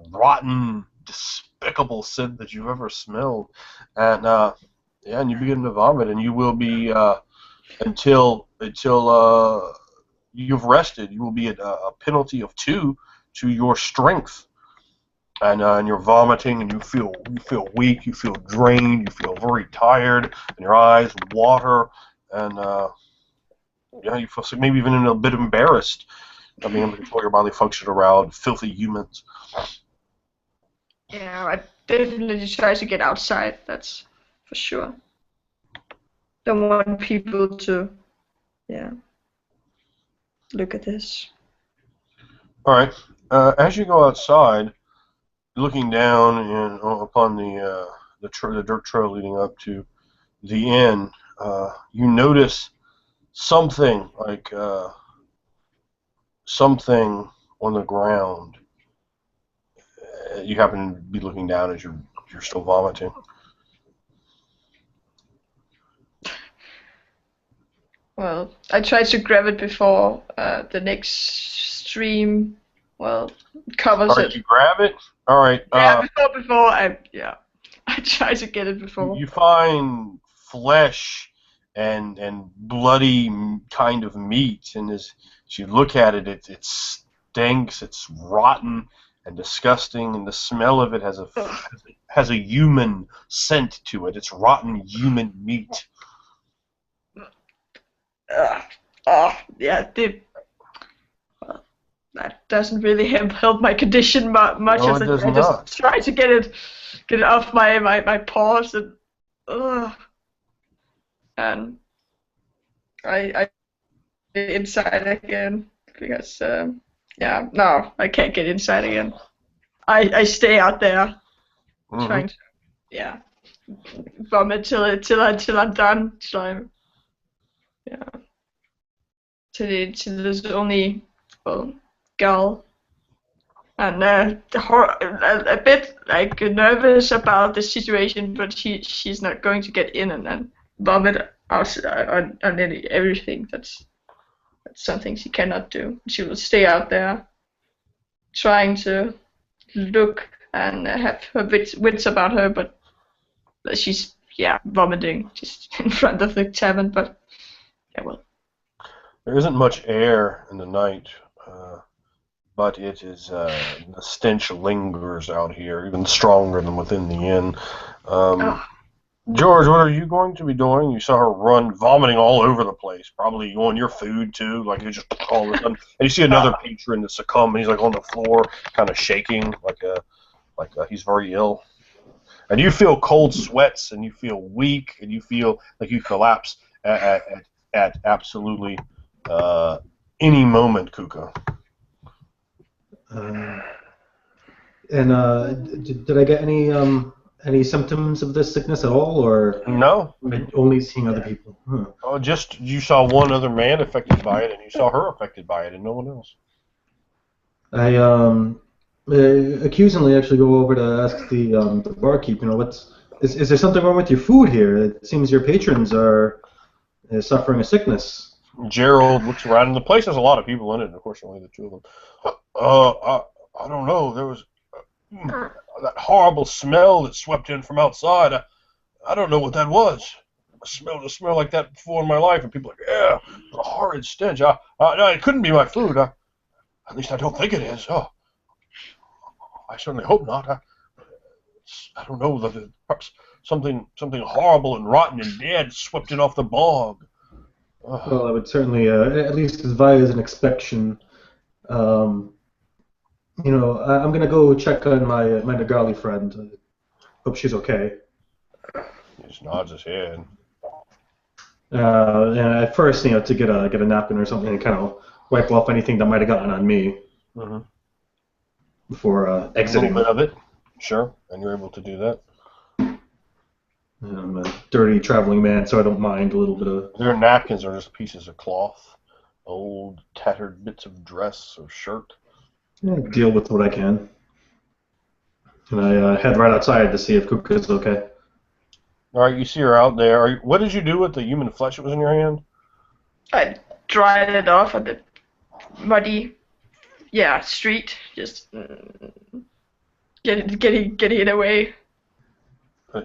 rotten, despicable scent that you've ever smelled. And and you begin to vomit, and you will be until you've rested. You will be at a penalty of 2 to your strength, and you're vomiting, and you feel weak, you feel drained, you feel very tired, and your eyes water, and you feel sick, maybe even a bit embarrassed of being able to control your bodily function around filthy humans. Yeah, I definitely try to get outside, that's for sure. Don't want people to, look at this. All right. As you go outside, looking down upon the dirt trail leading up to the inn, you notice something like something on the ground. You happen to be looking down as you're still vomiting. Well, I tried to grab it before the next stream, covers All right, it. you grab it. All right. Yeah, before I tried to get it before. You find flesh and bloody kind of meat. And as you look at it, it stinks. It's rotten and disgusting, and the smell of it has a human scent to it. It's rotten human meat. Yeah, that doesn't really help my condition much. No, As it does I not. just try to get it off my paws, and and I get inside again because no, I can't get inside again. I stay out there trying to vomit till I'm done. Till there's only girl. And a bit like nervous about the situation, but she's not going to get in and vomit out on everything. That's something she cannot do. She will stay out there, trying to look and have her wits about her, but she's vomiting just in front of the tavern. But well. There isn't much air in the night. But it is the stench lingers out here, even stronger than within the inn. George, what are you going to be doing? You saw her run, vomiting all over the place, probably on your food too. Like you just all of a sudden, and you see another patron that succumb, and he's like on the floor, kind of shaking, like he's very ill. And you feel cold sweats, and you feel weak, and you feel like you collapse at absolutely any moment, Kuka. Did I get any symptoms of this sickness at all, or no? Only seeing other people? Huh. Oh, just you saw one other man affected by it, and you saw her affected by it, and no one else. I accusingly actually go over to ask the barkeep. Is there something wrong with your food here? It seems your patrons are suffering a sickness. Gerald looks around, and the place has a lot of people in it, and of course only the two of them. I don't know. There was that horrible smell that swept in from outside. I don't know what that was. I smelled a smell like that before in my life, and people are like, yeah, it's a horrid stench. No, it couldn't be my food. At least I don't think it is. Oh, I certainly hope not. I don't know. Perhaps something horrible and rotten and dead swept in off the bog. Well, I would certainly at least advise an inspection. I'm gonna go check on my Nagali friend. Hope she's okay. He just nods his head. And at first, to get a napkin or something and kind of wipe off anything that might have gotten on me before exiting. A little bit of it, sure, and you're able to do that. I'm a dirty traveling man, so I don't mind a little bit of... Their napkins are just pieces of cloth, old, tattered bits of dress or shirt. Yeah, deal with what I can. And I head right outside to see if Kuka's okay. All right, you see her out there. What did you do with the human flesh that was in your hand? I dried it off on the muddy, street. Just getting it away.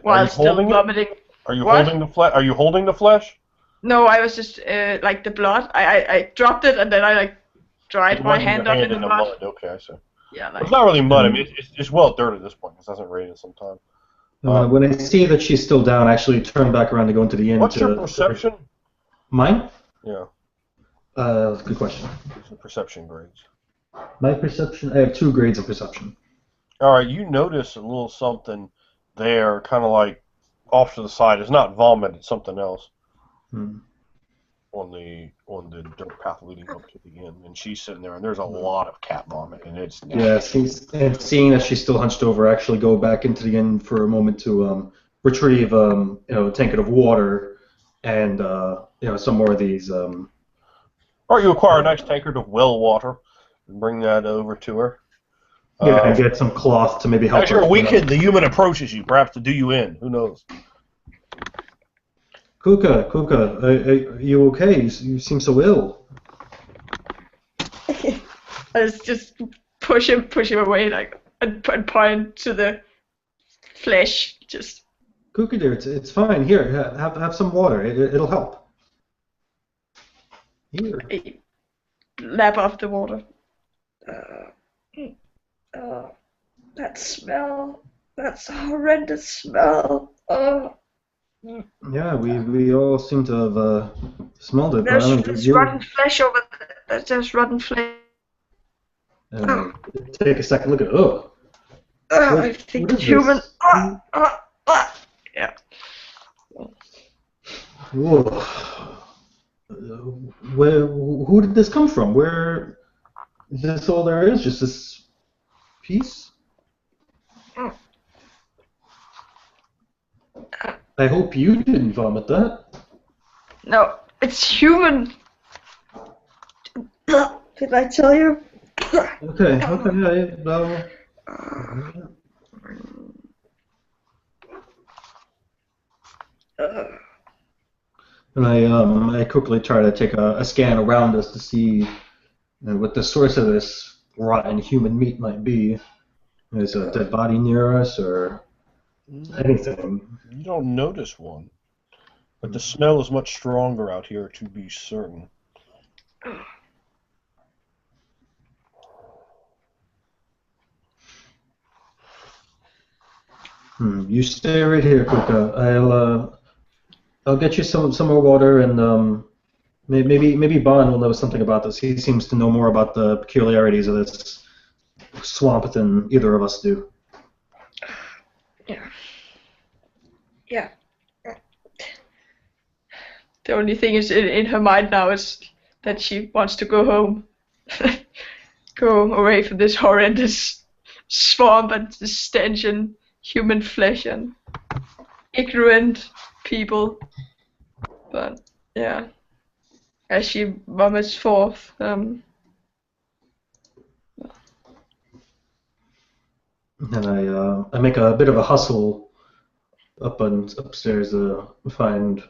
While still vomiting. Are you holding the flesh? Are you holding the flesh? No, I was just like the blood. I dropped it and then I dried my hand up in the mud. Okay, I see. Yeah, it's not really mud. I mean, it's well dirt at this point. It hasn't rained in some time. When I see that she's still down, I actually turn back around to go into the inn. What's your perception? Mine? Yeah. Good question. What's the perception grades? My perception, I have 2 grades of perception. All right, you notice a little something there, kind of like off to the side. It's not vomit; it's something else. On the dirt path leading up to the inn, and she's sitting there, and there's a lot of cat vomit, and it's seeing that she's still hunched over, I actually go back into the inn for a moment to retrieve a tankard of water and some more of these. Or you acquire a nice tankard of well water and bring that over to her. Yeah, and get some cloth to maybe help. As you're weakened, the human approaches you, perhaps to do you in. Who knows? Kuka, are you okay? You seem so ill. I was just push him away, and point to the flesh. Just Cookie dear, it's fine. Here, have some water. It'll help. Here. I lap up the water. That smell. That's a horrendous smell. Yeah, we all seem to have smelled it, but I mean, There's rotten flesh over there. There's rotten flesh. Take a second look at it. Oh, I think it's human. Yeah. Whoa. Who did this come from? Where is this all there is? Just this piece? I hope you didn't vomit that. No, it's human. Did I tell you? Okay, well. And I quickly try to take a scan around us to see what the source of this rotten human meat might be. Is a dead body near us or anything? You don't notice one, but the smell is much stronger out here, to be certain. You stay right here, Kuka. I'll get you some more water, and maybe Bond will know something about this. He seems to know more about the peculiarities of this swamp than either of us do. Yeah. The only thing is in her mind now is that she wants to go home. Go away from this horrendous swamp and the stench and human flesh and ignorant people. But yeah, as she vomits forth, And I make a bit of a hustle upstairs to find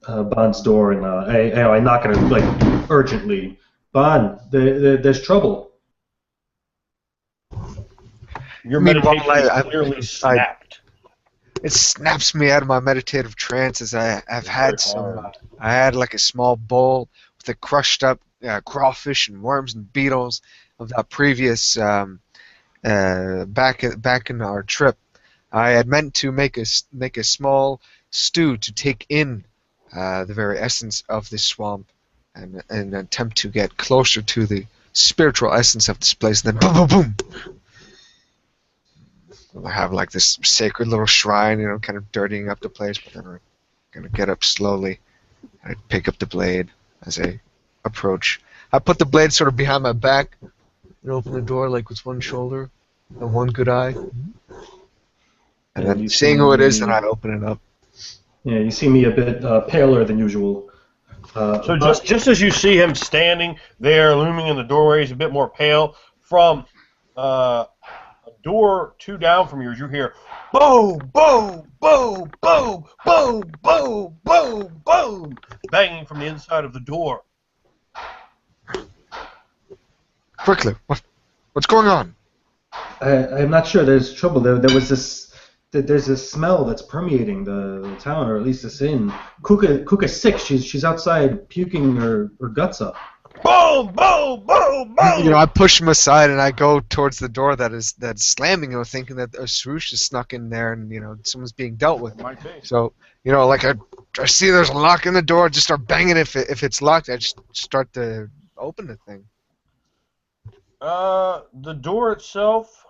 Bond's door, and I knock on it like urgently. Bond, there's trouble. Your Meanwhile, meditation is clearly snapped. It snaps me out of my meditative trance as I've had some. I had like a small bowl with the crushed up crawfish and worms and beetles of that previous back in our trip. I had meant to make a small stew to take in the very essence of this swamp and an attempt to get closer to the spiritual essence of this place. And then boom, boom, boom. I have like this sacred little shrine, kind of dirtying up the place, but then we're gonna get up slowly. I pick up the blade as I approach. I put the blade sort of behind my back and open the door like with one shoulder and one good eye. And then seeing who it is, then I open it up. Yeah, you see me a bit paler than usual. So just as you see him standing there, looming in the doorway, he's a bit more pale. From a door 2 down from yours, you hear boom, boom, boom, boom, boom, boom, boom, boom, banging from the inside of the door. Quickly, what's going on? I'm not sure. There's trouble. There was this. There's this smell that's permeating the town, or at least this inn. Kuka's sick. She's outside puking her guts up. Boom, boom, boom, boom. I push him aside and I go towards the door that's slamming, thinking that a swoosh is snuck in there and someone's being dealt with. Might be. So like I see there's a lock in the door. I just start banging if it's locked. I just start to open the thing. The door itself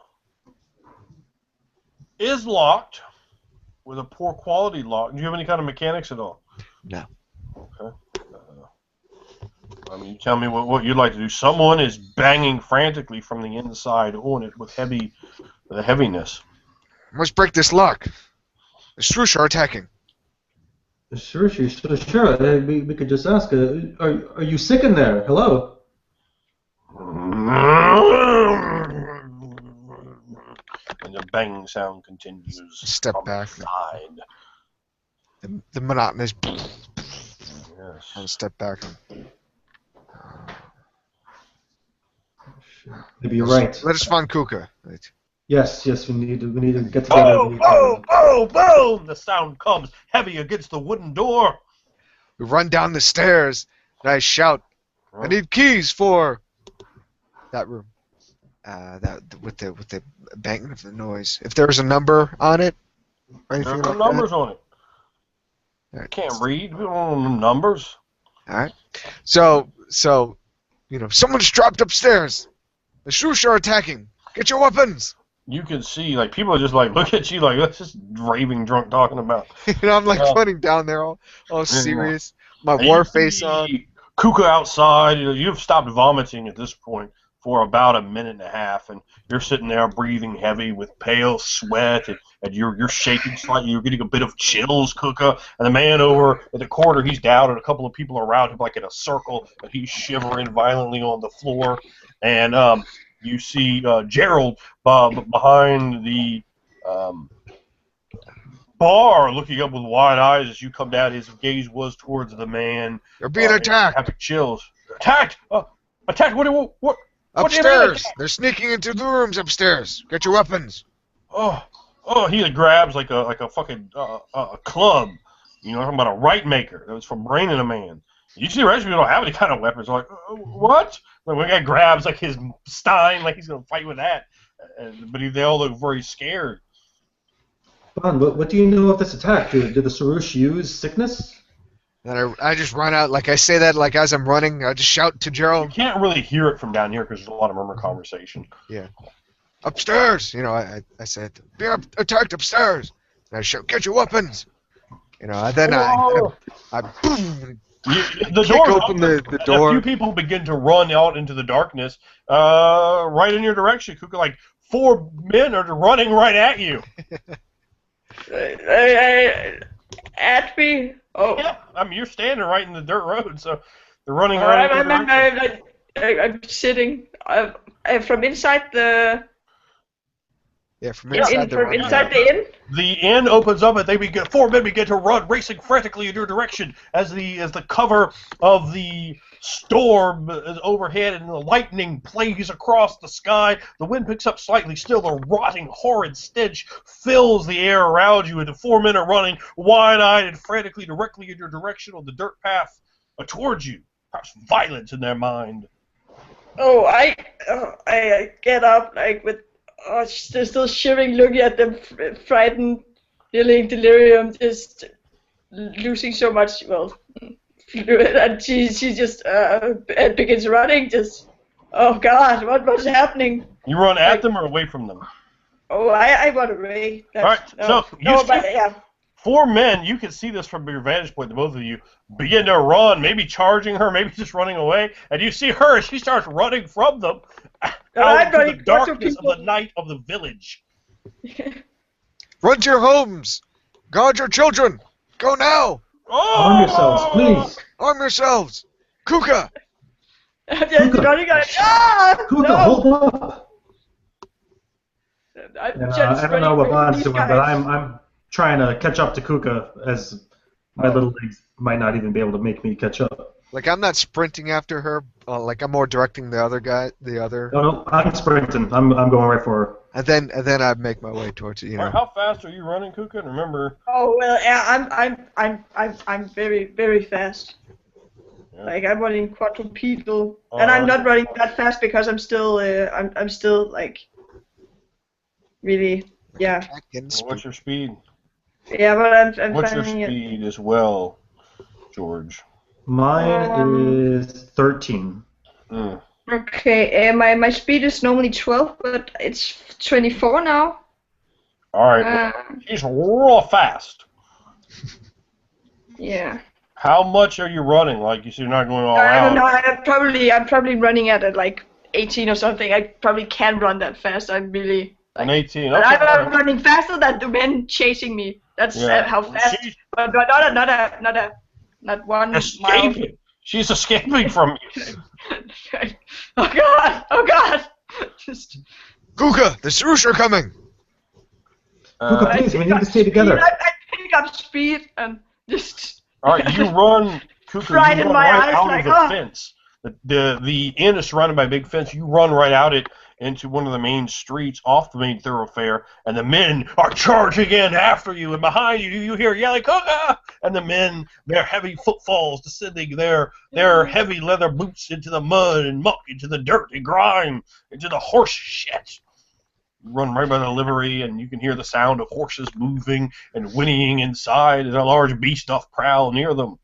is locked with a poor quality lock. Do you have any kind of mechanics at all? No. Okay. You tell me what you'd like to do. Someone is banging frantically from the inside on it with heaviness. Let's break this lock. The Swoosh are attacking. Sure. We could just ask. Are you sick in there? Hello. And the banging sound continues. Step back. Side. The monotonous. Yes. I'll step back. Maybe you're right. Let us find Kuka. Yes, we need to get together. Boom, boom, boom, boom! The sound comes heavy against the wooden door. We run down the stairs, and I shout, "I need keys for that room." That with the banging of the noise. If there's a number on it or anything There are like numbers on it. that. Right. Can't read. We don't know the numbers. All right. So someone's dropped upstairs. The Shush are attacking. Get your weapons. You can see, like, people are just like, look at you like, that's just raving drunk talking about. I'm like running down there all serious. My And war you face see on. Kuka outside. You've stopped vomiting at this point for about a minute and a half, and you're sitting there breathing heavy with pale sweat, and you're shaking slightly. You're getting a bit of chills, Kuka. And the man over at the corner, he's down, and a couple of people around him, like in a circle, and he's shivering violently on the floor. And you see Gerald behind the bar, looking up with wide eyes as you come down. His gaze was towards the man. They're being attacked. Having chills. Attacked! Attacked! What? Upstairs. They're sneaking into the rooms upstairs. Get your weapons. Oh! He grabs like a fucking a club. You know, talking about a right maker. That was from braining a man. You see, the rest of people don't have any kind of weapons. They're like, what? Like, one guy grabs like his stein, like he's gonna fight with that. But they all look very scared. Bon, what do you know of this attack? Did the Sarush use sickness? And I just run out, like I say that, like as I'm running, I just shout to You Gerald. can't really hear it from down here because there's a lot of murmur conversation. Yeah. Upstairs! I said, be attacked upstairs! And I shout, get your weapons! And then I boom! The Kick door open the door. A few people begin to run out into the darkness, right in your direction. Kuka, like 4 men are running right at you. At me? Oh. Yeah, I mean, you're standing right in the dirt road, so they're running right in your direction. I'm sitting from inside the... Yeah, from inside the inn? The inn opens up, and 4 men begin to run, racing frantically in your direction as the cover of the storm is overhead and the lightning plays across the sky. The wind picks up slightly. Still, the rotting, horrid stench fills the air around you, and the 4 men are running wide-eyed and frantically directly in your direction on the dirt path towards you. Perhaps violence in their mind. Oh, I get up like with still shivering, looking at them, frightened, feeling delirium, just losing so much fluid, and she just begins running. Just oh God, what's happening? You run at them or away from them? Oh, I run away. All right, so you see 4 men. You can see this from your vantage point. The both of you begin to run, maybe charging her, maybe just running away, and you see her. She starts running from them out into the darkness of the night of the village. Run to your homes. Guard your children. Go now. Oh! Arm yourselves, please. Arm yourselves. Kuka. Just running out. Kuka, No! hold up. I don't know what Bon's doing, but I'm trying to catch up to Kuka, as my little legs might not even be able to make me catch up. Like, I'm not sprinting after her. Like, I'm more directing the other guy, No, I'm sprinting. I'm going right for her. And then I make my way towards it. Right, how fast are you running, Kuka? And remember. Oh well, yeah, I'm very very fast. Yeah. Like I'm running quadrupedal, and I'm not running that fast because I'm still I'm still like really What's your speed? Yeah, but I'm What's your speed as well, George? Mine is 13. Mm. Okay, my speed is normally 12, but it's 24 now. Alright, he's real fast. Yeah. How much are you running? Like, you see, you're not going all out. I don't know, I'm probably running at like 18 or something. I probably can't run that fast. I'm really... An 18. Okay. I'm running faster than the men chasing me. That's how fast. But not 1 mile. She's escaping from you. Oh God! Just. Kuka, the Sarush are coming. Kuka, please, we need to stay together. I pick up speed and just. All right, you run, Kuka. Right you in run my right eyes, out like, of the fence. The inn is surrounded by a big fence. You run right out it, into one of the main streets off the main thoroughfare, and the men are charging in after you, and behind you, you hear yelling, "Kuka!" And the men, their heavy footfalls descending their heavy leather boots into the mud and muck, into the dirt and grime, into the horse shit. You run right by the livery, and you can hear the sound of horses moving and whinnying inside as a large beast doth prowl near them.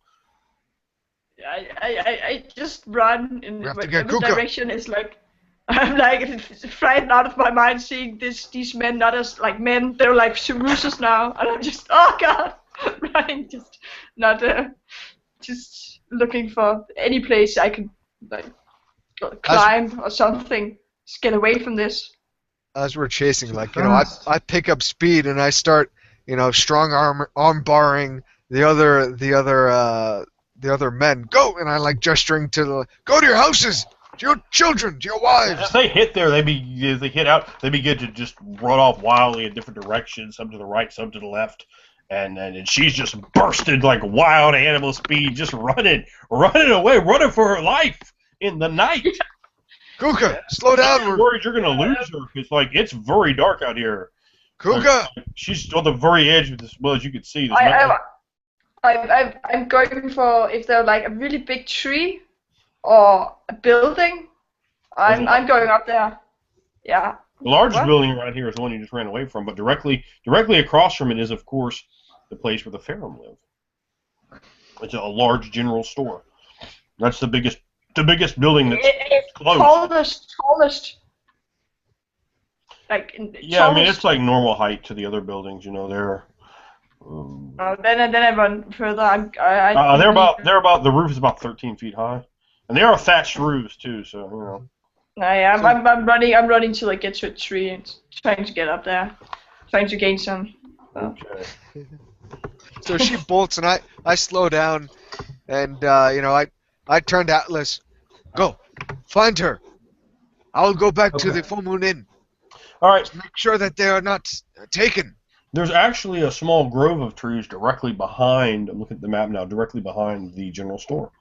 I just run in We have to get whatever Kuka. direction. Is like I'm like frightened out of my mind seeing these men not as like men. They're like Cerusas now, and I'm just oh god, running, just not just looking for any place I can like climb or something. Just get away from this. As we're chasing, like, I pick up speed and I start, strong arm barring the other men. Go! And I like gesturing to go to your houses, to your children, to your wives. As they hit there, as they hit out, they begin to just run off wildly in different directions, some to the right, some to the left, and she's just bursted like wild animal speed, just running away, running for her life in the night. Kuka, slow down. I'm worried you're gonna lose her because it's very dark out here. Kuka. She's on the very edge of this. Well, as you can see, I'm going for if they're like a really big tree or a building. I'm going up there. Yeah. The largest building around here is the one you just ran away from, but directly across from it is, of course, the place where the Pharaoh live. It's a large general store. That's the biggest building that's close. Tallest. Like yeah, I mean it's like normal height to the other buildings. They're. Then I run further. They're about the roof is about 13 feet high, and they are thatched roofs too. So I'm running till I get to a tree and trying to get up there, trying to gain some. Okay. So she bolts and I slow down, and I turn to Atlas. Go, find her. I'll go back to the Full Moon Inn. All right. Make sure that they are not taken. There's actually a small grove of trees directly behind. I'm looking at the map now. Directly behind the general store.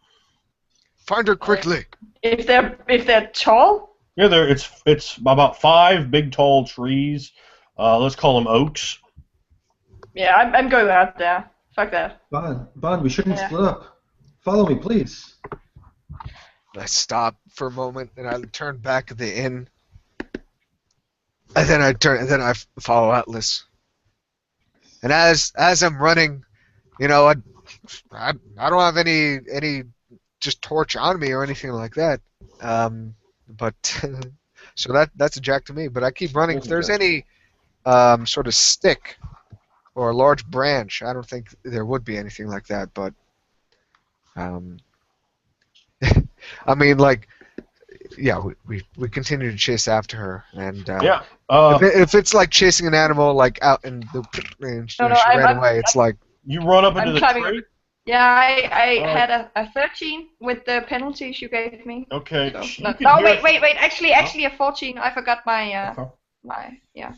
Find her quickly. If they're tall. Yeah, it's about 5 big tall trees. Let's call them oaks. Yeah, I'm going out there. Fuck that. Bond, we shouldn't split up. Follow me, please. I stop for a moment and I turn back at the inn. And then I follow Atlas. And as I'm running, I don't have any just torch on me or anything like that. But so that's a jack to me. But I keep running. If there's any sort of stick or a large branch, I don't think there would be anything like that. But I mean, like, yeah, we continue to chase after her, and if it's like chasing an animal like out in the and she ran away, it's like you run up into the tree. Yeah, I had a 13 with the penalties you gave me. Okay. So, wait. Actually, a 14. I forgot my yeah.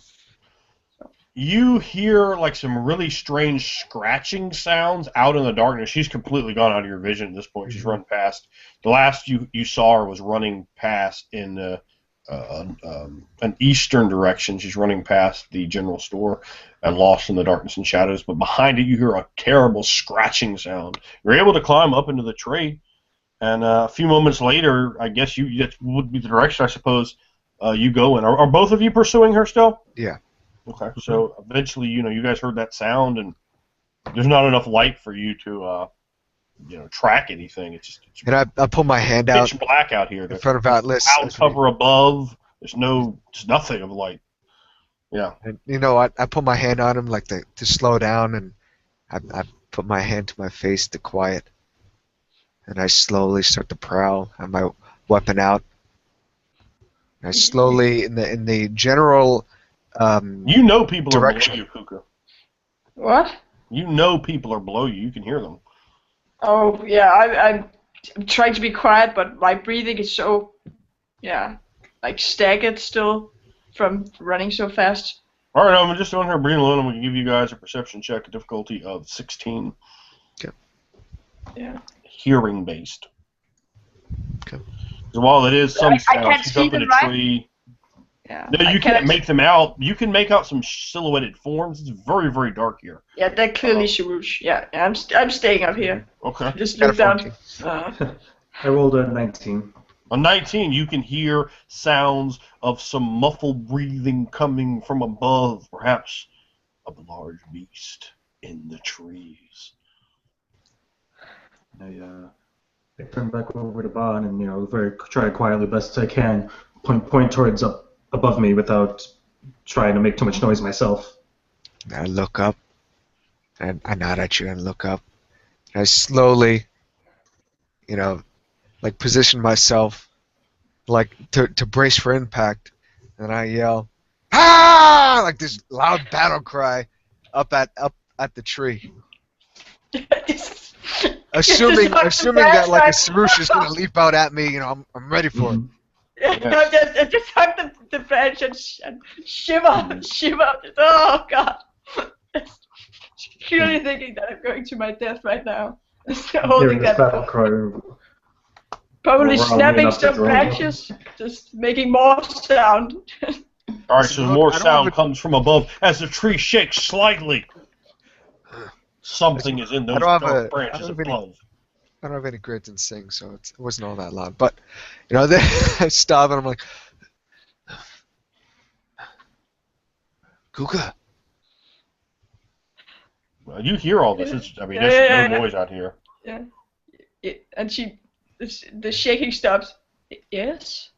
You hear like some really strange scratching sounds out in the darkness. She's completely gone out of your vision at this point. She's run past. The last you saw her was running past in an eastern direction. She's running past the general store and lost in the darkness and shadows. But behind it, you hear a terrible scratching sound. You're able to climb up into the tree, and a few moments later, I guess that would be the direction I suppose you go in. Are both of you pursuing her still? Yeah. Okay, so eventually, you guys heard that sound, and there's not enough light for you to, track anything. It's I pull my hand out. Pitch black out here. In front of Atlas. Clouds hover above. There's nothing of light. Yeah. And, I put my hand on him like to slow down, and I put my hand to my face to quiet, and I slowly start to prowl. I have my weapon out. And I slowly in the general. People direction. are below you, Kuka. What? People are below you. You can hear them. Oh, yeah, I'm trying to be quiet, but my breathing is so, like staggered still from running so fast. All right, I'm just on her breathing alone. I'm going to give you guys a perception check, a difficulty of 16. Okay. Yeah. Hearing based. Okay. So while it is some sound, can't she's see up in them, a right? tree. Yeah. No, you can't make them out. You can make out some silhouetted forms. It's very, very dark here. Yeah, they're clearly Sharouche. Yeah, I'm staying up here. Okay. Just Got a look down. 14. I rolled a 19. On 19, you can hear sounds of some muffled breathing coming from above, perhaps of a large beast in the trees. I turn back over to Bon and try quietly best I can point towards up above me without trying to make too much noise myself. I look up, and I nod at you and look up. And I slowly, like position myself, like to brace for impact, and I yell, "Ah!" like this loud battle cry up at the tree, assuming that like a Sarush is gonna leap out at me. I'm ready for it. I just hug the branch and shiver. Oh god. Clearly thinking that I'm going to my death right now. Hearing this battle cry. Probably Overall, snapping enough to some draw. branches, just making more sound. All right, so more I don't sound have a- comes from above as the tree shakes slightly. Something is in those I don't have dark I branches don't have any- above. I don't have any grids and sing, so it wasn't all that loud. But then I stop and I'm like, Kuka. Well, you hear all this. There's Yeah. no noise out here. Yeah. And the shaking stops. Yes?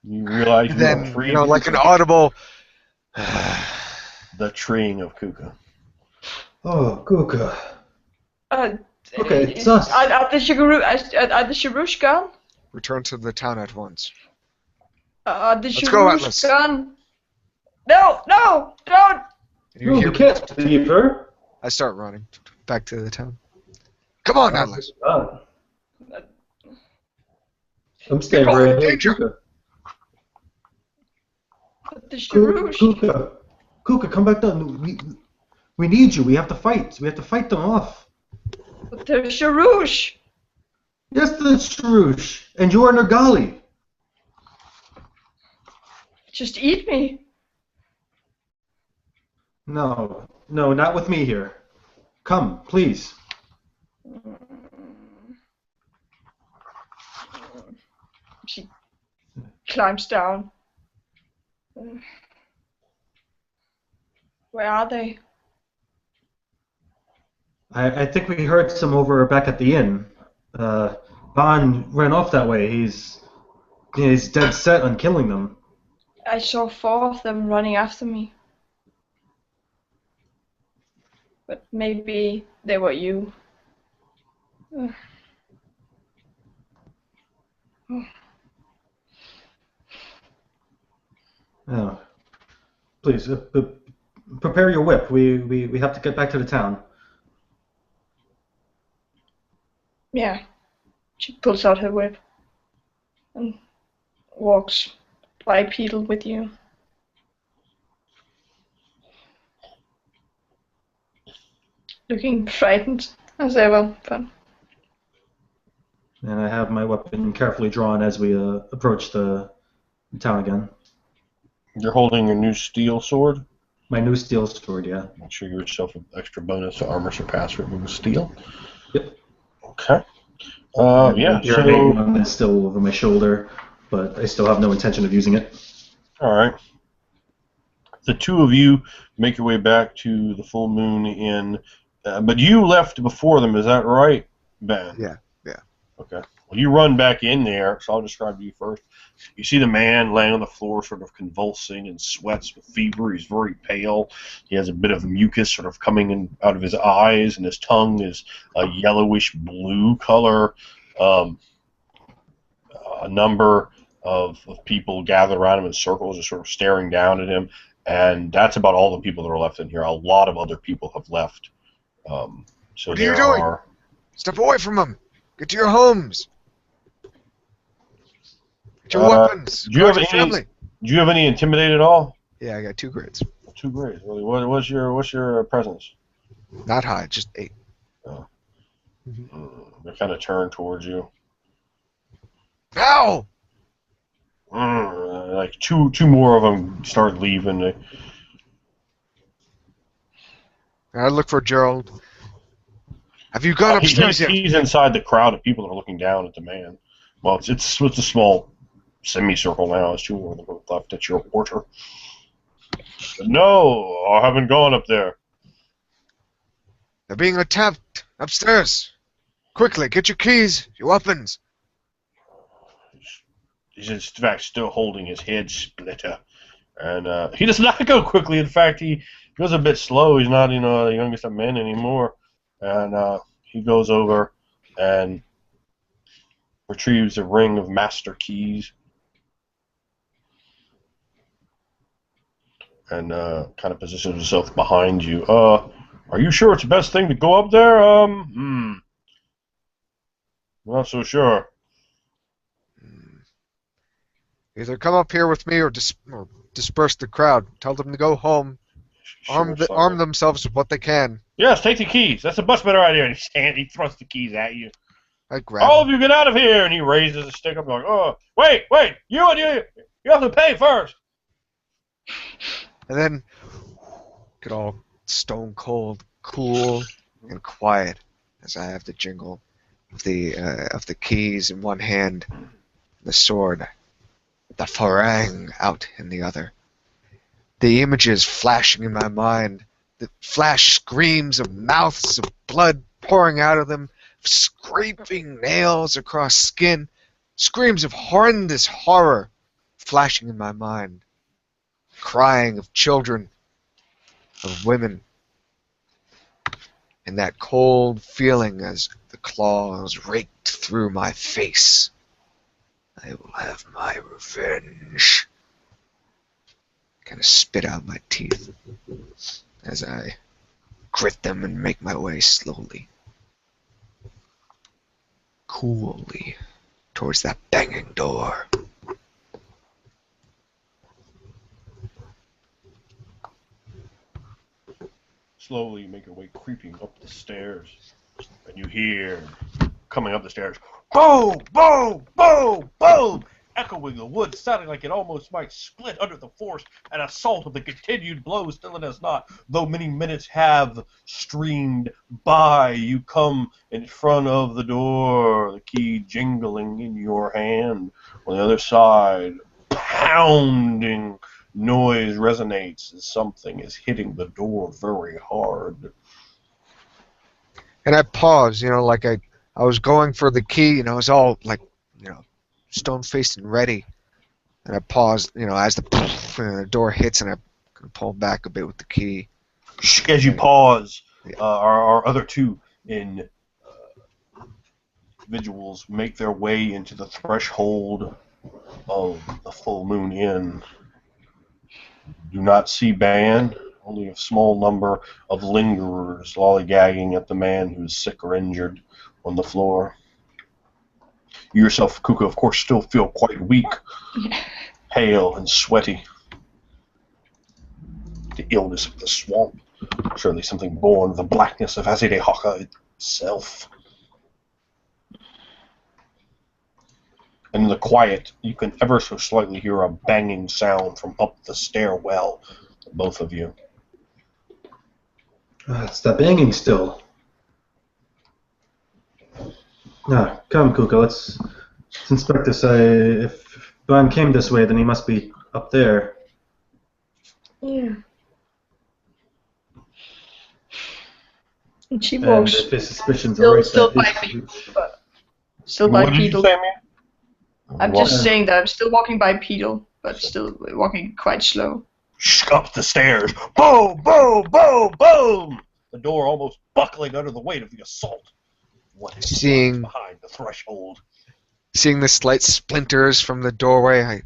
You realize And you are then free. like an audible. The treeing of Kuka. Oh, Kuka. Okay, it's Are us. the Sharouche gone? Return to the town at once. Are the Let's go, Atlas. Sharouche gone? No, don't! And you No, hear we me. can't leave her. I start running back to the town. Come on, Atlas. I'm staying People are in right here, danger. Kuka. The Sharouche. Kuka, come back down. We need you. We have to fight. We have to fight them off. The Sharouche. Yes, the Shrush. And you are Nergali. Just eat me. No, not with me here. Come, please. She climbs down. Where are they? I think we heard some over back at the inn. Bon ran off that way. He's dead set on killing them. I saw 4 of them running after me. But maybe they were you. Oh, please prepare your whip. We have to get back to the town. Yeah. She pulls out her whip and walks bipedal with you. Looking frightened as ever, but And I have my weapon carefully drawn as we approach the town again. You're holding your new steel sword. My new steel sword, yeah. Make sure you give yourself an extra bonus to armor surpass remove with steel. Yep. Okay. And Yeah. Your name one is still over my shoulder, but I still have no intention of using it. All right. The two of you make your way back to the Full Moon Inn, but you left before them. Is that right, Ben? Yeah. Okay. Well, you run back in there, so I'll describe to you first. You see the man laying on the floor, sort of convulsing and sweats with fever. He's very pale. He has a bit of mucus sort of coming in out of his eyes, and his tongue is a yellowish blue color. A number of people gather around him in circles, just sort of staring down at him, and that's about all the people that are left in here. A lot of other people have left. So What are you doing? Step away from them. Get to your homes. Get your weapons. Do you have any? Family. Do you have any intimidate at all? Yeah, I got 2 grades. 2 grades, really. What's your presence? Not high, just 8. Oh. They kind of turn towards you. Ow! Like two more of them start leaving. And I look for Gerald. Have you gone upstairs yet? He's inside the crowd of people that are looking down at the man. Well, it's a small semicircle now. There's two more of them left at your order. No, I haven't gone up there. They're being attacked upstairs. Quickly, get your keys, your weapons. He's in fact still holding his head splitter. And he does not go quickly. In fact, he goes a bit slow. He's not, the youngest of men anymore. And he goes over and retrieves a ring of master keys. And kind of positions himself behind you. Are you sure it's the best thing to go up there? Not so sure. Either come up here with me or disperse the crowd. Tell them to go home. Arm themselves with what they can. Yes, take the keys. That's a much better idea. And he thrusts the keys at you. I grab All them. of you get out of here! And he raises a stick up like, oh, wait, you have to pay first. And then get all stone cold, cool, and quiet as I have the jingle of the keys in one hand, the sword, the farang out in the other. The images flashing in my mind, the flash screams of mouths of blood pouring out of them, scraping nails across skin, screams of horrendous horror flashing in my mind, crying of children, of women, and that cold feeling as the claws raked through my face. I will have my revenge. Kind of spit out my teeth as I grit them and make my way slowly, coolly, towards that banging door. Slowly you make your way creeping up the stairs. And you hear, coming up the stairs, boom, boom, boom, boom, echoing the wood, sounding like it almost might split under the force and assault of the continued blows. Still it has not, though many minutes have streamed by. You come in front of the door, the key jingling in your hand. On the other side, pounding noise resonates as something is hitting the door very hard. And I pause, like I was going for the key, I was all like, stone-faced and ready. And I paused, as the door hits, and I pull back a bit with the key. As you pause, our other two individuals make their way into the threshold of the Full Moon Inn. Do not see Ban, only a small number of lingerers lollygagging at the man who is sick or injured on the floor. You yourself, Kuka, of course, still feel quite weak, pale and sweaty. The illness of the swamp, surely something born of the blackness of Azidehaka itself. And in the quiet, you can ever so slightly hear a banging sound from up the stairwell, both of you. It's that banging still. Come, Kuka, let's inspect this. If Ban came this way, then he must be up there. Yeah. And she And walks if his suspicions are right, still that by is- me, but still What by did you Peedle. say, man? I'm just saying that I'm still walking by Peedle, but still walking quite slow. Up the stairs. Boom, boom, boom, boom! The door almost buckling under the weight of the assault. What is behind the threshold? Seeing the slight splinters from the doorway, I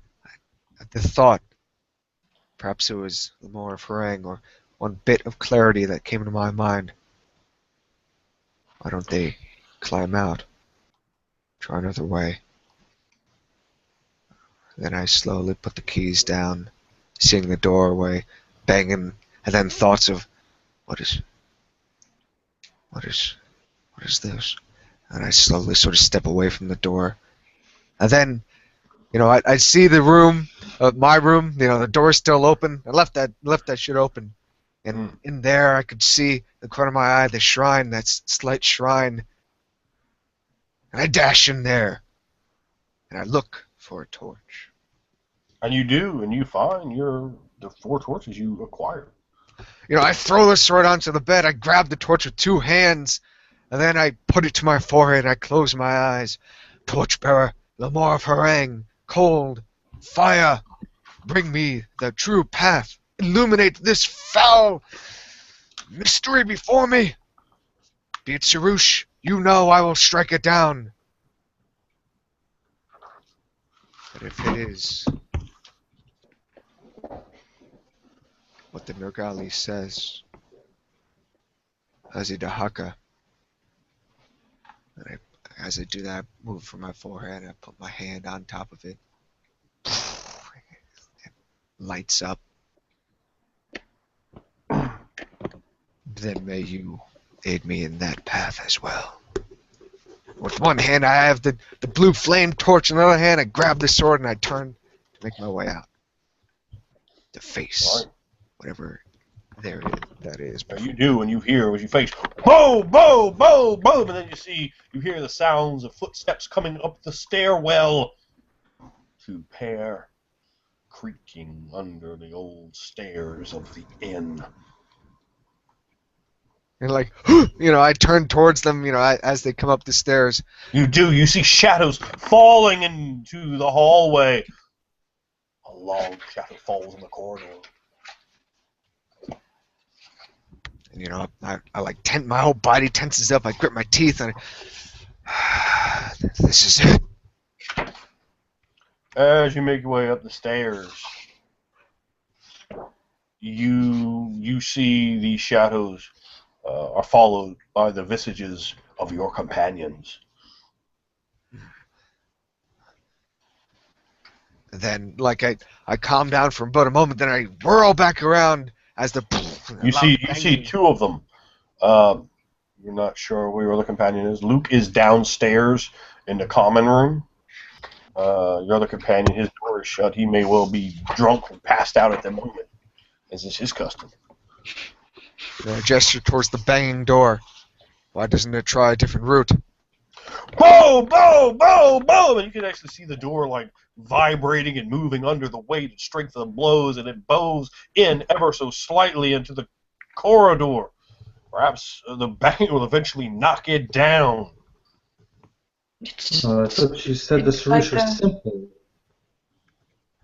had the thought, perhaps it was the more of harangue or one bit of clarity that came into my mind. Why don't they climb out? Try another way. Then I slowly put the keys down, seeing the doorway banging, and then thoughts of, what is this? And I slowly sort of step away from the door. And then I see the room, my room. The door's still open. I left that shit open, and in there I could see the corner of my eye, the shrine, that slight shrine. And I dash in there, and I look for a torch. And you do, and you find the 4 torches you acquired. I throw the sword onto the bed. I grab the torch with 2 hands, and then I put it to my forehead. I close my eyes. Torchbearer, Lamar of Harang, cold, fire, bring me the true path. Illuminate this foul mystery before me. Be it Sarush, you know I will strike it down. But if it is what the Nergali says, Azidahaka, and as I do that, I move from my forehead, I put my hand on top of it. It lights up. Then may you aid me in that path as well. With one hand, I have the blue flame torch. In the other hand, I grab the sword and I turn to make my way out. To face whatever that is. Now you do, and you hear as you face, boom, boom, boom, boom, and then you hear the sounds of footsteps coming up the stairwell to pair creaking under the old stairs of the inn. And I turn towards them, as they come up the stairs. You do. You see shadows falling into the hallway. A long shadow falls in the corridor. And I tent, my whole body tenses up. I grip my teeth and this is it. As you make your way up the stairs, you see these shadows are followed by the visages of your companions. Then, I calm down for about a moment, then I whirl back around as you see 2 of them. You're not sure where your other companion is. Luke is downstairs in the common room. Your other companion, his door is shut. He may well be drunk and passed out at the moment, as is his custom. I gesture towards the banging door. Why doesn't it try a different route? Boom, boom, boom, boom! And you can actually see the door vibrating and moving under the weight and strength of the blows, and it bows in ever so slightly into the corridor. Perhaps the bang will eventually knock it down. I thought you said the solution is simple.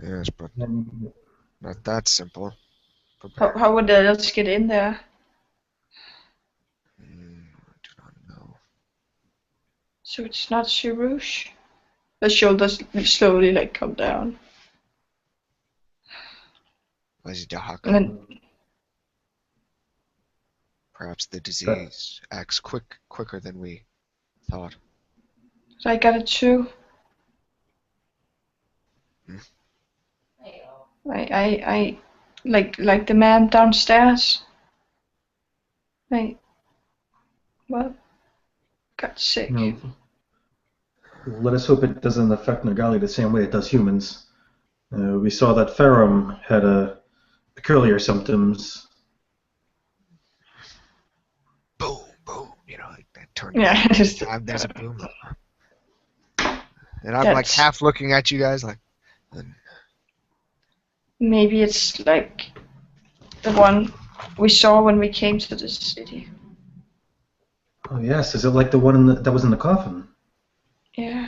Yes, but not that simple. How would the others get in there? I do not know. So it's not Shirouche? The shoulders slowly come down. Azidahaka. Perhaps the disease acts quicker than we thought. So I got it too. I like the man downstairs. Got sick. No. Let us hope it doesn't affect Nergali the same way it does humans. We saw that Ferrum had peculiar symptoms. Boom, boom. That turn. Yeah. Time there's a boom. And I'm half looking at you guys Maybe it's the one we saw when we came to the city. Oh yes, is it like the one that was in the coffin? Yeah.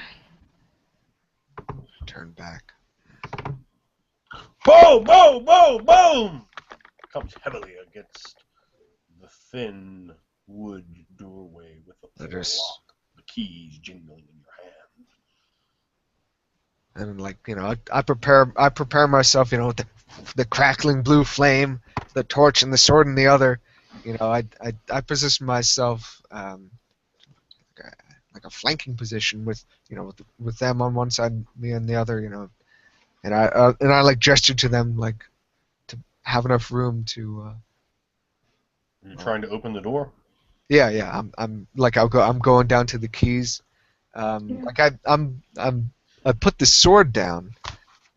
Turn back. Boom, boom, boom, boom! Comes heavily against the thin wood doorway with the lock, the keys jingling in your hand. And I prepare myself, with the crackling blue flame, the torch, and the sword in the other. I position myself like a flanking position with with them on one side, me on the other. And I gesture to them to have enough room to. You're trying to open the door? Yeah. I'm going down to the keys. I'm I put the sword down,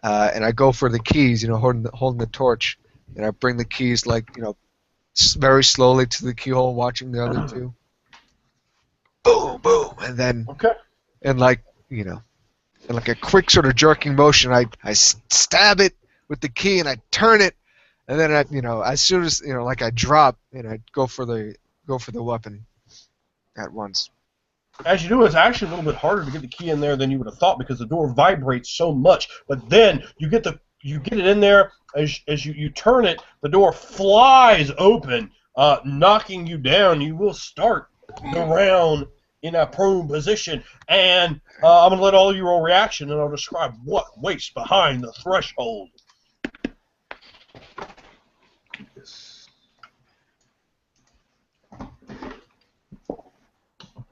and I go for the keys, holding the torch, and I bring the keys very slowly to the keyhole, watching the other two. Boom, boom, and then Okay. in a quick sort of jerking motion, I stab it with the key and I turn it, and then as soon as I drop, and I go for the weapon at once. As you do, it's actually a little bit harder to get the key in there than you would have thought because the door vibrates so much. But then you get it in there. As you turn it, the door flies open, knocking you down. You will start the round in a prone position, and I'm gonna let all of you roll reaction, and I'll describe what waits behind the threshold.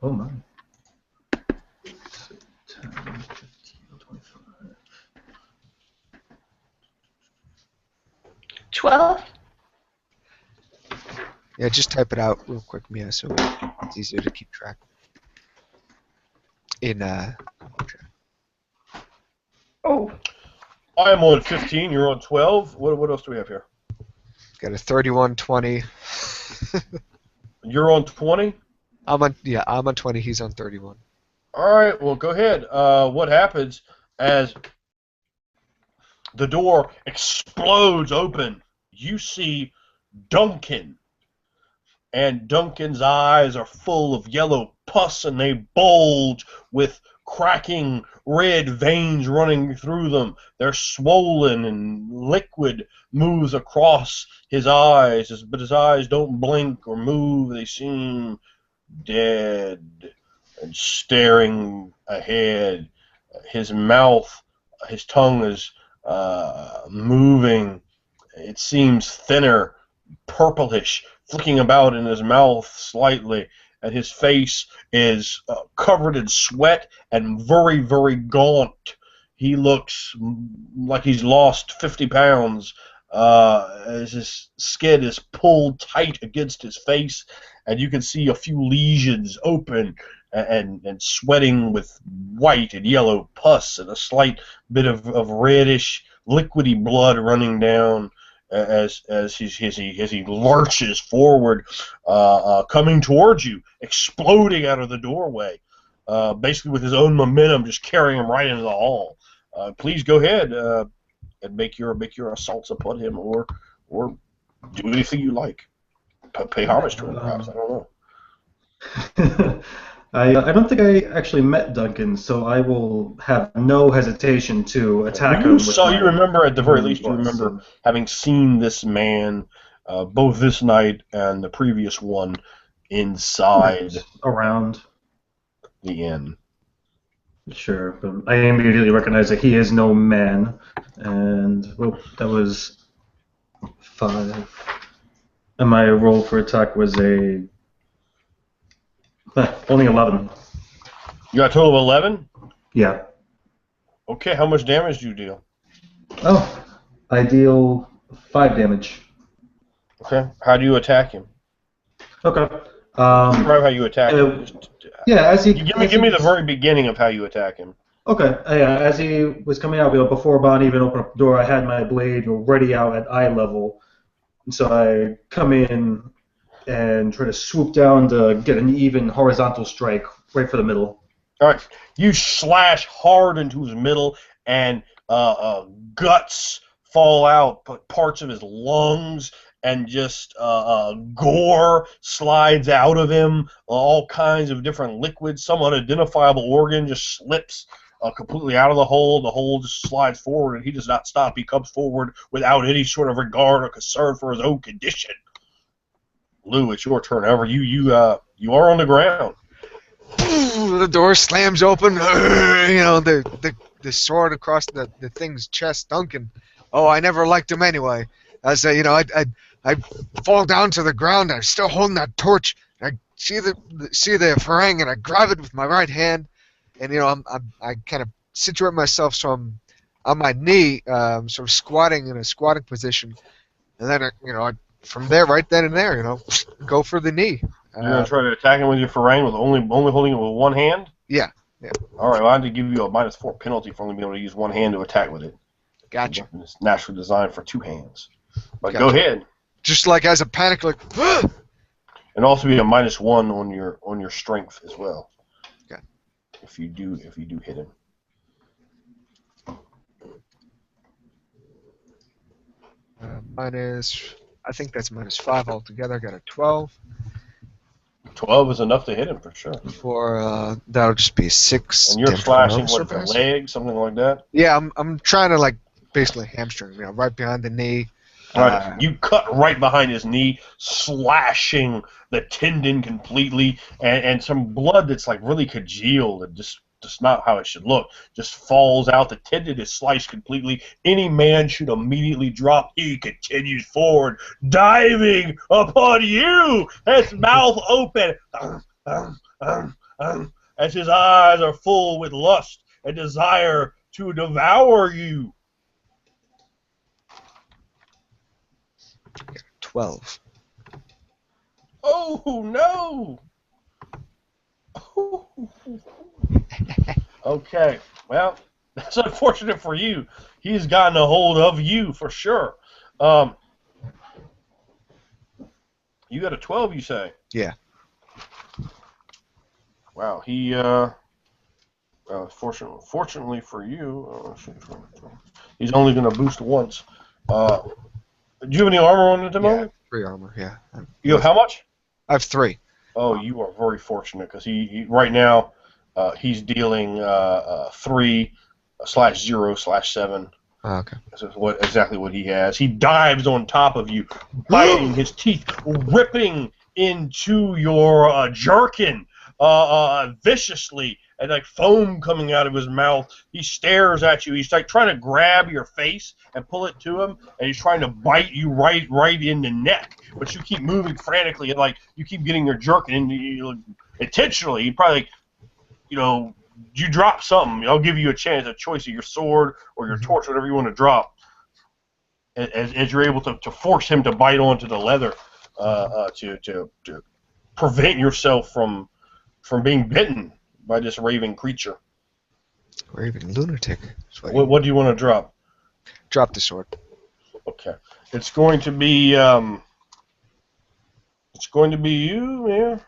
Oh my. 10, 15, 25. 12. Yeah, just type it out real quick, Mia, so it's easier to keep track. Oh, I'm on 15. You're on 12. What else do we have here? Got a 31, 20. You're on 20. I'm on 20. He's on 31. All right. Well, go ahead. What happens as the door explodes open? You see Duncan. And Duncan's eyes are full of yellow pus, and they bulge with cracking red veins running through them. They're swollen, and liquid moves across his eyes, but his eyes don't blink or move. They seem dead and staring ahead. His mouth, his tongue is moving. It seems thinner, purplish, flicking about in his mouth slightly, and his face is covered in sweat and very, very gaunt. He looks like he's lost 50 pounds as his skin is pulled tight against his face, and you can see a few lesions open and sweating with white and yellow pus and a slight bit of reddish, liquidy blood running down as he lurches forward, coming towards you, exploding out of the doorway, basically with his own momentum, just carrying him right into the hall. Please go ahead and make your assaults upon him, or do anything you like. Pay homage to him, perhaps. I don't know. I don't think I actually met Duncan, so I will have no hesitation to attack him. You remember, at the very least, you remember having seen this man both this night and the previous one inside around the inn. Sure, but I immediately recognize that he is no man, and that was 5. And my roll for attack was only 11. You got a total of 11? Yeah. Okay, how much damage do you deal? Oh, I deal 5 damage. Okay, how do you attack him? Okay. Describe how you attack him. Yeah, Give me the very beginning of how you attack him. Okay, yeah, as he was coming out, before Bond even opened up the door, I had my blade ready out at eye level. And so I come in and try to swoop down to get an even horizontal strike right for the middle. All right, you slash hard into his middle, and guts fall out, but parts of his lungs, and just gore slides out of him, all kinds of different liquids. Some unidentifiable organ just slips completely out of the hole. The hole just slides forward, and he does not stop. He comes forward without any sort of regard or concern for his own condition. Lou, it's your turn. However, you are on the ground. The door slams open. The sword across the thing's chest. Duncan. Oh, I never liked him anyway. I fall down to the ground. I'm still holding that torch. I see the farang, and I grab it with my right hand. And I kind of situate myself so I'm on my knee, sort of squatting in a squatting position. And then I from there, right then and there, go for the knee. You're gonna try to attack him with your farang with only holding it with one hand? Yeah. Yeah. All right, well, I had to give you a -4 penalty for only being able to use one hand to attack with it. Gotcha. It's naturally designed for 2 hands. But Gotcha. go ahead. Just like as a panic, like. And also be a -1 on your strength as well. Okay. If you do hit him. I think that's -5 altogether. I got a 12. 12 is enough to hit him for sure. That'll just be 6. And you're damage slashing bonus, what, I the guess. leg, something like that. Yeah, I'm trying to like basically hamstring, right behind the knee. Right. You cut right behind his knee, slashing the tendon completely, and some blood that's like really congealed and just not how it should look. Just falls out. The tendon is sliced completely. Any man should immediately drop. He continues forward, diving upon you. His mouth open, as his eyes are full with lust and desire to devour you. 12. Oh no! Okay, well, that's unfortunate for you. He's gotten a hold of you for sure. You got a 12, you say? Yeah. Wow, he fortunately for you, he's only going to boost once. Do you have any armor on at the moment? 3 armor. Yeah. You have how much? I have 3. Oh, you are very fortunate because he right now he's dealing 3/0/7. Oh, okay. This is exactly what he has. He dives on top of you, biting his teeth, ripping into your jerkin viciously, and like foam coming out of his mouth. He stares at you. He's like trying to grab your face and pull it to him, and he's trying to bite you right in the neck. But you keep moving frantically, and like you keep getting your jerkin intentionally. You probably, you drop something. I'll give you a choice of your sword or your torch, whatever you want to drop, as you're able to force him to bite onto the leather to prevent yourself from being bitten by this raving creature. Raving lunatic. What do you want to drop? Drop the sword. Okay, it's going to be you, yeah.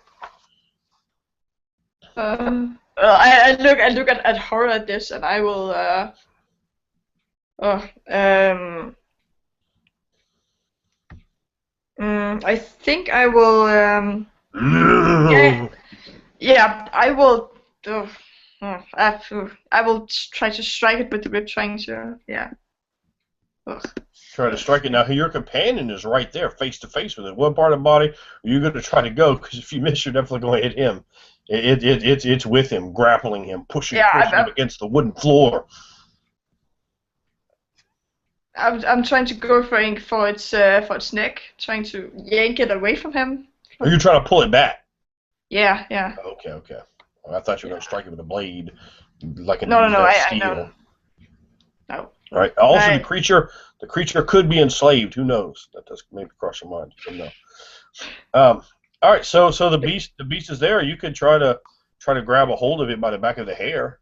I look at horror at this, and I will. I think I will. Yeah, I will. I will try to strike it with the whip, trying to. Yeah. Ugh. Try to strike it. Now, your companion is right there, face to face with it. What part of the body are you going to try to go? Because if you miss, you're definitely going to hit him. It's with him, grappling him, pushing him against the wooden floor. I'm trying to go for its neck, trying to yank it away from him. Are you trying to pull it back? Yeah. Okay. Well, I thought you were going to strike it with a blade, like No, steel. No. All right. Also, the creature could be enslaved. Who knows? That does maybe cross your mind. You know. All right. So the beast is there. You could try to grab a hold of it by the back of the hair.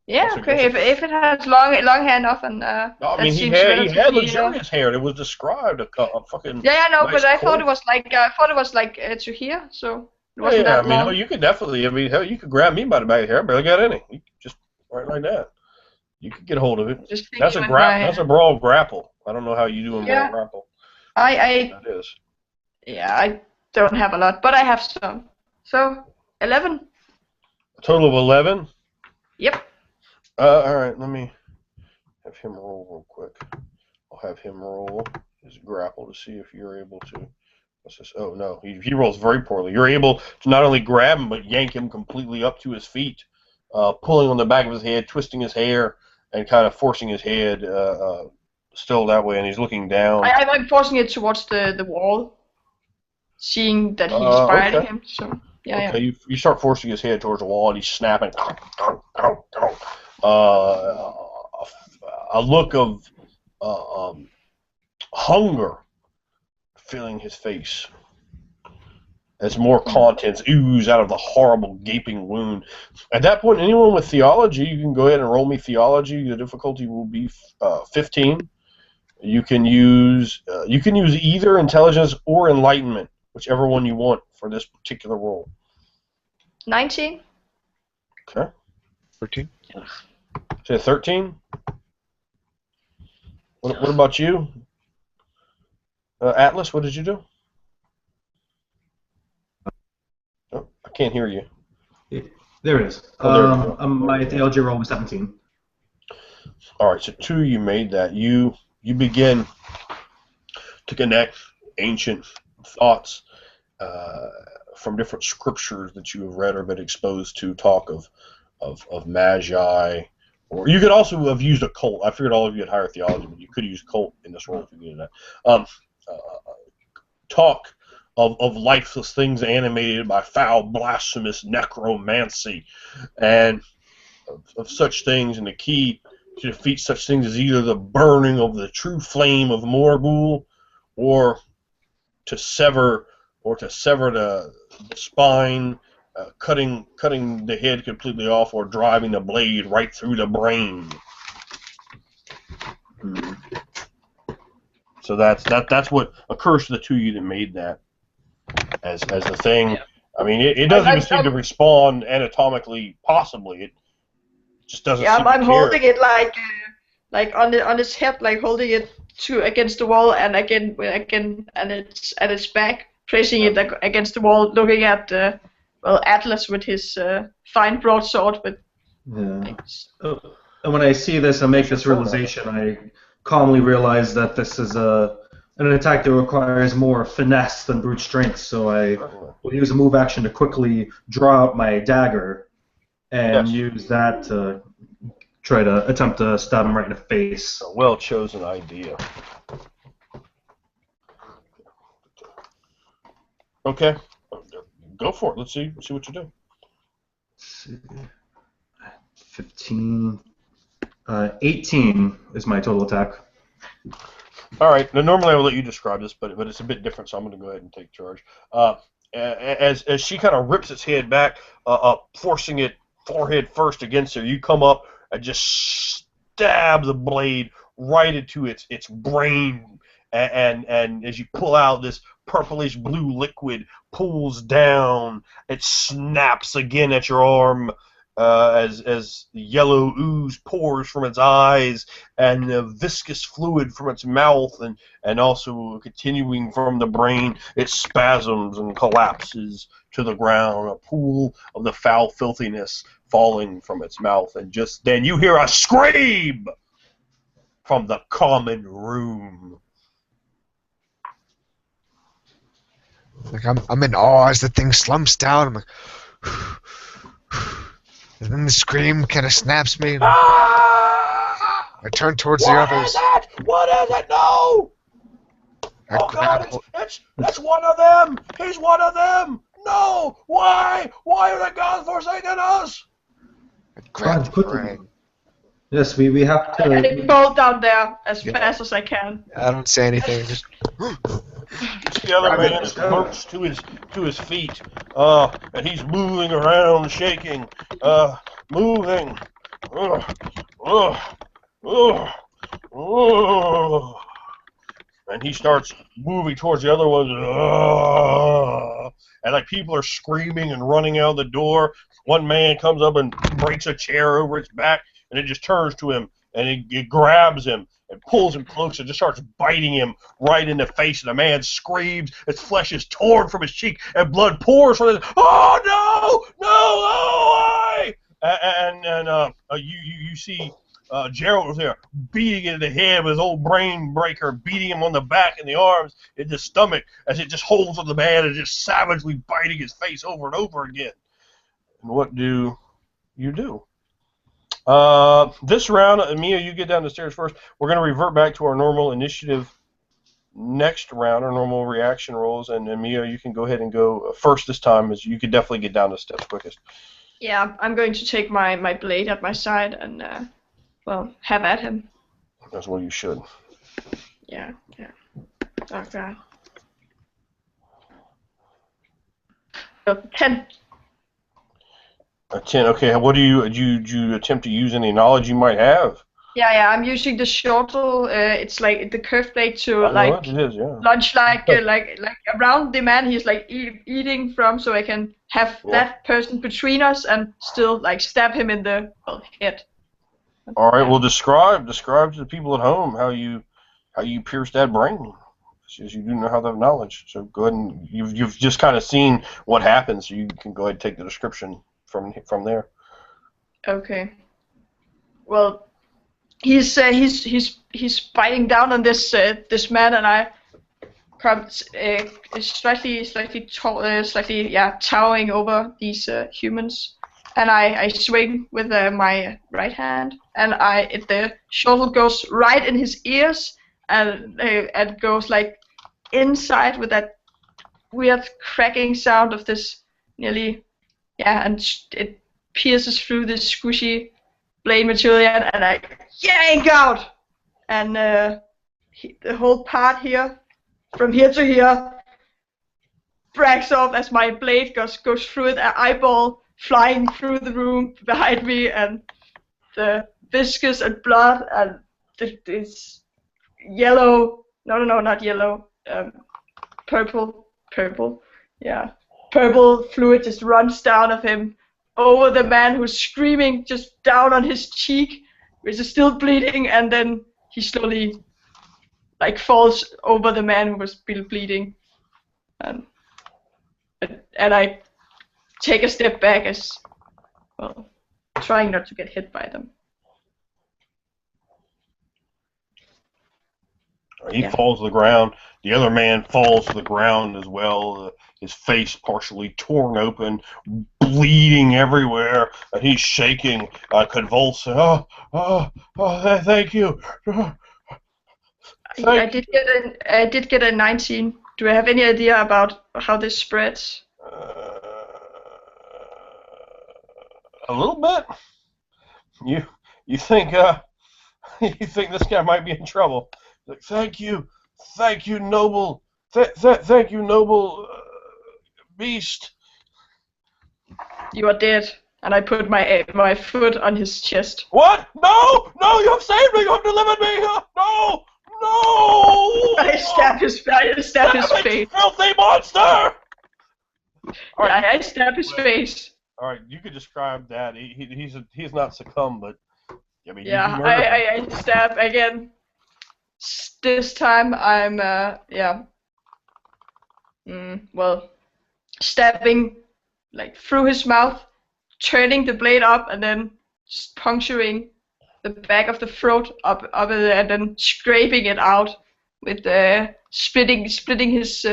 Yeah. Okay. If it has long hair enough and no, I mean he had luxurious hair. It was described a fucking. Yeah, no, nice but I thought cord. it was like to here, so it wasn't Yeah, that long. I mean, you could definitely. I mean, hell, you could grab me by the back of the hair. I barely got any. You could just right like that. You could get a hold of it. That's a That's a brawl grapple. I don't know how you do a brawl grapple. That is. Yeah, I don't have a lot, but I have some. So 11. A total of 11. Yep. All right. Let me have him roll real quick. I'll have him roll his grapple to see if you're able to. What's this? Oh no, he rolls very poorly. You're able to not only grab him but yank him completely up to his feet, pulling on the back of his head, twisting his hair, and kind of forcing his head still that way. And he's looking down. I'm forcing it towards the wall, seeing that he's biting him. So yeah. Okay, yeah. You start forcing his head towards the wall, and he's snapping. A look of hunger filling his face as more contents ooze out of the horrible gaping wound. At that point, anyone with theology, you can go ahead and roll me theology. The difficulty will be 15. You can use either intelligence or enlightenment, whichever one you want for this particular roll. 19. Okay. 13. Say 13. What about you, Atlas? What did you do? Oh, I can't hear you. There it is. Oh, there we go. My theology roll was 17. All right, so 2, you made that. You begin to connect ancient thoughts from different scriptures that you have read or been exposed to, talk of magi, or you could also have used a cult. I figured all of you had higher theology, but you could use cult in this role if you needed that. Talk of lifeless things animated by foul, blasphemous necromancy, and of such things, and the key to defeat such things is either the burning of the true flame of Morgul, or to sever the spine, cutting the head completely off, or driving the blade right through the brain. So that's what occurs to the 2 of you that made that as the thing. Yeah. I mean, it doesn't even seem to respond anatomically. Possibly, it just doesn't. Yeah, seem I'm to care. holding it like on its head, like holding it against the wall, and again, and it's at its back, pressing it against the wall, looking at Atlas with his fine broadsword. Yeah. And when I see this and make this realization, I calmly realize that this is an attack that requires more finesse than brute strength. So I will use a move action to quickly draw out my dagger and use that to try to attempt to stab him right in the face. A well-chosen idea. Okay, go for it. Let's see what you do. 15, 18 is my total attack. All right. Now, normally I would let you describe this, but it's a bit different, so I'm going to go ahead and take charge. As she kind of rips its head back, forcing it forehead first against her, you come up and just stab the blade right into its brain, and as you pull out, this purplish blue liquid pools down. It snaps again at your arm. As the yellow ooze pours from its eyes, and the viscous fluid from its mouth, and also continuing from the brain, it spasms and collapses to the ground, a pool of the foul filthiness falling from its mouth, and just then you hear a scream from the common room. Like I'm in awe as the thing slumps down. I'm like, and then the scream kind of snaps me. And I turn towards the others. What is it? No! Oh God! It's one of them! He's one of them! No! Why? Why are the gods forsaking us? I grab the brain. Yes, we have to. I fall down there as fast as I can. I don't say anything. Just the other man lurks to his feet, and he's moving around, shaking, moving. And he starts moving towards the other ones, and like people are screaming and running out the door. One man comes up and breaks a chair over its back, and it just turns to him, and it grabs him and pulls him close and just starts biting him right in the face. And the man screams, his flesh is torn from his cheek, and blood pours from his. Oh no! No! Oh! You see Gerald was there beating it in the head with his old brain breaker, beating him on the back and the arms, in the stomach, as it just holds on the man and just savagely biting his face over and over again. And what do you do? This round, Mia, you get down the stairs first. We're going to revert back to our normal initiative next round, our normal reaction rolls, and Mia, you can go ahead and go first this time, as you can definitely get down the steps quickest. Yeah, I'm going to take my blade at my side and, have at him. As well you should. Yeah. Oh, God. 10. A 10. Okay, what do you attempt to use any knowledge you might have? Yeah, I'm using the shortle. It's like the curved blade to I know like what it is, yeah. launch like around the man he's like eating from, so I can have Yeah. that person between us and still like stab him in the head. All right. Yeah. Well, describe to the people at home how you pierced that brain, since you do not have that knowledge. So go ahead and you've just kind of seen what happens. So you can go ahead and take the description from there. Okay. Well, he's biting down on this man, and I come slightly towering over these humans, and I swing with my right hand, and the shuttle goes right in his ears, and goes like inside with that weird cracking sound of this nearly and it pierces through this squishy blade material, and I yank out, and the whole part here, from here to here, breaks off as my blade goes through it, an eyeball flying through the room behind me, and the viscous and blood and this yellow, no, not yellow, purple, purple fluid just runs down of him over the man who's screaming, just down on his cheek, which is still bleeding, and then he slowly like falls over the man who was still bleeding, and I take a step back as well, trying not to get hit by them. He falls to the ground. The other man falls to the ground as well. His face partially torn open, bleeding everywhere, and he's shaking, convulsing. Thank you. I did get a 19. Do I have any idea about how this spreads? A little bit. You think you think this guy might be in trouble? Like, thank you, noble, thank you, noble beast. You are dead. And I put my foot on his chest. What? No! You have saved me! You have delivered me! No! I stab his face. Filthy monster! Right. I stab his face. All right, you could describe that. He's not succumbed, but I mean, I stab again. This time I'm stabbing like through his mouth, turning the blade up, and then just puncturing the back of the throat up there, and then scraping it out with splitting his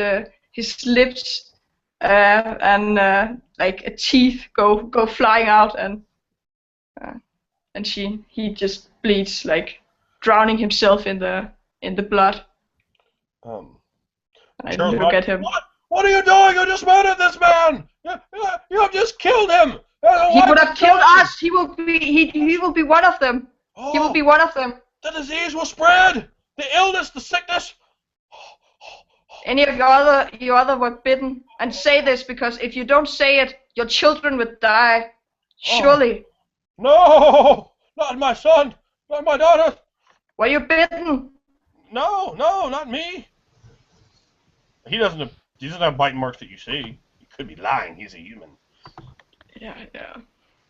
lips, and like a teeth go flying out, and he just bleeds, like drowning himself in the blood. And I look at him. What are you doing? You just murdered this man! You have just killed him! He would have killed us! He will be one of them! Oh, he will be one of them! The disease will spread! The illness, the sickness! Any of your other were bitten. And say this, because if you don't say it, your children would die. Surely. No! Not my son! Not my daughter! Were you bitten? No, not me. He doesn't have bite marks that you see. He could be lying. He's a human. Yeah.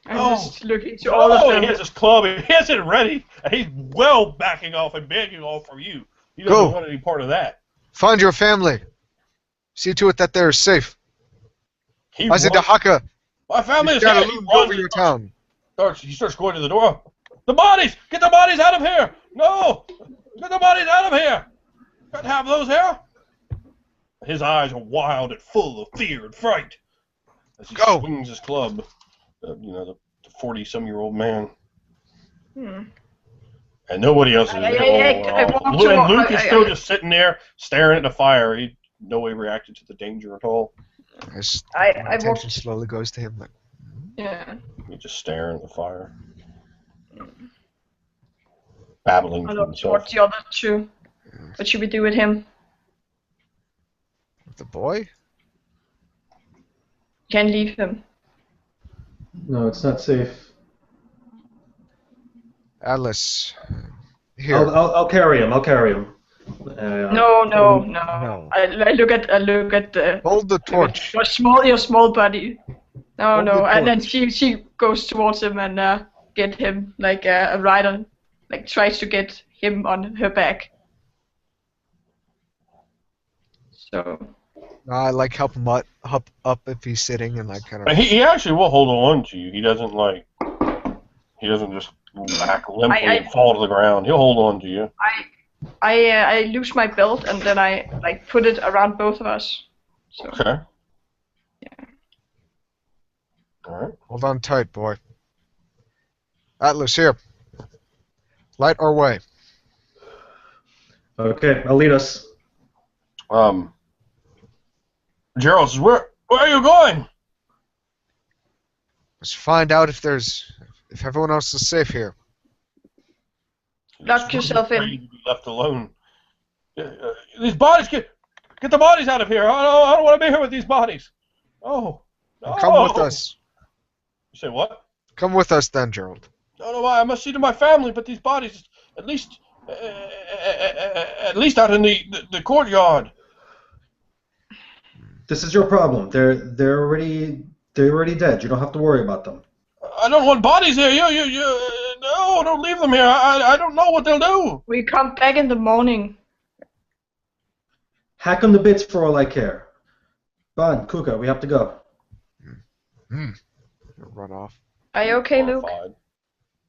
I'm just looking to all of them. He has his club. He has it ready. And he's well backing off and begging off from you. He doesn't want any part of that. Find your family. See to it that they're safe. Azidahaka. My family is here. here. He over your town. He starts going to the door. The bodies! Get the bodies out of here! No! Get the bodies out of here! Can't have those here. His eyes are wild and full of fear and fright as he swings his club. The 40-some-year-old man. And nobody else is there. And Luke is still just sitting there staring at the fire. He no way reacted to the danger at all. My attention slowly goes to him. Like, He's just staring at the fire. Babbling to himself. Towards the other two. What should we do with him? the boy? Can't leave him. No, it's not safe. Atlas, here. I'll carry him. I'll carry him. No. No. I look at the Hold the torch. your small buddy. No, Hold no. the And then torch. she goes towards him and get him like a rider, like tries to get him on her back. So. I like help him up if he's sitting and like kind But of. he actually will hold on to you. He doesn't just back limply and fall to the ground. He'll hold on to you. I lose my belt and then I like put it around both of us. So. Okay. Yeah. All right. Hold on tight, boy. Atlas, here. Light our way. Okay, I'll lead us. Gerald says, where are you going? Let's find out if everyone else is safe here. Lock yourself in. Afraid to be left alone. These bodies, get the bodies out of here. I don't want to be here with these bodies. Oh, no. Come with us. You say what? Come with us then, Gerald. No, I must see to my family. But these bodies, at least out in the courtyard. This is your problem. They're already dead. You don't have to worry about them. I don't want bodies here. No, don't leave them here. I don't know what they'll do. We come back in the morning. Hack them to bits for all I care. Bon, Kuka, we have to go. Run off. Are you okay, Luke? Horrified.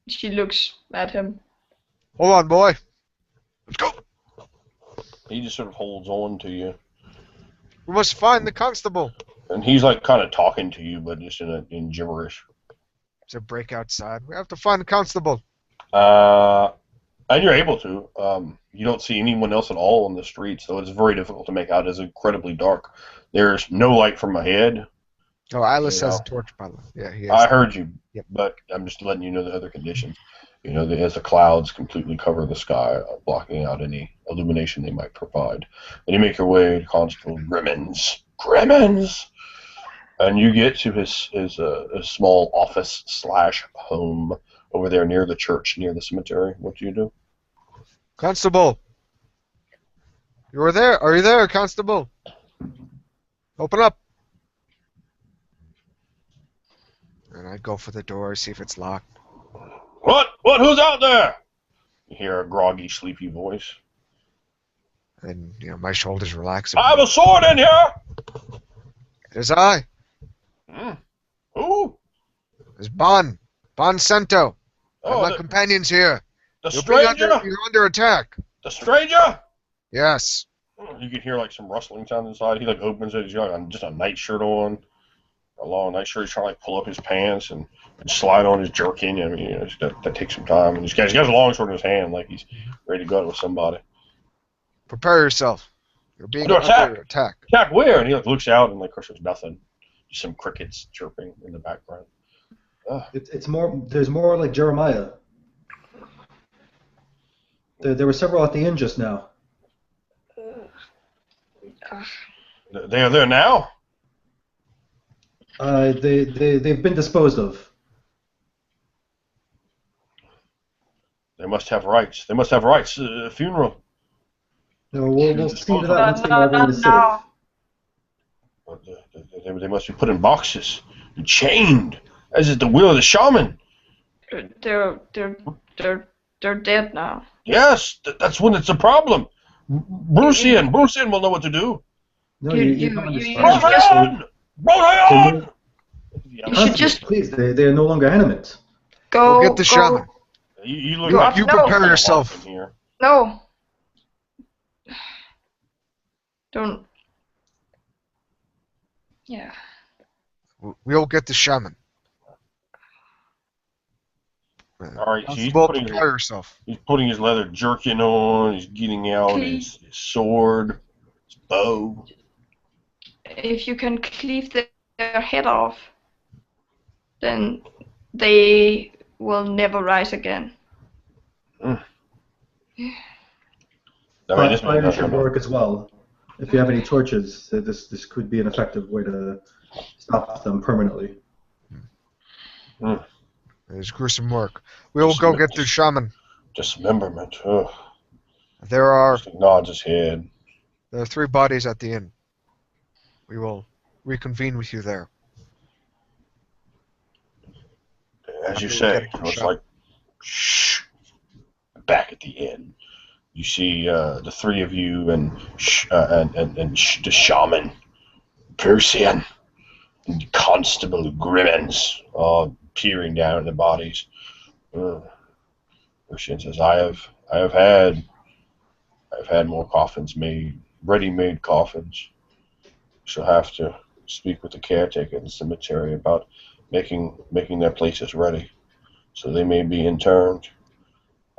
She looks at him. Hold on, boy. Let's go. He just sort of holds on to you. We must find the constable. And he's like kind of talking to you, but just in gibberish. It's a break outside. We have to find the constable. And you're able to. You don't see anyone else at all on the street, so it's very difficult to make out. It's incredibly dark. There's no light from ahead. Oh, Atlas You has know. a torch, by the way. Yeah, he has. I heard you, Yep. but I'm just letting you know the other conditions. As the clouds completely cover the sky, blocking out any illumination they might provide. And you make your way to Constable Grimmins, and you get to his small office / home over there near the church, near the cemetery. What do you do? Constable! You are there? Are you there, Constable? Open up! And I go for the door, see if it's locked. What? Who's out there? You hear a groggy, sleepy voice. And, my shoulders relax. I have a sword in here! It is I. Who? It's Bon Cento. And Oh, my companions here. the You're stranger? under attack. The stranger? Yes. You can hear like some rustling sound inside. He like opens it. He's got just a nightshirt on, a long nightshirt. He's trying to like pull up his pants and slide on his jerkin. I mean, that takes some time. And he's got a long sword in his hand, like he's ready to go with somebody. Prepare yourself. You're being Under under attack. Attack where? And he like looks out and like, of course, there's nothing. Just some crickets chirping in the background. It's more. There's more like Jeremiah. There were several at the inn just now. They are there now? They've been disposed of. They must have rights. A funeral. No, we'll see to that once they know everyone is safe. They must be put in boxes and chained, as is the will of the shaman. They're dead now. Yes, that's when it's a problem. Brucian will know what to do. No, You- you you- don't you- understand. Brucian! You should just Please, they are no longer animate. go. Go get the shaman. You look God, You no. prepare yourself. in here. No. Don't. Yeah. We'll get the shaman. All right, so Constable, prepare yourself. he's putting his leather jerkin on. He's getting out Okay. his sword, his bow. If you can cleave their head off, then they will never rise again. I Fire this might should work as well. If you have any torches, this could be an effective way to stop them permanently. Mm. It is gruesome work. We will go get the shaman. Dismemberment. Ugh. There are Just nods his head. 3 bodies at the inn. We will reconvene with you there. As you After we say, get the it's shaman. like, shh. Back at the inn, you see the 3 of you and the shaman, Persian, and Constable Grimmins, all peering down at the bodies. Persian says, I've had more coffins made, ready-made coffins. She'll have to speak with the caretaker of the cemetery about making their places ready, so they may be interned.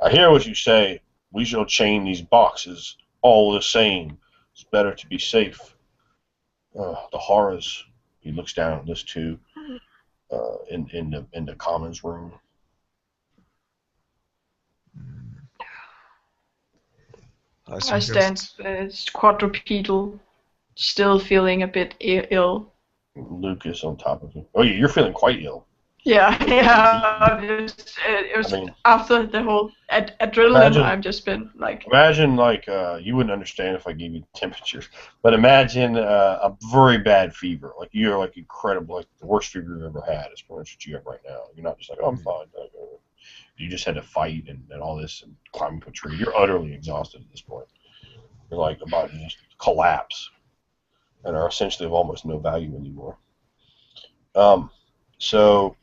I hear what you say. We shall chain these boxes all the same. It's better to be safe. The horrors. He looks down at this too. In the commons room. I stand quadrupedal, still feeling a bit ill. Luke is on top of you. Oh, yeah, you're feeling quite ill. Yeah, yeah. It was after the whole adrenaline. I've just been like. Imagine you wouldn't understand if I gave you temperatures, but imagine a very bad fever. Like you're like incredible, like the worst fever you've ever had. Is pretty much what you have right now. You're not just like, oh, I'm fine. You just had to fight and all this and climb up a tree. You're utterly exhausted at this point. You're like about to just collapse and are essentially of almost no value anymore. So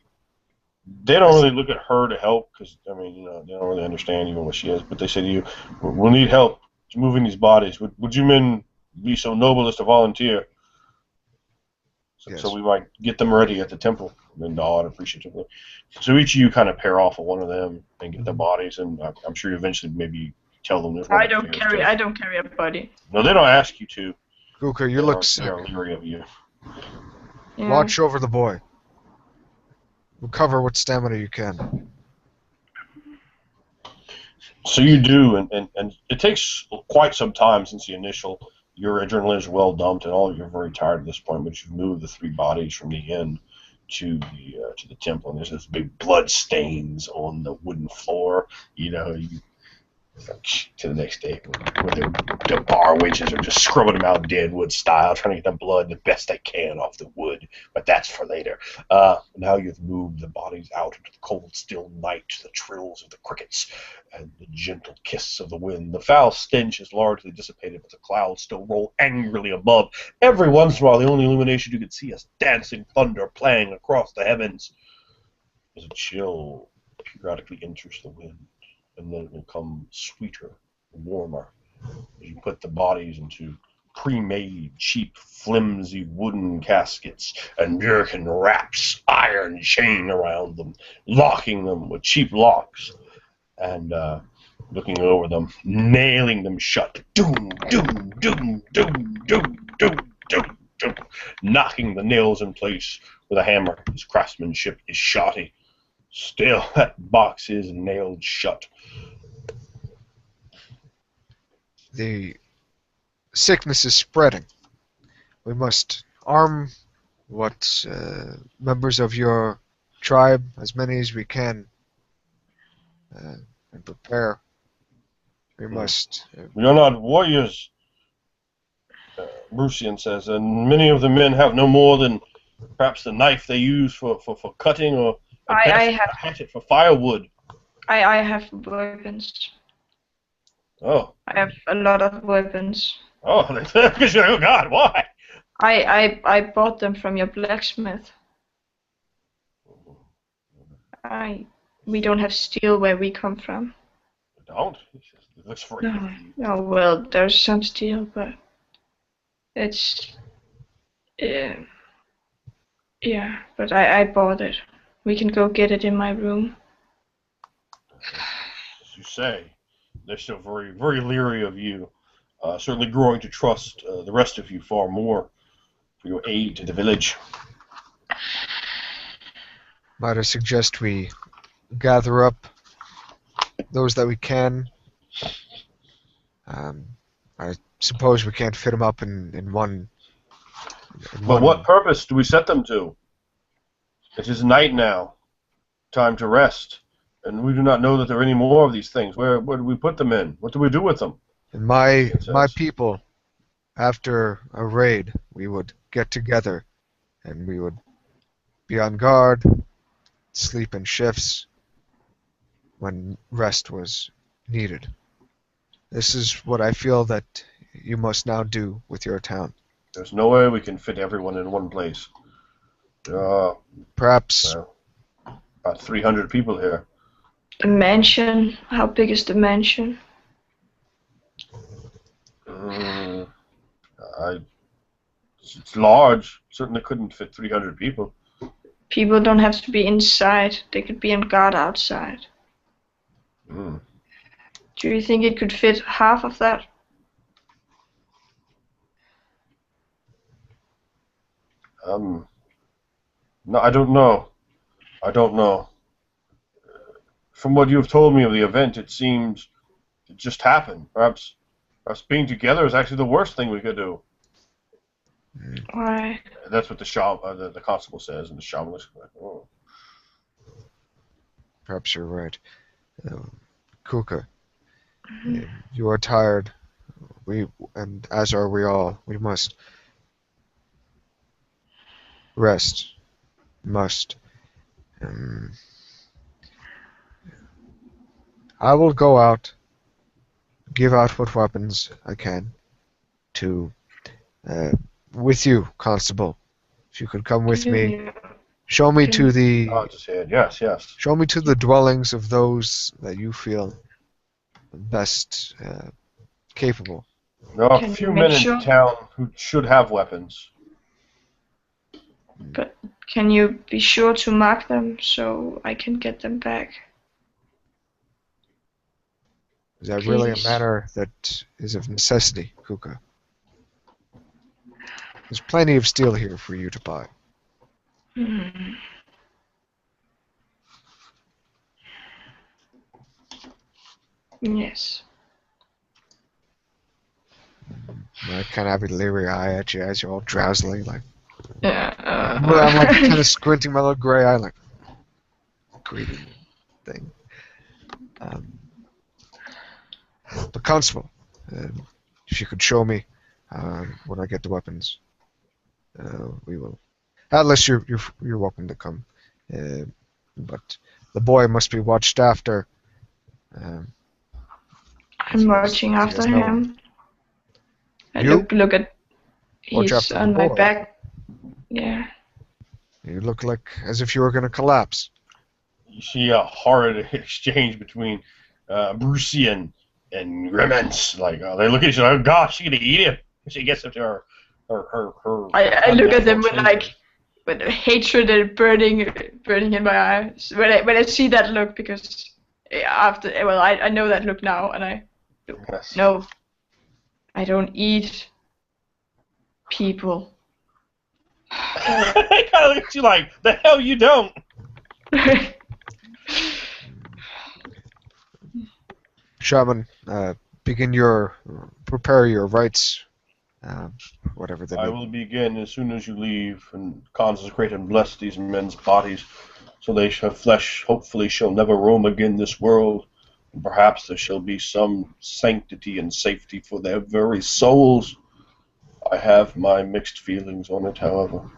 they don't really look at her to help because, I mean, they don't really understand even what she is. But they say to you, we'll need help moving these bodies. Would you men be so noble as to volunteer? Yes. So we might get them ready at the temple. And then nod appreciatively. So each of you kind of pair off with one of them and get their bodies, and I'm sure you eventually maybe tell them. I don't carry a body. No, they don't ask you to. Guka, you look sick. They are leery of you. Yeah. Watch over the boy. Recover what stamina you can. So you do, and it takes quite some time since the initial. Your adrenaline is well dumped, and all of you are very tired at this point. But you've moved the 3 bodies from the inn to the temple, and there's this big blood stains on the wooden floor. To the next day, where the bar wenches are just scrubbing them out deadwood style, trying to get the blood the best they can off the wood, but that's for later. Now you've moved the bodies out into the cold, still night, to the trills of the crickets and the gentle kiss of the wind. The foul stench is largely dissipated, but the clouds still roll angrily above. Every once in a while, the only illumination you can see is dancing thunder playing across the heavens. As a chill periodically enters the wind, and then it will come sweeter, warmer, as you put the bodies into pre-made, cheap, flimsy wooden caskets, and Birkin wraps iron chain around them, locking them with cheap locks, and looking over them, nailing them shut, doom, doom, doom, doom, doom, doom, doom, doom, knocking the nails in place with a hammer. His craftsmanship is shoddy. Still, that box is nailed shut. The sickness is spreading. We must arm what members of your tribe, as many as we can, and prepare. We must. We are not warriors, Brucian says, and many of the men have no more than perhaps the knife they use for cutting, or a hatchet for firewood. I have weapons. Oh. I have a lot of weapons. Oh, because you're like, oh God, why? I bought them from your blacksmith. We don't have steel where we come from. You don't? It looks very No, well, there's some steel, but it's yeah, but I bought it. We can go get it in my room. As you say, they're still very, very leery of you. Certainly growing to trust the rest of you far more for your aid to the village. Might I suggest we gather up those that we can? I suppose we can't fit them up in one But what purpose do we set them to? It is night now. Time to rest. And we do not know that there are any more of these things. Where do we put them in? What do we do with them? And my people, after a raid, we would get together and we would be on guard, sleep in shifts when rest was needed. This is what I feel that you must now do with your town. There's no way we can fit everyone in one place. Perhaps About 300 people here. The mansion. How big is the mansion? It's large. Certainly couldn't fit 300 people. People don't have to be inside. They could be on guard outside. Mm. Do you think it could fit half of that? No, I don't know. I don't know. From what you've told me of the event, it seems it just happened. Perhaps being together is actually the worst thing we could do. Why? That's what the constable says, and the shaman is like, oh. Perhaps you're right. Kuka, you are tired. And as are we all. We must rest. Must. I will go out, give out what weapons I can to, with you, Constable. If you could come with me, show me to the. Oh, just said yes. Show me to the dwellings of those that you feel best capable. There are a few men in town who should have weapons. But can you be sure to mark them so I can get them back? Is that really a matter that is of necessity, Kuka? There's plenty of steel here for you to buy. Yes. I kind of have a leery eye at you as you're all drowsily, like. Yeah. I'm like kind of squinting my little gray eye, like. Greedy thing. But Constable, if you could show me when I get the weapons, we will. Unless you're welcome to come, but the boy must be watched after. I'm watching after him. I look at. He's on my back. Yeah. You look like as if you were going to collapse. You see a horrid exchange between Brucey and Remens. Like they look at each other. Oh gosh, she's gonna eat him. She gets up to her. I look at them with hatred and burning in my eyes when I see that look, because I know that look now, and no, I don't eat people. I kind of look at you like, the hell you don't. Shaman, prepare your rites, whatever they I will begin as soon as you leave, and consecrate and bless these men's bodies, so they shall flesh hopefully shall never roam again this world, and perhaps there shall be some sanctity and safety for their very souls. I have my mixed feelings on it, however.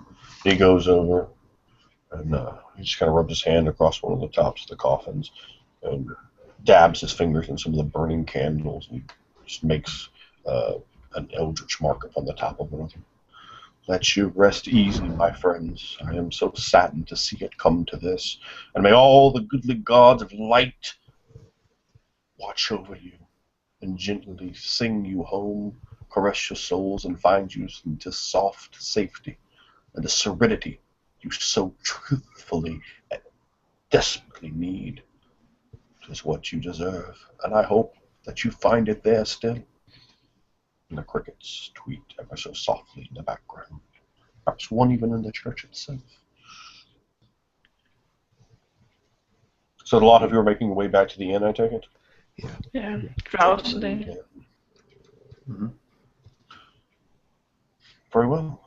He goes over, and he just kind of rubs his hand across one of the tops of the coffins, and dabs his fingers in some of the burning candles, and he just makes an eldritch mark upon the top of one of them. Let you rest easy, my friends. I am so saddened to see it come to this, and may all the goodly gods of light watch over you, and gently sing you home, caress your souls, and find you into soft safety, and the serenity you so truthfully and desperately need. It is what you deserve, and I hope that you find it there still. And the crickets tweet ever so softly in the background, perhaps one even in the church itself. So a lot of you are making your way back to the inn, I take it? Yeah, drowsily. Yeah. Mm-hmm. Very well.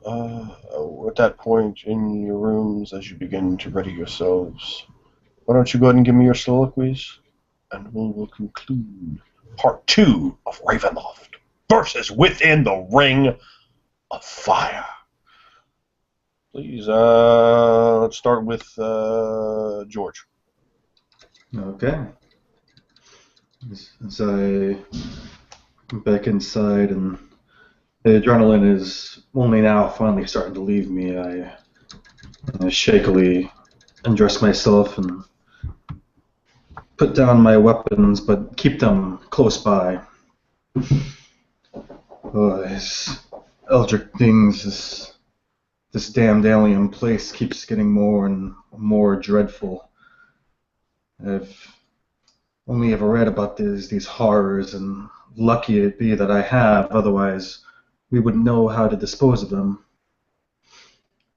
At that point in your rooms, as you begin to ready yourselves, why don't you go ahead and give me your soliloquies, and we'll conclude part 2 of Ravenloft versus Within the Ring of Fire. Please, let's start with George. Okay. As I come back inside and the adrenaline is only now finally starting to leave me, I shakily undress myself and put down my weapons, but keep them close by. Oh, these eldritch things, this damned alien place keeps getting more and more dreadful. I've only ever read about these horrors, and lucky it be that I have, otherwise we wouldn't know how to dispose of them.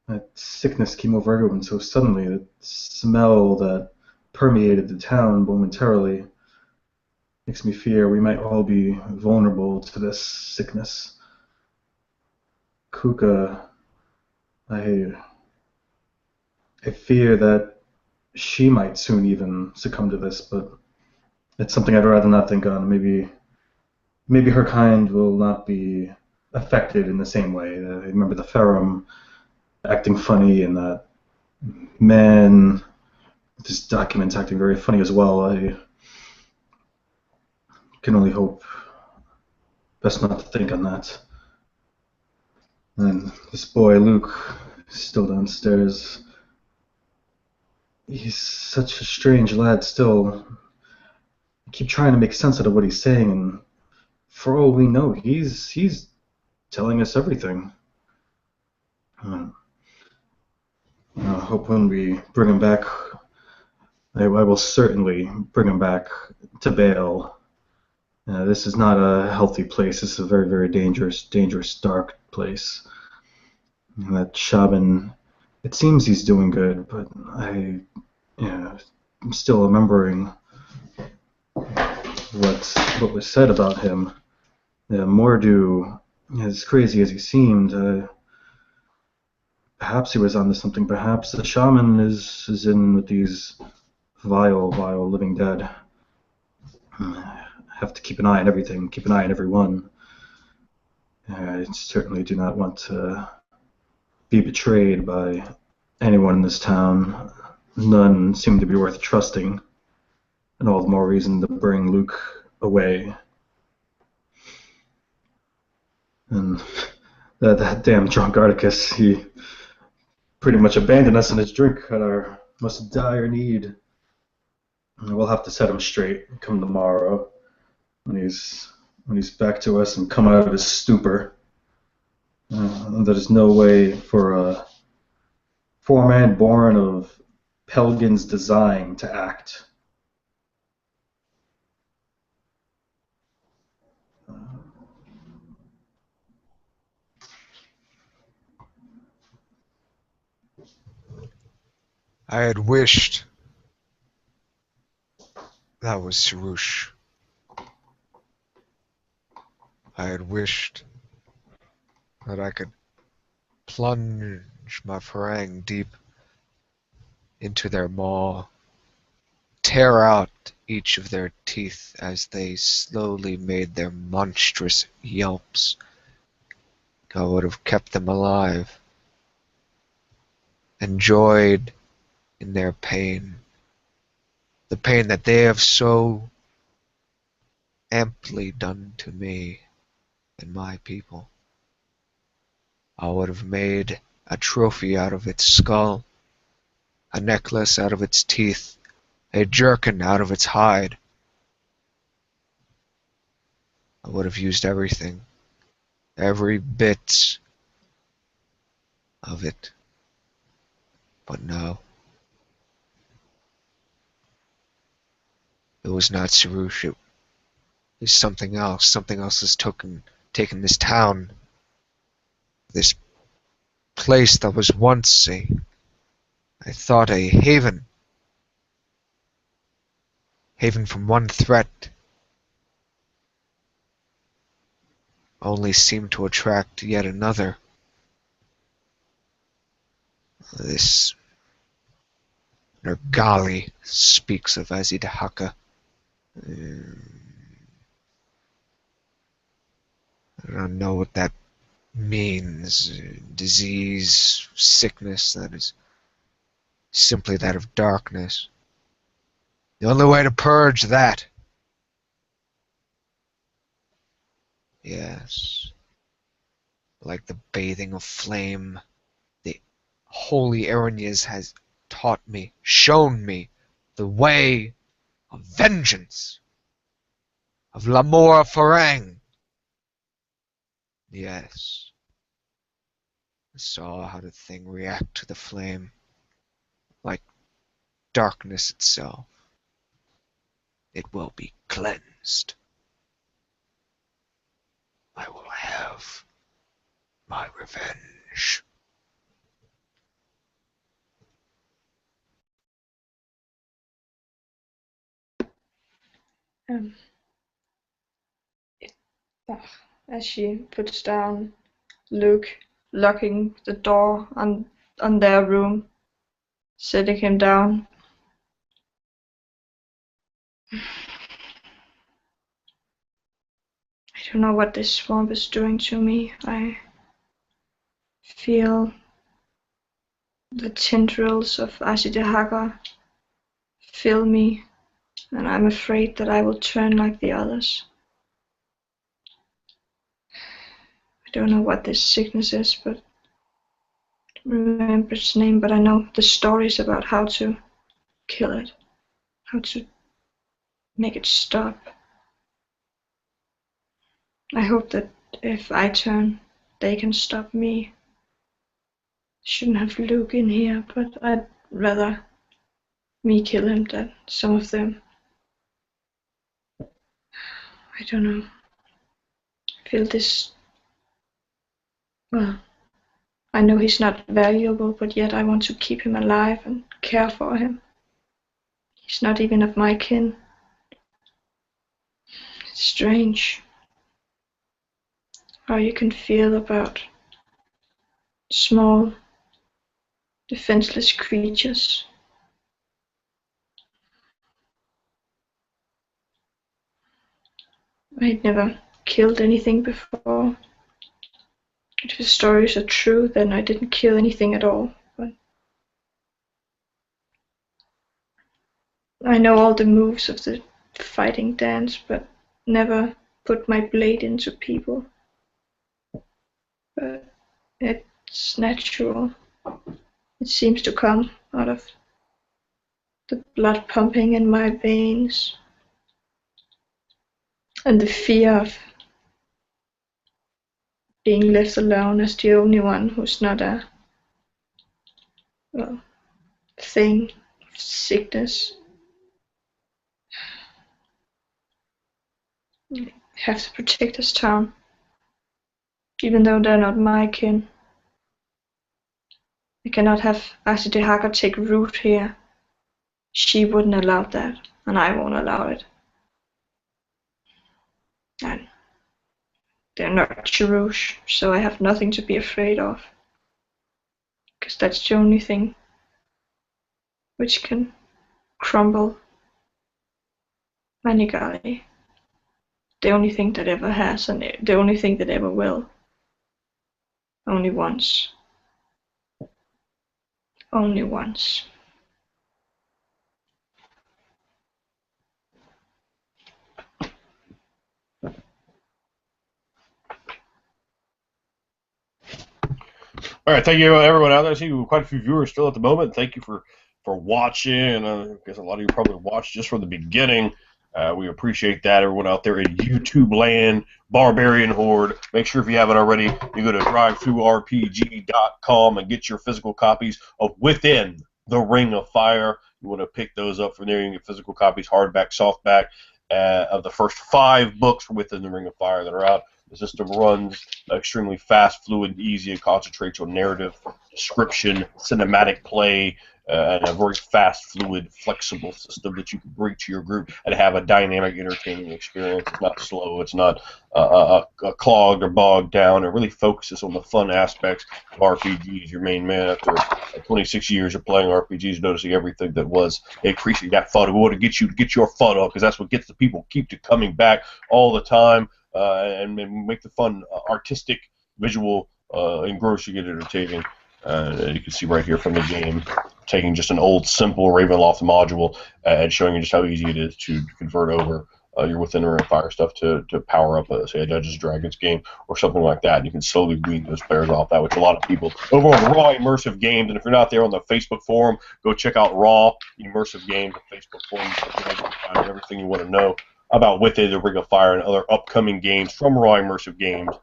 That sickness came over everyone so suddenly, the smell that permeated the town momentarily makes me fear we might all be vulnerable to this sickness. Kuka, I fear that she might soon even succumb to this, but it's something I'd rather not think on. Maybe her kind will not be affected in the same way. I remember the Ferrum acting funny, and that man, this document's acting very funny as well. I can only hope. Best not to think on that. And this boy, Luke, is still downstairs. He's such a strange lad still. I keep trying to make sense out of what he's saying, and for all we know, he's telling us everything. I hope when we bring him back, I will certainly bring him back to Bale. This is not a healthy place. This is a very, very dangerous, dark place. And that shaman, it seems he's doing good, but I'm still remembering what was said about him. Mordu, as crazy as he seemed, perhaps he was onto something. Perhaps the shaman is in with these vile living dead. Have to keep an eye on everything, keep an eye on everyone. I certainly do not want to be betrayed by anyone in this town. None seem to be worth trusting, and all the more reason to bring Luke away. And that damn drunk Articus, he pretty much abandoned us in his drink at our most dire need. And we'll have to set him straight come tomorrow when he's back to us and come out of his stupor. There's no way for a man born of Pelgin's design to act. I had wished that was Sarush. I had wished that I could plunge my farang deep into their maw, tear out each of their teeth as they slowly made their monstrous yelps. I would have kept them alive, enjoyed in their pain, the pain that they have so amply done to me and my people. I would have made a trophy out of its skull, a necklace out of its teeth, a jerkin out of its hide. I would have used everything, every bit of it. But no. It was not Sarush, it was something else. Something else has taken this town, this place that was once I thought a haven from one threat, only seemed to attract yet another. This Nergali speaks of Azidahaka. I don't know what that means. Disease, sickness, that is simply that of darkness. The only way to purge that. Yes. Like the bathing of flame, the holy Erenias has taught me, shown me, the way of vengeance, of l'amour farang. Yes. I saw how the thing react to the flame, like darkness itself. It will be cleansed. I will have my revenge. Um, as she puts down Luke, locking the door on their room, setting him down. I don't know what this swamp is doing to me. I feel the tendrils of Ashitahaka fill me, and I'm afraid that I will turn like the others. I don't know what this sickness is, but I don't remember its name, but I know the stories about how to kill it, how to make it stop. I hope that if I turn, they can stop me. Shouldn't have Luke in here, but I'd rather me kill him than some of them. I don't know. I feel this. Well, I know he's not valuable, but yet I want to keep him alive and care for him. He's not even of my kin. It's strange how you can feel about small, defenseless creatures. I'd never killed anything before. If the stories are true, then I didn't kill anything at all. But I know all the moves of the fighting dance, but never put my blade into people. But it's natural. It seems to come out of the blood pumping in my veins and the fear of being left alone as the only one who's not a thing of sickness. I have to protect this town, even though they're not my kin. I cannot have Ashitahaka take root here. She wouldn't allow that, and I won't allow it. And they're not Cherouche, so I have nothing to be afraid of. Because that's the only thing which can crumble Manigali. The only thing that ever has, and the only thing that ever will. Only once. Only once. All right, thank you everyone out there. I see quite a few viewers still at the moment. Thank you for watching. I guess a lot of you probably watched just from the beginning. We appreciate that, everyone out there in YouTube land, Barbarian Horde. Make sure if you haven't already, you go to drivethrurpg.com and get your physical copies of Within the Ring of Fire. You want to pick those up from there. You can get physical copies, hardback, softback, of the first 5 books Within the Ring of Fire that are out. The system runs extremely fast, fluid, easy, and concentrates on narrative, description, cinematic play, and a very fast, fluid, flexible system that you can bring to your group and have a dynamic, entertaining experience. It's not slow. It's not clogged or bogged down. It really focuses on the fun aspects of RPGs. Your main man, after 26 years of playing RPGs, noticing everything that was increasing that fun. We want to get you to get your fun up because that's what gets the people keep to coming back all the time and make the fun artistic, visual, engrossing, and entertaining. You can see right here from the game, taking just an old, simple Ravenloft module and showing you just how easy it is to convert over your Within the Ring of Fire stuff to power up, say, a Dungeons & Dragons game or something like that. And you can slowly wean those players off that, which a lot of people over on Raw Immersive Games, and if you're not there on the Facebook forum, go check out Raw Immersive Games, the Facebook forum. You can find everything you want to know about Within the Ring of Fire and other upcoming games from Raw Immersive Games,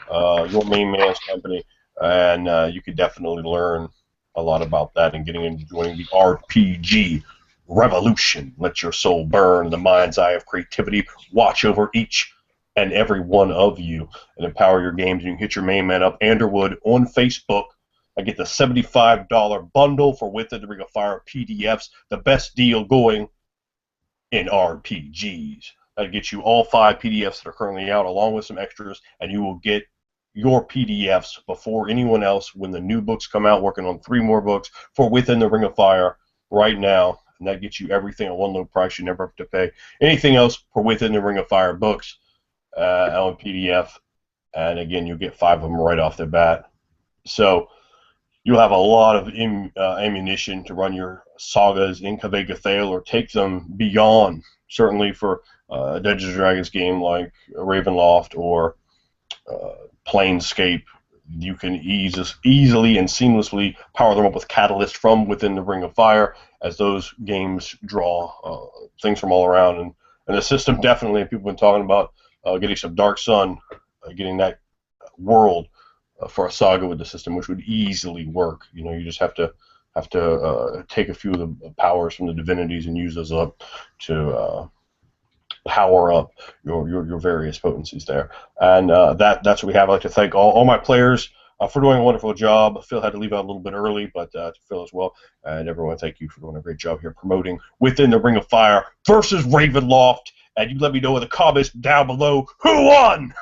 your main man's company. And you could definitely learn a lot about that and getting into joining the RPG revolution. Let your soul burn in the mind's eye of creativity. Watch over each and every one of you and empower your games. You can hit your main man up, Anderwood, on Facebook. I get the $75 bundle for Within the Ring of Fire PDFs, the best deal going in RPGs. That gets you all 5 PDFs that are currently out, along with some extras, and you will get your PDFs before anyone else when the new books come out, working on 3 more books for Within the Ring of Fire right now. And that gets you everything at one low price. You never have to pay anything else for Within the Ring of Fire books on PDF. And again, you'll get 5 of them right off the bat. So you'll have a lot of ammunition to run your sagas in Kavega Thale or take them beyond, certainly for a Dungeons & Dragons game like Ravenloft or Planescape. You can easily and seamlessly power them up with Catalyst from Within the Ring of Fire, as those games draw things from all around. And the system definitely, people have been talking about getting some Dark Sun, getting that world for a saga with the system, which would easily work. You know, you just have to take a few of the powers from the divinities and use those up to power up your various potencies there. And that's what we have. I'd like to thank all my players for doing a wonderful job. Phil had to leave out a little bit early, but to Phil as well. And everyone, thank you for doing a great job here promoting Within the Ring of Fire versus Ravenloft. And you let me know in the comments down below who won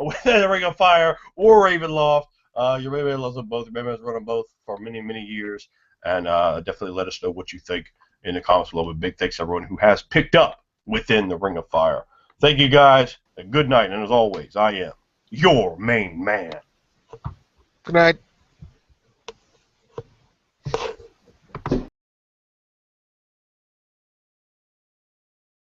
Within the Ring of Fire or Ravenloft. Your main man loves them both. Your main man's run them both for many, many years. And definitely let us know what you think in the comments below. Big thanks to everyone who has picked up Within the Ring of Fire. Thank you guys, and good night. And as always, I am your main man. Good night.